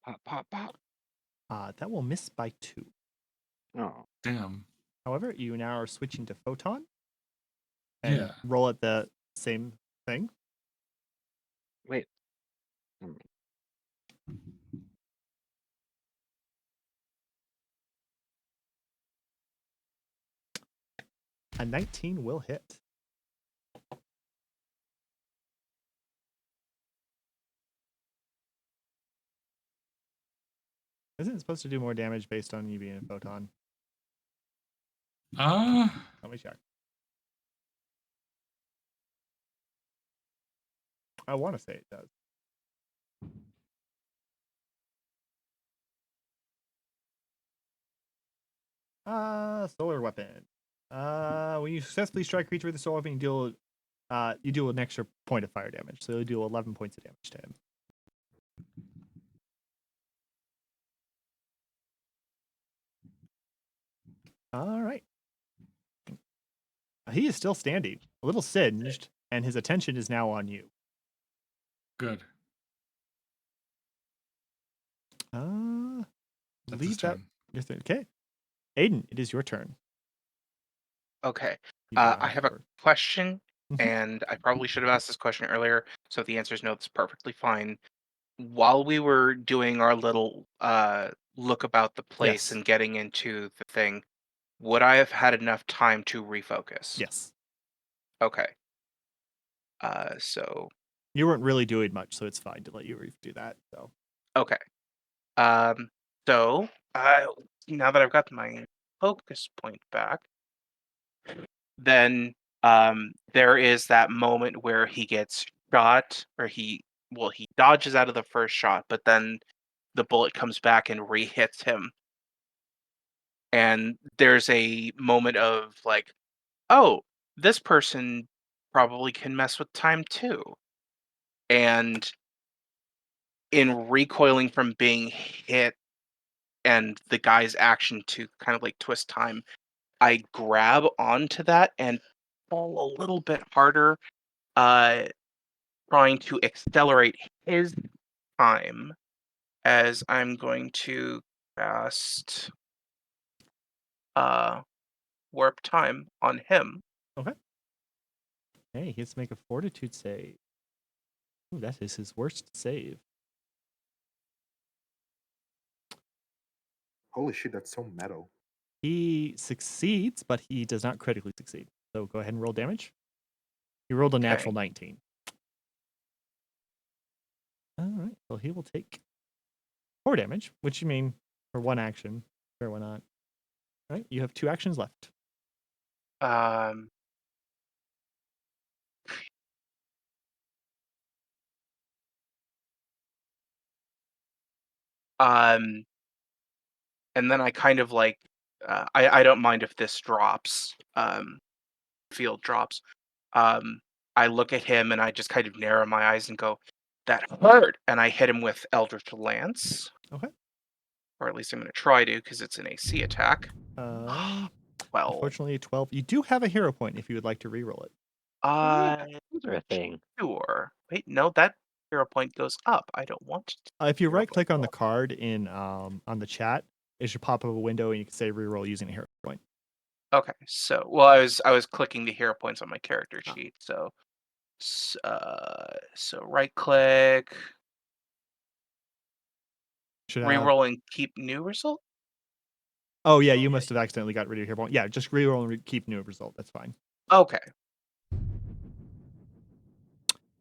Pop, pop, pop. That will miss by 2. Oh, Damn. However, you now are switching to photon and Yeah. roll at the same thing. wait. A 19 will hit. Isn't it supposed to do more damage based on you being a photon? Let me check. I want to say it does. Solar weapon. When you successfully strike a creature with a solar weapon, you deal an extra point of fire damage. So you do 11 points of damage to him. All right. He is still standing, a little singed, and his attention is now on you. Good. That's his Leave that. turn. Your turn. Okay. Aiden, it is your turn. Okay. You do not I have a cover. question, Mhm. and I probably should have asked this question earlier. So if the answer is no, that's perfectly fine. While we were doing our little look about the place Yes. and getting into the thing, would I have had enough time to refocus? Yes. Okay. So You weren't really doing much, so it's fine to let you do that. So okay. Um. So now that I've got my focus point back, then there is that moment where he gets shot, or he dodges out of the first shot, but then the bullet comes back and re-hits him. And there's a moment of like, oh, this person probably can mess with time too. And in recoiling from being hit and the guy's action to kind of like twist time, I grab onto that and fall a little bit harder, trying to accelerate his time, as I'm going to cast warp time on him. okay. Hey, he has to make a fortitude save. Ooh, that is his worst save. Holy shit, that's so metal. He succeeds, but he does not critically succeed. So go ahead and roll damage. He rolled a natural 19. All right. Well, he will take 4 damage, which you mean for one action. Sure, why not? All right. You have 2 actions left. Um, um, and then I kind of like, I don't mind if this drops, field drops. I look at him and I just kind of narrow my eyes and go, that hurt. And I hit him with Eldritch Lance. Okay. Or at least I'm going to try to, because it's an AC attack. Well, 12. 12. You do have a hero point if you would like to reroll it. Those are a thing. Sure. Wait, no, that hero point goes up. I don't want it. If you Hero right click point on the up. card in on the chat, it should pop up a window and you can say reroll using a hero point. Okay, so well, I was clicking the hero points on my character sheet. So right click, Should have. reroll and keep new result. Oh yeah, you must have accidentally got rid of your hero point. Yeah, just reroll and keep new result. That's fine. Okay.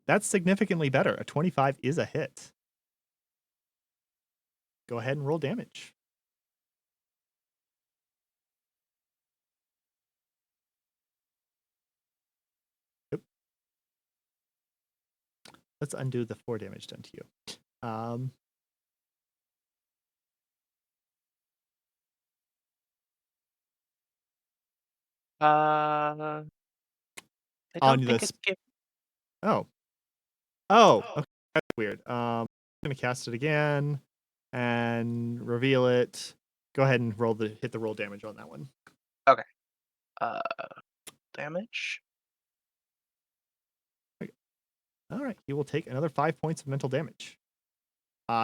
That's significantly better. A 25 is a hit. Go ahead and roll damage. Yep. Let's undo the 4 damage done to you. I On don't think this. it's give. Oh. Oh. Okay. That's weird. I'm gonna cast it again and reveal it. Go ahead and hit the roll damage on that one. Okay. Damage. All right. He will take another 5 points of mental damage.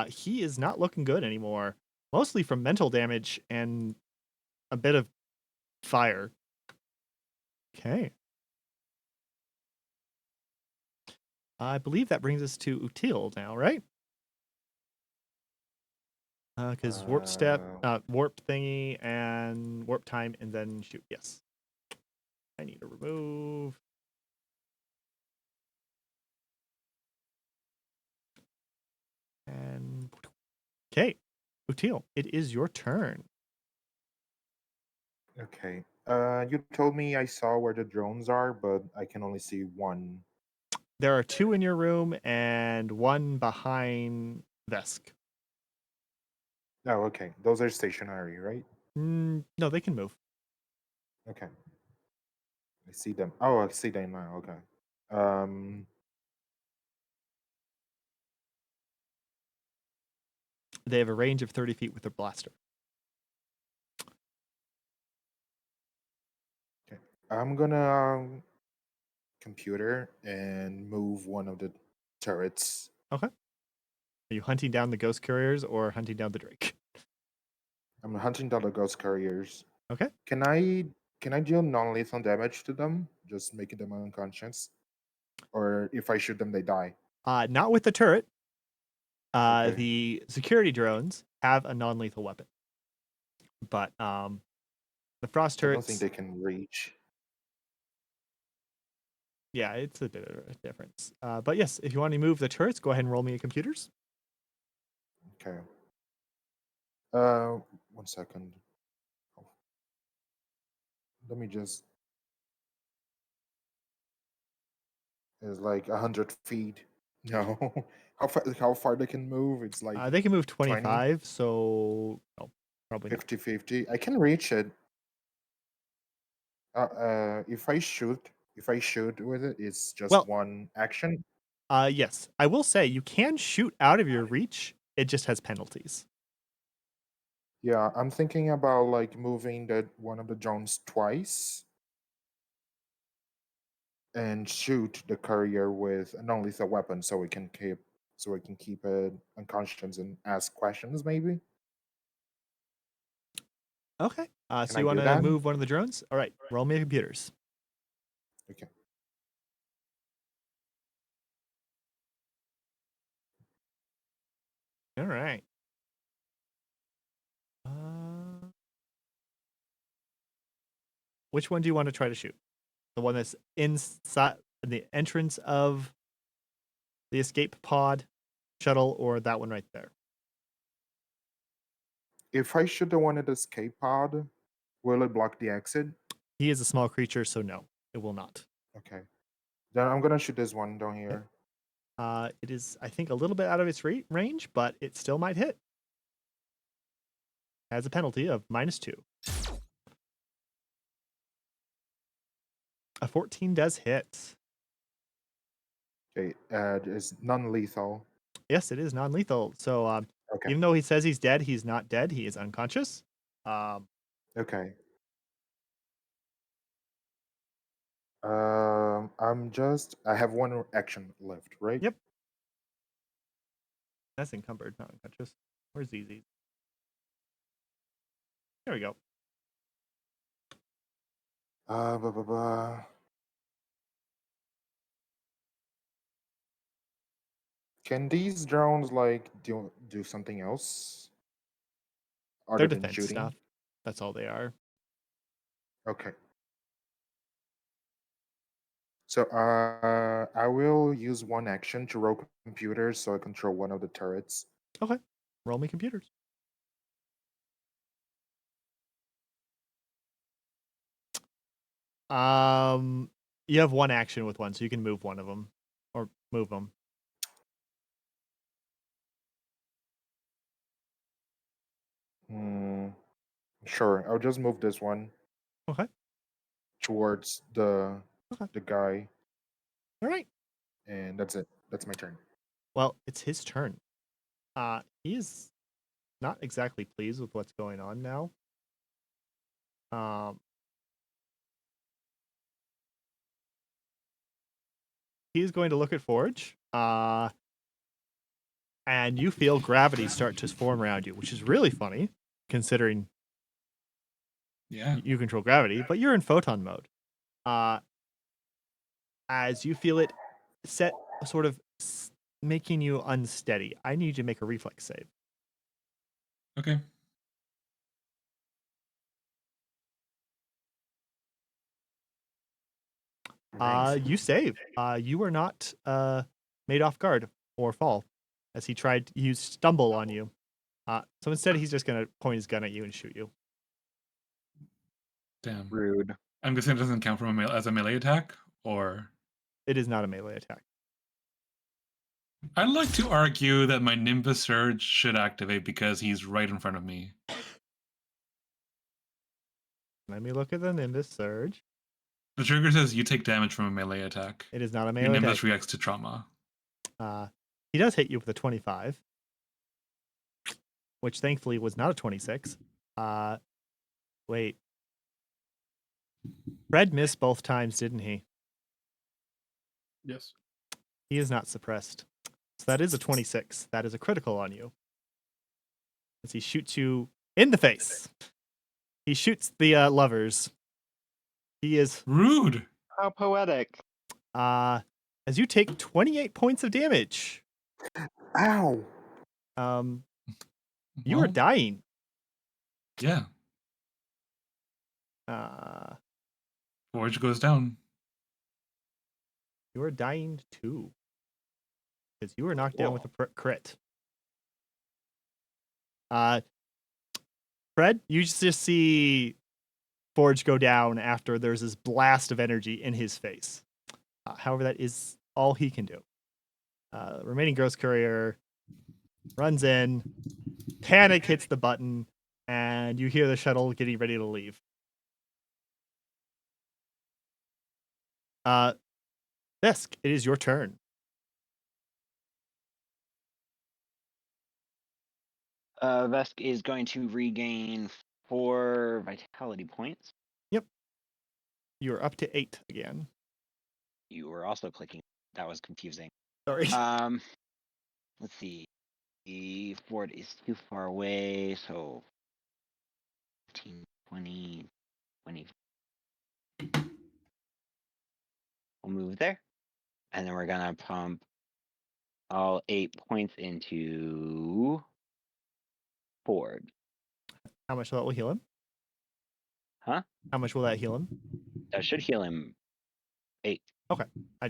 He is not looking good anymore. Mostly from mental damage and a bit of fire. Okay. I believe that brings us to Util now, right? Because warp step, warp thingy, and warp time, and then shoot. Yes. I need to remove. And okay, Util, it is your turn. Okay. You told me I saw where the drones are, but I can only see one. There are 2 in your room and 1 behind Vesk. Oh, okay. Those are stationary, right? No, they can move. Okay. I see them. Oh, I see them now. Okay. Um, They have a range of 30 feet with their blaster. okay. I'm gonna computer and move one of the turrets. Okay. Are you hunting down the ghost couriers or hunting down the Drake? I'm hunting down the ghost carriers. Okay. Can I deal non-lethal damage to them, just making them unconscious? Or if I shoot them, they die. Not with the turret. Okay. The security drones have a non-lethal weapon, but the frost I don't think turrets, they can reach. yeah, it's a bit of a difference. But yes, if you want to move the turrets, go ahead and roll me a computers. Okay. 1 second. Oh, let me just. It's like 100 feet. No. How far they can move? It's like They can move 20, 25, so no, probably not. 50. I can reach it. If I shoot with it, it's just Well, one action. yes, I will say you can shoot out of your reach. It just has penalties. Yeah, I'm thinking about like moving that one of the drones twice and shoot the courier with a non-lethal weapon so we can keep it unconscious and ask questions maybe. Okay. Can So I you want do to that? move one of the drones? All right, roll me a computers. Okay. All right. Which one do you want to try to shoot? The one that's inside the entrance of the escape pod shuttle, or that one right there? If I shoot the one at the escape pod, will it block the exit? He is a small creature, so no, it will not. Okay. Then I'm gonna shoot this one down Okay. here. It is, I think, a little bit out of its range, but it still might hit. Has a penalty of -2. A 14 does hit. Okay. It's non-lethal. Yes, it is non-lethal. So Okay. even though he says he's dead, he's not dead. He is unconscious. Okay. I have one action left, right? Yep. That's encumbered, not unconscious. Where's easy? There we go. Blah, blah, blah. Can these drones like do something else They're other than defense shooting? stuff. That's all they are. Okay. So I will use one action to roll computers so I control one of the turrets. Okay. Roll me computers. You have one action with one, so you can move one of them or move them. Hmm, sure, I'll just move this one Okay. towards the Okay. guy, All right. and that's it. That's my turn. Well, it's his turn. He is not exactly pleased with what's going on now. He's going to look at Forge. And you feel gravity start to form around you, which is really funny, considering Yeah. you control gravity, but you're in photon mode. As you feel it set, sort of making you unsteady. I need you to make a reflex save. Okay. Nice. You save. You are not made off guard or fall, as he tried to use stumble on you. So instead, he's just gonna point his gun at you and shoot you. Damn. Rude. I'm guessing it doesn't count from as a melee attack, or It is not a melee attack. I'd like to argue that my Nimbus Surge should activate because he's right in front of me. Let me look at the Nimbus Surge. The trigger says you take damage from a melee attack. It is not a Your melee Nimbus attack. reacts to trauma. He does hit you with a 25, which thankfully was not a 26. Wait. Fred missed both times, didn't he? Yes. He is not suppressed. So that is a 26. That is a critical on you. As he shoots you in the face. He shoots the lovers. He is Rude. How poetic. as you take 28 points of damage. Ow! You are Well, dying. yeah. Forge goes down. You are dying too. Because you were knocked down with a crit. Fred, you just see Forge go down after there's this blast of energy in his face. However, that is all he can do. Remaining Ghost Courier runs in, panic hits the button, and you hear the shuttle getting ready to leave. Vesk, it is your turn. Vesk is going to regain 4 vitality points. Yep. You're up to 8 again. You were also clicking. That was confusing. Sorry. Let's see. The fort is too far away, so 15, 20, 20. We'll move there. And then we're gonna pump all 8 points into Ford. How much will that heal him? Huh? How much will that heal him? That should heal him 8. Okay. I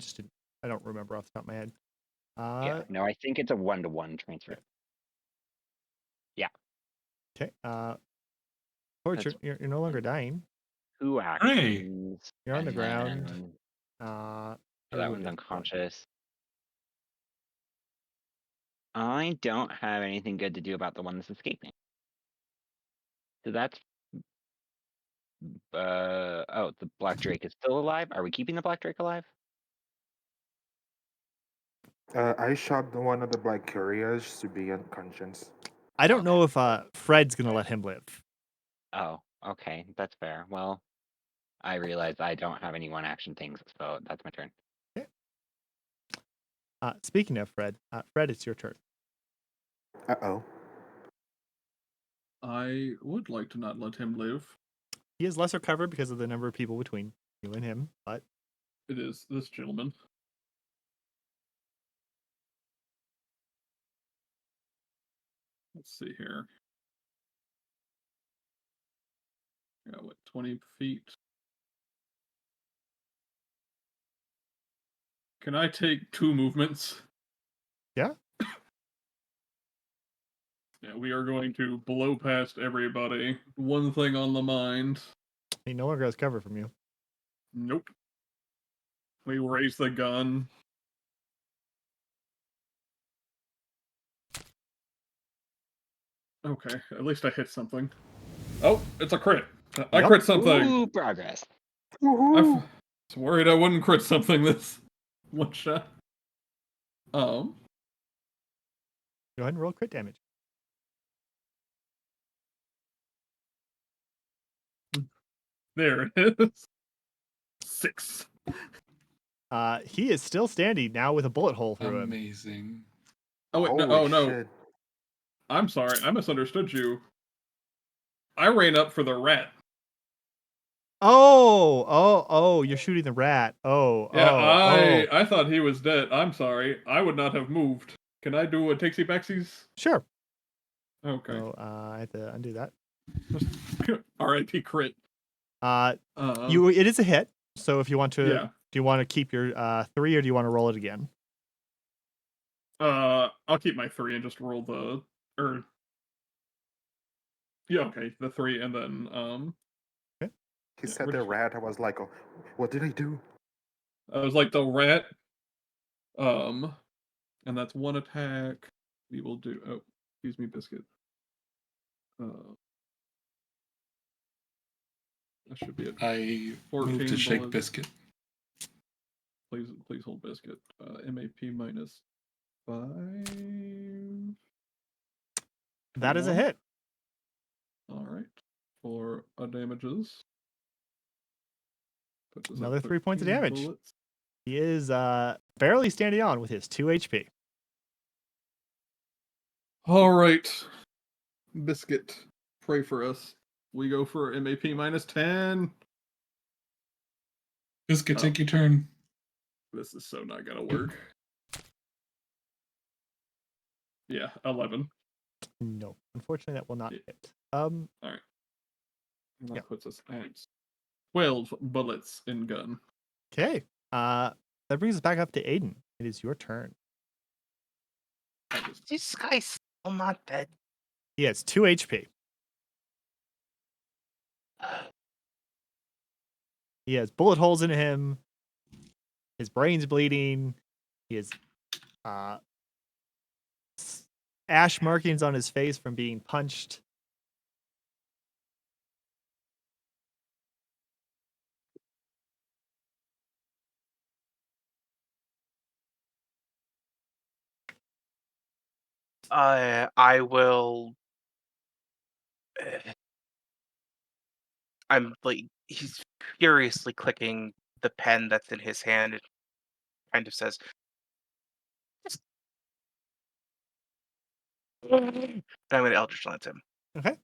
don't remember off the top of my head. Yeah. No, I think it's a 1-to-1 transfer. Okay. Yeah. Okay. Forge, you're no longer dying. 2 actions. You're on the and ground. then- You're that one's wounded. unconscious. I don't have anything good to do about the one that's escaping. So that's the Black Drake is still alive. Are we keeping the Black Drake alive? I shot one of the black couriers to be unconscious. I don't know if Fred's gonna let him live. Oh, okay, that's fair. Well, I realize I don't have any one action things, so that's my turn. Okay. Speaking of Fred, Fred, it's your turn. Uh-oh. I would like to not let him live. He has lesser cover because of the number of people between you and him, but It is this gentleman. Let's see here. Yeah, what, 20 feet? Can I take 2 movements? Yeah. Yeah, we are going to blow past everybody. One thing on the mind. He no longer has cover from you. Nope. We raise the gun. Okay, at least I hit something. Oh, it's a crit. I Yup. crit something. Ooh, progress. I Woohoo! was worried I wouldn't crit something this one shot. Go ahead and roll crit damage. There it is. 6. He is still standing now with a bullet hole through him. Amazing. Oh wait, no, Holy oh no. shit. I'm sorry, I misunderstood you. I ran up for the rat. Oh, you're shooting the rat. Yeah, Oh. I thought he was dead. I'm sorry. I would not have moved. Can I do a takesy backsies? Sure. Okay. So I have to undo that. R.I.P. crit. It is a hit. So if you want to, Yeah. do you want to keep your 3 or do you want to roll it again? I'll keep my 3 and just roll the yeah, okay, the 3 and then He yeah, said we're the just- rat. I was like, oh, what did I do? I was like the rat. And that's 1 attack. We will do excuse me, biscuit. That should be it. I 14 moved to shake bullets. biscuit. Please hold biscuit. MAP minus 5. That is a 21. hit. All right. For damages. Put this at Another 3 points of 13 damage. bullets. He is barely standing on with his 2 HP. All right. Biscuit, pray for us. We go for MAP minus 10. Biscuit, Oh. take your turn. This is so not gonna work. Yeah, 11. No, unfortunately, that will not Yeah. hit. All right. And that Yeah. puts us at 12 bullets in gun. Okay. That brings us back up to Aiden. It is your turn. This guy's still not dead. He has 2 HP. He has bullet holes in him. His brain's bleeding. He has ash markings on his face from being punched. I will. I'm like he's furiously clicking the pen that's in his hand. It kind of says, and I'm going to Eldritch Lance him. Okay.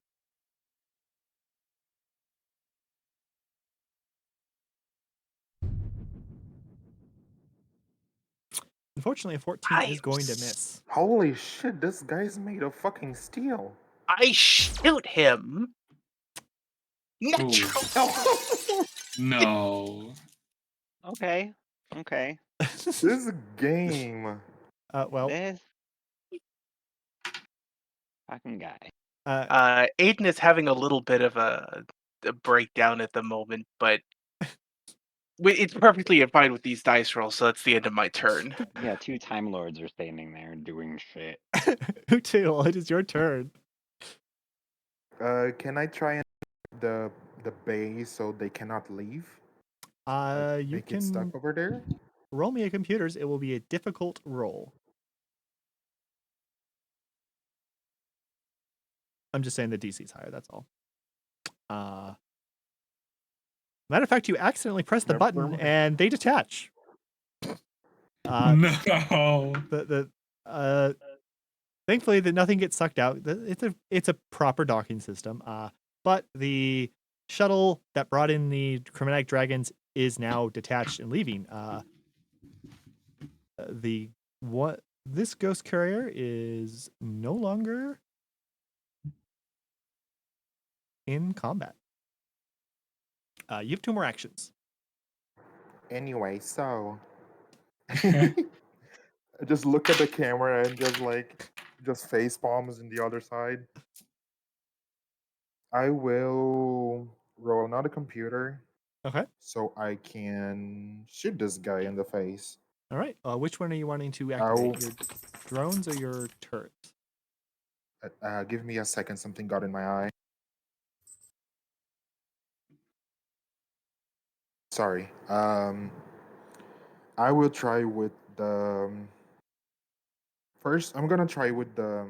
Unfortunately, a 14 is going to miss. Holy shit, this guy's made of fucking steel. I shoot him. Natural. No. Okay. Okay. This game. Well, This fucking guy. Aiden is having a little bit of a breakdown at the moment, but it's perfectly fine with these dice rolls, so that's the end of my turn. Yeah, 2 Time Lords are standing there doing shit. Util, it is your turn. Can I try and the bay so they cannot leave? You Make it stuck can over there? roll me a computers. It will be a difficult roll. I'm just saying the DC's higher. That's all. Matter of fact, you accidentally press the Never button mind. and they detach. No. Thankfully, that nothing gets sucked out. It's a proper docking system. But the shuttle that brought in the chromatic dragons is now detached and leaving. This ghost carrier is no longer in combat. You have 2 more actions. Anyway, so I just look at the camera and just face palms in the other side. I will roll another computer Okay. so I can shoot this guy in the face. All right. Which one are you wanting to I'll activate? Your drones or your turrets? give me a second. Something got in my eye. Sorry. I will try with the first. I'm gonna try with the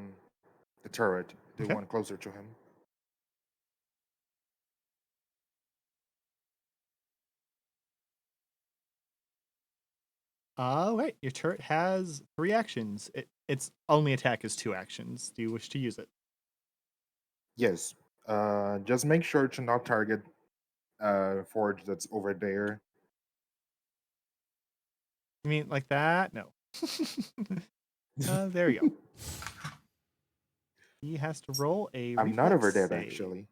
turret, the Okay. one closer to him. Wait. Your turret has 3 actions. Its only attack is 2 actions. Do you wish to use it? Yes. Just make sure to not target Forge that's over there. You mean like that? No. There you go. He has to roll a I'm not over reflex there save. actually.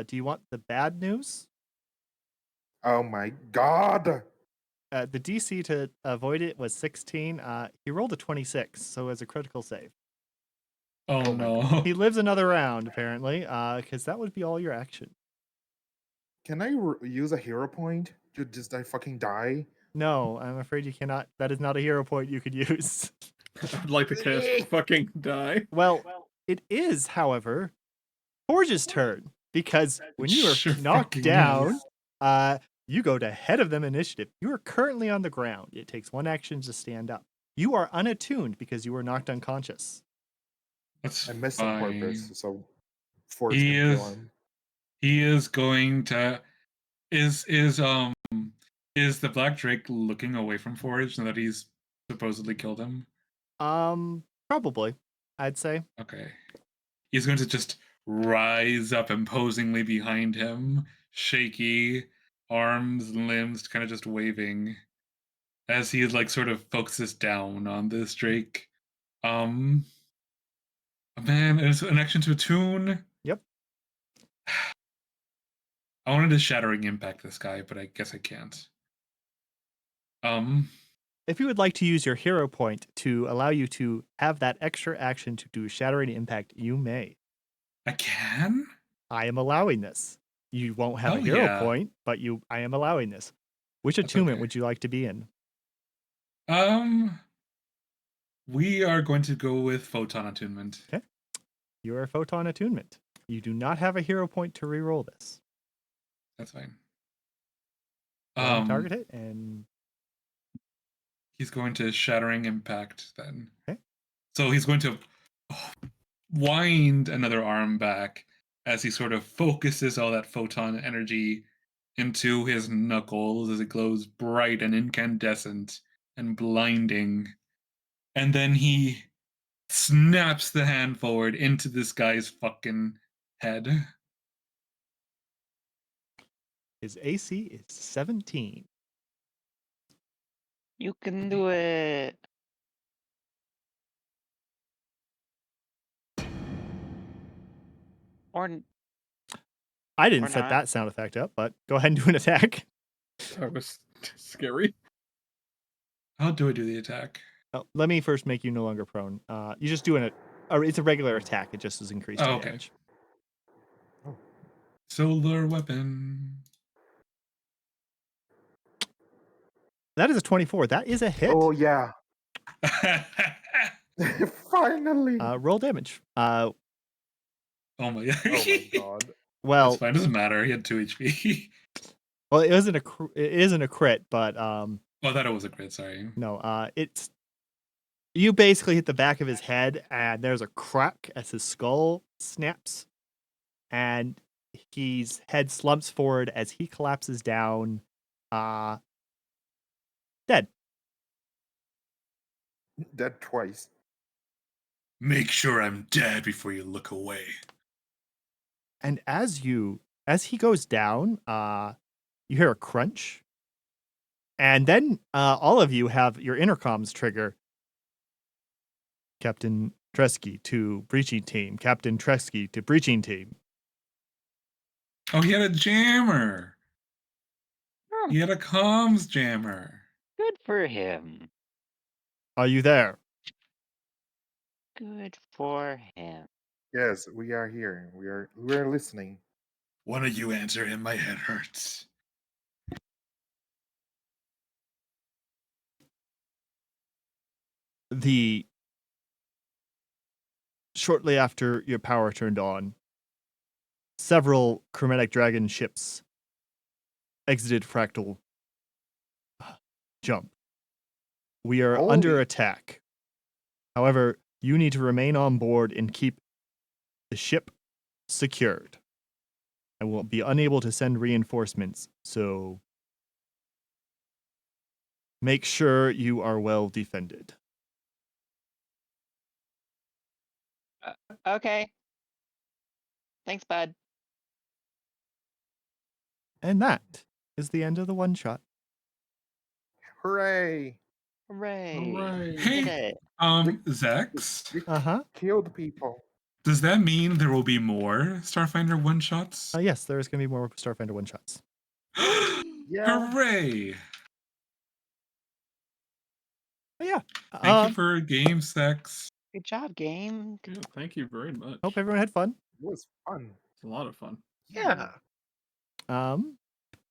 Do you want the bad news? Oh my god! The DC to avoid it was 16. He rolled a 26, so as a critical save. Oh Oh my no. He lives another round, apparently, because that would be all your action. Can I use a hero point to just fucking die? No, I'm afraid you cannot. That is not a hero point you could use. I'd like to cast fucking die. Well, it is, however, Forge's turn, because when you are Sure knocked fucking down, is. you go to head of them initiative. You are currently on the ground. It takes 1 action to stand up. You are unattuned because you were knocked unconscious. That's I missed on purpose, fine. so Forge He can kill is him. he is going to is the Black Drake looking away from Forge now that he's supposedly killed him? Probably, I'd say. Okay. He's going to just rise up imposingly behind him, shaky, arms and limbs kind of just waving as he like sort of focuses down on this Drake. Um Man, it's an action to attune. Yep. I wanted to shattering impact this guy, but I guess I can't. Um If you would like to use your hero point to allow you to have that extra action to do shattering impact, you may. I can? I am allowing this. You won't have a Oh hero yeah. point, but I am allowing this. Which That's attunement okay. would you like to be in? We are going to go with photon attunement. Okay. You are photon attunement. You do not have a hero point to reroll this. That's fine. Go ahead and target it, and He's going to shattering impact then. Okay. So he's going to wind another arm back as he sort of focuses all that photon energy into his knuckles as it glows bright and incandescent and blinding. And then he snaps the hand forward into this guy's fucking head. his AC is 17. You can do it. Or I didn't Or set not. that sound effect up, but go ahead and do an attack. That was scary. How do I do the attack? Oh, let me first make you no longer prone. You just do it's a regular attack. It just is increased Oh, your okay. damage. Solar weapon. That is a 24. That is a hit. Oh yeah, finally! Roll damage. Oh my god. Oh my god! That's Well, fine. Doesn't matter. He had 2 HP. well, it isn't a crit, but Oh, I thought it was a crit. Sorry. no, it's you basically hit the back of his head, and there's a crack as his skull snaps, and his head slumps forward as he collapses down, dead. Dead twice. Make sure I'm dead before you look away. And as he goes down, you hear a crunch, and then all of you have your intercoms trigger. Captain Tresky to breaching team. Captain Tresky to breaching team. Oh, he had a jammer. He had a comms jammer. Good for him. Are you there? Good for him. Yes, we are here. We are listening. Why don't you answer him? My head hurts. The Shortly after your power turned on, several chromatic dragon ships exited Fractal Jump. We are under Holy- attack. However, you need to remain on board and keep the ship secured. I will be unable to send reinforcements, so make sure you are well defended. Okay. Thanks, bud. And that is the end of the one shot. Hooray! Hooray. Hooray. We did Hey, it. Zex, We Uh-huh. killed people. does that mean there will be more Starfinder one-shots? Yes, there's going to be more Starfinder one shots. Yeah. Hooray! But yeah. Thank you for games, Zex. Good job, game. Yeah, thank you very much. Hope everyone had fun. It was fun. It's a lot of fun. Yeah.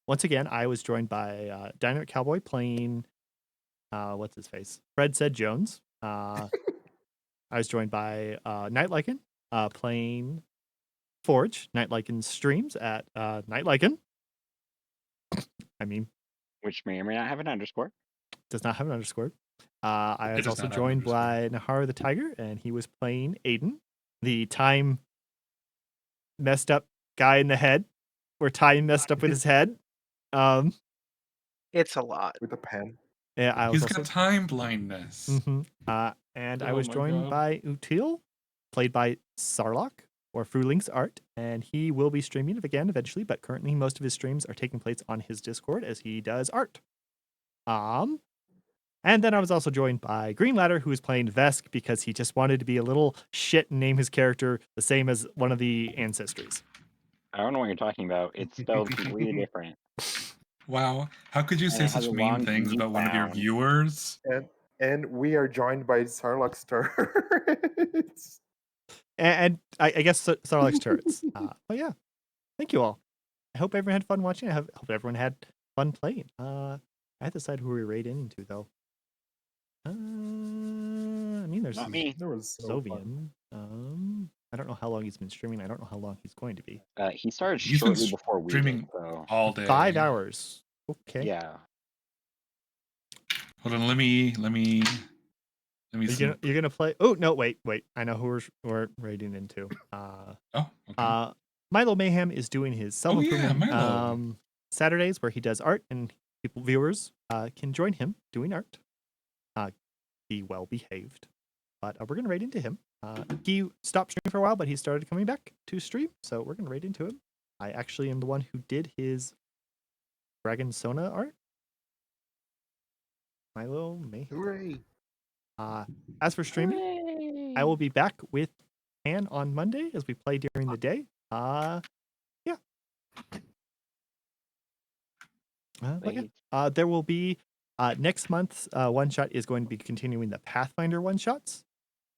Once again, I was joined by Dynamic Cowboy playing what's his face? Fred Said Jones. I was joined by Night Lycan playing Forge. Night Lycan streams at Night Lycan. I mean, Which may or may not have an underscore. does not have an underscore. I It was does also not have an joined underscore. by Nahara the Tiger, and he was playing Aiden, the time messed up guy in the head, where time messed up with his head. It's a lot. With a pen. Yeah, I was He's also got time blindness. and I Oh was my joined God. by Util, played by Sarlacc or Frulink's Art, and he will be streaming it again eventually, but currently most of his streams are taking place on his Discord as he does art. And then I was also joined by Green Ladder, who is playing Vesk because he just wanted to be a little shit and name his character the same as one of the ancestries. I don't know what you're talking about. It's spelled completely different. Wow, how could you And say it has such a mean long things U about one of your sound. viewers? And we are joined by Sarlacc Turrets. And I guess Sarlacc's turrets. But yeah, thank you all. I hope everyone had fun watching. I hope everyone had fun playing. I had to decide who we raid into though. I mean, there's Not me. There was no fun. Sovian. I don't know how long he's been streaming. I don't know how long he's going to be. He started He's been shortly before we did, streaming so all day. 5 hours. Okay. yeah. Hold on, let me see. You're gonna play? Oh no! Wait. I know who we're raiding into. Oh, okay. Milo Mayhem is doing his self Oh yeah, improvement Milo. Saturdays where he does art, and viewers can join him doing art. Be well behaved, but we're gonna raid into him. He stopped streaming for a while, but he started coming back to stream, so we're gonna raid into him. I actually am the one who did his Dragon Sona art. Milo Mayhem. Hooray! As for streaming, I will be back with Han on Monday as we play during the day. Yeah. But yeah, there will be next month's one shot is going to be continuing the Pathfinder one shots,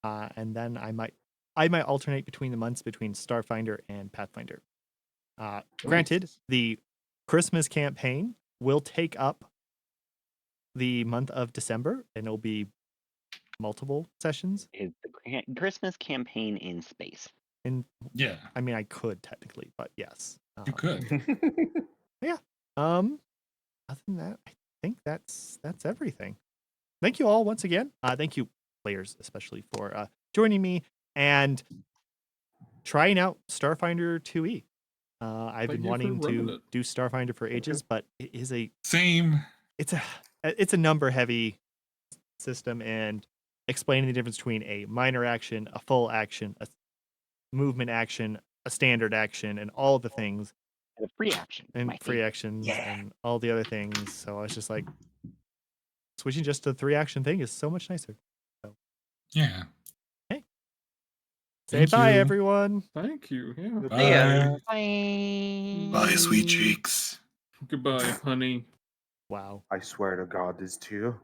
and then I might alternate between the months between Starfinder and Pathfinder. Granted, the Christmas campaign will take up the month of December, and it'll be multiple sessions. Is the Christmas campaign in space? And Yeah, I mean, I could technically, but yes, you could. yeah. Other than that, I think that's everything. Thank you all once again. Thank you, players, especially for joining me and trying out Starfinder 2E. I've Thank been you for wanting running to it. do Starfinder for ages, but it is Same. it's a number heavy system, and explaining the difference between a minor action, a full action, a movement action, a standard action, and all the things, The free action. and My free favorite. actions, Yeah. and all the other things. So I was just like, switching just to the 3 action thing is so much nicer. Yeah. Say Thank bye, you. everyone. Thank you. Yeah. Bye. Bye. Bye, sweet cheeks. Goodbye, honey. Wow. I swear to God, this too.